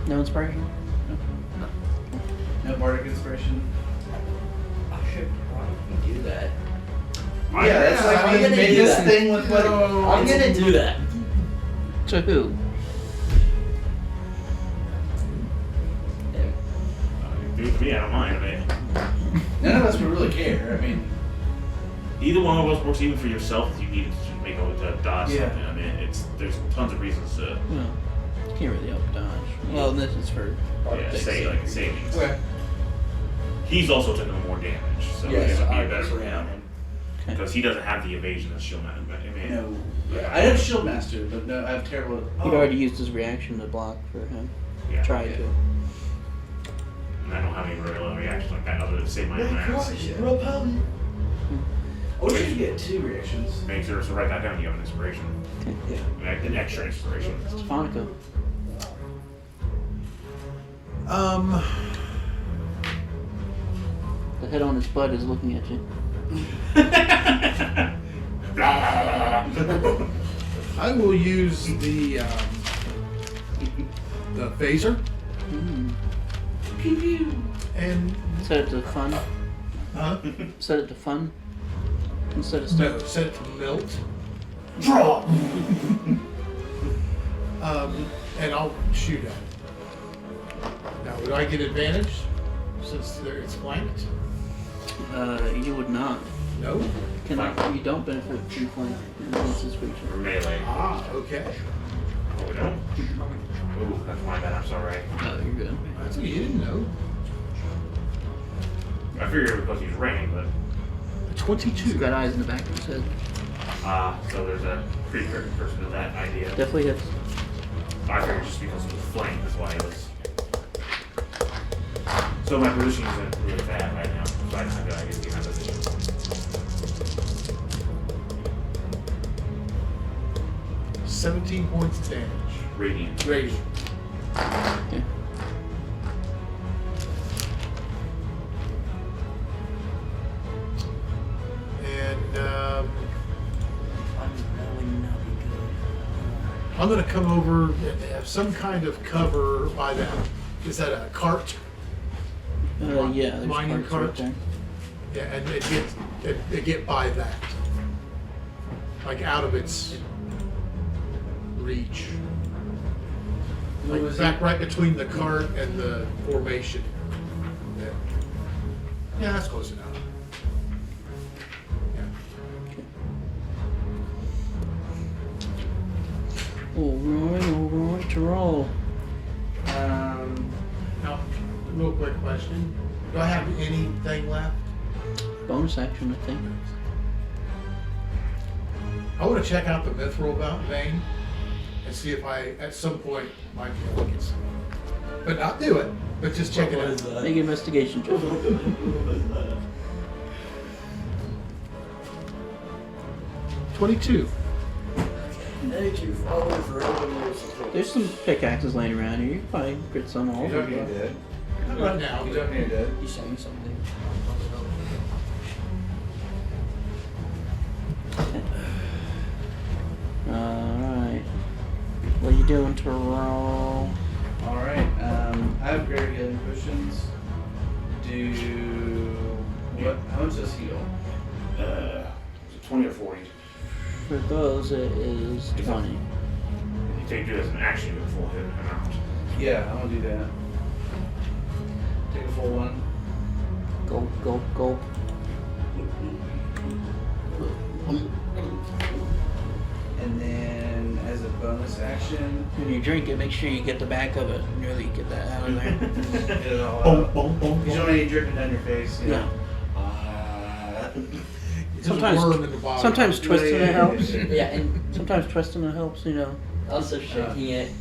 No inspiration? No bardic inspiration. I should probably do that. Yeah, that's I'm like we gonna made do this that. thing with what? I'm gonna do that. To who? Yeah. Do it to me, I don't mind. I mean, None of us would really care. I mean, either one of us works, even for yourself if you needed to make a dodge Yeah. something. I mean, there's tons of reasons to No. You can't really up dodge. Well, this is for say like savings. okay. He's also taking more damage, so Yes, it would be better obviously, for him Okay. because he doesn't have the evasion that Shield Man. I mean, No. Yeah, I have Shield Master, but no, I have terrible. He'd already used his reaction to block for him. yeah. Tried to. And I don't have any real reactions like that other than save my mass. Real potent. I wish you could get 2 reactions. Make sure to write that down. You have an inspiration, Yeah. like an extra inspiration. Stefanico. The head on his butt is looking at you. I will use the phaser Hmm. and Set it to fun. Set it to fun. Instead of no, stuff. set it to melt. Draw. And I'll shoot at it. Now, would I get advantage since it's flanked? You would not. No. You don't benefit from flank against this creature. Or melee. Ah, okay. Oh, we don't. Ooh, that's my bad. I'm sorry. Oh, you're good. That's what you didn't know. I figured it was because he's raining, but 22. He's got eyes in the back of his head. so there's a precursor to that idea. Definitely hits. I figured just because it was flanked, that's why it was. So my position isn't really bad right now, so I don't have to idea behind my position. – 17 points of damage. Radiant. Radiant. Okay. And That would not be good. I'm going to come over and have some kind of cover by that. Is that a cart? Yeah, there's Mining parts cart? right there. Yeah, and it get by that. Like out of its reach. What Like was back right between the cart and the formation. Yeah, that's close enough. Yeah. Alright, to roll. Now, real quick question. Do I have anything left? Bonus action, I think. I want to check out the mithril vein and see if I, at some point, might be able to get some. But not do it, but just check it out. Make an investigation check. 22. Thank you, Father, for helping me. There's some pickaxes laying around here. You can probably grit some off. You don't need dead. Not right now. You but- don't need dead. You sent me something. Alright. What are you doing to roll? Alright, I have greater healing potions. Do what? How much does heal? Is it 20 or 40? For those, it is 20. You take it as an action, you get a full hit amount. Yeah, I'm gonna do that. Take a full one. Gulp, gulp, gulp. And then as a bonus action, When you drink it, make sure you get the back of it and really get that out of there. get it all Boom, out. boom, boom, You don't boom. need dripping down your face, you know? There's a Sometimes- worm in the bottom. Sometimes twisting it helps. Yeah, and Sometimes twisting it helps, you know. also shaking it.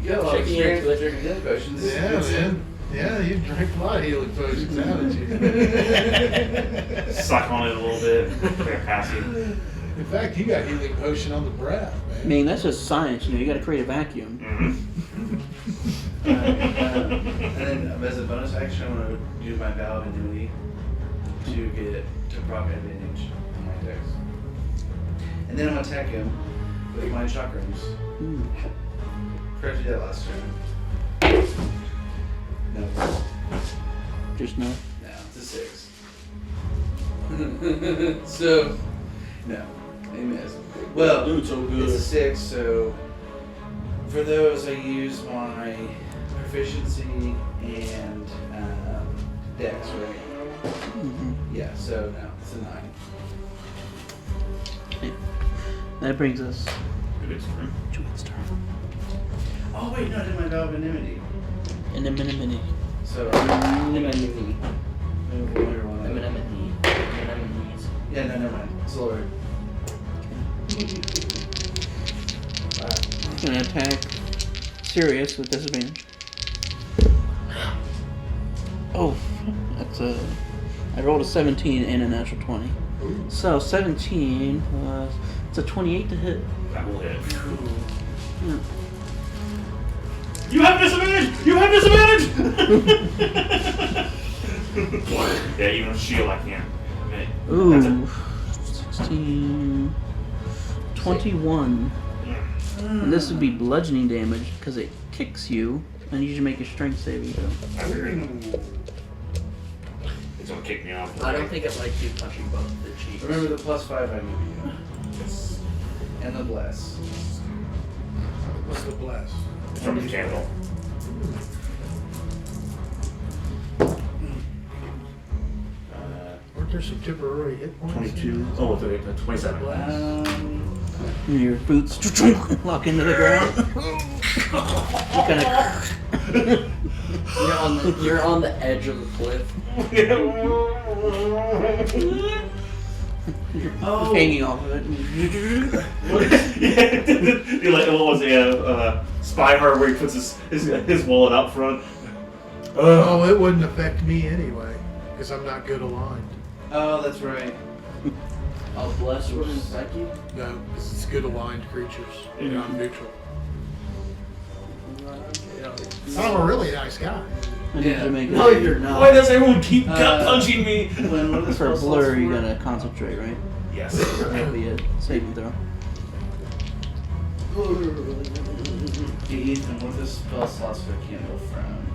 You got a lot of Shaking experience into with it. drinking healing potions. Yeah, man. Yeah, you drank a lot of healing potions, haven't you? Suck on it a little bit, like a passive. In fact, you got healing potion on the breath, I man. mean, that's just science, you know. You gotta create a vacuum. Mm-hmm. And then as a bonus action, I'm gonna do my vow of immunity to get to proc advantage on my attacks. And then I'm gonna attack him my chakrams. Ooh. Forgot to do that last turn. No. Just no. No, it's a 6. So, no. They missed. Well, Dude, so it's a good. 6, so for those I use my proficiency and dex, right? Mm-hmm. Yeah, so no, it's a 9. That brings us It is true. to its turn. Oh wait, no, I did my vow of anonymity. In a minute. So Anemone. Anemone. Anemones. Yeah, no, never mind. Sword. Gonna attack Sirius with disadvantage. Oh, that's a. I rolled a 17 and a natural 20. So 17 plus. It's a 28 to hit. That will hit. Yeah. You have disadvantage! You have disadvantage! Yeah, even with shield, I can't. Man, that's a- Ooh. 16. 21. And this would be bludgeoning damage because it kicks you, and you should make a strength saving throw. I figured. It's gonna kick me off. I don't think it likes you punching both the cheeks. Remember the +5 I gave you. It's And the bless. What's the bless? from the candle. Weren't there some temporary hit points? 22. Oh, it's a 27. And your boots lock into the ground. You kind of. You're on the edge of the cliff. Oh. Hanging off of it. You're like, what was it? Spy Hard where he puts his wallet out front. Oh, it wouldn't affect me anyway, because I'm not good aligned. Oh, that's right. Oh, bless wouldn't affect you? No, because it's good aligned creatures. You know, I'm neutral. I'm a really nice guy. I need to make No, it. you're not. Why does everyone keep gut punching me? When what are the For spell blur, slots you for? gotta concentrate, right? Yes. That'll be a saving throw. Ethan, what are the spell slots for candle from?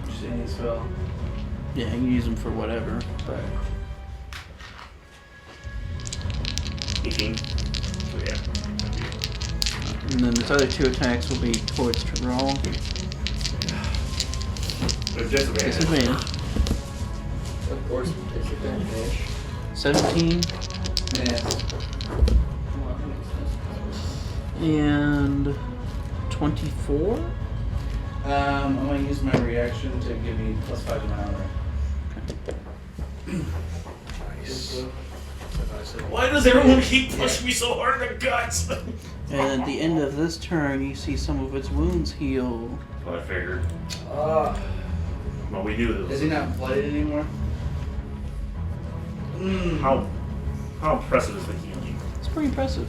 Did you say any spell? Yeah, you can use them for whatever. But 18. So yeah. and then its other 2 attacks will be towards Tyrell. There's disadvantage. Disadvantage. Of course, disadvantage. 17 Yes. and 24. I'm gonna use my reaction to give me +5 to my armor. Nice. Why does everyone keep pushing me so hard in the guts? And at the end of this turn, you see some of its wounds heal. Well, I figured. Uh, Well, we knew is this. he not blooded anymore? How impressive is the healing? It's pretty impressive.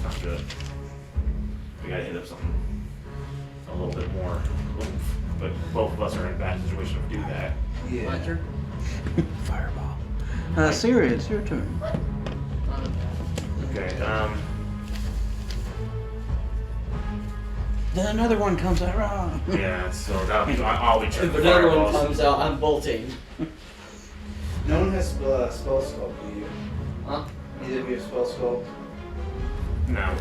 Not good. We gotta hit up something a little bit more oomph. But both of us are in a bad situation to do that. Yeah. My turn? Fireball. Sirius, your turn. Okay, Then another one comes out. Rah. yeah, so I'll be checking If another one fireballs. comes out, I'm bolting. No one has spell sculpt, do you? Huh? Neither of you have spell sculpt. No.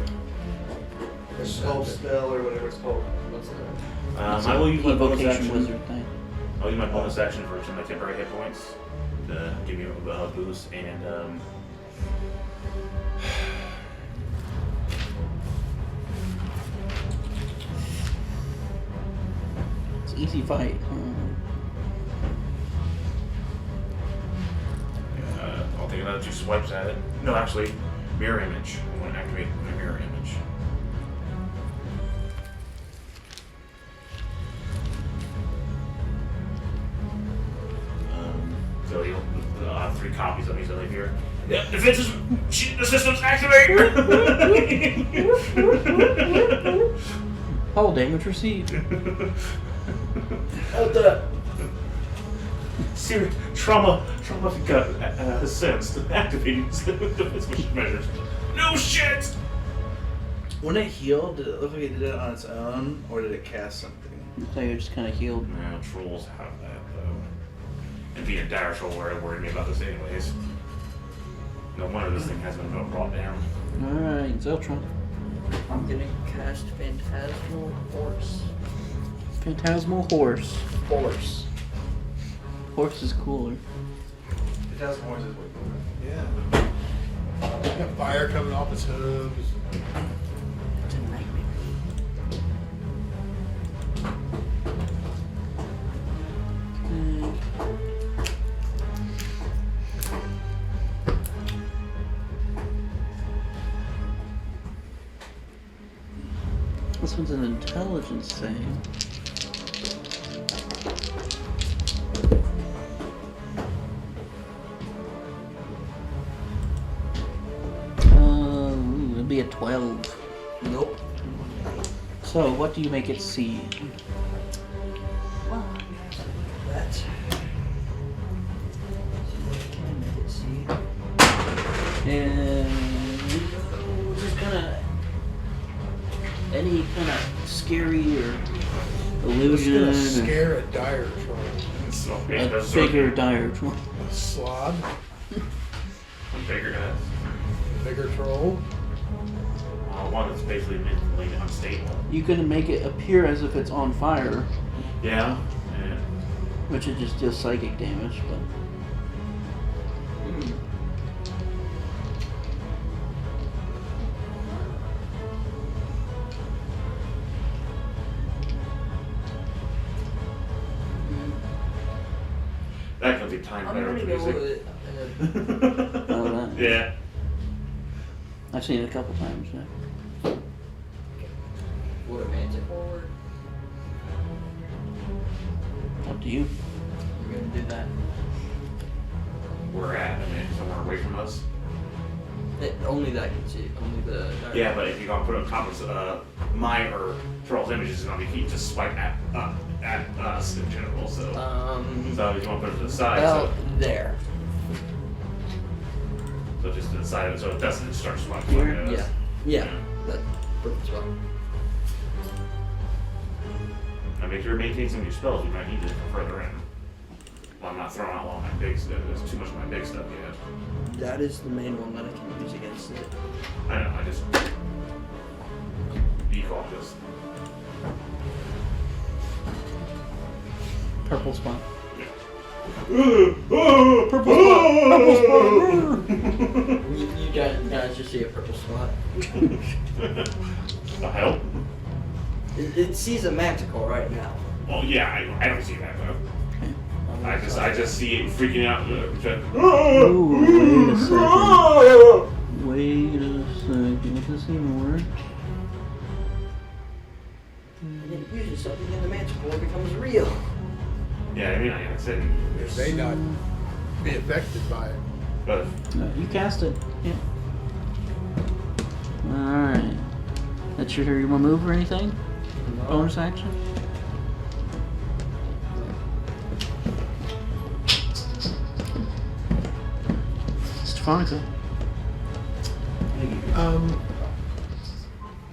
Or sculpt spell or whatever it's called. What's that? It's I will use my bonus evocation action. wizard thing. I'll use my bonus action for some of my temporary hit points to give you a boost and It's an easy fight. I'll take another 2 swipes at it. No, actually, mirror image. I'm going to activate my mirror image. So you'll have 3 copies of me so here. Yeah, the system's activated! All damage received. What the? Serious trauma got sensed activating defense measures. No shit! When it healed, did it look like it did it on its own, or did it cast something? So you're just kind of healed. No, trolls have that though. And being a dire troll worried me about this anyways. No wonder this thing has been brought down. Alright, Zeltron. I'm gonna cast Phantasmal Horse. Phantasmal Horse. Horse. Horse is cooler. It has horns as well. Yeah. Got fire coming off its hooves. It's a nightmare. This one's an intelligence thing. It'd be a 12. Nope. So, what do you make it see? Well, that. Can I make it see? And just kind of any kind of scary or It's illusion. gonna or scare a dire troll. So a that's bigger dire troll. A slod, bigger. a bigger troll. One that's basically mentally unstable. You can make it appear as if it's on fire, Yeah. Yeah. which it just deals psychic damage. But That could be timed I'm better gonna with go music. with oh, that. Yeah. I've seen it a couple times. Yeah. would a Manticore work? Up to you. We're gonna do that. We're at, I mean, somewhere away from us. Only that can see. Only the. Yeah, but if you're gonna put it on top of my or Troll's images, it's gonna be just spike at us in general. So, so if you want to put it to the side, Well, there. so just to the side of it, so it doesn't start spiking at us. Yeah. Yeah. That perfect spot. Now make sure to maintain some of your spells. You might need it for further in. Well, I'm not throwing out all my big stuff. There's too much of my big stuff yet. That is the main one that I can use against it. I know. I just be cautious. Purple spot. Purple You guys just see a purple spot. The hell? It sees a Manticore right now. Well, yeah, I don't see that though. Okay. I just see it freaking out. Ooh, wait a second. Wait a second. Let this even work. And then it uses something and the Manticore becomes real. Yeah, I mean, like I said, It may not be affected by it. but No, you cast it. Yeah. Alright. That's your turn. You want to move or anything? Bonus action? Stefanica.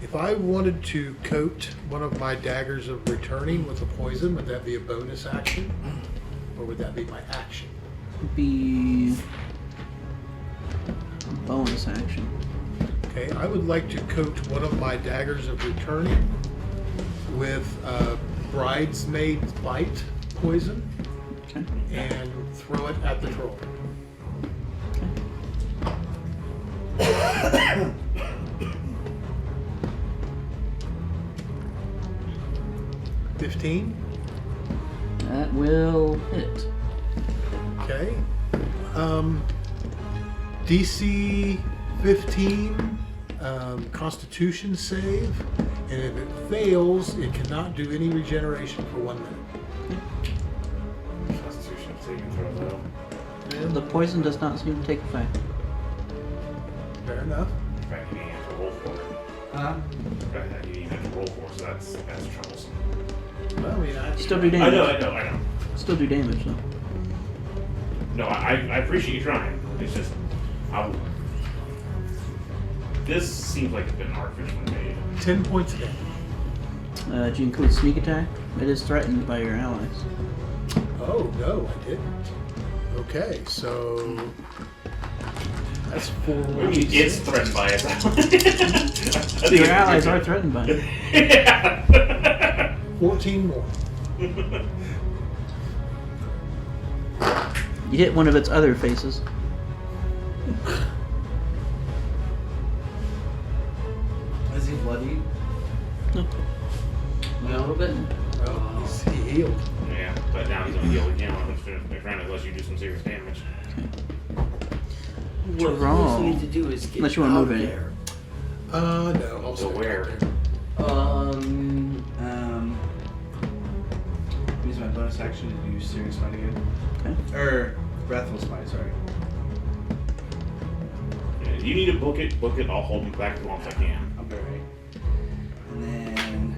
If I wanted to coat one of my daggers of returning with a poison, would that be a bonus action? Or would that be my action? Be bonus action. Okay, I would like to coat one of my daggers of returning with bridesmaid's bite poison Okay. and throw it at the troll. 15. That will hit. Okay. DC 15 Constitution save, and if it fails, it cannot do any regeneration for 1 minute. Constitution saving throw though. The poison does not seem to take effect. Fair enough. In fact, you didn't have to roll for it. Huh? In fact, you didn't have to roll for it, so that's troublesome. Well, I mean, I Still do I damage. know. Still do damage though. No, I appreciate you trying. It's just, This seems like it's been artificially made. 10 points of damage. Do you include sneak attack? It is threatened by your allies. Oh, no, I didn't. Okay, so that's 4. It's threatened by it. Your allies are threatened by it. Yeah. 14 more. You hit one of its other faces. Is he bloody? A little bit. Well, he healed. Yeah, but now he's gonna heal again unless you do some serious damage. What Wrong. we need to do is get Unless you wanna out move any. there. No, I'll So stick where? out there. Use my bonus action to do Searing Smite again. Okay. Or Wrathful Smite, sorry. Yeah, you need to book it. I'll hold him back as long as I can. Alright. And then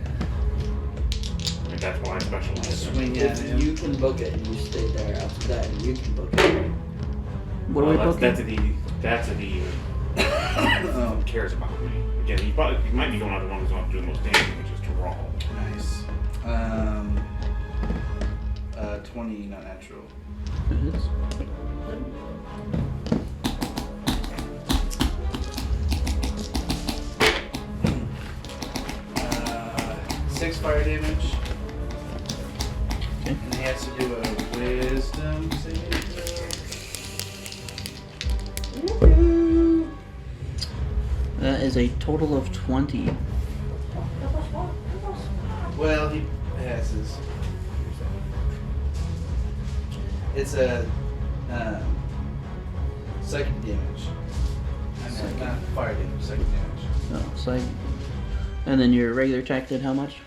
And that's why I specialize. swing at him. You can book it and you stay there after that, and you can book it. What are we booking? That's a D. Cares about me. Again, he might be going out the one who's going to do the most damage, which is to roll. Nice. 20, not natural. It hits. Uh, 6 fire damage. Okay. And he has to do a wisdom saving throw. That is a total of 20. Well, he passes. It's a psychic damage. Not fire damage, psychic damage. Oh, so and then your regular attack did how much?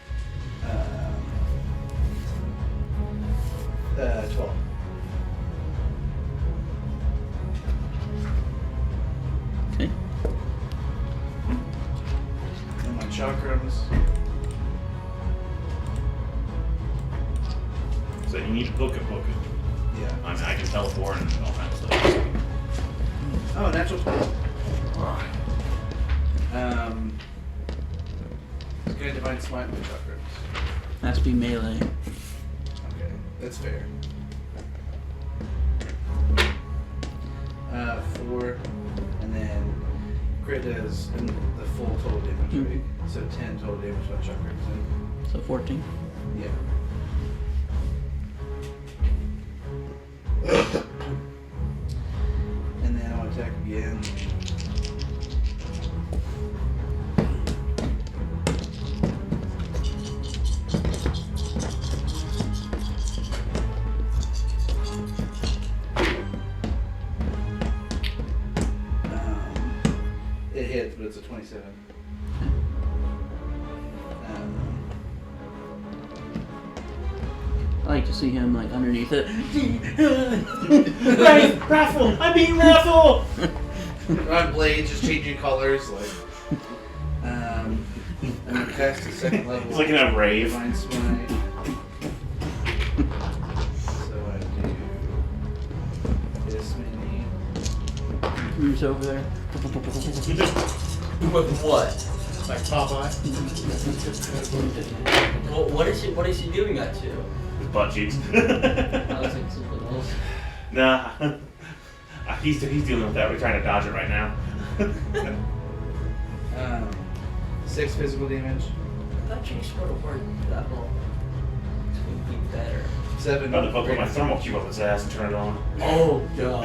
12. Okay. And my chakrams. So you need to book it. Yeah. I mean, I can teleport and all that stuff. Oh, natural 20. It's gonna divine smite with chakrams. Has to be melee. Okay, that's fair. 4, and then crit does the full total damage, right? So 10 total damage by chakrams. So 14. Yeah. And then I'll attack again. It hits, but it's a 27. I like to see him like underneath it. Right, raffle! I'm being raffle! My blade just changing colors, like. I'm gonna cast a second level. He's looking at rave. Divine Smite. So I do this many. Who's over there? With what? Like Popeye. Well, what is he doing that to? His butt cheeks. I was like something else. Nah. He's dealing with that. We're trying to dodge it right now. 6 physical damage. I thought you sort of worked that well. It would be better. 7. I'm about to put my thermal cube up his ass and turn it on. Oh god.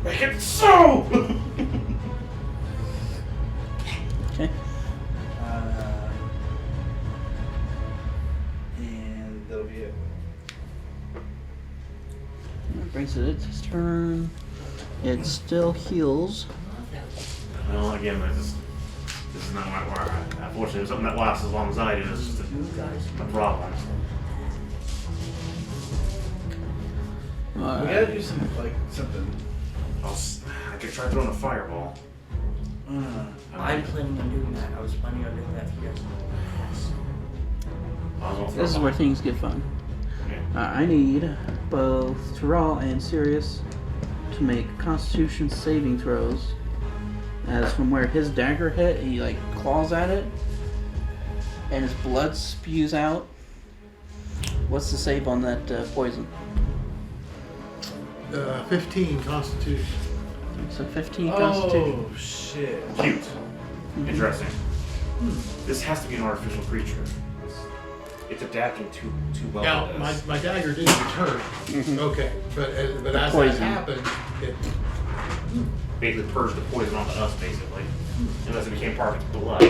Make it so! Okay. And that'll be it. That brings it its turn. It still heals. Well, again, this is not my work. Unfortunately, something that lasts as long as I do is You guys. a problem. We gotta do something. I could try throwing a fireball. I'm planning on doing that. I was planning on doing that for you guys. I was gonna throw This is a where bomb. things get fun. Yeah. I need both Terrell and Sirius to make Constitution saving throws. As from where his dagger hit, he like claws at it, and his blood spews out. What's the save on that poison? 15 Constitution. So 15 Constitution. Oh shit. Cute. Interesting. This has to be an artificial creature. It's adapting too well Now, to this. my dagger did return. Okay, but as that poison. happened, it Basically purged the poison onto us, basically. Unless it became part of its blood.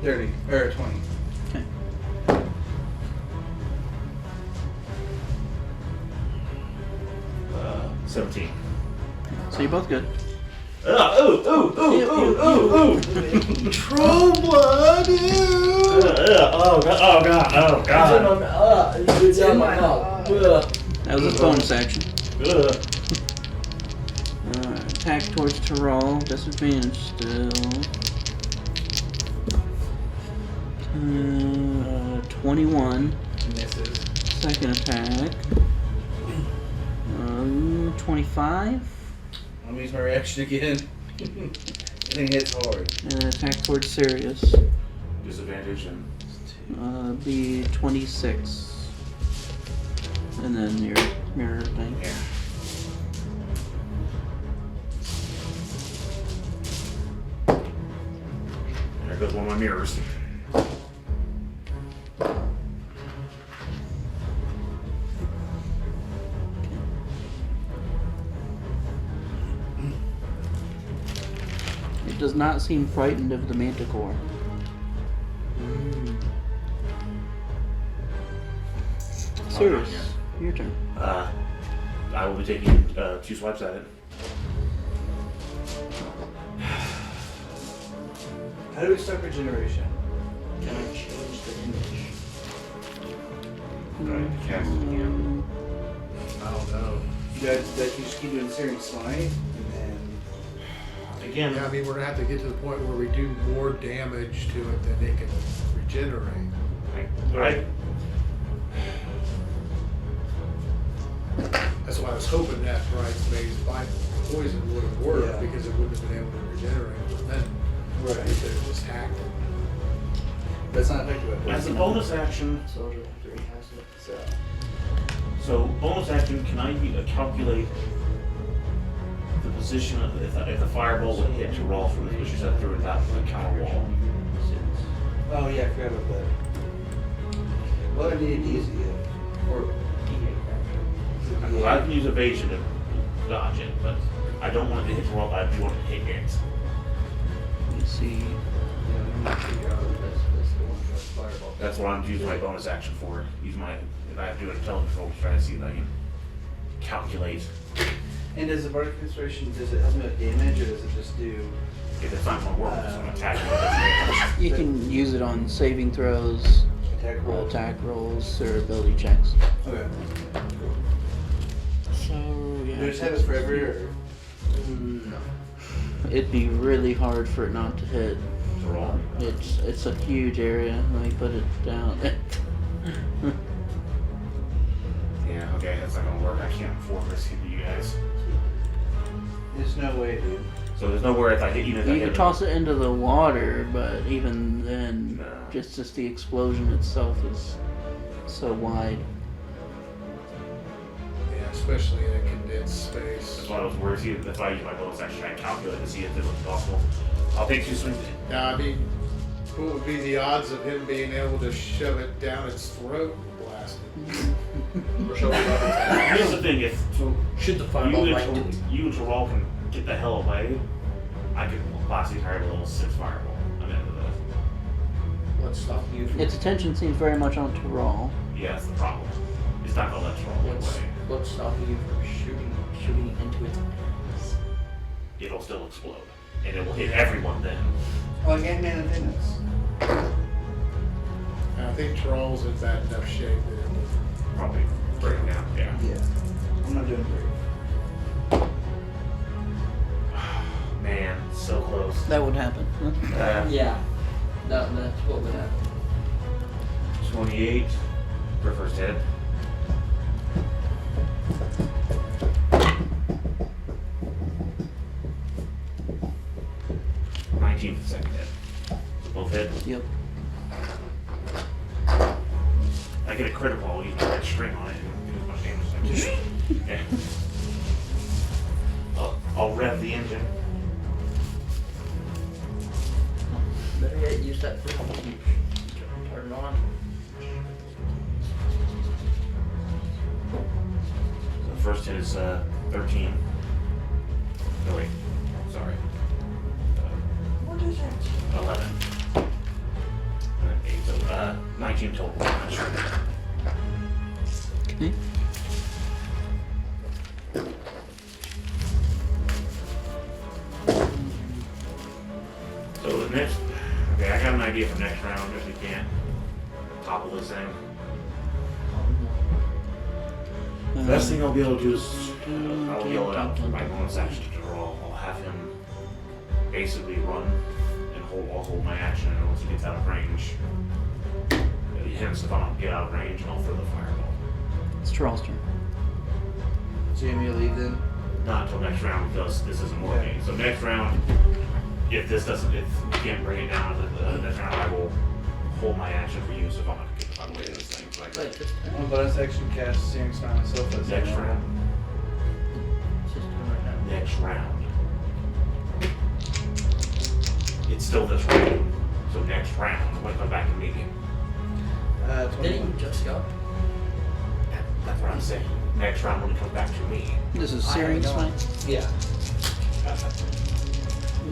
30 or 20. Okay. 17. So you're both good. troll blood. Oh god. It's in my mouth. That was a bonus action. Ugh. Attack towards Tyrol. Disadvantage still. 21. Misses. Second attack. 25. I'll use my reaction again. I think hits hard. And an attack towards Sirius. Disadvantage and Be 26. And then your mirror thing. yeah. There goes one of my mirrors. It does not seem frightened of the Manticore. Sirius, your turn. I will be taking 2 swipes at it. How do we stop regeneration? Can I change the image? Right, cast it again. I don't know. You guys, that you just keep doing searing smite, and then Again, Yeah, I mean, we're gonna have to get to the point where we do more damage to it than it can regenerate. I That's why I was hoping that Bride's Maid's Bite poison would have worked Yeah. because it wouldn't have been able to regenerate. But then Right. they could have just hacked it. that's not effective. as a bonus action, Soldier have to recast it. so bonus action, can I calculate the position of if the fireball would hit to roll from the position set through that counter wall? Oh yeah, I forgot about that. Well, I need easy. Or I can use evasion to dodge it, but I don't want it to hit the roll. I do want it to hit it. Let's see. that's the one with fireball. That's what I'm using my bonus action for. Use my if I have to do an intelligence roll to try to see if I can calculate And does the bardic inspiration, does it help me with damage, or does it just do? if it's not going to work. So I'm attacking with this. You can use it on saving throws, Attack roll. attack rolls, or ability checks. Okay. So, Do yeah. I just have this forever? Or? No. It'd be really hard for it not to hit. To roll. It's a huge area. Let me put it down. Yeah. Okay. That's not going to work. I can't afford risking to you guys. There's no way, dude. So there's nowhere if I hit even if I You hit could it. toss it into the water, but even then, No. just the explosion itself is so wide. Yeah, especially in a condensed That's space. why I was worried. See if I use my bonus action, try and calculate to see if it was possible. I'll take 2 swings. Now, I mean, what would be the odds of him being able to shove it down its throat and blast it? Or shall we rubber Here's the thing: if Shoot the you fireball and right into you and Terrell can get the hell away, I could blast the entire level 6 fireball. I'm into this. What's stopping you from Its attention seems very much on Tyrol. Yeah, that's the problem. It's not gonna let Terrell get away. what's stopping you from shooting into its eyes? It'll still explode, and it will hit everyone then. Like Ant-Man and Thanos. And I think Troll's in bad enough shape that it will. Probably break it down. Yeah. Yeah. I'm not doing great. Man, so close. That would happen. Yeah. That's what would happen. 28 for first hit. 19 for the second hit. So both hit. Yep. I get a critical, I'll use my red string on it and do as much damage as I can. Yeah. I'll rev the engine. Better yet, use that for turn it on. The first hit is 13. No, wait. Sorry. What is it? 11. And then 8. So 19 total damage. Okay. So the next. Okay, I got an idea for next round if we can. Topple this thing. The best thing I'll be able to do is I'll yell it out for my bonus action to roll. I'll have him basically run and I'll hold my action, and once he gets out of range, hence if I don't get out of range, I'll throw the fireball. It's Charles' turn. So you want me to leave then? Not until next round because this isn't working. So next round, if you can't bring it down, next round I will hold my action for use if I'm not get out of the way of this thing. So I Wait, just turn. One bonus action cast Searing Smile myself as next round. It's just turn right now. Next round. It's still this round. So next round, I'm gonna come back and meet him. Didn't 21. you just go? That's what I'm saying. Next round when it comes back to me. This is I Searing know. Smite. Yeah.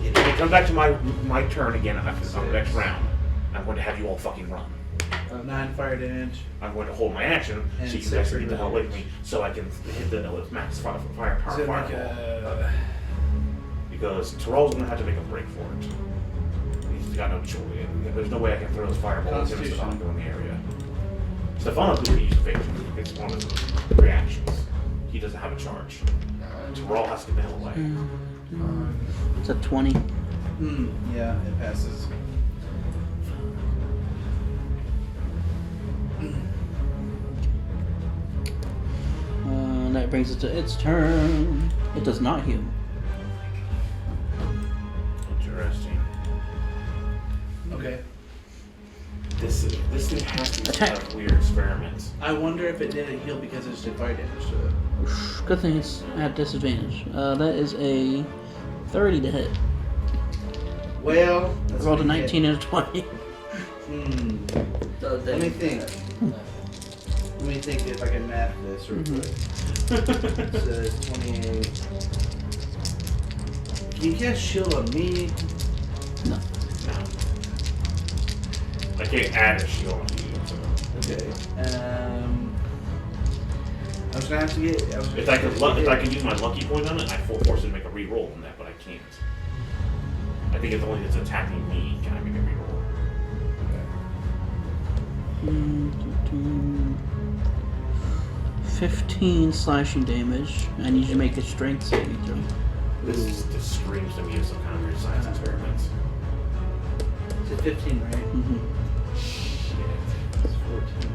If it comes back to my turn again after the next round, I'm going to have you all fucking run. 9 fire damage. I'm going to hold my action And so you six guys can get the regular hell away from me damage. so I can hit the max firepower. Is it like a... Because Tyrell's going to have to make a break for it. He's got no choice. There's no way I can throw his fireballs and Stefano go in the area. Stefano could use evasion. It's one of his reactions. He doesn't have a charge. Tyrell has to get the hell away. It's a 20. Yeah, it passes. That brings it to its turn. It does not heal. Interesting. Okay. This thing has to be Attack. kind of weird experiments. I wonder if it didn't heal because it just did fire damage to it. Good thing it's at disadvantage. That is a 30 to hit. Well, I rolled a 19 and a 20. So Let me think. Let me think if I can math this real quick. So 28. Can you cast shield on me? No. No. I can't add a shield on you. So. Okay. I was gonna have to get. If I could use my lucky point on it, I'd force it to make a reroll on that, but I can't. I think it's only if it's attacking me can I make a reroll. 15 slashing damage. I need you to make a strength saving throw. This screams to me of some kind of weird science experiments. It's at 15, right? Mm-hmm. It's 14.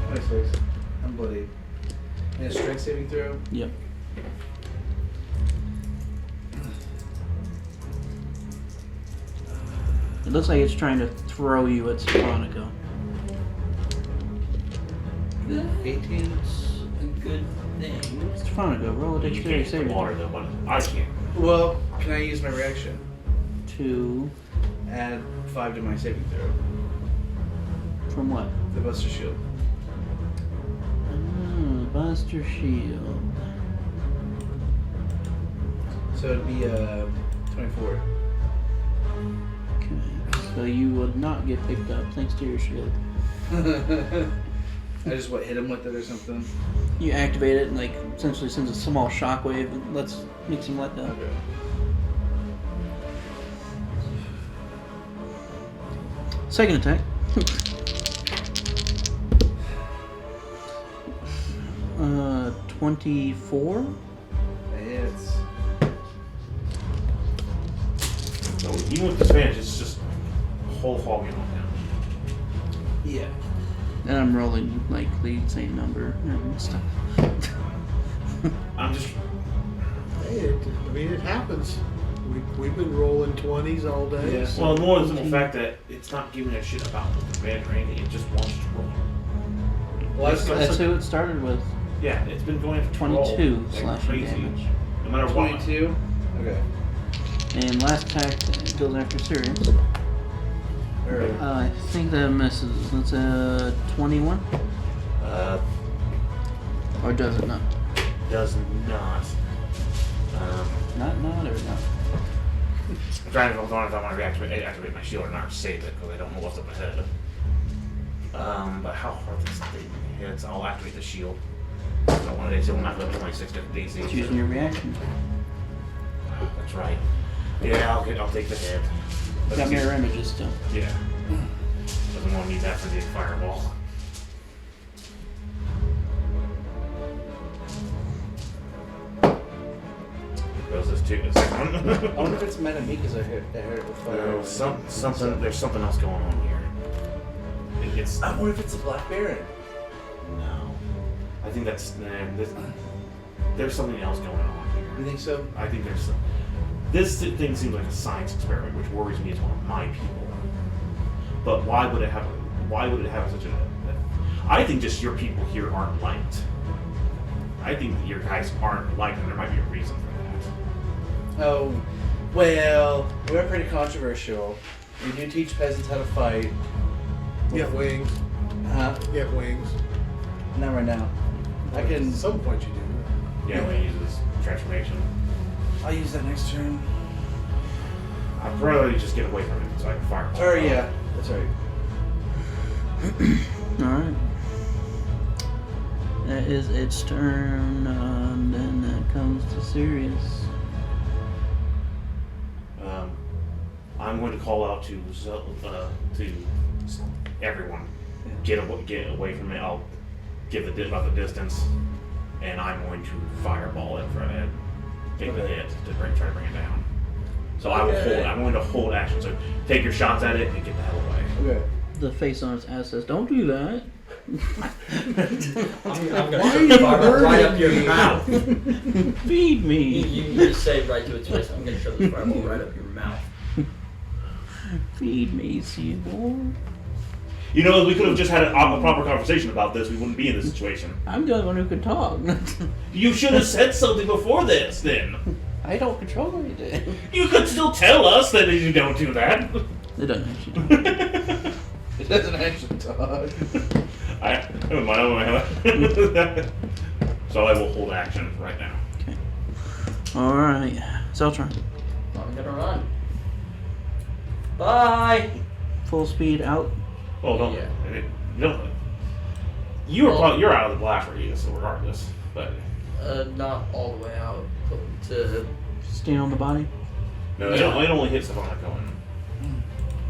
26. I'm bloody. And a strength saving throw? Yep. It looks like it's trying to throw you at Sophonico. 18. It's a good thing. Sophonico, roll a You dexterity can't saving water throw. though, but I can't. Well, can I use my reaction? To Add 5 to my saving throw. from what? The Buster Shield. Buster Shield. So it'd be 24. Okay, so you would not get picked up thanks to your shield. I just hit him with it or something. You activate it and like essentially sends a small shockwave and makes him let go. Okay. Second attack. 24. It's So even with disadvantage, it's just whole hogging on down. yeah. And I'm rolling like the same number and stuff. I'm just it happens. We've been rolling 20s all day. Yeah. so- Well, more than the fact that it's not giving a shit about the command or anything, it just wants to roll. Well, That's who it started with. Yeah, it's been going for 22 like slashing crazy. damage. No matter what. 22? Okay. And last attack goes after Sirius. Alright. I think that misses. That's a 21? Or does it not? Does not. Not or not? I'm trying to hold on if I want to activate my shield or not, or save it, because I don't know what's up ahead. But how hard this thing hits, I'll activate the shield. So one of these, it will not go to 26 different DC. It's using your reaction. That's right. Yeah, I'll take the hit. Let's Got see. mirror images still. Yeah. Doesn't want to need that for the fireball. Goes this too. The second one. I wonder if it's meta me because I heard it with fire. No, something. There's something else going on here. It's I wonder if it's a Black Baron. no. I think that's there's something else going on You here. think so? I think there's some. This thing seems like a science experiment, which worries me as one of my people. But why would it have? Why would it have such a? I think just your people here aren't liked. I think that your guys aren't liked, and there might be a reason for that. Oh, well, we're pretty controversial. We do teach peasants how to fight. You have wings. Huh? You have wings. Not right now. I can. At some point you do. Yeah, when he uses transformation. I'll use that next turn. I'd rather you just get away from it so I can fire. Oh yeah, that's right. Alright. That is its turn, and then that comes to Sirius. I'm going to call out to everyone. Get away from it. I'll give about the distance, and I'm going to fireball it for it. Take the hit to try to bring it down. So I will hold. I'm going to hold action. So take your shots at it and get the hell away. Okay. The face on its ass says, "Don't do that." I'm gonna shove the fireball right up your mouth. Feed You, me. you just say right to its face, I'm gonna shove this fireball right up your mouth. Feed me, Seaboard. You know, we could have just had a proper conversation about this. We wouldn't be in this situation. I'm the only one who can talk. You should have said something before this. Then I don't control anything. you could still tell us that you don't do that. It doesn't actually do. It doesn't actually talk. So I will hold action right now. Alright. Zeltron. I'm gonna run. Bye! Full speed out. Well, don't. Yeah. No. You're out of the blast radius, so regardless. But Not all the way out to. Stand on the body. no, Yeah. it only hits if I'm not going.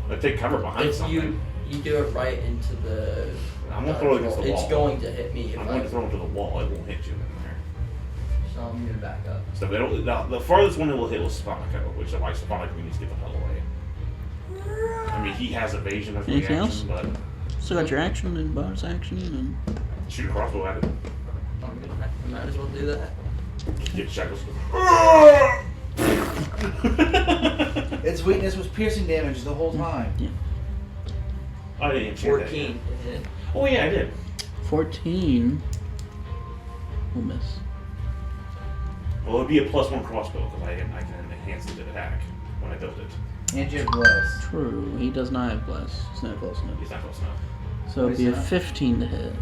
Like take cover behind If something. you do it right into the. I'm gonna throw it against the It's wall. going to hit me if I'm going to throw it to the wall. It won't hit you in there. So I'm gonna back up. So the farthest one it will hit was Sponico, which is why Sponico needs to get the hell away. I mean, he has evasion as a Anything reaction, else? but Still got your action and bonus action and shoot a crossbow at it. I might as well do that. Get shackles. Its weakness was piercing damage the whole time. I didn't enchant that. 14 to hit. Oh yeah, I did. 14 will miss. Well, it'd be a +1 crossbow because I can enhance the attack when I build it. And you have bless. True, he does not have bless. It's not close enough. He's not close enough. So it'd What be is a that? 15 to hit.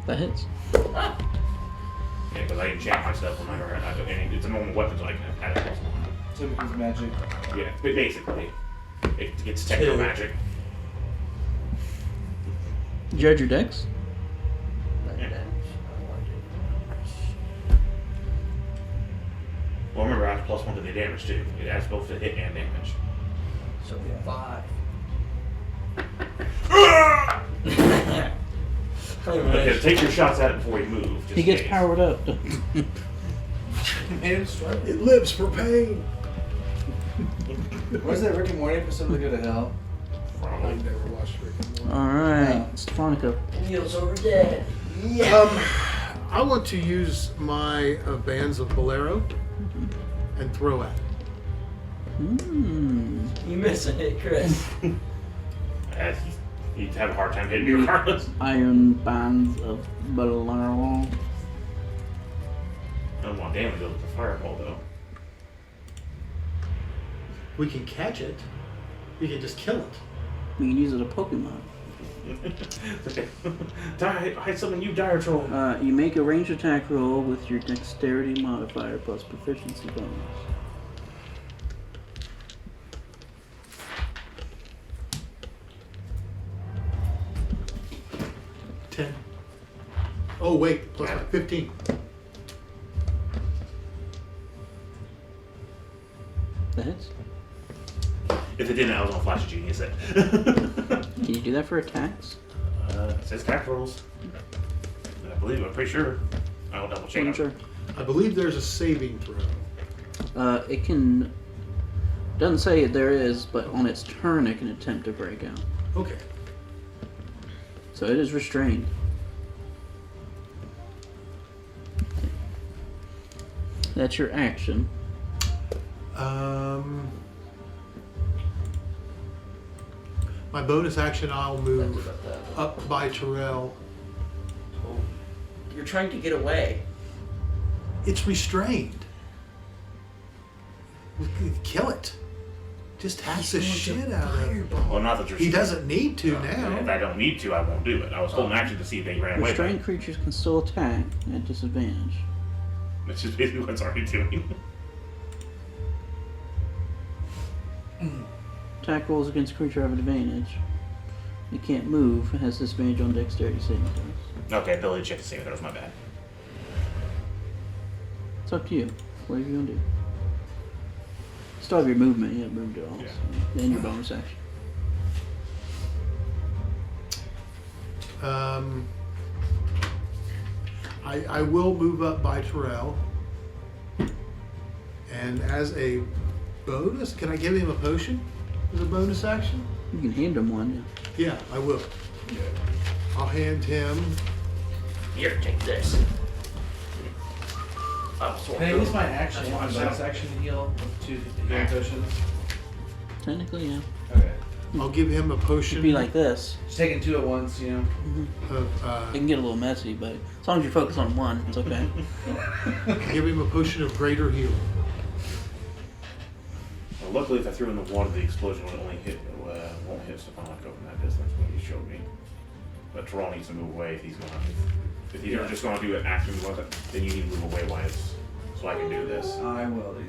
That hits. Yeah, because I enchant my stuff whenever I do any. It's a normal weapon, so I can add a +1. So it becomes magic. Yeah, but basically, it's techno magic. Judge your dex. That Yeah. damage. I don't want to do Well, remember, I have +1 to the damage too. It adds both to hit and damage. that. So 5. Okay, take your shots at it before you move. Just He gets in case. powered up. It lives for pain. Was that Rick and Morty for something to go to hell? Probably. I've never watched Rick and Morty. Alright, Stefanica. Wheels over dead. I want to use my bands of Bolero and throw at it. You missing it, Chris. You'd have a hard time hitting me regardless. Iron bands of Ballarol. I don't want damage with the fireball though. We can catch it. We can just kill it. We can use it as a Pokemon. Hide something, you dire troll. You make a ranged attack roll with your dexterity modifier plus proficiency bonus. Oh wait, plus my 15. That hits. If it didn't, I was gonna flash a genius it. Can you do that for attacks? It says attack rolls. I'm pretty sure. I'll double check. I'm sure. I believe there's a saving throw. It can. Doesn't say there is, but on its turn it can attempt to break out. Okay. So it is restrained. That's your action. My bonus action, I'll That's move about that. up by Terrell. You're trying to get away. It's restrained. We could kill it. Just hack the shit out of it. Well, not that you're. He doesn't need to If now. I don't need to, I won't do it. I was holding action to see if they ran away. Restrained creatures can still attack at disadvantage. That's just basically what it's already doing. Attack rolls against a creature have advantage. It can't move. It has disadvantage on dexterity saving throws. Okay, ability check to save it. That was my bad. It's up to you. Whatever you want to do. Still have your movement. You haven't moved at all. Yeah. So, and your bonus action. I will move up by Terrell. And as a bonus, can I give him a potion as a bonus action? You can hand him one. Yeah, I will. I'll hand him. Here, take this. Can I use my action, my bonus action to heal with 2 healing potions? Yeah. Technically, yeah. Okay. I'll give him a potion. It'd be like this. Just taking 2 at once, you know? Of, It can get a little messy, but as long as you focus on one, it's okay. give him a potion of greater healing. Well, luckily, if I threw in the water, the explosion would only hit, won't hit Stefanik over that distance when he showed me. But Terrell needs to move away if he's going to. If he's just going to do it after we want it, then you need to move away while it's, so I can do this. I will do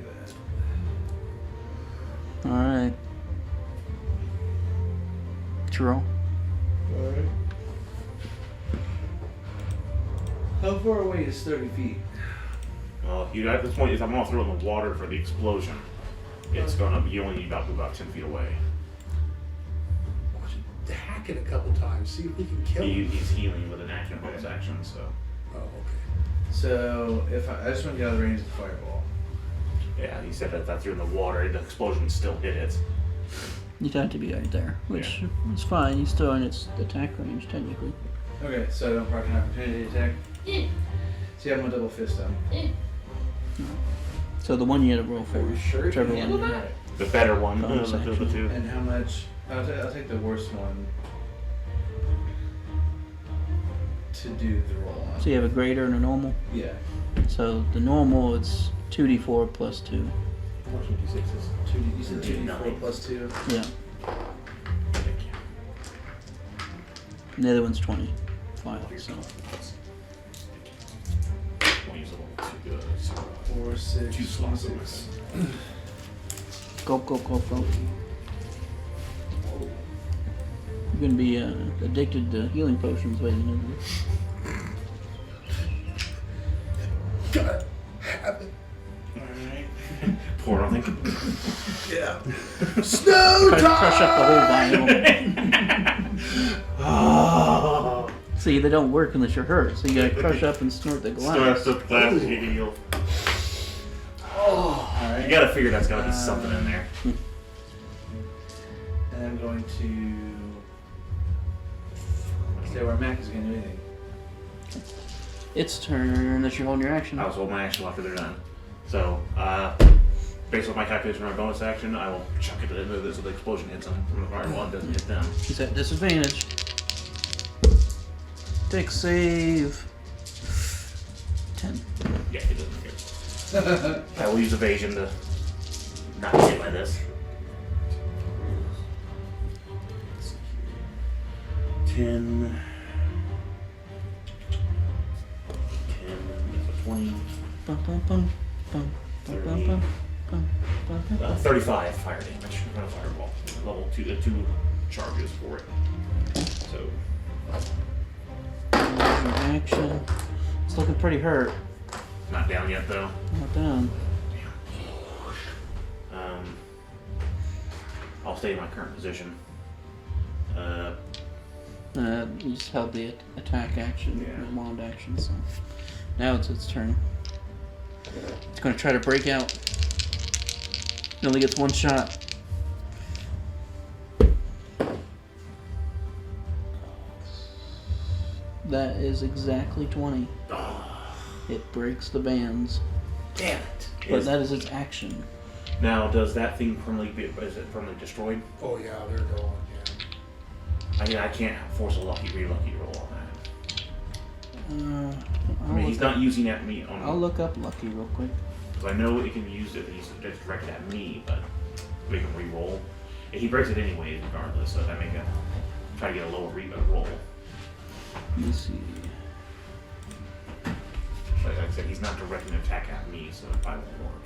that. Alright. Terrell. Alright. How far away is 30 feet? Well, you at this point, if I'm going to throw in the water for the explosion, it's going to. You only need about 10 feet away. Hack it a couple times, see if we can kill him. He's healing with an action, bonus action, so. Oh, okay. So, if I just want to get out of the range of the fireball. Yeah, he said that if I threw in the water, the explosion would still hit it. You'd have to be right there, which is fine. He's still in its attack range, technically. Okay, so I don't proc an opportunity attack. See, I'm gonna double fist him. So the one you had to roll for. Are you sure you Whichever can handle one. that? The better one Bonus of the action. two. And how much? I'll take the worst one to do the roll on. So you have a greater and a normal. Yeah. So the normal, it's 2d4 plus 2. You said 2d4 plus 2. Yeah. And the other one's 25. So 4, 6, Two slots 26. go. You're gonna be addicted to healing potions by the end of this. Gotta have it. Alright. Pour on it. Yeah. Snow Crush up time! the whole vial. See, they don't work unless you're hurt, so you gotta crush up and snort the glass. Start the glass and heal. Alright. You gotta figure that's gotta be something in there. And I'm going to stay where Mac is going to do anything. It's turn that you're holding your action. I was holding my action after they're done. So, based on my calculation on my bonus action, I will chuck it into this so the explosion hits them from the fireball and doesn't hit them. He's at disadvantage. Dex save. 10. Yeah, it doesn't hit. I will use evasion to not get hit by this. 10. 20. Bum, bum, bum, bum, bum, bum, bum, bum, bum, bum. 35 fire damage on a fireball. Level 2, the 2 charges for it. So, Action. It's looking pretty hurt. not down yet though. Not down. I'll stay in my current position. You just held the attack action, Yeah. the wand action, so now it's its turn. It's gonna try to break out. It only gets one shot. That is exactly 20. It breaks the bands, Damn it! but that is its action. Now, does that thing permanently is it permanently destroyed? Oh yeah, they're going. Yeah. I can't force a lucky roll on that. I mean, he's not using that me on. I'll look up lucky real quick. Because I know it can be used if he's directed at me, but make him re-roll. He breaks it anyway, regardless. So if I make a try to get a lower roll. Let me see. Like I said, he's not directing an attack at me, so it probably won't work.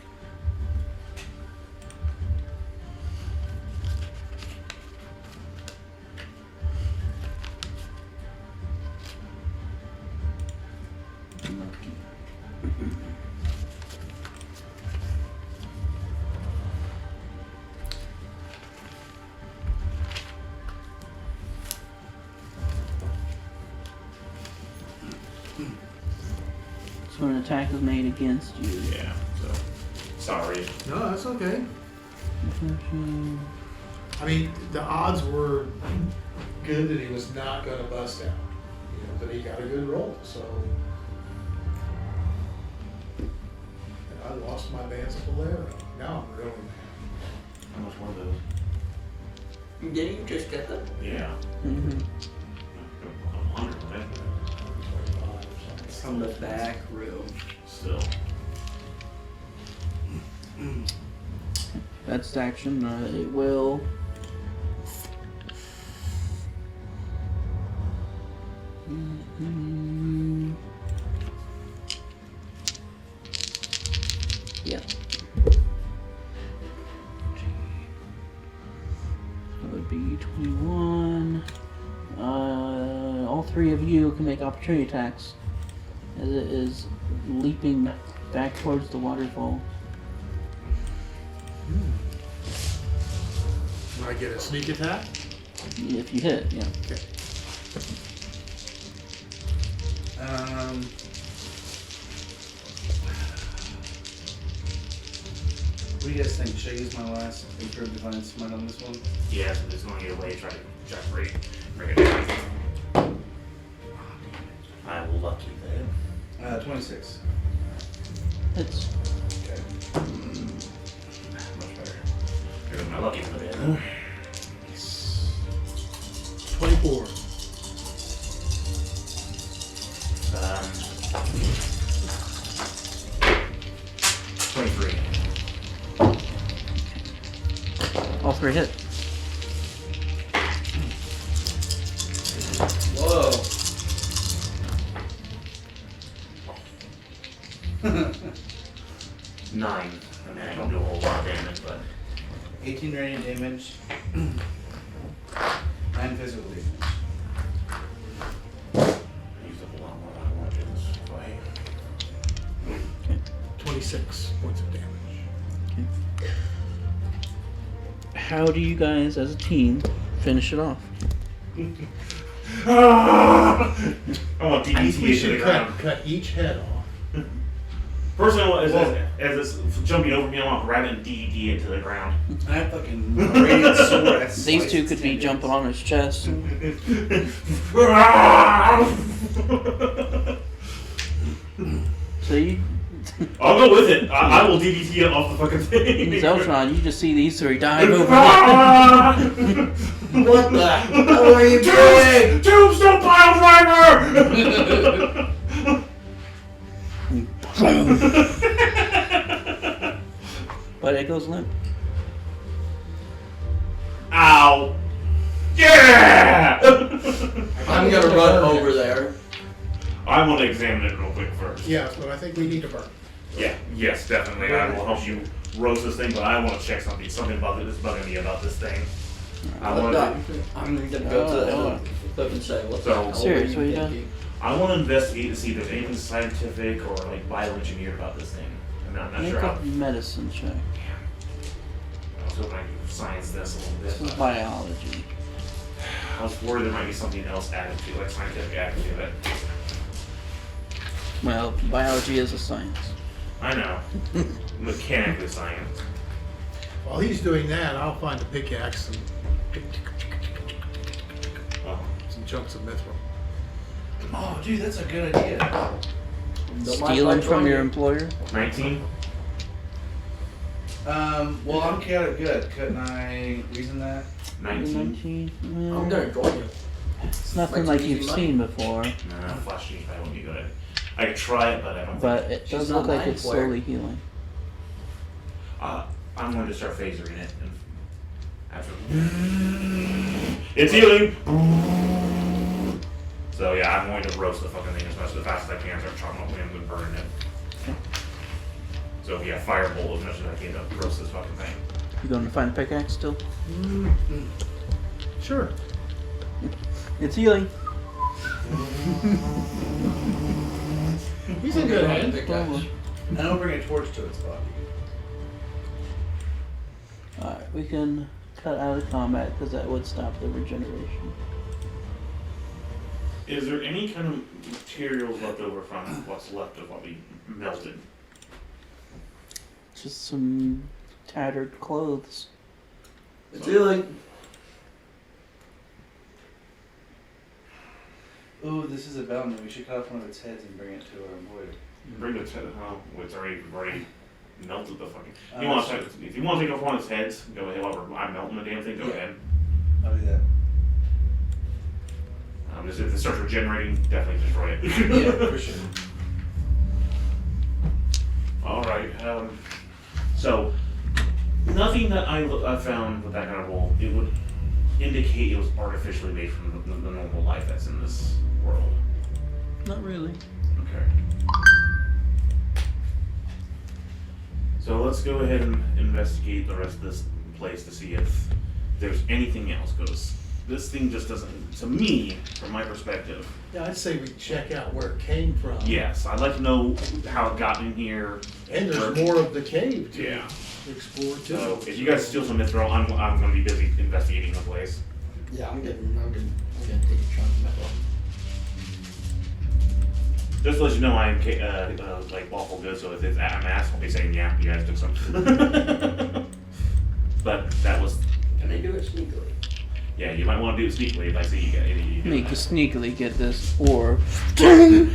So an attack is made against you. Yeah. So sorry. No, that's okay. I mean, the odds were good that he was not going to bust out. You know, but he got a good roll, so. And I lost my Vance Bolero. Now I'm really mad. How much were those? Didn't you just get them? Yeah. Mm-hmm. 100, right? 25 or something. From the back room. Still. That's the action. It will. Yeah. That would be 21. All three of you can make opportunity attacks as it is leaping back towards the waterfall. Do I get a sneak attack? If you hit, yeah. Okay. What do you guys think? Should I use my last improved divine smite on this one? Yeah, so there's only a way to try to break it down. I'm lucky then. 26. It's Okay. Much better. Here's my lucky for then. 24. 23. all three hit. Whoa. 9. I mean, I don't do a whole lot of damage, but 18 radiant damage. 9 physical damage. I used up a lot more than I wanted in this fight. 26 points of damage. How do you guys, as a team, finish it off? I want I think we DDT to should the ground. cut each head off. First of all, as it's jumping over me, I want to grab it and DDT it to the ground. I have fucking radiant sword. I These sliced two its could be tendons. jumping on his chest. So you I'll go with it. I will DDT it off the fucking thing. Zeltron, you just see these three dive over. Ah! What the hell are you doing? Tombstone pile driver! But it goes limp. Ow! Yeah! I'm gonna run over there. I want to examine it real quick first. Yeah, but I think we need to burn. Yeah, yes, definitely. I will help you roast this thing, but I want to check something. Something about this is bugging me about this thing. I want to. I'm gonna go to the end of the clip and say, what the So- hell Serious, were what you you done? thinking? I want to investigate to see if there's anything scientific or like bioengineered about this thing. And I'm not Make sure how. a medicine check. I was hoping I could science this a little This is bit. But biology. I was worried there might be something else added to, like scientific added to it. Well, biology is a science. I know. Mechanically science. While he's doing that, I'll find a pickaxe and Oh. some chunks of mithril. Oh, dude, that's a good idea. Don't mind Stealing if I from join your you. employer? 19? Well, I'm chaotic good. Couldn't I reason that? 19? I'm gonna join you. It's nothing Like like some you've easy money. seen before, Nah, flash sheet probably won't be good. I could try it, but I don't but think. it She's does not look like my it's employer. slowly healing. I'm going to start phasering it. And after. It's healing! So yeah, I'm going to roast the fucking thing as fast as I can, start chopping up limbs and burning it. So yeah, firebolt as much as I can to roast this fucking thing. You going to find the pickaxe still? Sure. It's healing. He's in good hands. Pickaxe. And I'll bring a torch to its body. Alright, we can cut out of combat because that would stop the regeneration. Is there any kind of materials left over from what's left of what we melted? Just some tattered clothes. It's healing. Ooh, this is a Velma. We should cut off one of its heads and bring it to our employer. Bring the it's already melted the fucking. Uh, You want to, if you want to take off one of its heads, go ahead. While I'm melting the damn thing, go Yeah. ahead. I'll do that. Just if it starts regenerating, definitely destroy it. Yeah, for sure. All right. So nothing that I found with that kind of roll, it would indicate it was artificially made from the normal life that's in this world. Not really. Okay. So let's go ahead and investigate the rest of this place to see if there's anything else, because this thing just doesn't, to me, from my perspective, Yeah, I'd say we check out where it came from. yes, I'd like to know how it got in here. And there's Where- more of the cave to Yeah. explore too. So if you guys steal some mithril, I'm going to be busy investigating the place. Yeah, I'm gonna take a chunk of metal. Just to let you know, I'm like lawful good, so if it's I'm asked, I'll be saying, yeah, you guys took some. But that was, Can I do it sneakily? yeah, you might want to do it sneakily if I see you guys. You Make you sneakily get this, or You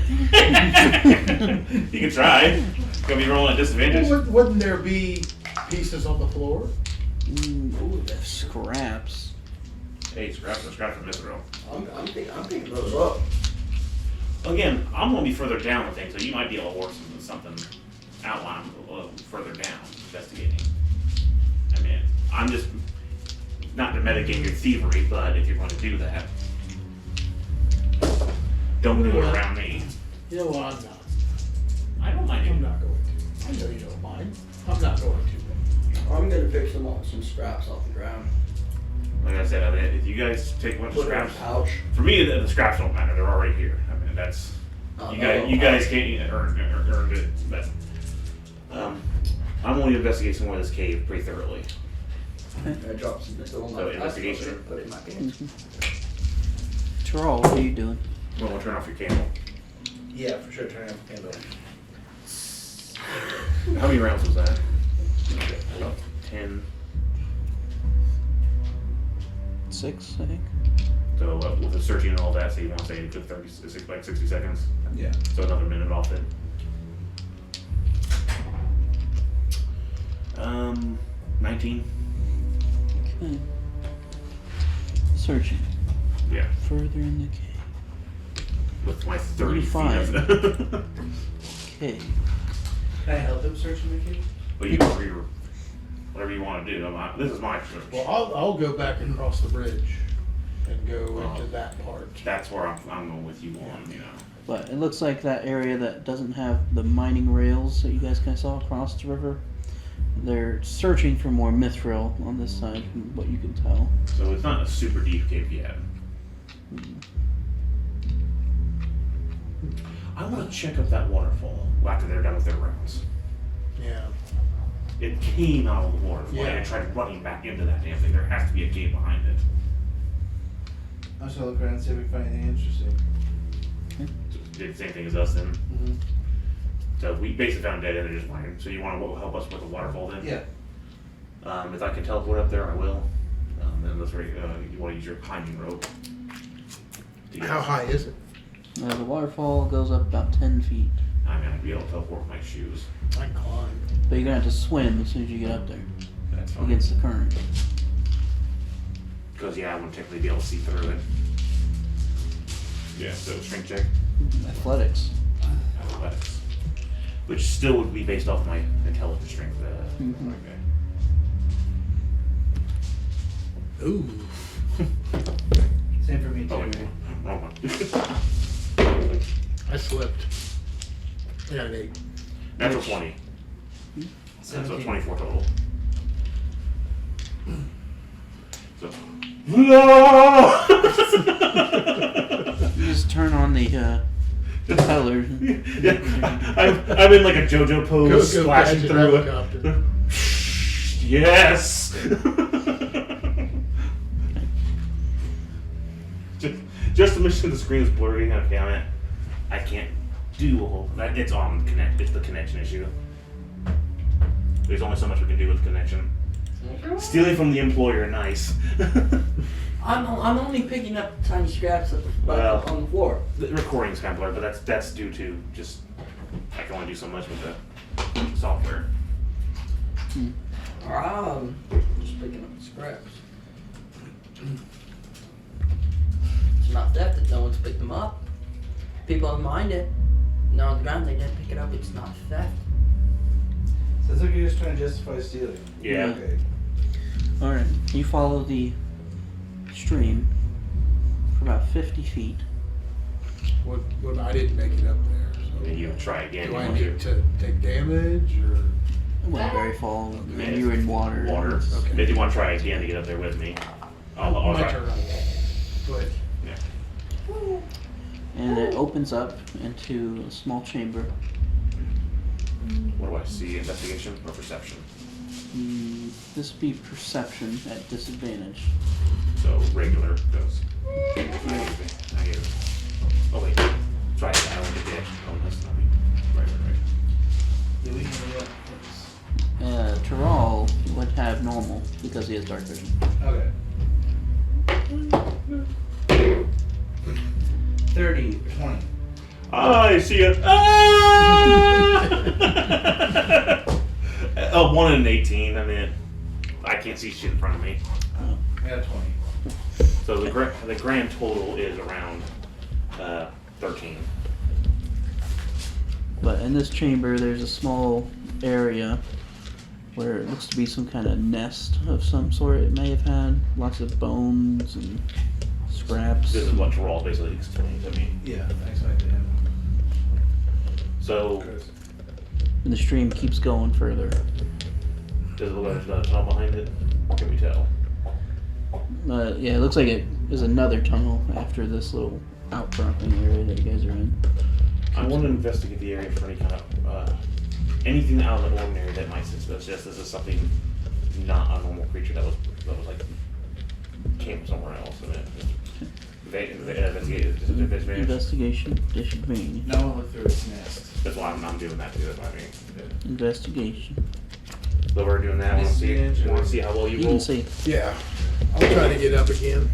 can try. It's going to be rolling at disadvantage. Well, wouldn't there be pieces on the floor? Ooh, that's scraps. Hey, scrap from mithril. I'm picking those up. Again, I'm going to be further down with things, so you might be able to work something out while I'm a little further down investigating. I mean, I'm just not to metagame your thievery, but if you're going to do that, don't do it around me. You know what? I'm not. I don't mind I'm it. not going to. I know you don't mind. I'm not going to. I'm gonna pick some scraps off the ground. Like I said, I mean, if you guys take a bunch of Put it in a scraps, pouch. for me, the scraps don't matter. They're already here. I mean, that's you guys can't earn it. But I'm going to investigate some more of this cave pretty thoroughly. I dropped some missile on So, my investigation. put it in my pants. Troll, what are you doing? Well, we'll turn off your candle. Yeah, for sure. Turn off the candle. How many rounds was that? 10. 6, I think. So with the searching and all that, so you want to say it took 60 seconds? Yeah. So another minute off then. 19. Okay. Searching. Yeah. Further in the cave. With my 30 feet Fine. of... Okay. Can I help him search in the cave? Well, whatever you want to do. This is my search. Well, I'll go back across the bridge and go into that part. That's where I'm going with you on, you know. But it looks like that area that doesn't have the mining rails that you guys kind of saw across the river. They're searching for more mithril on this side, from what you can tell. So it's not a super deep cave yet. I want to check up that waterfall after they're done with their rounds. Yeah. It came out of the waterfall Yeah. and I tried running back into that damn thing. There has to be a cave behind it. I'm just gonna look around and see if we can find anything interesting. So did the same thing as us then. Mm-hmm. So we basically found a dead end and just mining. So you want to help us with the waterfall then? Yeah. If I can teleport up there, I will. Then let's you want to use your climbing rope. to get How up. high is it? The waterfall goes up about 10 feet. I'm gonna be able to teleport with my shoes. I can climb. But you're going to have to swim as soon as you get up there That's fine. against the current. Because I wouldn't technically be able to see through it. Yeah. So strength check, Athletics. athletics, which still would be based off my intelligence strength. Mhm. Okay. Ooh. Same for me too. Oh wait, wrong one. I slipped. I got an 8. Natural 20. So 17. 24 total. So. You just turn on the propeller. Yeah, I'm in like a JoJo pose, Go splashing gadget through it. helicopter. Yes. just to mention the screen is blurry. Okay, I can't do a whole. It's on connect. It's the connection issue. There's only so much we can do with connection. Stealing from the employer, nice. I'm only picking up tiny scraps of Well. on the floor. The recording's kind of blurred, but that's due to just I can only do so much with the software. Just picking up the scraps. It's not theft if no one's picked them up. People have mined it. No, on the ground they didn't pick it up. It's not theft. Sounds like you're just trying to justify stealing. Yeah. Okay. Alright, you follow the stream for about 50 feet. What I didn't make it up there. And So. you try again. Do you I want to. need to take damage or? It wasn't very far. Man, You were in water. Water. Okay. If you want to try again to get up there with me, I'll My try. turn. Go ahead. And it opens up into a small chamber. What do I see? Investigation or perception? This would be perception at disadvantage. So regular goes. I get it. Oh wait, try it. I only did it. Oh, that's not me. Right. Yeah, we can do that. Terral would have normal because he has dark vision. Okay. 30 or 20. I see it. Ah! 1 and 18. I mean, I can't see shit in front of me. I got 20. So the grand total is around 13. But in this chamber, there's a small area where it looks to be some kind of nest of some sort. It may have had lots of bones and scraps. This is what Terrell basically explained to me. Yeah, I explained to him. So And the stream keeps going further. does it look like there's a tunnel behind it? Can we tell? Yeah, it looks like it is another tunnel after this little outcropping area that you guys are in. I want to investigate the area for any kind of anything out of the ordinary that might suggest this is something not a normal creature that was like came from somewhere else. Investigation. Investigation, disadvantage. No one looked through its nest. That's why I'm doing that too. That's what I mean. Investigation. So we're doing that. Want to see how well you You roll? can see. Yeah. I'll try to get up again.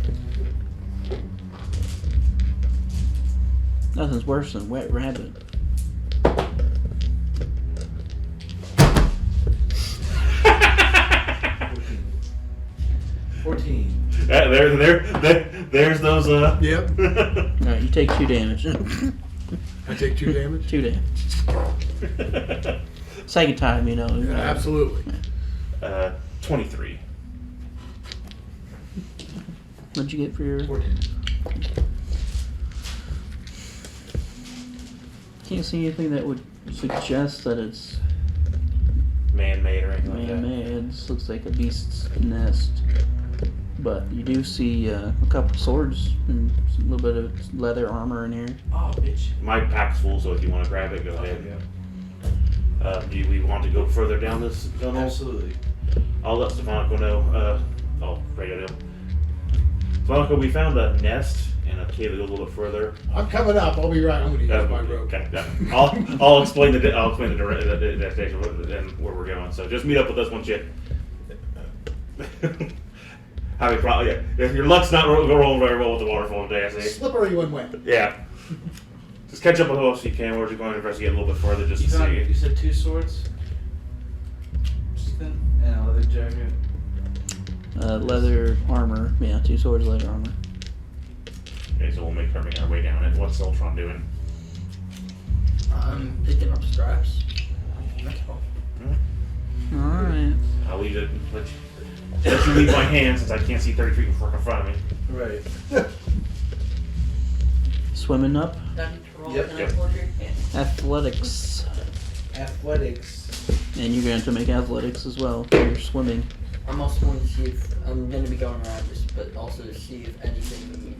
Nothing's worse than wet rabbit. There's those. Yep. Alright, you take 2 damage. I take 2 damage. 2 damage. Second time, you know. Yeah, absolutely. 23. What'd you get for your? 14. Can't see anything that would suggest that it's Man-made or anything like that. man-made. This looks like a beast's nest. But you do see a couple swords and a little bit of leather armor in here. Oh, bitch. My pack's full, so if you want to grab it, go ahead. Do we want to go further down this tunnel? Absolutely. I'll let Stefanico know. I'll radio him. Stefanico, we found a nest in a cave that goes a little bit further. I'm coming up. I'll be right. I'm going to use my rope. Okay, yeah. I'll explain the destination and where we're going. So just meet up with us once you. Having problem, yeah. If your luck's not rolling very well with the waterfall today, I say. Slippery when wet. Yeah. Just catch up with us if you can. We're just going to investigate a little bit further just You to found, see. you said 2 swords? Ethan? And a leather jacket. Leather armor. Yeah, 2 swords, leather armor. Okay, so we'll make our way down it. What's Ultron doing? I'm picking up scraps. That's all. Alright. I'll leave it. Let you leave my hand since I can't see 30 feet in front of me. Right. Swimming up. Time to roll Yep, an yep. athletics. Yeah. Athletics. Athletics. And you're going to make athletics as well for your swimming. I'm also going to see if I'm going to be going around this, but also to see if anything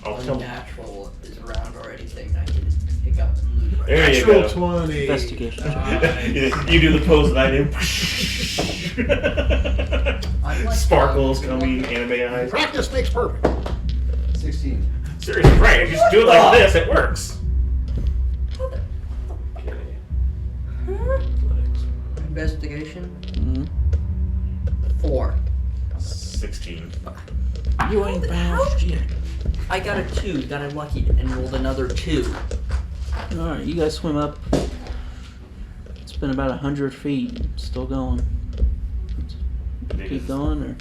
I'll tell. unnatural is around or anything I can pick up and loot. There you Natural go. 20. Investigation. You do the pose that I do. I'm like, Sparkles coming, anime eyes. Practice makes perfect. 16. Seriously, right? If you just do it like this, it works. Okay. Investigation Mm-hmm. 4. 16. You ain't bounced yet. I got a 2, got I lucky and rolled another 2. Alright, you guys swim up. It's been about 100 feet. Still going. Keep going, or?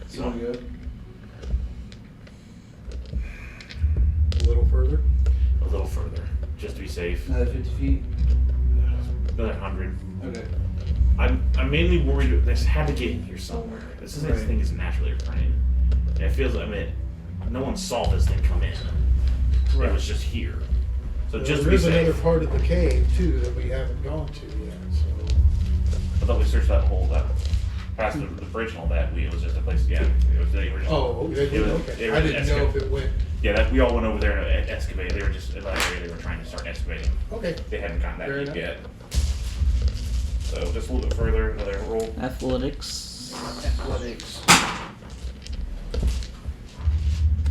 Sound good? A little further. A little further, just to be safe. Another 50 feet? Another 100. Okay. I'm mainly worried. This had to get in here somewhere. This thing is naturally occurring. And it feels. I mean, no one saw this thing come in. It was just here. So just to be There's another safe. part of the cave too that we haven't gone to yet. So I thought we searched that whole past the bridge and all that. It was just a place. Yeah, it was the original. oh, okay. It was- Okay. it I was didn't know if it went. Yeah, we all went over there and excavated. They were just in that area. They were trying to start excavating. Okay. They hadn't gotten that Fair deep enough. yet. So just a little bit further. Another roll. Athletics. Athletics.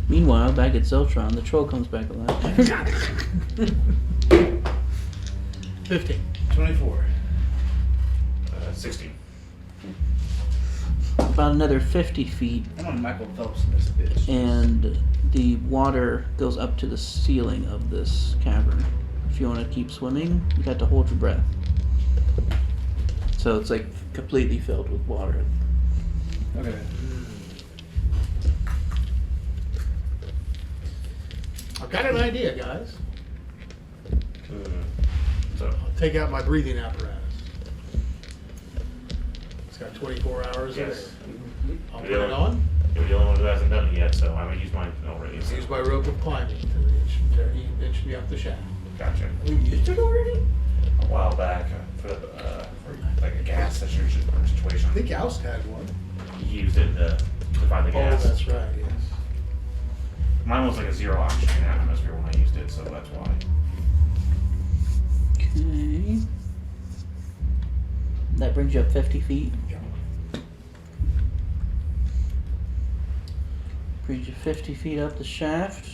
Meanwhile, back at Zeltron, the troll comes back alive. 15. 24. 16. About another 50 feet, I'm on Michael Phelps in this bitch. and the water goes up to the ceiling of this cavern. If you want to keep swimming, you got to hold your breath. So it's like completely filled with water. Okay. I've got an idea, guys. So I'll take out my breathing apparatus. It's got 24 hours in yes. it. I'll put it on. You're the only one who hasn't done it yet, so I'm gonna use mine already. So. Use my rope of climbing to inch me up the shaft. Gotcha. We used it already? A while back for like a gas situation. I think Youst had one. He used it to find the gas. Oh, that's right. Yes. Mine was like a 0 oxygen atmosphere when I used it, so that's why. Okay. That brings you up 50 feet. Yeah. Brings you 50 feet up the shaft.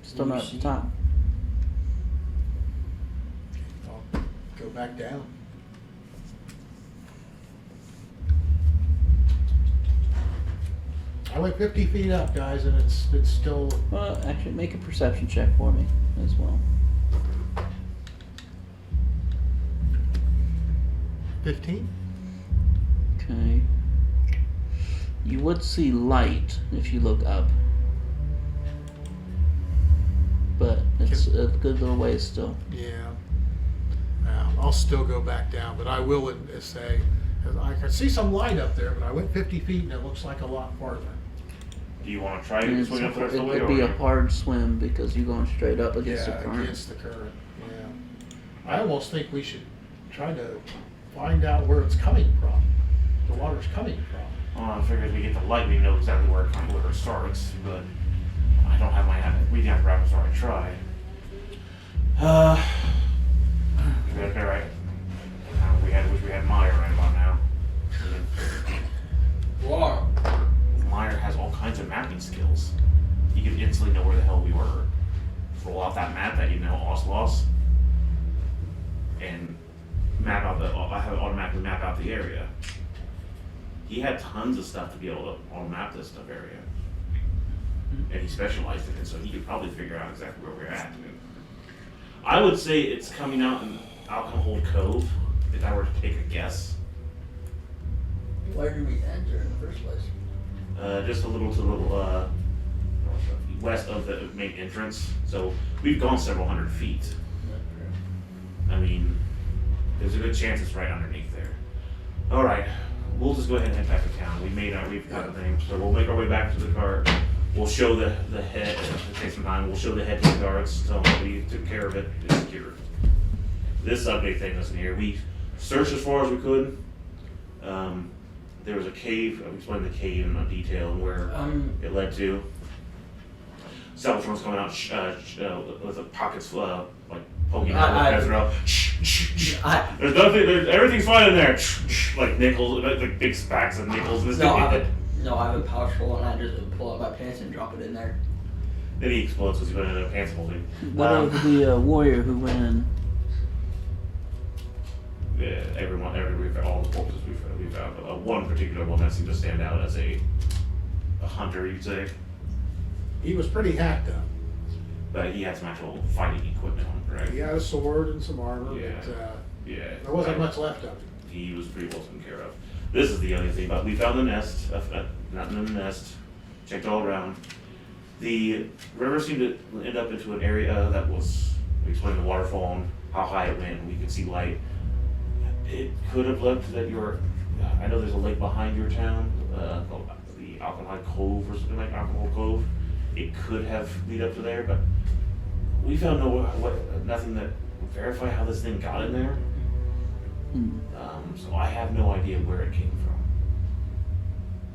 Still not at the top. I'll go back down. I went 50 feet up, guys, and it's still. Well, actually, make a perception check for me as well. 15. Okay. You would see light if you look up. But it's a good little ways still. Yeah. I'll still go back down, but I will say, I can see some light up there, but I went 50 feet and it looks like a lot farther. Do you want to try And to swing up the rest of it the way? would be or- a hard swim because you're going straight up against the current. Against the current. Yeah. I almost think we should try to find out where it's coming from. The water's coming from. I figured if we get the light, we know exactly where it starts, but I don't have my we didn't have rapids, so I tried. Okay, right. Wish we had Meyer right about now. Wow. Meyer has all kinds of mapping skills. He could instantly know where the hell we were. Roll out that map that you know, Oslos, and map out have it automatically map out the area. He had tons of stuff to be able to map this stuff area. And he specialized in it, so he could probably figure out exactly where we're at. I would say it's coming out in Alcohol Cove, if I were to take a guess. Where did we enter in the first place? Just a little west of the main entrance. So we've gone several hundred feet. I mean, there's a good chance it's right underneath there. All right, we'll just go ahead and head back to town. We've got the thing, so we'll make our way back to the car. We'll show the head. It'll take some time. We'll show the head to the guards. Tell them we took care of it. It's secure. This update thing isn't here. We searched as far as we could. There was a cave. I explained the cave in detail and where it led to. Salvatron's coming out with the pockets like poking out with Ezra. There's nothing. Everything's fine in there. Like nickels, like big stacks of nickels. No, I have a pouch full and I just pull out my pants and drop it in there. Then he explodes because he put it in a pants holding. What of the warrior who went in? Yeah, all the corpses we found. One particular one that seemed to stand out as a hunter, you'd say. He was pretty hacked up. But he had some actual fighting equipment on him, correct? He had a sword and some armor, Yeah. but Yeah. there wasn't much left of him. He was pretty well taken care of. This is the other thing, but we found the nest, nothing in the nest, checked all around. The river seemed to end up into an area that was, we explained the waterfall and how high it went, and we could see light. It could have led to that I know there's a lake behind your town, called the Alcohol Cove or something like Alcohol Cove. It could have lead up to there, but we found nothing that would verify how this thing got in there. So I have no idea where it came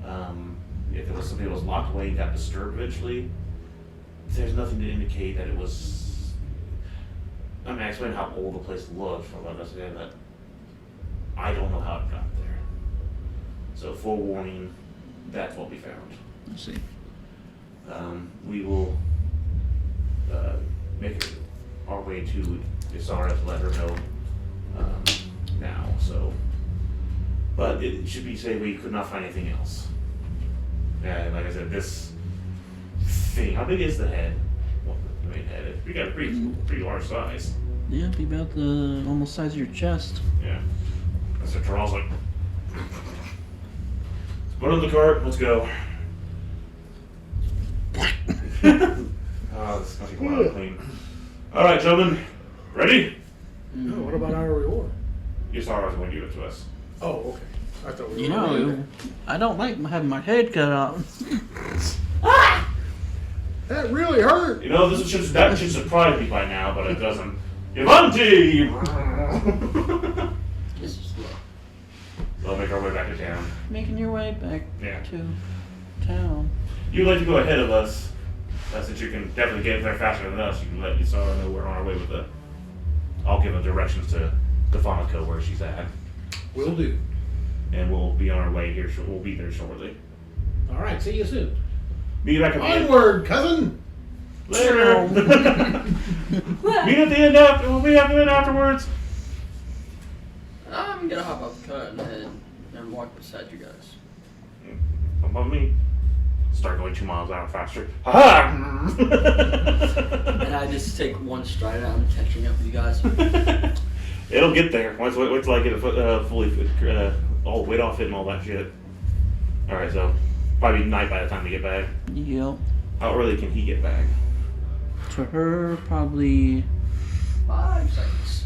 from. If it was something that was locked away and got disturbed eventually, there's nothing to indicate that it was. I mean, I explained how old the place looked from what I said, that I don't know how it got there. So, forewarning, that's what we found. Let's see. We will make our way to Isara to let her know now. So, but it should be said we could not find anything else. Yeah, like I said, this thing. How big is the head? Well, the main head. We got a pretty large size. Yeah, be about the almost size of your chest. Yeah. So Charles like, put on the cart. Let's go. Oh, this must be going out clean. All right, gentlemen, ready? No, what about our reward? You saw I was going to give it to us. Oh, okay. I thought we You were know, already I don't like having my head cut off. there. That really hurt. You know, that should surprise me by now, but it doesn't. Yvanti! This is slow. We'll make our way back to town. Making your way back Yeah. to town. You'd like to go ahead of us, since you can definitely get there faster than us. You can let Isara know we're on our way with the. I'll give them directions to Fonico where she's at, Will do. and we'll be on our way here. We'll be there shortly. All right, see you soon. Meet you back at the end. Onward, cousin. Later. Meet at the end after. We'll be at the end afterwards. I'm gonna hop off the cart and walk beside you guys. Above me. Start going 2 miles an hour faster. Ha And I just take one stride out and catching up with you guys. It'll get there. Wait till I get it fully all the weight off it and all that shit. All right, so Probably night by the time we get back. Yep. How early can he get back? To her, probably 5 seconds.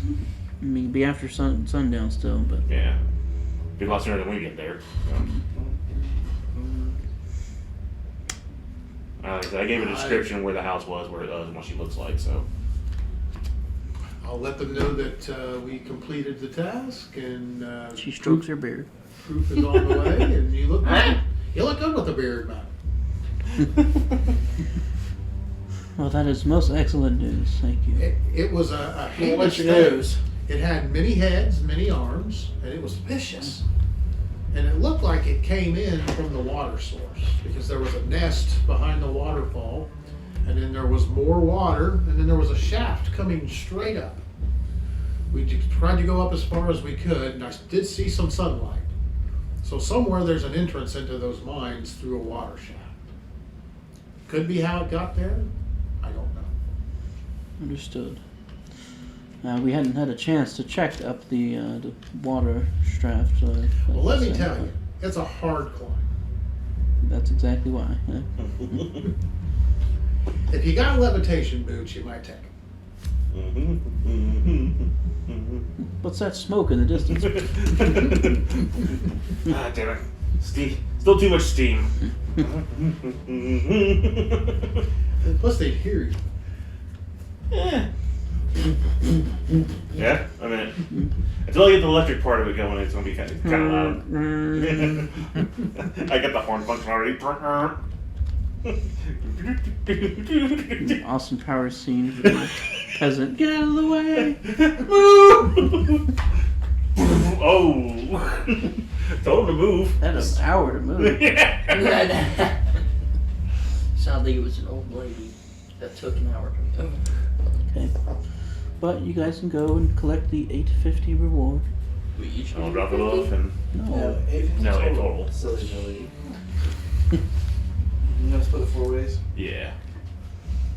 maybe after sundown still, but Yeah. Be a lot sooner than we get there. Like I said, I gave a description where the house was, where it was, and what she looks like. So I'll let them know that we completed the task and she strokes her beard. proof is on the way. And you look good with the beard, man. Well, that is most excellent news. Thank you. It was a heinous What's your thing. news? It had many heads, many arms, and it was vicious. And it looked like it came in from the water source because there was a nest behind the waterfall, and then there was more water, and then there was a shaft coming straight up. We tried to go up as far as we could, and I did see some sunlight. So somewhere there's an entrance into those mines through a water shaft. Could be how it got there. I don't know. Understood. We hadn't had a chance to check up the water shaft. Well, let me tell you, it's a hard climb. That's exactly why. Yeah. If you got levitation boots, you might take them. What's that smoke in the distance? ah, damn it, steam. Still too much steam. Plus, they'd hear you. Yeah, I mean, until I get the electric part of it going, it's gonna be kind of loud. I got the horn function already. Awesome power scene for the peasant. Get out of the way! Oh, told him to move. That is an hour to move. Sounded like it was an old lady that took an hour to move. Okay. But you guys can go and collect the $850 reward. We each I'll drop it off and No. no, in total. Silly Billy. You know, split it 4 ways. Yeah.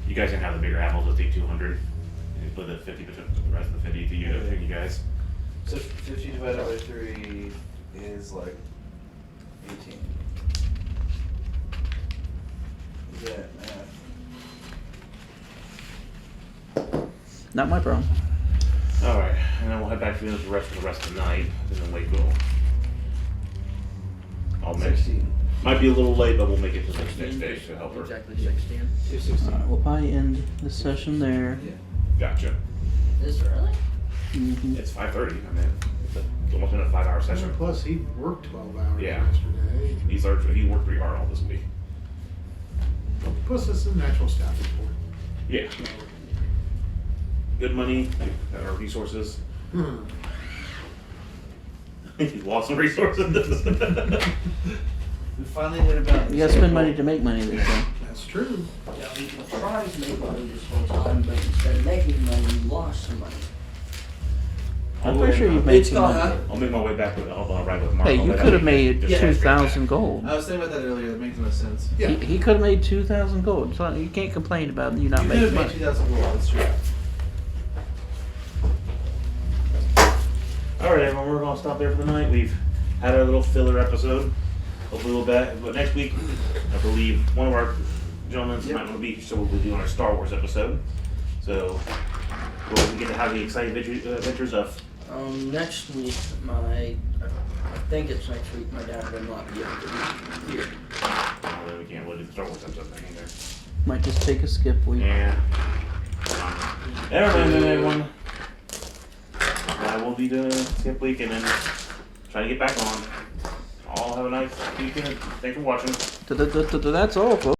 You guys can have the bigger apples. I'll take 200. And split the 50 between the rest of the 50 to you, you guys. So 50 divided by 3 is like 18. Is that math? Not my problem. All right, and then we'll head back to the rest for the rest of the night, and then wait. I'll make. 16. Might be a little late, but we'll make it to the next day to help her. Exactly 16. 216. Alright, we'll probably end the session there. Yeah. Gotcha. Is it early? Mm-hmm. It's 5:30. I mean, it's almost been a 5-hour session. Plus, he worked 12 hours Yeah. yesterday. He worked pretty hard all this week. Plus, it's a natural staff report. Yeah. Good money, our resources. He lost some resources. We finally hit about. You gotta spend money to make money, they say. That's true. Yeah, we were trying to make money this whole time, but instead of making money, we lost some money. I'm pretty sure you've made It's some gone money. up. I'll make my way back with. I'll ride with Mark. Hey, I'll you let could have him made just- 2,000 gold. I was thinking about that earlier. That makes no sense. Yeah. He could have made 2,000 gold. So you can't complain about you not You could have making made money. 2,000 gold. That's true. All right, everyone, we're gonna stop there for the night. We've had our little filler episode. Hopefully we'll back, but next week, I believe one of our gentlemen might want to be, so we'll be doing our Star Wars episode. So we'll get to have the exciting adventures of. Next week, I think it's next week, my dad will not be able to be here. Oh, then we can't really do the Star Wars episode thing either. Might just take a skip week. Yeah. Never mind then, everyone. I will be the skip week and then try to get back on. All have a nice weekend. Thanks for watching. That's all, folks.